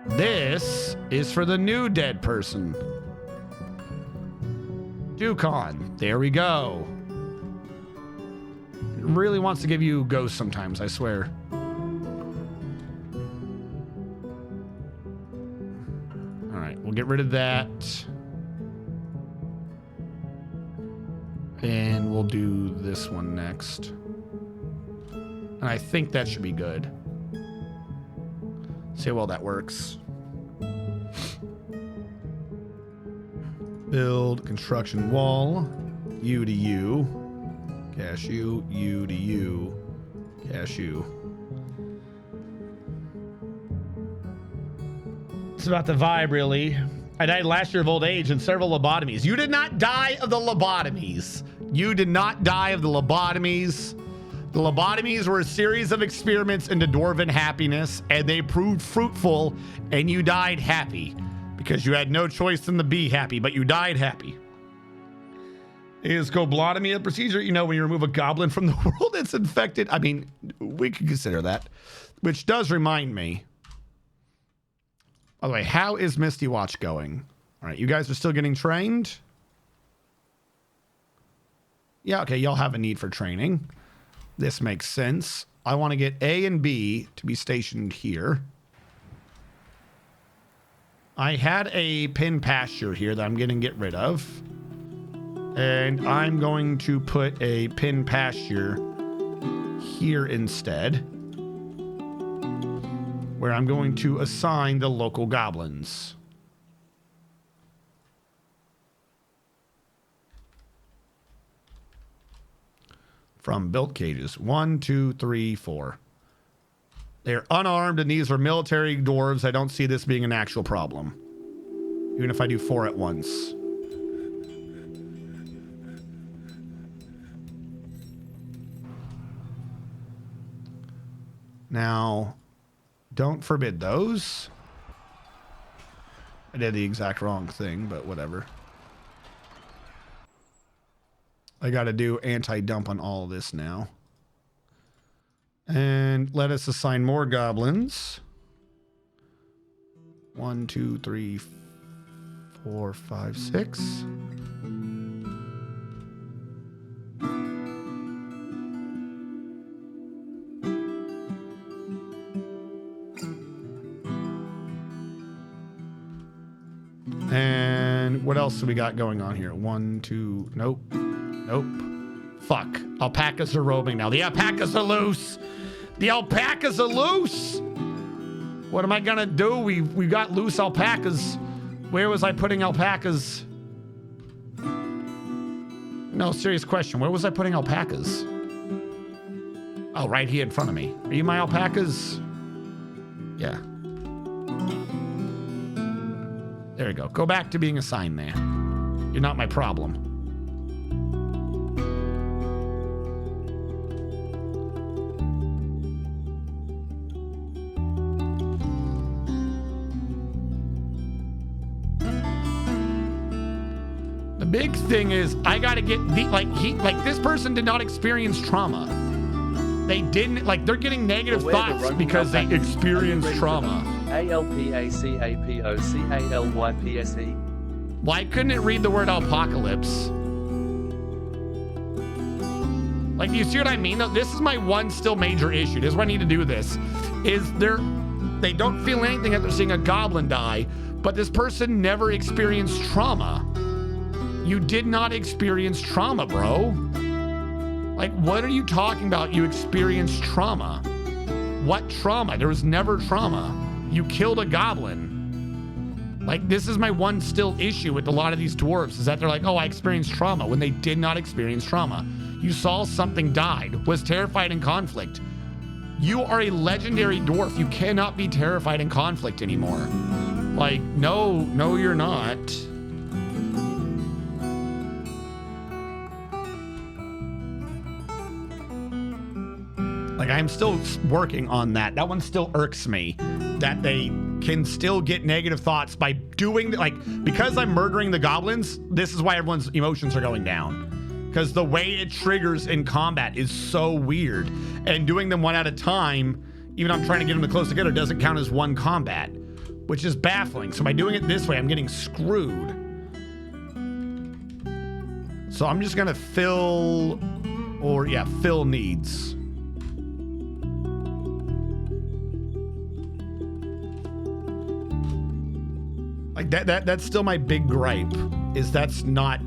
This is for the new dead person. Dukon. There we go. It really wants to give you ghosts sometimes, I swear. All right, we'll get rid of that. And we'll do this one next. And I think that should be good. See how well that works. Build construction wall. U to U. Cashew, U to U, cashew. It's about the vibe, really. I died last year of old age and several lobotomies. You did not die of the lobotomies. You did not die of the lobotomies. The lobotomies were a series of experiments into dwarven happiness, and they proved fruitful, and you died happy. Because you had no choice than to be happy, but you died happy. Is goblotomy a procedure? You know, when you remove a goblin from the world that's infected. I mean, we could consider that. Which does remind me. By the way, how is Misty Watch going? All right, you guys are still getting trained? Yeah, okay, y'all have a need for training. This makes sense. I want to get A and B to be stationed here. I had a pin pasture here that I'm going to get rid of. And I'm going to put a pin pasture here instead. where I'm going to assign the local goblins. From built cages. 1, 2, 3, 4. They're unarmed, and these are military dwarves. I don't see this being an actual problem. Even if I do 4 at once. Now, don't forbid those. I did the exact wrong thing, but whatever. I got to do anti-dump on all of this now. And let us assign more goblins. 1, 2, 3, 4, 5, 6. And what else do we got going on here? 1, 2, nope. Nope. Fuck. Alpacas are roaming now. The alpacas are loose. The alpacas are loose. What am I gonna do? We got loose alpacas. Where was I putting alpacas? No, serious question. Where was I putting alpacas? Oh, right here in front of me. Are you my alpacas? Yeah. There we go. Go back to being assigned there. You're not my problem. The big thing is I gotta get the like this person did not experience trauma. They didn't they're getting negative thoughts because they experienced trauma. ALPACAPOCALYPSE. Why couldn't it read the word apocalypse? Like, do you see what I mean? This is my one still major issue. This is why I need to do this. Is they don't feel anything after seeing a goblin die, but this person never experienced trauma. You did not experience trauma, bro. Like, what are you talking about? You experienced trauma. What trauma? There was never trauma. You killed a goblin. Like, this is my one still issue with a lot of these dwarves, is that they're like, oh, I experienced trauma, when they did not experience trauma. You saw something died, was terrified in conflict. You are a legendary dwarf. You cannot be terrified in conflict anymore. Like, no, you're not. Like, I'm still working on that. That one still irks me, that they can still get negative thoughts by doing, because I'm murdering the goblins, this is why everyone's emotions are going down. Because the way it triggers in combat is so weird. And doing them one at a time, even though I'm trying to get them to close together, doesn't count as one combat, which is baffling. So by doing it this way, I'm getting screwed. So I'm just gonna fill needs. Like that's still my big gripe, is that's not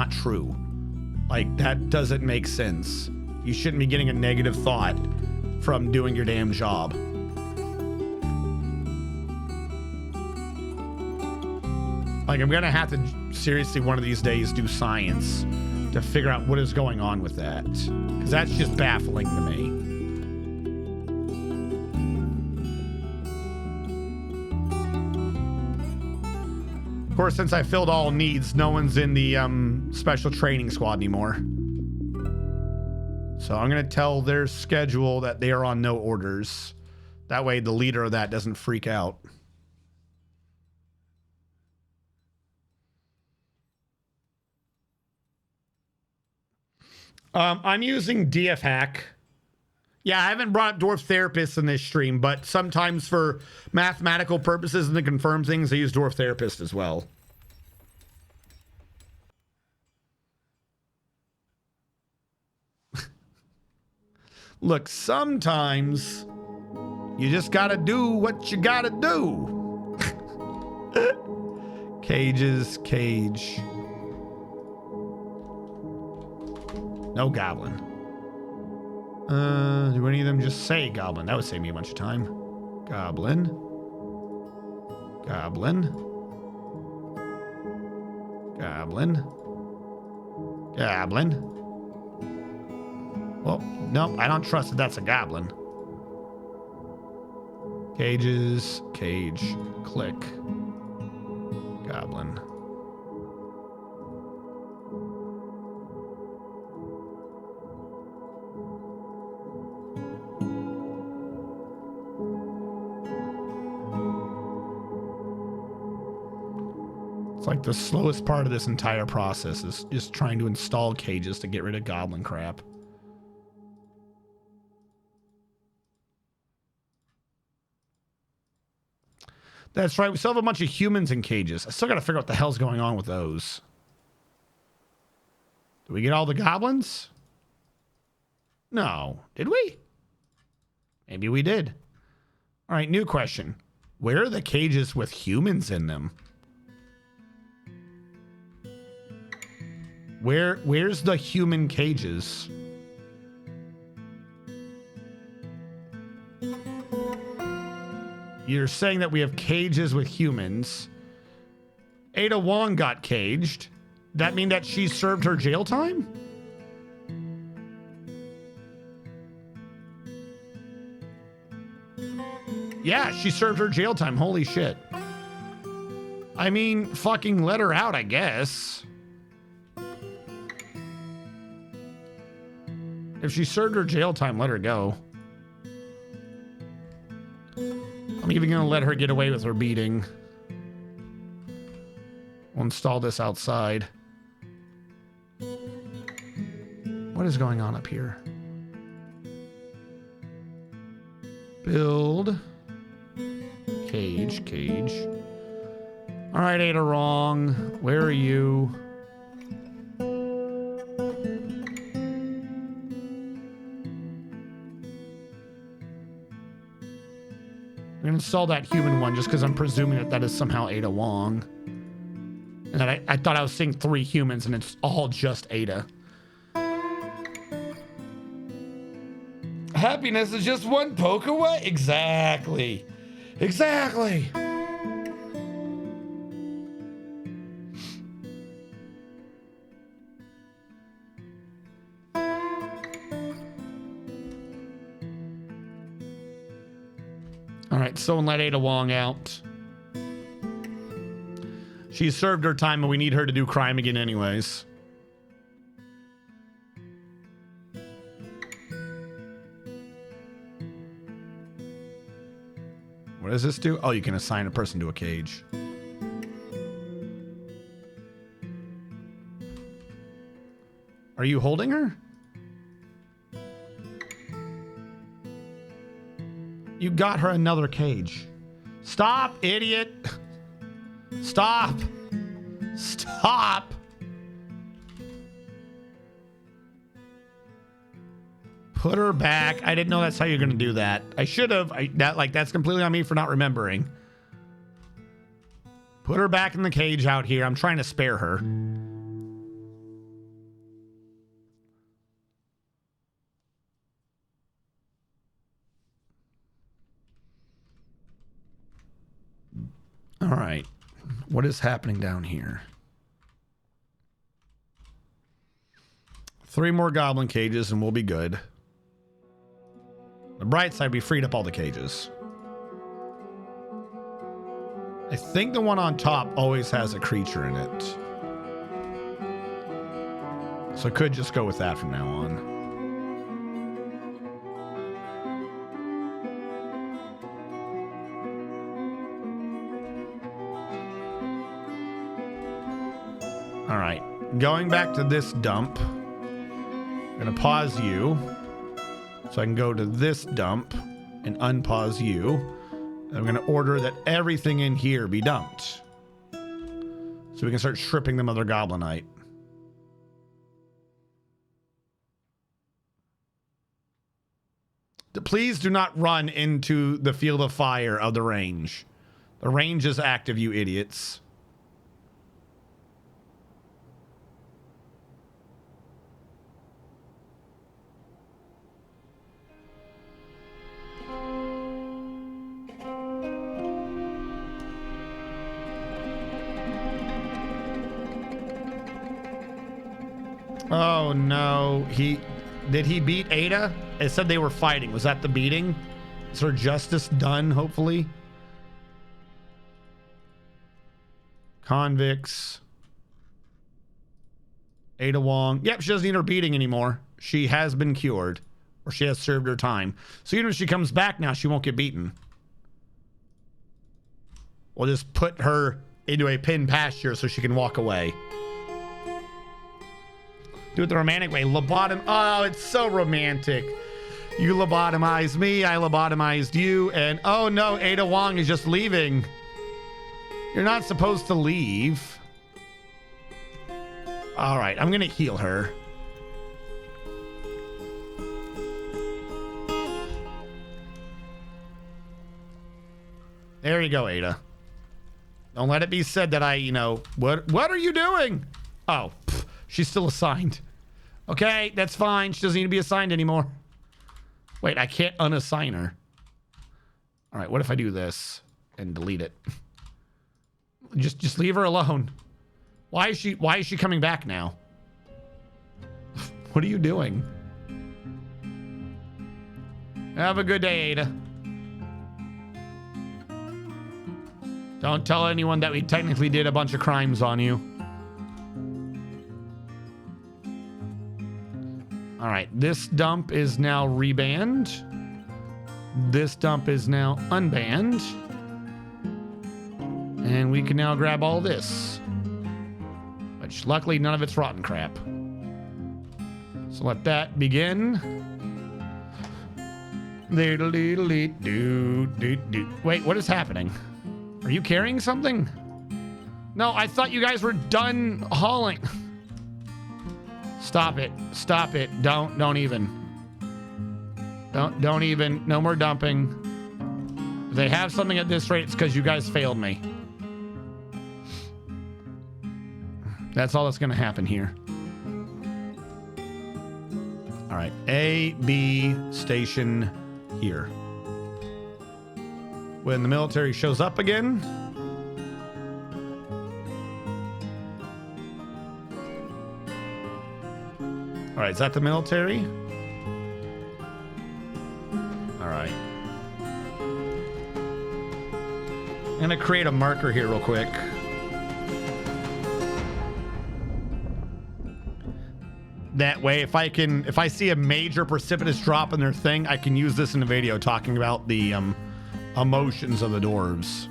true. Like, that doesn't make sense. You shouldn't be getting a negative thought from doing your damn job. Like, I'm gonna have to seriously one of these days do science to figure out what is going on with that, because that's just baffling to me. Of course, since I filled all needs, no one's in the special training squad anymore. So I'm going to tell their schedule that they are on no orders. That way the leader of that doesn't freak out. I'm using DF Hack. Yeah, I haven't brought up Dwarf Therapist in this stream, but sometimes for mathematical purposes and to confirm things, I use Dwarf Therapist as well. Look, sometimes you just gotta do what you gotta do. Cages, cage. No goblin. Do any of them just say goblin? That would save me a bunch of time. Goblin. Goblin. Goblin. Goblin. Well, no, I don't trust that that's a goblin. Cages, cage, click. Goblin. It's like the slowest part of this entire process is just trying to install cages to get rid of goblin crap. That's right, we still have a bunch of humans in cages. I still gotta figure out what the hell's going on with those. Did we get all the goblins? No. Did we? Maybe we did. All right, new question. Where are the cages with humans in them? Where's the human cages? You're saying that we have cages with humans. Ada Wong got caged. That mean that she served her jail time? Yeah, she served her jail time. Holy shit. I mean, fucking let her out, I guess. If she served her jail time, let her go. I'm even gonna let her get away with her beating. We'll install this outside. What is going on up here? Build. Cage, cage. All right, Ada Wrong. Where are you? I'm gonna install that human one just because I'm presuming that that is somehow Ada Wong. And that I thought I was seeing 3 humans and it's all just Ada. Happiness is just one poke away. Exactly. Exactly. All right, someone let Ada Wong out. She served her time and we need her to do crime again anyways. What does this do? Oh, you can assign a person to a cage. Are you holding her? You got her another cage. Stop, idiot. Stop. Stop. Put her back. I didn't know that's how you're going to do that. I should have. That's completely on me for not remembering. Put her back in the cage out here. I'm trying to spare her. All right. What is happening down here? 3 more goblin cages and we'll be good. The bright side, we freed up all the cages. I think the one on top always has a creature in it. So I could just go with that from now on. All right, going back to this dump. I'm gonna pause you. So I can go to this dump and unpause you. I'm going to order that everything in here be dumped. So we can start stripping the mother goblinite. Please do not run into the field of fire of the range. The range is active, you idiots. Oh no, did he beat Ada? It said they were fighting. Was that the beating? Is her justice done, hopefully? Convicts. Ada Wong. Yep, she doesn't need her beating anymore. She has been cured. Or she has served her time. So even if she comes back now, she won't get beaten. We'll just put her into a pinned pasture so she can walk away. Do it the romantic way. Lobotom. Oh, it's so romantic. You lobotomized me. I lobotomized you. And oh no, Ada Wong is just leaving. You're not supposed to leave. All right, I'm going to heal her. There you go, Ada. Don't let it be said that I, what are you doing? Oh, she's still assigned. Okay, that's fine. She doesn't need to be assigned anymore. Wait, I can't unassign her. All right, what if I do this and delete it? Just leave her alone. Why is she coming back now? What are you doing? Have a good day, Ada. Don't tell anyone that we technically did a bunch of crimes on you. All right, this dump is now rebanned. This dump is now unbanned. And we can now grab all this. Which, luckily, none of it's rotten crap. So let that begin. Wait, what is happening? Are you carrying something? No, I thought you guys were done hauling. Stop it. Stop it. Don't even. Don't even. No more dumping. If they have something at this rate, it's because you guys failed me. That's all that's going to happen here. All right. A, B, station here. When the military shows up again. All right, is that the military? All right. I'm gonna create a marker here real quick. That way, if I see a major precipitous drop in their thing, I can use this in the video talking about the emotions of the dwarves.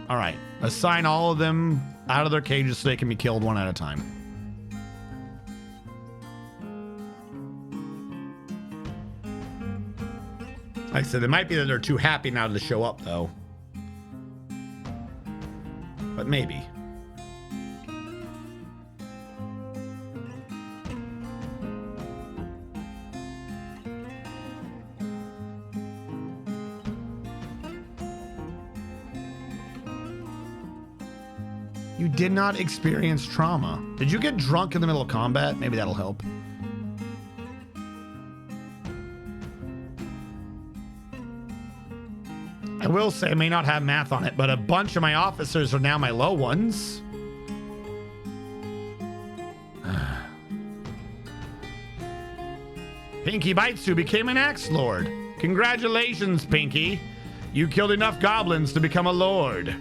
All right, assign all of them out of their cages so they can be killed one at a time. Like I said, it might be that they're too happy now to show up, though. But maybe. You did not experience trauma. Did you get drunk in the middle of combat? Maybe that'll help. I will say I may not have math on it, but a bunch of my officers are now my low ones. Pinky Baitsu became an axe lord. Congratulations, Pinky. You killed enough goblins to become a lord.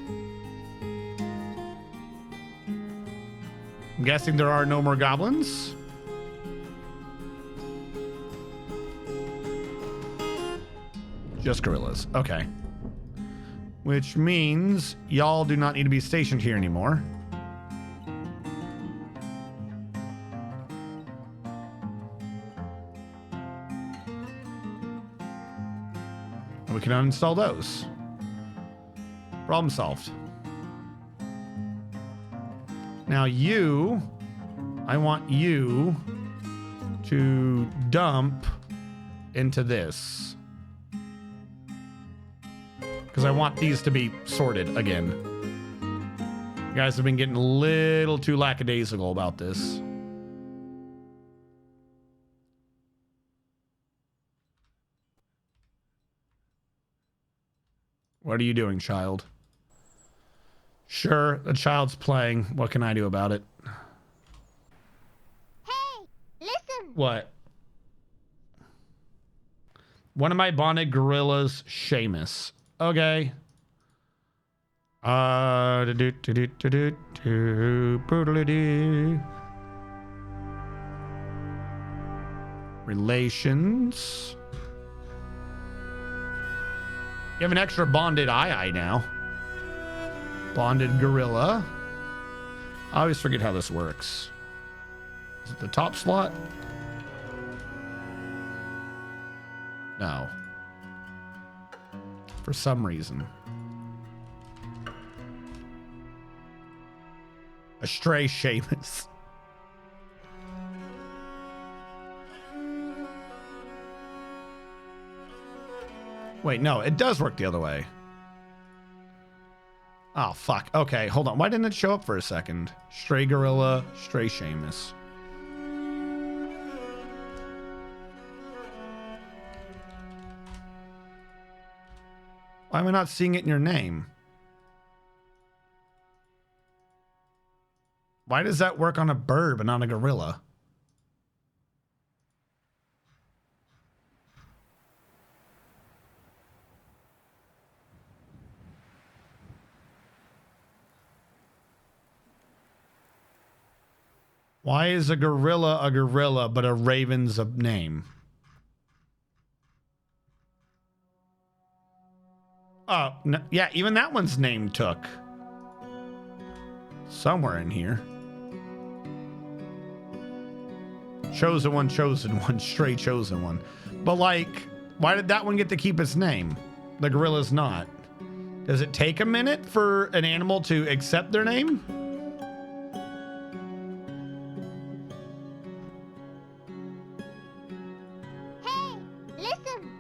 I'm guessing there are no more goblins. Just gorillas. Okay. Which means y'all do not need to be stationed here anymore. And we can uninstall those. Problem solved. Now you, I want you to dump into this. Because I want these to be sorted again. You guys have been getting a little too lackadaisical about this. What are you doing, child? Sure, the child's playing. What can I do about it? Hey, listen. What? One of my bonded gorillas, Seamus. Okay. Relations. You have an extra bonded eye now. Bonded gorilla. I always forget how this works. Is it the top slot? No. For some reason. A stray Seamus. Wait, no, it does work the other way. Oh, fuck. Okay, hold on. Why didn't it show up for a second? Stray gorilla, stray Seamus. Why am I not seeing it in your name? Why does that work on a bird but not a gorilla? Why is a gorilla but a raven's a name? Oh, no, yeah, even that one's name took. Somewhere in here. Chosen one, stray chosen one. But like, why did that one get to keep its name? The gorilla's not. Does it take a minute for an animal to accept their name? Hey, listen.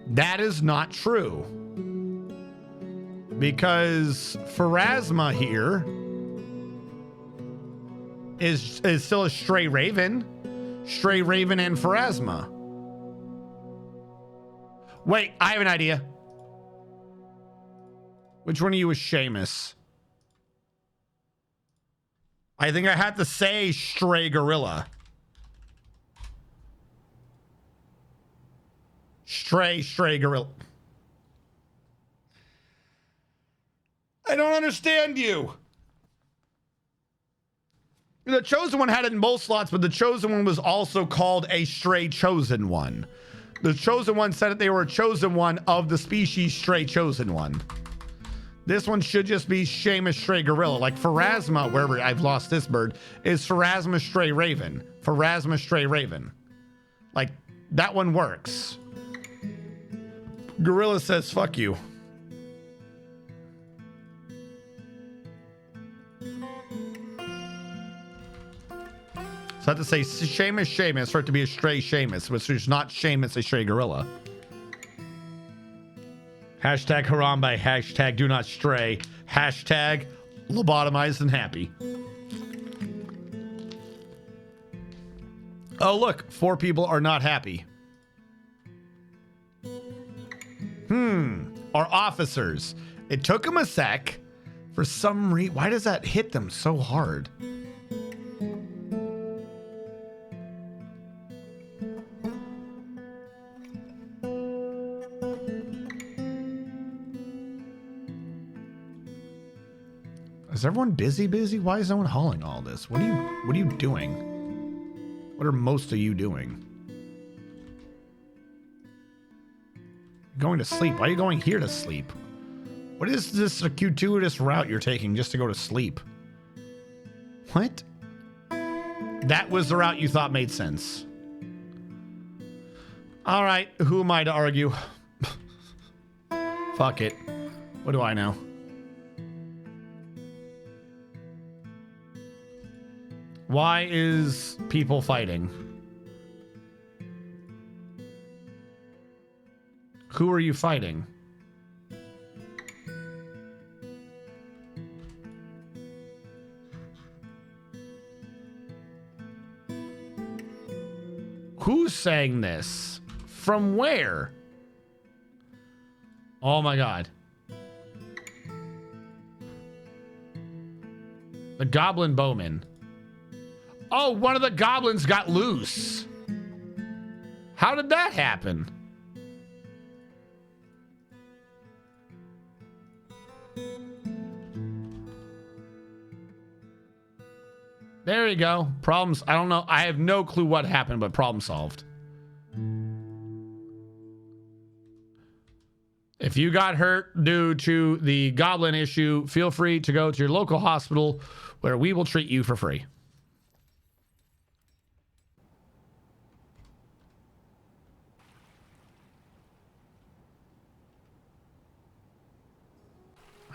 That is not true. Because Pharasma here is still a stray raven. Stray raven and Pharasma. Wait, I have an idea. Which one of you is Seamus? I think I had to say stray gorilla. Stray gorilla. I don't understand you. The chosen one had it in both slots, but the chosen one was also called a stray chosen one. The chosen one said that they were a chosen one of the species stray chosen one. This one should just be Seamus stray gorilla. Like Pharasma, wherever I've lost this bird, is Pharasma stray raven. Pharasma stray raven. Like, that one works. Gorilla says, fuck you. So I have to say Seamus for it to be a stray Seamus, which is not Seamus, a stray gorilla. Hashtag Harambe, hashtag do not stray, hashtag lobotomized and happy. Oh, look, 4 people are not happy. Our officers. It took them a sec. For some reason, why does that hit them so hard? Is everyone busy? Why is no one hauling all this? What are you doing? What are most of you doing? Going to sleep. Why are you going here to sleep? What is this circuitous route you're taking just to go to sleep? What? That was the route you thought made sense. All right, who am I to argue? Fuck it. What do I know? Why is people fighting? Who are you fighting? Who's saying this? From where? Oh my god. The goblin bowman. Oh, one of the goblins got loose. How did that happen? There you go. Problems. I don't know. I have no clue what happened, but problem solved. If you got hurt due to the goblin issue, feel free to go to your local hospital where we will treat you for free.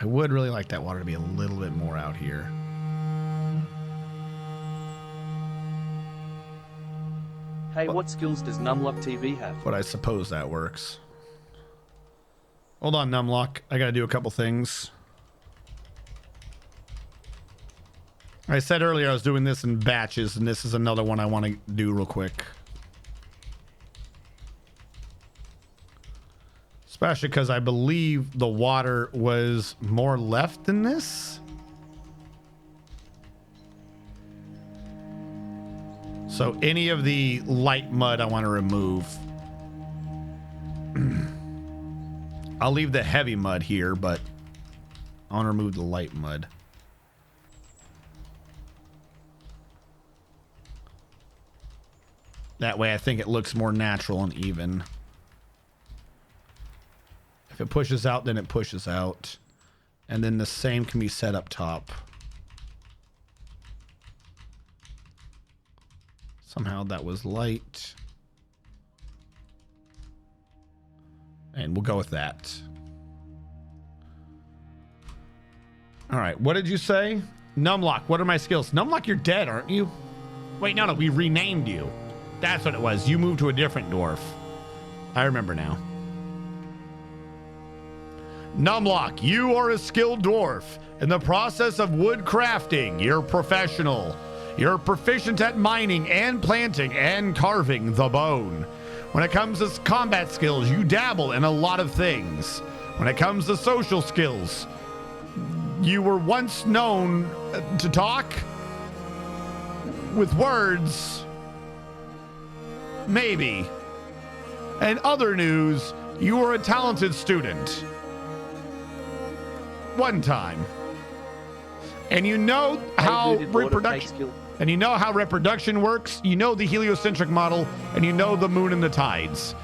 I would really like that water to be a little bit more out here. Hey, what skills does Numlock TV have? But I suppose that works. Hold on, Numlock. I gotta do a couple things. I said earlier I was doing this in batches, and this is another one I want to do real quick. Especially because I believe the water was more left than this. So any of the light mud I want to remove. I'll leave the heavy mud here, but I want to remove the light mud. That way I think it looks more natural and even. If it pushes out, then it pushes out. And then the same can be set up top. Somehow that was light. And we'll go with that. All right, what did you say? Numlock, what are my skills? Numlock, you're dead, aren't you? Wait, no, we renamed you. That's what it was. You moved to a different dwarf. I remember now. Numlock, you are a skilled dwarf. In the process of wood crafting, you're professional. You're proficient at mining and planting and carving the bone. When it comes to combat skills, you dabble in a lot of things. When it comes to social skills, you were once known to talk with words. Maybe. And other news, you were a talented student. One time. And you know how reproduction works. You know the heliocentric model, and you know the moon and the tides.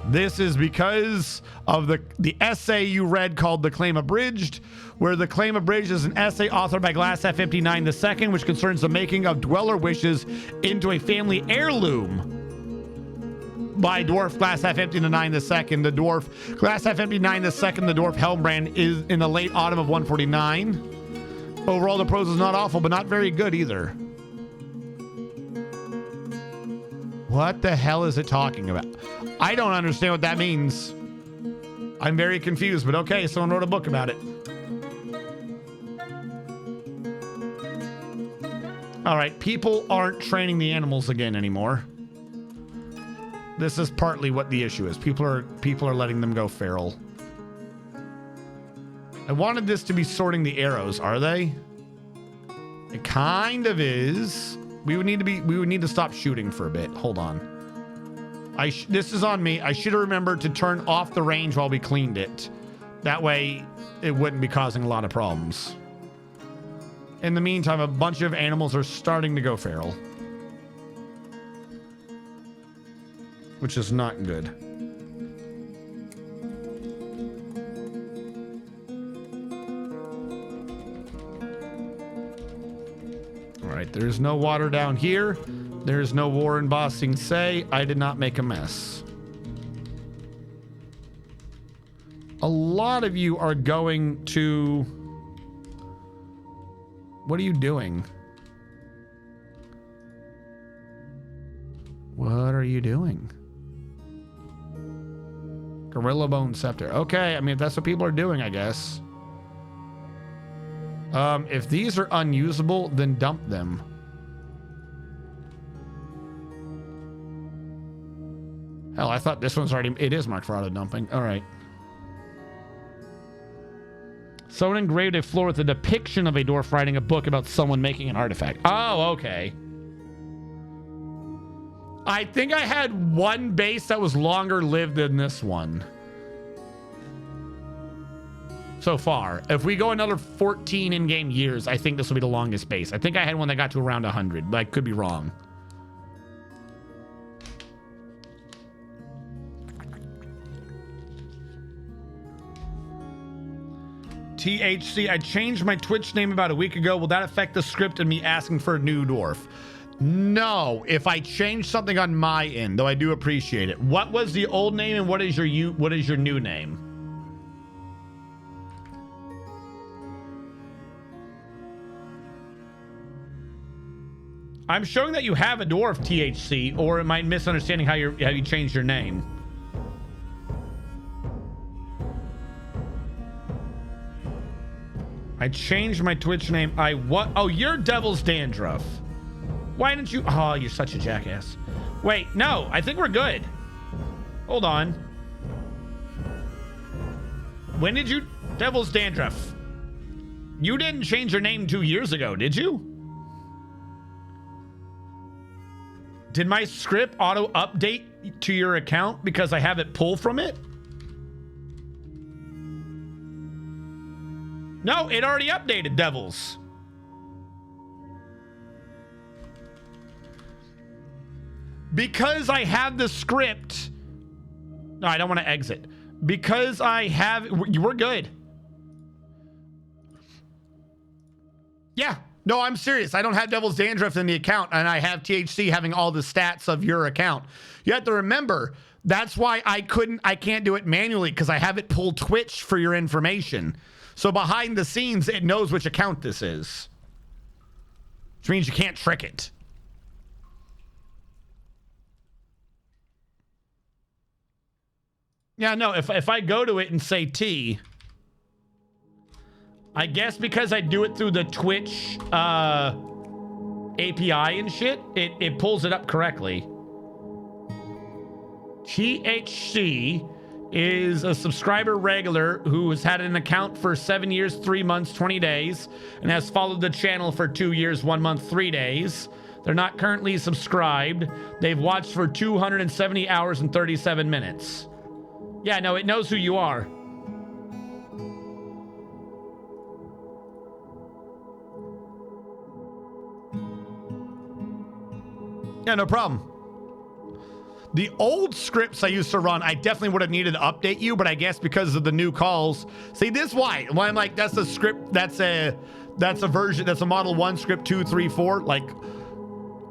This is because of the essay you read called The Claim Abridged, where The Claim Abridged is an essay authored by Glass F59 II, which concerns the making of dweller wishes into a family heirloom by dwarf Glass F59 II. The dwarf Glass F59 II, the dwarf Helmbrand, is in the late autumn of 149. Overall, the prose is not awful, but not very good either. What the hell is it talking about? I don't understand what that means. I'm very confused, but okay, someone wrote a book about it. All right, people aren't training the animals again anymore. This is partly what the issue is. People are letting them go feral. I wanted this to be sorting the arrows. Are they? It kind of is. We would need to stop shooting for a bit. Hold on. This is on me. I should have remembered to turn off the range while we cleaned it. That way it wouldn't be causing a lot of problems. In the meantime, a bunch of animals are starting to go feral, which is not good. All right, there's no water down here. There's no war in Ba Sing Se. I did not make a mess. A lot of you are going to... What are you doing? What are you doing? Gorilla Bone Scepter. Okay, I mean, if that's what people are doing, I guess. If these are unusable, then dump them. Hell, I thought this one's already... It is marked for auto dumping. All right. Someone engraved a floor with a depiction of a dwarf writing a book about someone making an artifact. Oh, okay. I think I had one base that was longer lived than this one. So far. If we go another 14 in-game years, I think this will be the longest base. I think I had one that got to around 100, but I could be wrong. THC, I changed my Twitch name about a week ago. Will that affect the script and me asking for a new dwarf? No, if I change something on my end, though I do appreciate it. What was the old name and what is your new name? I'm showing that you have a dwarf, THC, or am I misunderstanding how you changed your name? I changed my Twitch name. Oh, you're Devil's Dandruff. Why didn't you? Oh, you're such a jackass. Wait, no, I think we're good. Hold on. When did you? Devil's Dandruff. You didn't change your name 2 years ago, did you? Did my script auto update to your account because I have it pulled from it? No, it already updated, Devils. Because I have the script. No, I don't want to exit. Because I have... We're good. Yeah. No, I'm serious. I don't have Devil's Dandruff in the account, and I have THC having all the stats of your account. You have to remember, that's why I can't do it manually, because I have it pull Twitch for your information. So behind the scenes, it knows which account this is. Which means you can't trick it. Yeah, no, if I go to it and say T, I guess because I do it through the Twitch API and shit, it pulls it up correctly. THC is a subscriber regular who has had an account for 7 years, 3 months, 20 days, and has followed the channel for 2 years, 1 month, 3 days. They're not currently subscribed. They've watched for 270 hours and 37 minutes. Yeah, no, it knows who you are. Yeah, no problem. The old scripts I used to run, I definitely would have needed to update you, but I guess because of the new calls. See, this is why I'm like, that's a script, that's a version, that's a Model 1 script 2, 3, 4. Like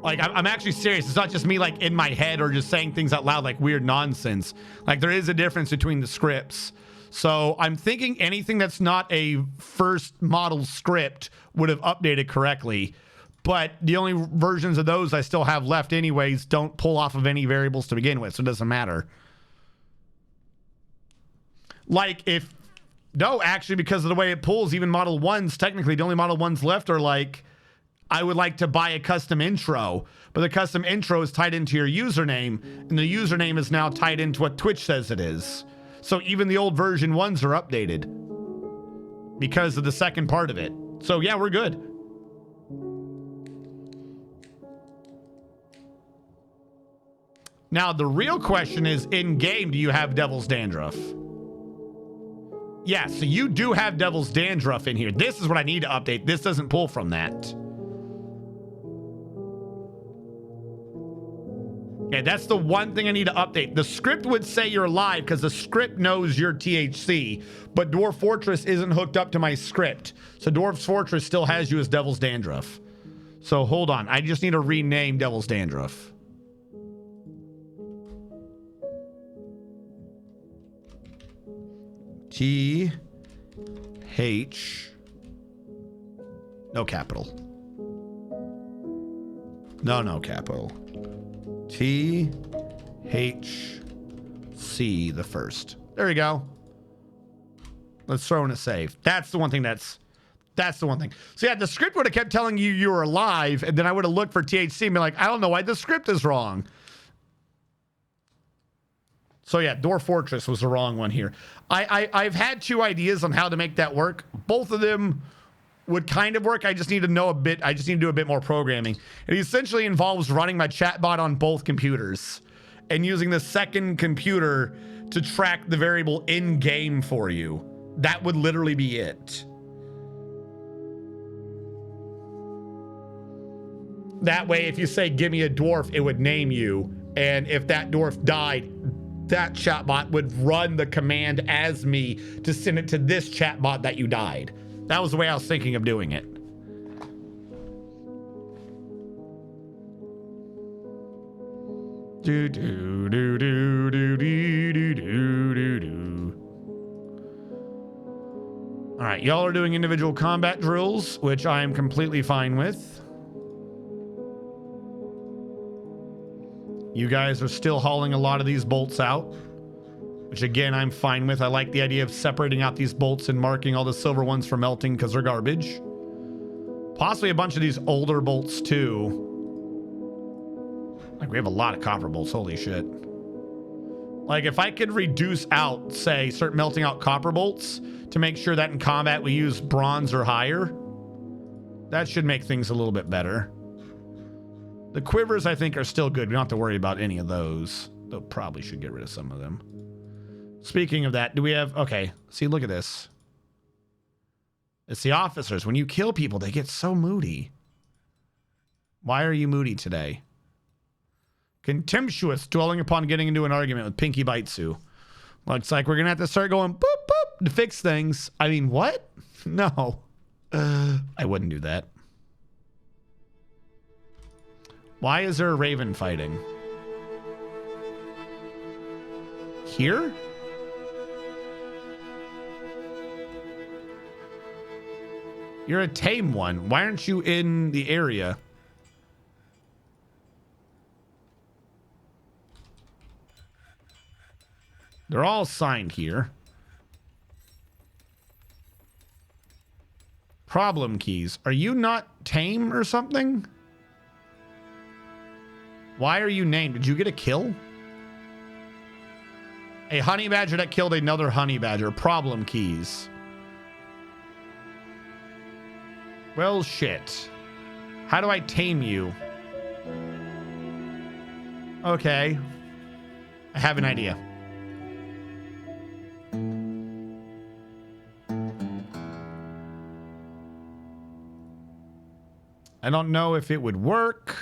I'm actually serious. It's not just me like in my head or just saying things out loud like weird nonsense. Like there is a difference between the scripts. So I'm thinking anything that's not a first model script would have updated correctly. But the only versions of those I still have left anyways don't pull off of any variables to begin with, so it doesn't matter. Like no, actually, because of the way it pulls, even Model 1s, technically the only Model 1s left are like, I would like to buy a custom intro, but the custom intro is tied into your username, and the username is now tied into what Twitch says it is. So even the old version 1s are updated because of the second part of it. So yeah, we're good. Now, the real question is, in-game, do you have Devil's Dandruff? Yeah, so you do have Devil's Dandruff in here. This is what I need to update. This doesn't pull from that. Yeah, that's the one thing I need to update. The script would say you're alive because the script knows you're THC, but Dwarf Fortress isn't hooked up to my script. So Dwarf Fortress still has you as Devil's Dandruff. So hold on. I just need to rename Devil's Dandruff. T H, no capital. No capital. T H C the first. There we go. Let's throw in a save. That's the one thing that's the one thing. So yeah, the script would have kept telling you you were alive, and then I would have looked for THC and be like, I don't know why the script is wrong. So yeah, Dwarf Fortress was the wrong one here. I've had 2 ideas on how to make that work. both of them would kind of work. I just need to know a bit. I just need to do a bit more programming. It essentially involves running my chatbot on both computers and using the second computer to track the variable in game for you. That would literally be it. That way, if you say, give me a dwarf, it would name you. And if that dwarf died, that chatbot would run the command as me to send it to this chatbot that you died. That was the way I was thinking of doing it. Do do do do do do do do do. All right, y'all are doing individual combat drills, which I am completely fine with. You guys are still hauling a lot of these bolts out, which again, I'm fine with. I like the idea of separating out these bolts and marking all the silver ones for melting because they're garbage. Possibly a bunch of these older bolts too. Like we have a lot of copper bolts, holy shit. Like if I could reduce out, say, start melting out copper bolts to make sure that in combat we use bronze or higher, that should make things a little bit better. The quivers, I think, are still good. We don't have to worry about any of those. Though probably should get rid of some of them. Speaking of that, do we have... Okay, see, look at this. It's the officers. When you kill people, they get so moody. Why are you moody today? Contemptuous, dwelling upon getting into an argument with Pinky Baitsu. Looks like we're going to have to start going boop, boop to fix things. I mean, what? No. I wouldn't do that. Why is there a raven fighting? Here? You're a tame one. Why aren't you in the area? They're all signed here. Problem keys. Are you not tame or something? Why are you named? Did you get a kill? A honey badger that killed another honey badger. Problem keys. Well, shit. How do I tame you? Okay. I have an idea. I don't know if it would work.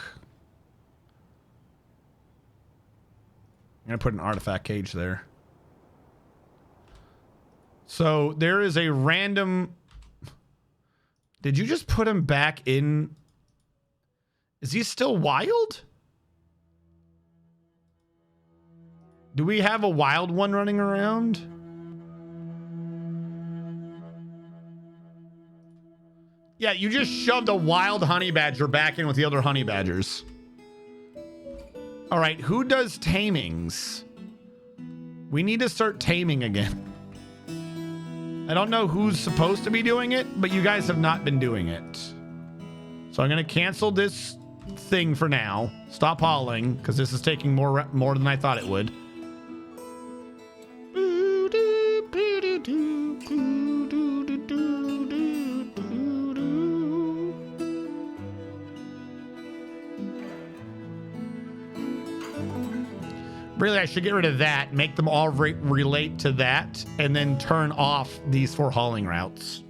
I'm going to put an artifact cage there. So there is a random... Did you just put him back in? Is he still wild? Do we have a wild one running around? Yeah, you just shoved a wild honey badger back in with the other honey badgers. All right, who does tamings? We need to start taming again. I don't know who's supposed to be doing it, but you guys have not been doing it. So I'm going to cancel this thing for now. Stop hauling, because this is taking more than I thought it would. Really, I should get rid of that, make them all relate to that, and then turn off these 4 hauling routes.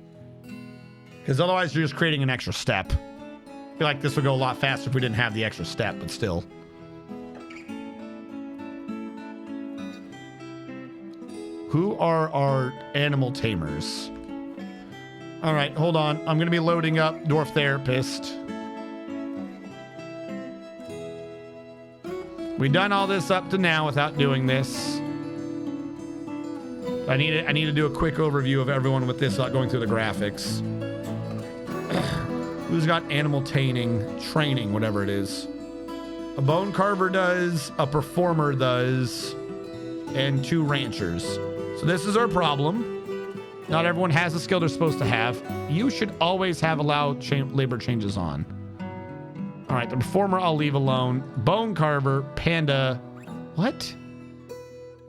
Because otherwise, you're just creating an extra step. I feel like this would go a lot faster if we didn't have the extra step, but still. Who are our animal tamers? All right, hold on. I'm going to be loading up Dwarf Therapist. We've done all this up to now without doing this. I need to do a quick overview of everyone with this without going through the graphics. Who's got animal training, whatever it is. A bone carver does, a performer does, and 2 ranchers. So this is our problem. Not everyone has the skill they're supposed to have. You should always have allowed labor changes on. All right, the performer I'll leave alone. Bone carver, panda. What?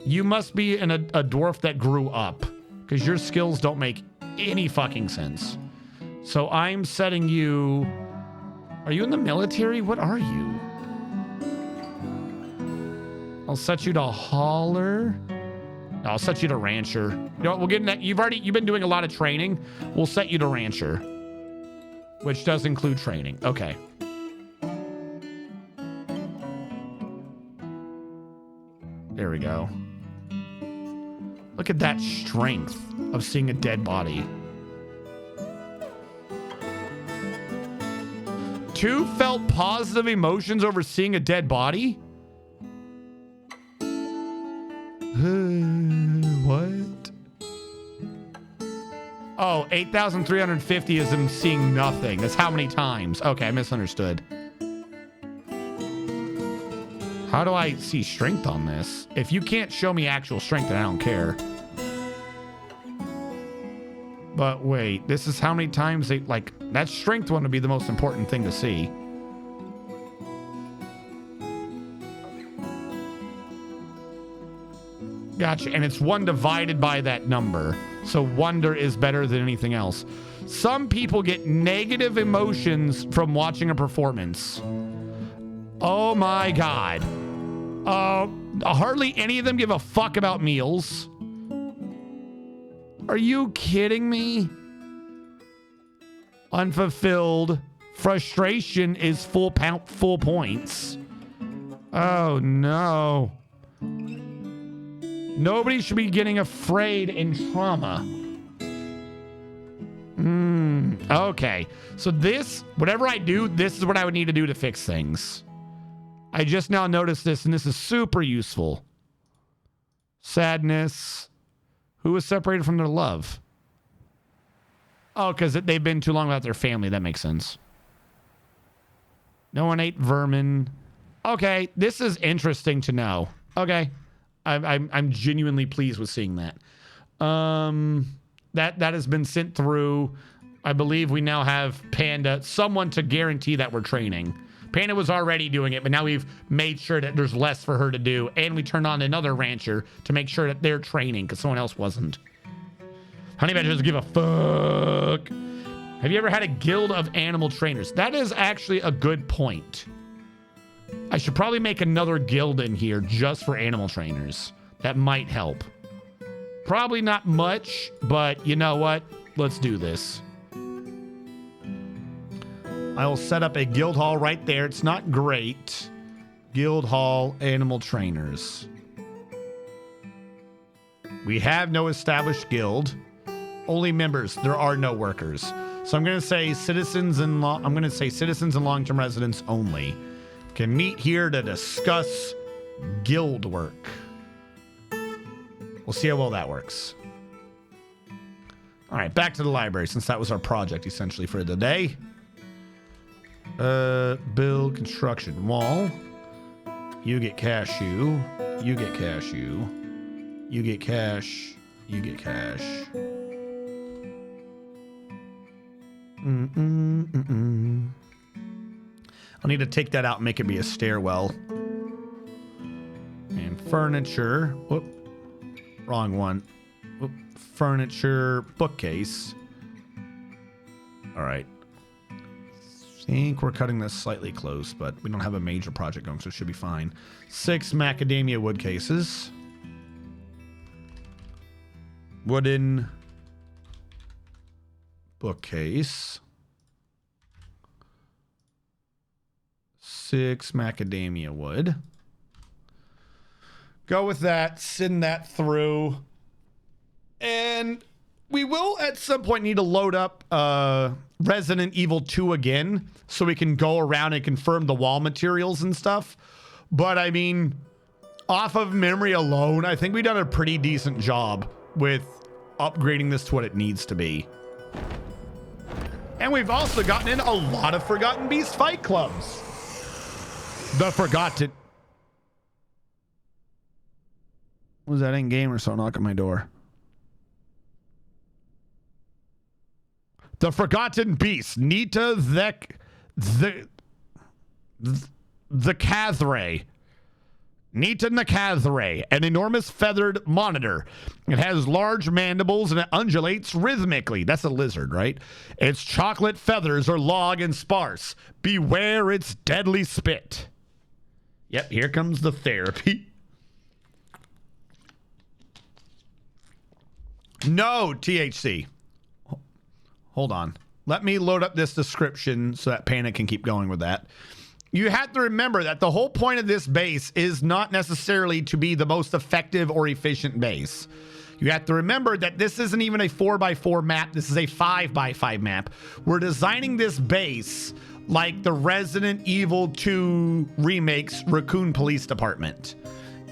You must be a dwarf that grew up, because your skills don't make any fucking sense. So I'm setting you... Are you in the military? What are you? I'll set you to hauler. No, I'll set you to rancher. You know what? We'll get in that. You've been doing a lot of training. We'll set you to rancher, which does include training. Okay. There we go. Look at that strength of seeing a dead body. 2 felt positive emotions over seeing a dead body? What? Oh, 8,350 is him seeing nothing. That's how many times? Okay, I misunderstood. How do I see strength on this? If you can't show me actual strength, then I don't care. But wait, this is how many times they, like, that strength one would be the most important thing to see. Gotcha. And it's 1 divided by that number. So wonder is better than anything else. Some people get negative emotions from watching a performance. Oh my God. Hardly any of them give a fuck about meals. Are you kidding me? Unfulfilled. Frustration is full points. Oh no. Nobody should be getting afraid in trauma. Okay. So this, whatever I do, this is what I would need to do to fix things. I just now noticed this, and this is super useful. Sadness. Who was separated from their love? Oh, because they've been too long without their family. That makes sense. No one ate vermin. Okay, this is interesting to know. Okay. I'm genuinely pleased with seeing that. That has been sent through. I believe we now have Panda, someone to guarantee that we're training. Panda was already doing it, but now we've made sure that there's less for her to do, and we turned on another rancher to make sure that they're training because someone else wasn't. Honey Badger doesn't give a fuck. Have you ever had a guild of animal trainers? That is actually a good point. I should probably make another guild in here just for animal trainers. That might help. Probably not much, but you know what? Let's do this. I will set up a guild hall right there. It's not great. Guild hall, animal trainers. We have no established guild. Only members. There are no workers. So I'm going to say citizens and long-term residents only can meet here to discuss guild work. We'll see how well that works. All right, back to the library, since that was our project essentially for the day. Build construction wall. You get cashew. You get cashew. You get cash. You get cash. I'll need to take that out and make it be a stairwell. And furniture. Whoop. Wrong one. Whoop. Furniture. Bookcase. All right. I think we're cutting this slightly close, but we don't have a major project going, so it should be fine. 6 macadamia wood cases. Wooden bookcase. 6 macadamia wood. Go with that. Send that through. And we will at some point need to load up Resident Evil 2 again so we can go around and confirm the wall materials and stuff. But I mean, off of memory alone, I think we've done a pretty decent job with upgrading this to what it needs to be. And we've also gotten in a lot of Forgotten Beast fight clubs. The Forgotten... Was that in game or so? Knock on my door. The Forgotten Beast, Nita the Cathray. Nita Nakathre, an enormous feathered monitor. It has large mandibles and it undulates rhythmically. That's a lizard, right? Its chocolate feathers are long and sparse. Beware its deadly spit. Yep, here comes the therapy. No THC. Hold on. Let me load up this description so that Panic can keep going with that. You have to remember that the whole point of this base is not necessarily to be the most effective or efficient base. You have to remember that this isn't even a 4x4 map. This is a 5x5 map. We're designing this base like the Resident Evil 2 remake's Raccoon Police Department.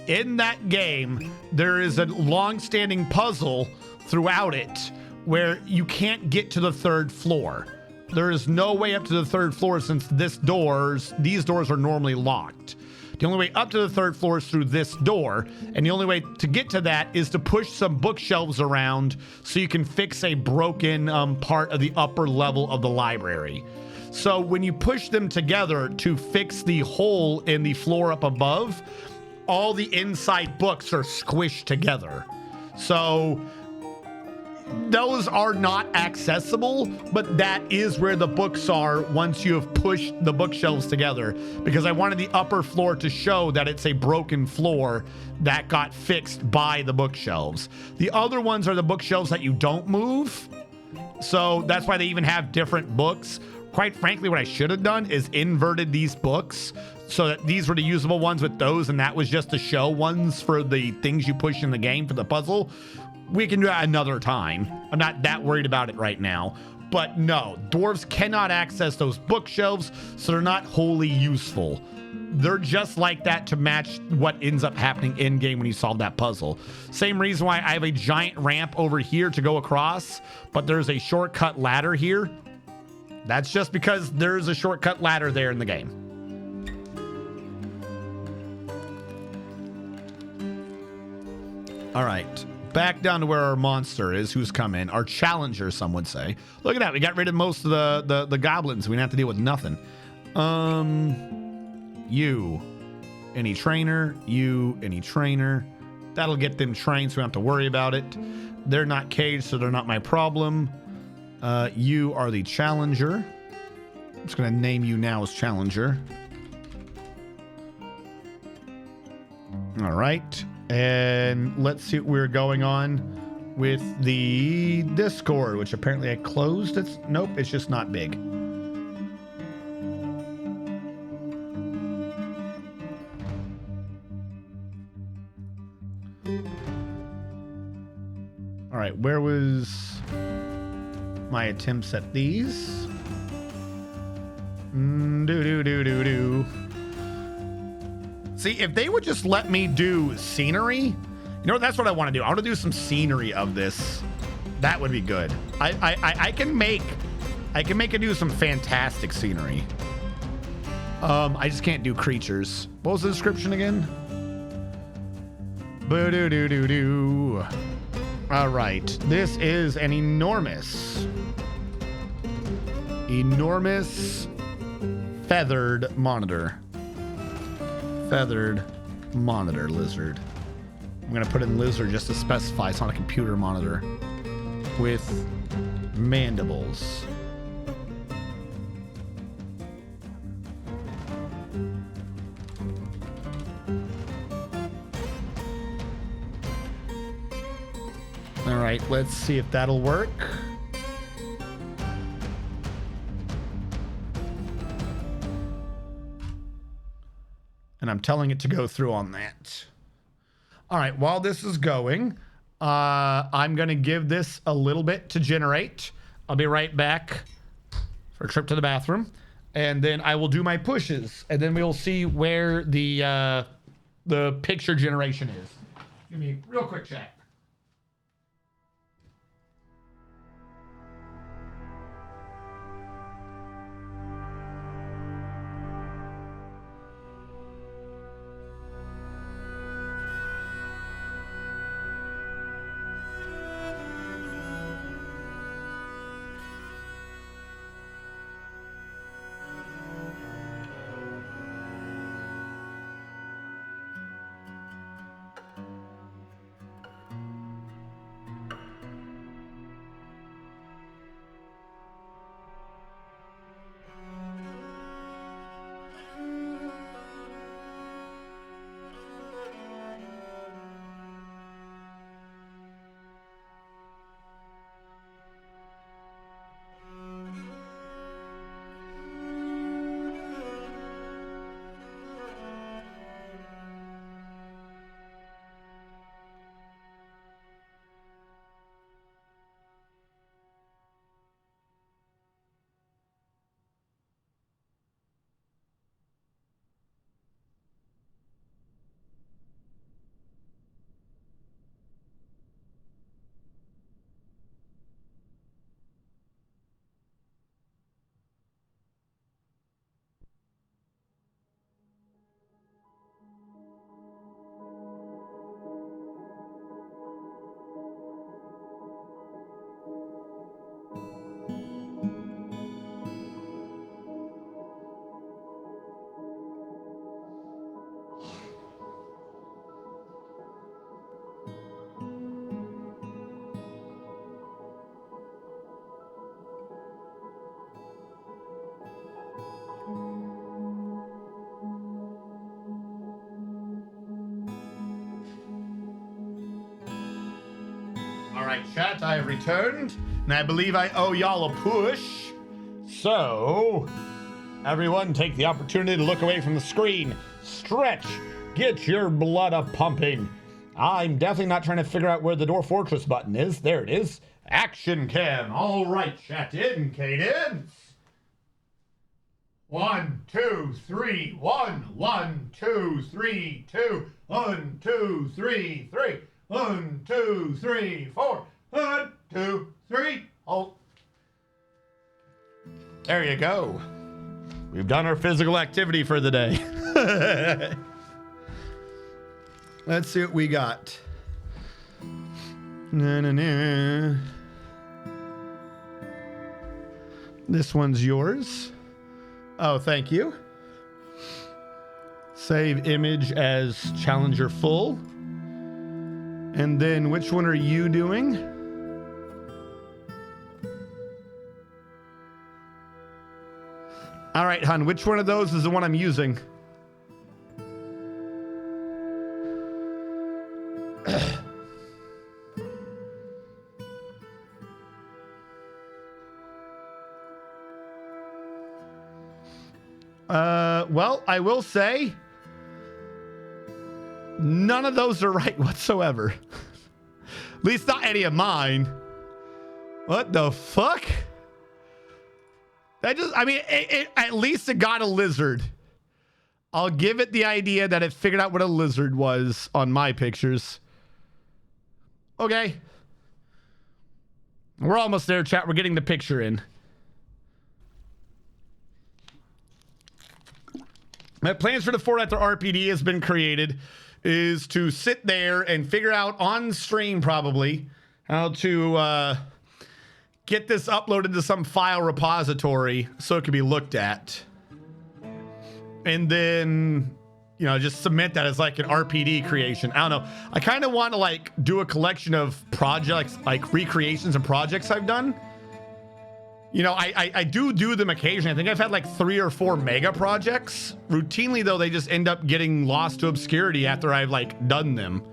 In that game, there is a long-standing puzzle throughout it where you can't get to the 3rd floor. There is no way up to the 3rd floor since these doors are normally locked. The only way up to the 3rd floor is through this door, and the only way to get to that is to push some bookshelves around so you can fix a broken part of the upper level of the library. So when you push them together to fix the hole in the floor up above, all the inside books are squished together. So those are not accessible, but that is where the books are once you have pushed the bookshelves together, because I wanted the upper floor to show that it's a broken floor that got fixed by the bookshelves. The other ones are the bookshelves that you don't move, so that's why they even have different books. Quite frankly, what I should have done is inverted these books so that these were the usable ones with those, and that was just the show ones for the things you push in the game for the puzzle. We can do that another time. I'm not that worried about it right now. But no, dwarves cannot access those bookshelves, so they're not wholly useful. They're just like that to match what ends up happening in-game when you solve that puzzle. Same reason why I have a giant ramp over here to go across, but there's a shortcut ladder here. That's just because there's a shortcut ladder there in the game. All right. Back down to where our monster is, who's come in. Our challenger, some would say. Look at that. We got rid of most of the goblins. We didn't have to deal with nothing. You. Any trainer. You. Any trainer. That'll get them trained so we don't have to worry about it. They're not caged, so they're not my problem. You are the challenger. I'm just going to name you now as challenger. All right. And let's see what we're going on with the Discord, which apparently I closed. Nope, it's just not big. All right, where was my attempts at these? See, if they would just let me do scenery, you know, that's what I want to do. I want to do some scenery of this. That would be good. I can make it do some fantastic scenery. I just can't do creatures. What was the description again? Boo-doo-doo-doo-doo. All right, this is an enormous feathered monitor. Feathered monitor lizard. I'm gonna put in lizard just to specify it's not a computer monitor with mandibles. All right, let's see if that'll work. And I'm telling it to go through on that. All right, while this is going, I'm going to give this a little bit to generate. I'll be right back for a trip to the bathroom. And then I will do my pushes. And then we'll see where the picture generation is. Give me a real quick check. right, chat, I have returned, and I believe I owe y'all a push. So, everyone take the opportunity to look away from the screen. Stretch. Get your blood a-pumping. I'm definitely not trying to figure out where the Dwarf Fortress button is. There it is. Action cam. All right, chat, in cadence. 1, 2, 3, 1, 1, 2, 3, 2, 1, 2, 3, 3, 1, 2, 3, 4, 1, 2, 3. Oh. There you go. We've done our physical activity for the day. Let's see what we got. Na-na-na. This one's yours. Oh, thank you. Save image as Challenger full. And then which one are you doing? All right, hon, which one of those is the one I'm using? Well, I will say none of those are right whatsoever. At least not any of mine. What the fuck? At least it got a lizard. I'll give it the idea that it figured out what a lizard was on my pictures. Okay. We're almost there, chat. We're getting the picture in. My plans for the Fort After RPD has been created is to sit there and figure out on stream probably how to get this uploaded to some file repository so it can be looked at. And then, you know, just submit that as like an RPD creation. I don't know. I kind of want to like do a collection of projects, like recreations and projects I've done. You know, I do them occasionally. I think I've had like 3 or 4 mega projects. Routinely, though, they just end up getting lost to obscurity after I've like done them.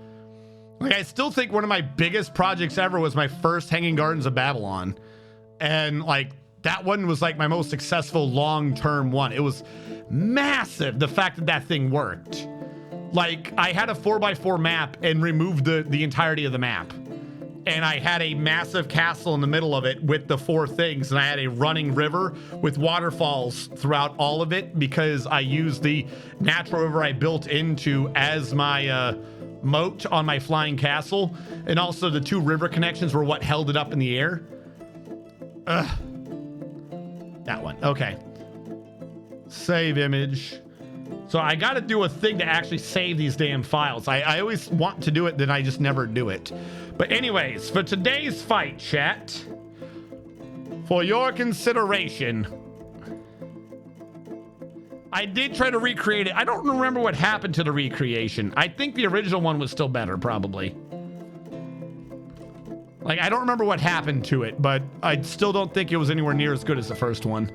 Like, I still think one of my biggest projects ever was my first Hanging Gardens of Babylon. And like, that one was like my most successful long-term one. It was massive, the fact that that thing worked. Like, I had a 4x4 map and removed the entirety of the map. And I had a massive castle in the middle of it with the 4 things. And I had a running river with waterfalls throughout all of it because I used the natural river I built into as my moat on my flying castle. And also the 2 river connections were what held it up in the air. Ugh. That one. Okay. Save image. So I got to do a thing to actually save these damn files. I always want to do it, then I just never do it. But anyways, for today's fight, chat, for your consideration, I did try to recreate it. I don't remember what happened to the recreation. I think the original one was still better, probably. Like, I don't remember what happened to it, but I still don't think it was anywhere near as good as the first one.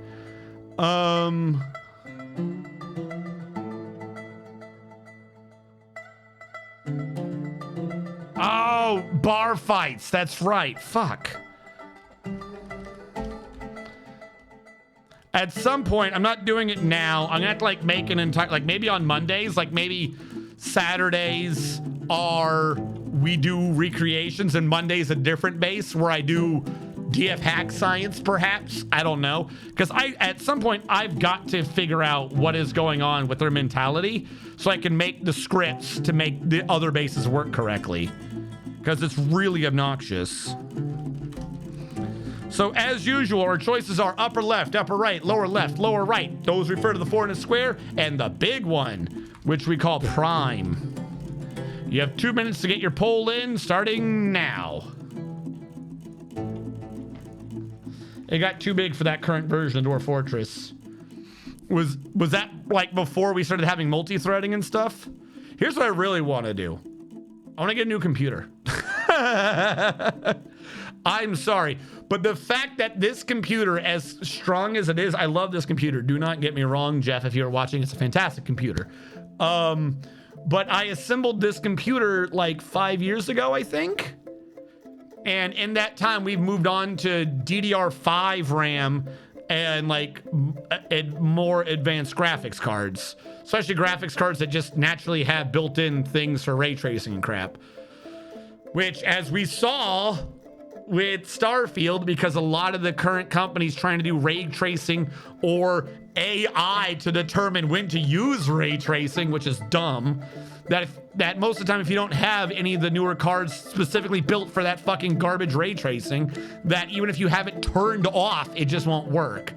Oh, bar fights. That's right. Fuck. At some point, I'm not doing it now. I'm gonna have to like make an entire, like maybe on Mondays, like maybe Saturdays are we do recreations and Mondays a different base where I do DF hack science, perhaps. I don't know. Because at some point, I've got to figure out what is going on with their mentality so I can make the scripts to make the other bases work correctly. Because it's really obnoxious. So as usual, our choices are upper left, upper right, lower left, lower right. Those refer to the 4 in a square, and the big one, which we call prime. You have 2 minutes to get your poll in, starting now. It got too big for that current version of Dwarf Fortress. Was that like before we started having multi-threading and stuff? Here's what I really want to do. I want to get a new computer. I'm sorry, but the fact that this computer, as strong as it is, I love this computer. Do not get me wrong, Jeff, if you're watching, it's a fantastic computer. But I assembled this computer like 5 years ago, I think. And in that time, we've moved on to DDR5 RAM and like more advanced graphics cards, especially graphics cards that just naturally have built-in things for ray tracing and crap. Which, as we saw with Starfield, because a lot of the current companies trying to do ray tracing or AI to determine when to use ray tracing, which is dumb. That most of the time, if you don't have any of the newer cards specifically built for that fucking garbage ray tracing, that even if you have it turned off, it just won't work.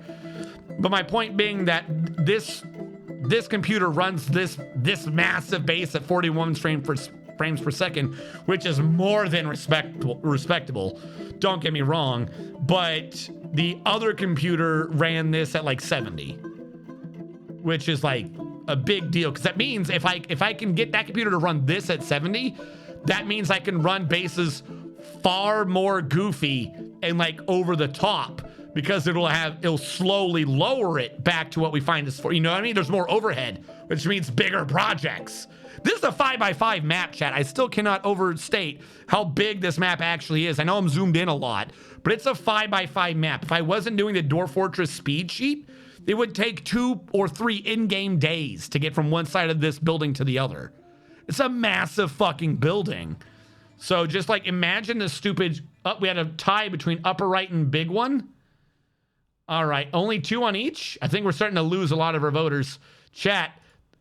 But my point being that this computer runs this massive base at 41 frames per second, which is more than respectable. Don't get me wrong, but the other computer ran this at like 70, which is like a big deal, because that means if I can get that computer to run this at 70, that means I can run bases far more goofy and like over the top, because it'll slowly lower it back to what we find is for, you know what I mean? There's more overhead, which means bigger projects. This is a 5x5 map, chat. I still cannot overstate how big this map actually is. I know I'm zoomed in a lot, but it's a 5x5 map. If I wasn't doing the Dwarf Fortress speed sheet, it would take 2 or 3 in-game days to get from one side of this building to the other. It's a massive fucking building. So just like imagine the stupid, we had a tie between upper right and big one. All right, only 2 on each. I think we're starting to lose a lot of our voters. Chat,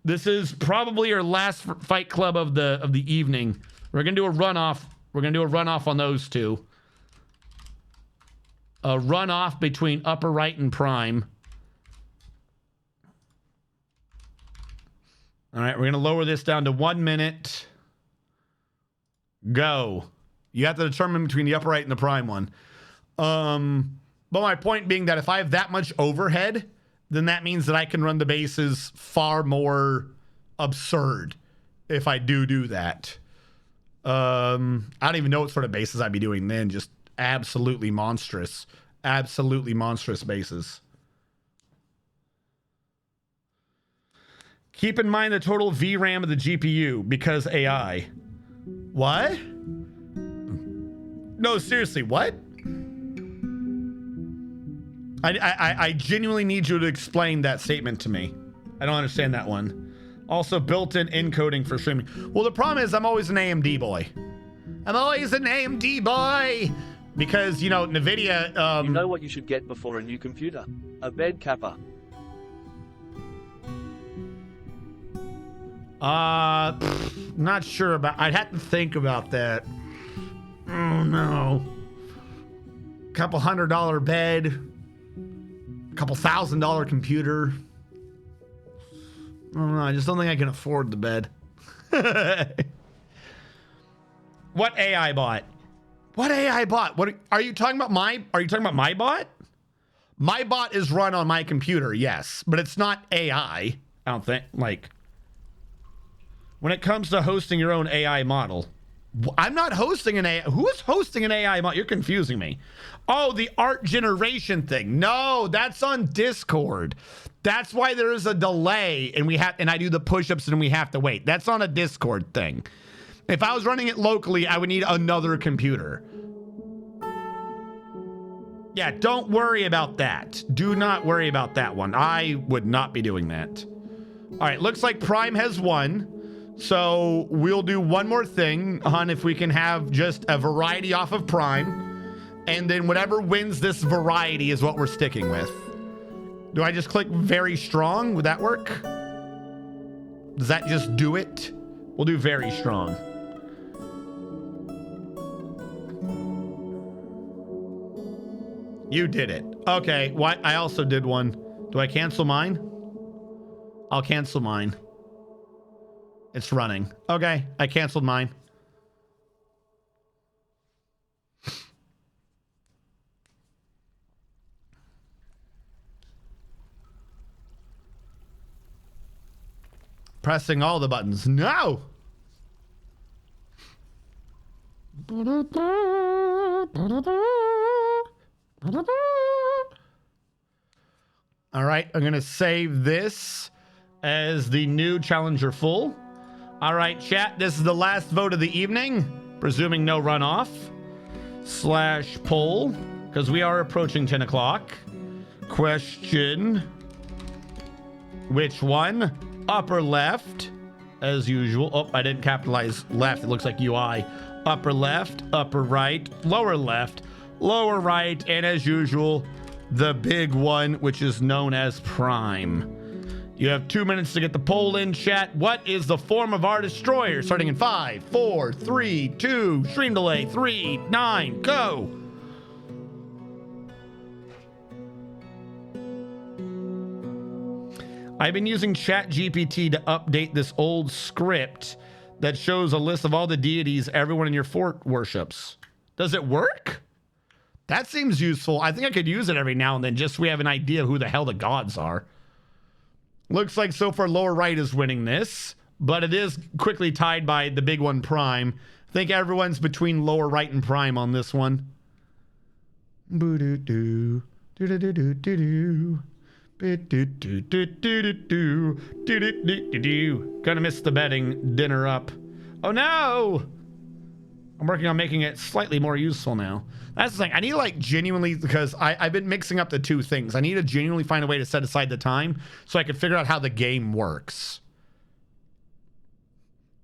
this is probably our last fight club of the evening. We're gonna do a runoff. We're gonna do a runoff on those 2. A runoff between upper right and prime. All right, we're going to lower this down to 1 minute. Go. You have to determine between the upper right and the prime one. But my point being that if I have that much overhead, then that means that I can run the bases far more absurd if I do that. I don't even know what sort of bases I'd be doing then. Just absolutely monstrous bases. Keep in mind the total VRAM of the GPU because AI. What? No, seriously, what? I genuinely need you to explain that statement to me. I don't understand that one. Also, built-in encoding for streaming. Well, the problem is I'm always an AMD boy. I'm always an AMD boy! Because, you know, NVIDIA... You know what you should get before a new computer? A bed capper. Not sure about... I'd have to think about that. Oh, no. Couple $100 bed. Couple $1,000 computer. I don't know. I just don't think I can afford the bed. What AI bot? What AI bot? What are you talking about? Are you talking about my bot? My bot is run on my computer, yes, but it's not AI. I don't think. Like, when it comes to hosting your own AI model, I'm not hosting an AI. Who is hosting an AI model? You're confusing me. Oh, the art generation thing. No, that's on Discord. That's why there is a delay, and I do the push-ups and we have to wait. That's on a Discord thing. If I was running it locally, I would need another computer. Yeah, don't worry about that. Do not worry about that one. I would not be doing that. All right, looks like Prime has won. So we'll do one more thing on if we can have just a variety off of Prime. And then whatever wins this variety is what we're sticking with. Do I just click very strong? Would that work? Does that just do it? We'll do very strong. You did it. Okay, what? I also did one. Do I cancel mine? I'll cancel mine. It's running. Okay, I canceled mine. Pressing all the buttons. No! All right, I'm going to save this as the new Challenger full. All right, chat, this is the last vote of the evening, presuming no runoff. /poll, because we are approaching 10 o'clock. Question. Which one? Upper left, as usual. Oh, I didn't capitalize left. It looks like UI. Upper left, upper right, lower left, lower right, and as usual, the big one, which is known as Prime. You have 2 minutes to get the poll in, chat. What is the form of our destroyer? Starting in 5, 4, 3, 2, stream delay, 3, 9, go. I've been using ChatGPT to update this old script that shows a list of all the deities everyone in your fort worships. Does it work? That seems useful. I think I could use it every now and then just so we have an idea of who the hell the gods are. Looks like so far lower right is winning this, but it is quickly tied by the big one, Prime. I think everyone's between lower right and Prime on this one. Boo-doo-doo. Do-do-do-do-do-do. Gonna miss the betting dinner up. Oh no! I'm working on making it slightly more useful now. That's the thing. I need to like genuinely, because I've been mixing up the two things. I need to genuinely find a way to set aside the time so I can figure out how the game works.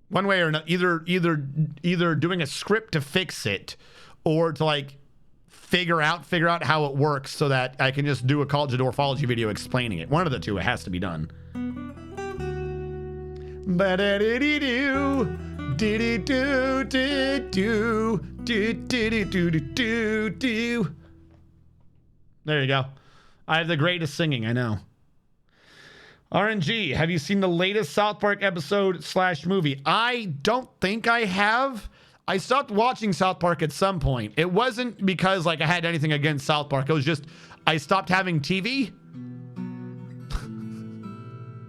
One way or another, either doing a script to fix it, or to like figure out how it works so that I can just do a College of Dwarfology video explaining it. One of the two, it has to be done. There you go. I have the greatest singing, I know. RNG, have you seen the latest South Park episode / movie? I don't think I have. I stopped watching South Park at some point. It wasn't because like I had anything against South Park. It was just I stopped having TV.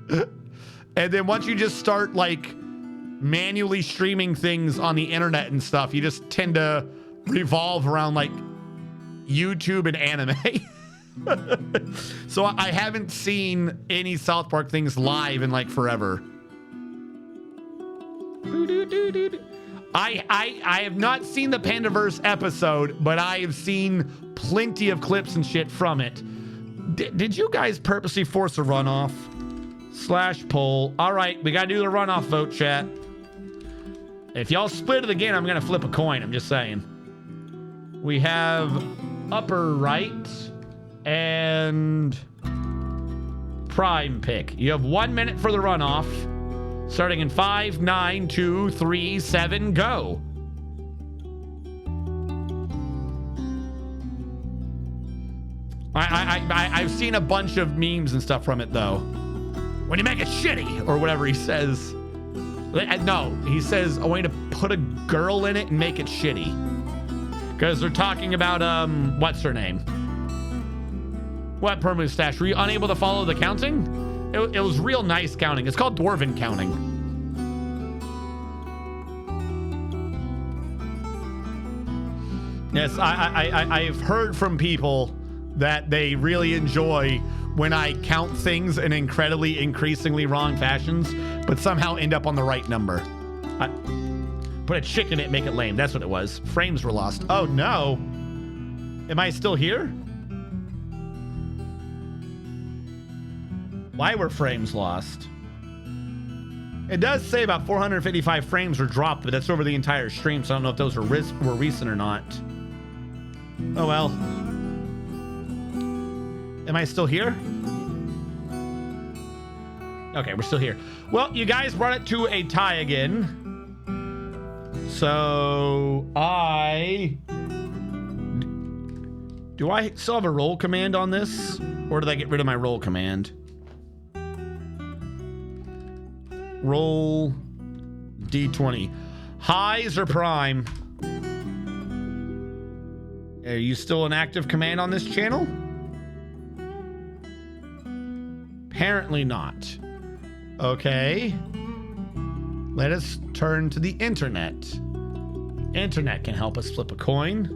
And then once you just start like manually streaming things on the internet and stuff, you just tend to revolve around like YouTube and anime. So I haven't seen any South Park things live in like forever. I have not seen the Pandaverse episode, but I have seen plenty of clips and shit from it. Did you guys purposely force a runoff? /poll. All right, we got to do the runoff vote, chat. If y'all split it again, I'm going to flip a coin. I'm just saying. We have upper right and Prime pick. You have 1 minute for the runoff. Starting in 5, 9, 2, 3, 7, go. I've seen a bunch of memes and stuff from it, though. When you make it shitty, or whatever he says. No, he says, I want you to put a girl in it and make it shitty. Because they're talking about, what's her name? What, per mustache? Were you unable to follow the counting? It was real nice counting. It's called Dwarven counting. Yes, I've heard from people that they really enjoy when I count things in increasingly wrong fashions, but somehow end up on the right number. Put a chick in it, make it lame. That's what it was. Frames were lost. Oh no. Am I still here? Why were frames lost? It does say about 455 frames were dropped, but that's over the entire stream, so I don't know if those were recent or not. Oh well. Am I still here? Okay, we're still here. Well, you guys brought it to a tie again. So do I still have a roll command on this? Or did I get rid of my roll command? Roll D20. Highs or Prime? Are you still an active command on this channel? Apparently not. Okay. Let us turn to the internet. Internet can help us flip a coin.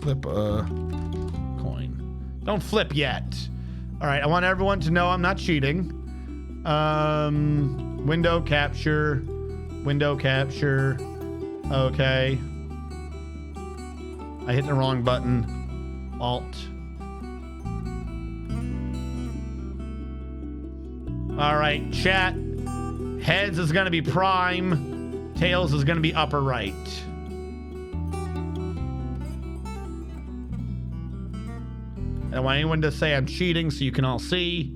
Flip a coin. Don't flip yet. All right, I want everyone to know I'm not cheating. Window capture. Okay. I hit the wrong button. Alt. All right, chat. Heads is going to be prime. Tails is going to be upper right. I don't want anyone to say I'm cheating so you can all see.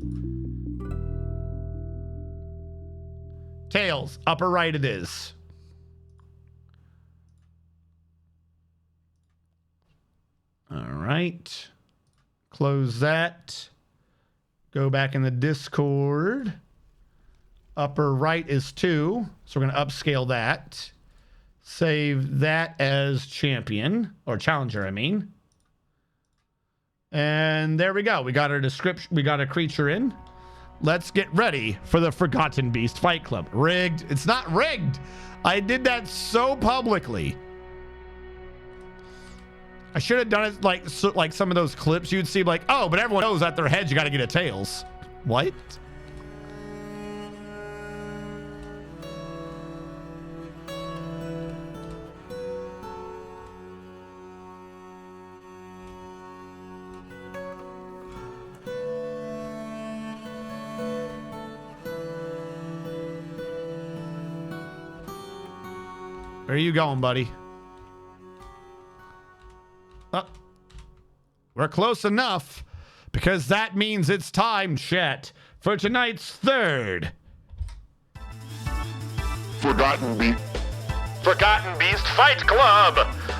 Tails, upper right it is. All right. Close that. Go back in the Discord. Upper right is 2. So we're going to upscale that. Save that as champion. Or challenger, I mean. And there we go. We got our description. We got a creature in. Let's get ready for the Forgotten Beast Fight Club. Rigged. It's not rigged. I did that so publicly. I should have done it like some of those clips you'd see like, oh, but everyone knows at their heads you got to get a tails. What? Where are you going, buddy? Oh, we're close enough because that means it's time, chat, for tonight's third Forgotten Beast Fight Club.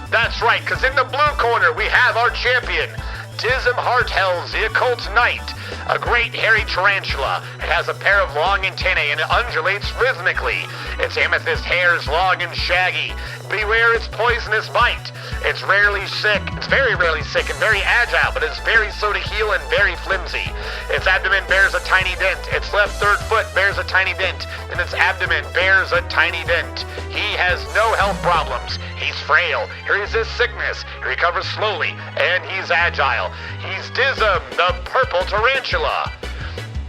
That's right, because in the blue corner we have our champion, Dism Hearthells, the Occult Knight, a great hairy tarantula. It has a pair of long antennae and it undulates rhythmically. Its amethyst hair is long and shaggy. Beware its poisonous bite. It's rarely sick. It's very rarely sick and very agile, but it's very slow to heal and very flimsy. Its abdomen bears a tiny dent. Its left third foot bears a tiny dent, and its abdomen bears a tiny dent. He has no health problems. He's frail. He resists sickness. He recovers slowly, and he's agile. He's Dism, the purple tarantula.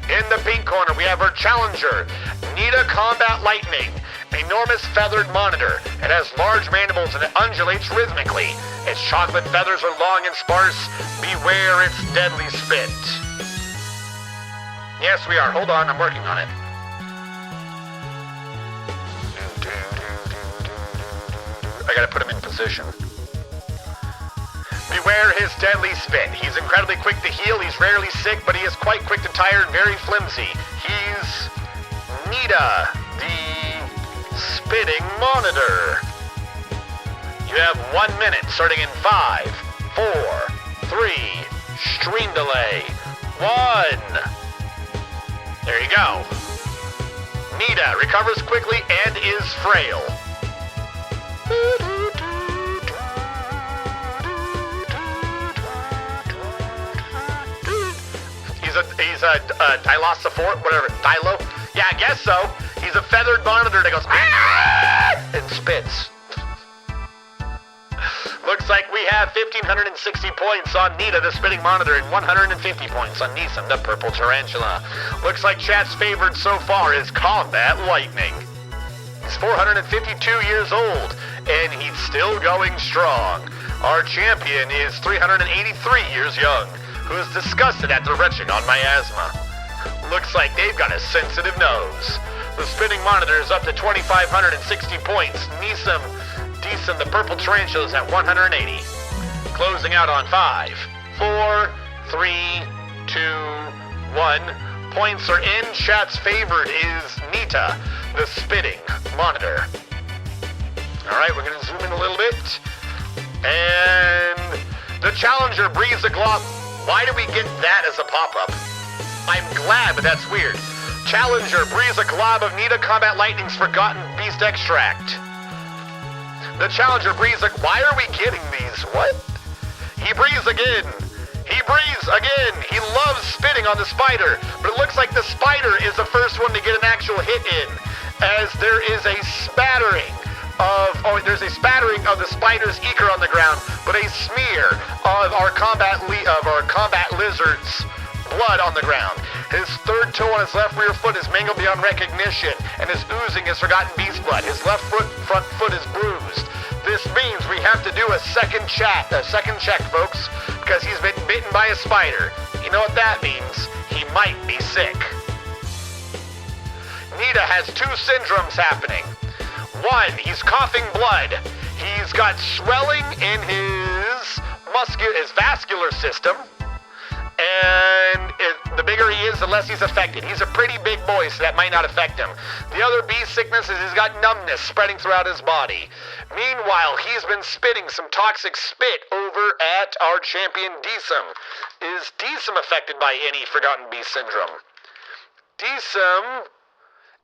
In the pink corner, we have our challenger, Nita Combat Lightning. Enormous feathered monitor. It has large mandibles and it undulates rhythmically. Its chocolate feathers are long and sparse. Beware its deadly spit. Yes, we are. Hold on, I'm working on it. I gotta put him in position. Beware his deadly spit. He's incredibly quick to heal. He's rarely sick, but he is quite quick to tire and very flimsy. He's Nita, the spitting monitor. You have 1 minute starting in 5, 4, 3, stream delay, 1. There you go. Nita recovers quickly and is frail. He's a Dilophosaur, whatever, Dilo? Yeah, I guess so. He's a feathered monitor that goes and spits. Looks like we have 1,560 points on Nita, the spitting monitor, and 150 points on Nissan, the purple tarantula. Looks like chat's favored so far is Combat Lightning. He's 452 years old, and he's still going strong. Our champion is 383 years young, who is disgusted at the retching on my asthma. Looks like they've got a sensitive nose. The spinning monitor is up to 2,560 points. Nissan, the purple tarantula is at 180. Closing out on 5, 4, 3, 2, 1. Points are in. Chat's favored is Nita, the spitting monitor. All right, we're going to zoom in a little bit. And the challenger breathes a glob. Why do we get that as a pop-up? I'm glad, but that's weird. Challenger breathes a glob of Nita Combat Lightning's Forgotten Beast Extract. The challenger breathes a... Why are we getting these? What? He breathes again. He breathes again. He loves spitting on the spider, but it looks like the spider is the first one to get an actual hit in, as there is a spattering there's a spattering of the spider's eker on the ground, but a smear of our combat lizard's blood on the ground. His third toe on his left rear foot is mangled beyond recognition and is oozing his Forgotten Beast blood. His left front foot is bruised. This means we have to do a second check, folks, because he's been bitten by a spider. You know what that means? He might be sick. Nita has two syndromes happening. One, he's coughing blood. He's got swelling in his vascular system. And the bigger he is, the less he's affected. He's a pretty big boy, so that might not affect him. The other beast sickness is he's got numbness spreading throughout his body. Meanwhile, he's been spitting some toxic spit over at our champion Deesum. Is Deesum affected by any Forgotten Beast syndrome? Deesum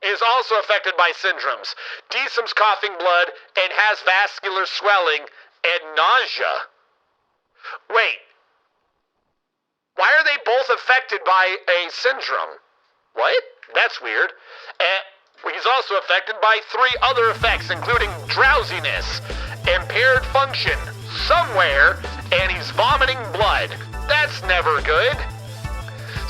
is also affected by syndromes. Deesum's coughing blood and has vascular swelling and nausea. Wait. Why are they both affected by a syndrome? What? That's weird. He's also affected by 3 other effects, including drowsiness, impaired function, somewhere, and he's vomiting blood. That's never good.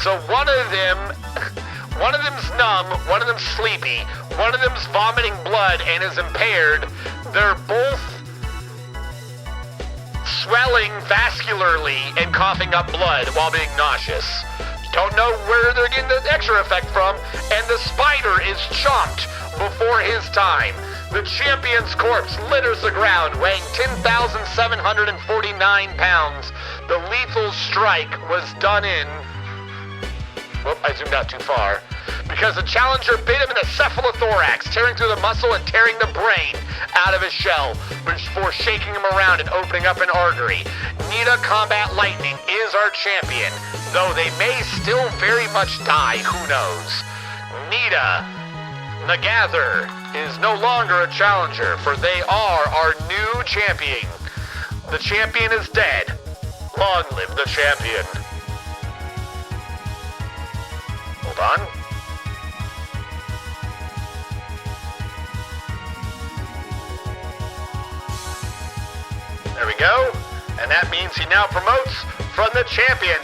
So one of them's numb, one of them's sleepy, one of them's vomiting blood and is impaired. They're both swelling vascularly and coughing up blood while being nauseous. Don't know where they're getting the extra effect from, and the spider is chomped before his time. The champion's corpse litters the ground, weighing 10,749 pounds. The lethal strike was done in... Whoop, I zoomed out too far. Because the challenger bit him in the cephalothorax, tearing through the muscle and tearing the brain out of his shell before shaking him around and opening up an artery. Nita Combat Lightning is our champion, though they may still very much die, who knows. Nita Nagather is no longer a challenger, for they are our new champion. The champion is dead. Long live the champion. Hold on. There we go. And that means he now promotes from the champion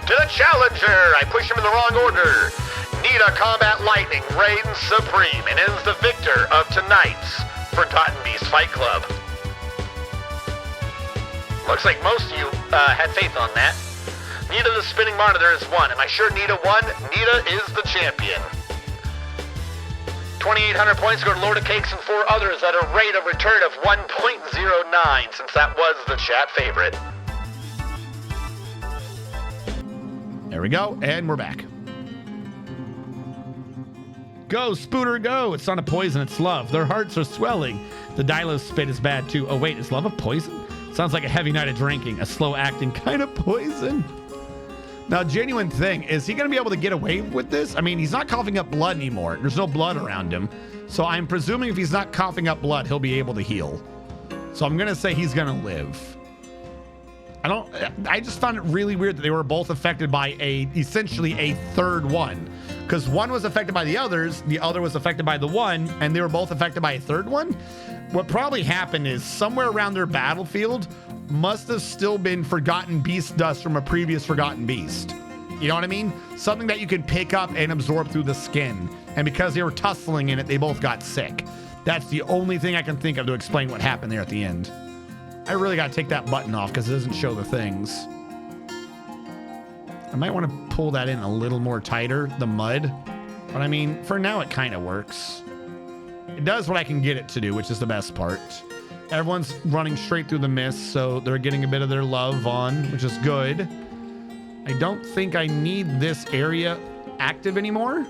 to the challenger. I pushed him in the wrong order. Nita Combat Lightning reigns supreme and is the victor of tonight's Forgotten Beast Fight Club. Looks like most of you had faith on that. Nita the spinning monitor is won. Am I sure Nita won? Nita is the champion. 2,800 points go to Lord of Cakes and 4 others at a rate of return of 1.09, since that was the chat favorite. There we go, and we're back. Go, Spooter, go! It's not a poison, it's love. Their hearts are swelling. The Dilos spit is bad too. Oh wait, is love a poison? Sounds like a heavy night of drinking, a slow acting kind of poison. Now, genuine thing, is he going to be able to get away with this? I mean, he's not coughing up blood anymore. There's no blood around him. So I'm presuming if he's not coughing up blood, he'll be able to heal. So I'm going to say he's going to live. I just found it really weird that they were both affected by essentially a third one. Because one was affected by the others, the other was affected by the one, and they were both affected by a third one. What probably happened is somewhere around their battlefield must have still been Forgotten Beast dust from a previous Forgotten Beast. You know what I mean? Something that you can pick up and absorb through the skin. And because they were tussling in it, they both got sick. That's the only thing I can think of to explain what happened there at the end. I really got to take that button off because it doesn't show the things. I might want to pull that in a little more tighter, the mud. But I mean, for now it kind of works. It does what I can get it to do, which is the best part. Everyone's running straight through the mist, so they're getting a bit of their love on, which is good. I don't think I need this area active anymore.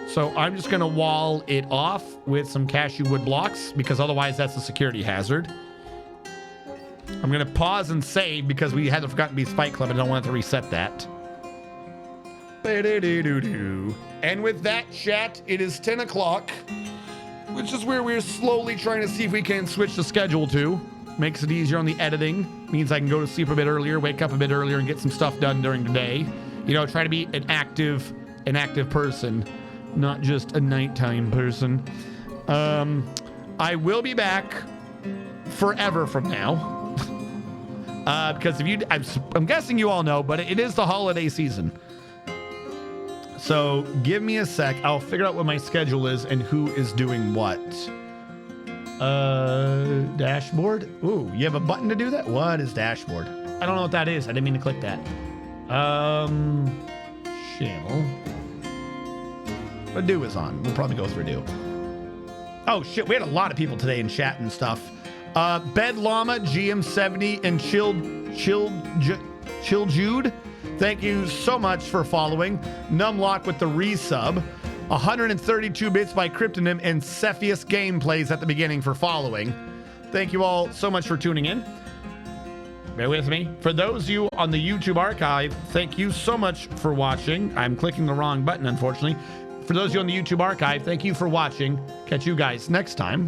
So I'm just going to wall it off with some cashew wood blocks, because otherwise that's a security hazard. I'm going to pause and save because we had the Forgotten Beast Fight Club and I don't want it to reset that. And with that, chat, it is 10 o'clock. Which is where we're slowly trying to see if we can switch the schedule to. Makes it easier on the editing. Means I can go to sleep a bit earlier, wake up a bit earlier, and get some stuff done during the day. You know, try to be an active person, not just a nighttime person. I will be back forever from now. Because if you, I'm guessing you all know, but it is the holiday season. So give me a sec. I'll figure out what my schedule is and who is doing what. Dashboard. Ooh, you have a button to do that? What is dashboard? I don't know what that is. I didn't mean to click that. Channel. But Do is on. We'll probably go through Do. Oh shit, we had a lot of people today in chat and stuff. Bed Llama, GM70, and Chill Jude. Thank you so much for following. Numlock with the resub. 132 bits by Kryptonym and Cepheus Gameplays at the beginning for following. Thank you all so much for tuning in. Bear with me. For those of you on the YouTube archive, thank you so much for watching. I'm clicking the wrong button, unfortunately. For those of you on the YouTube archive, thank you for watching. Catch you guys next time.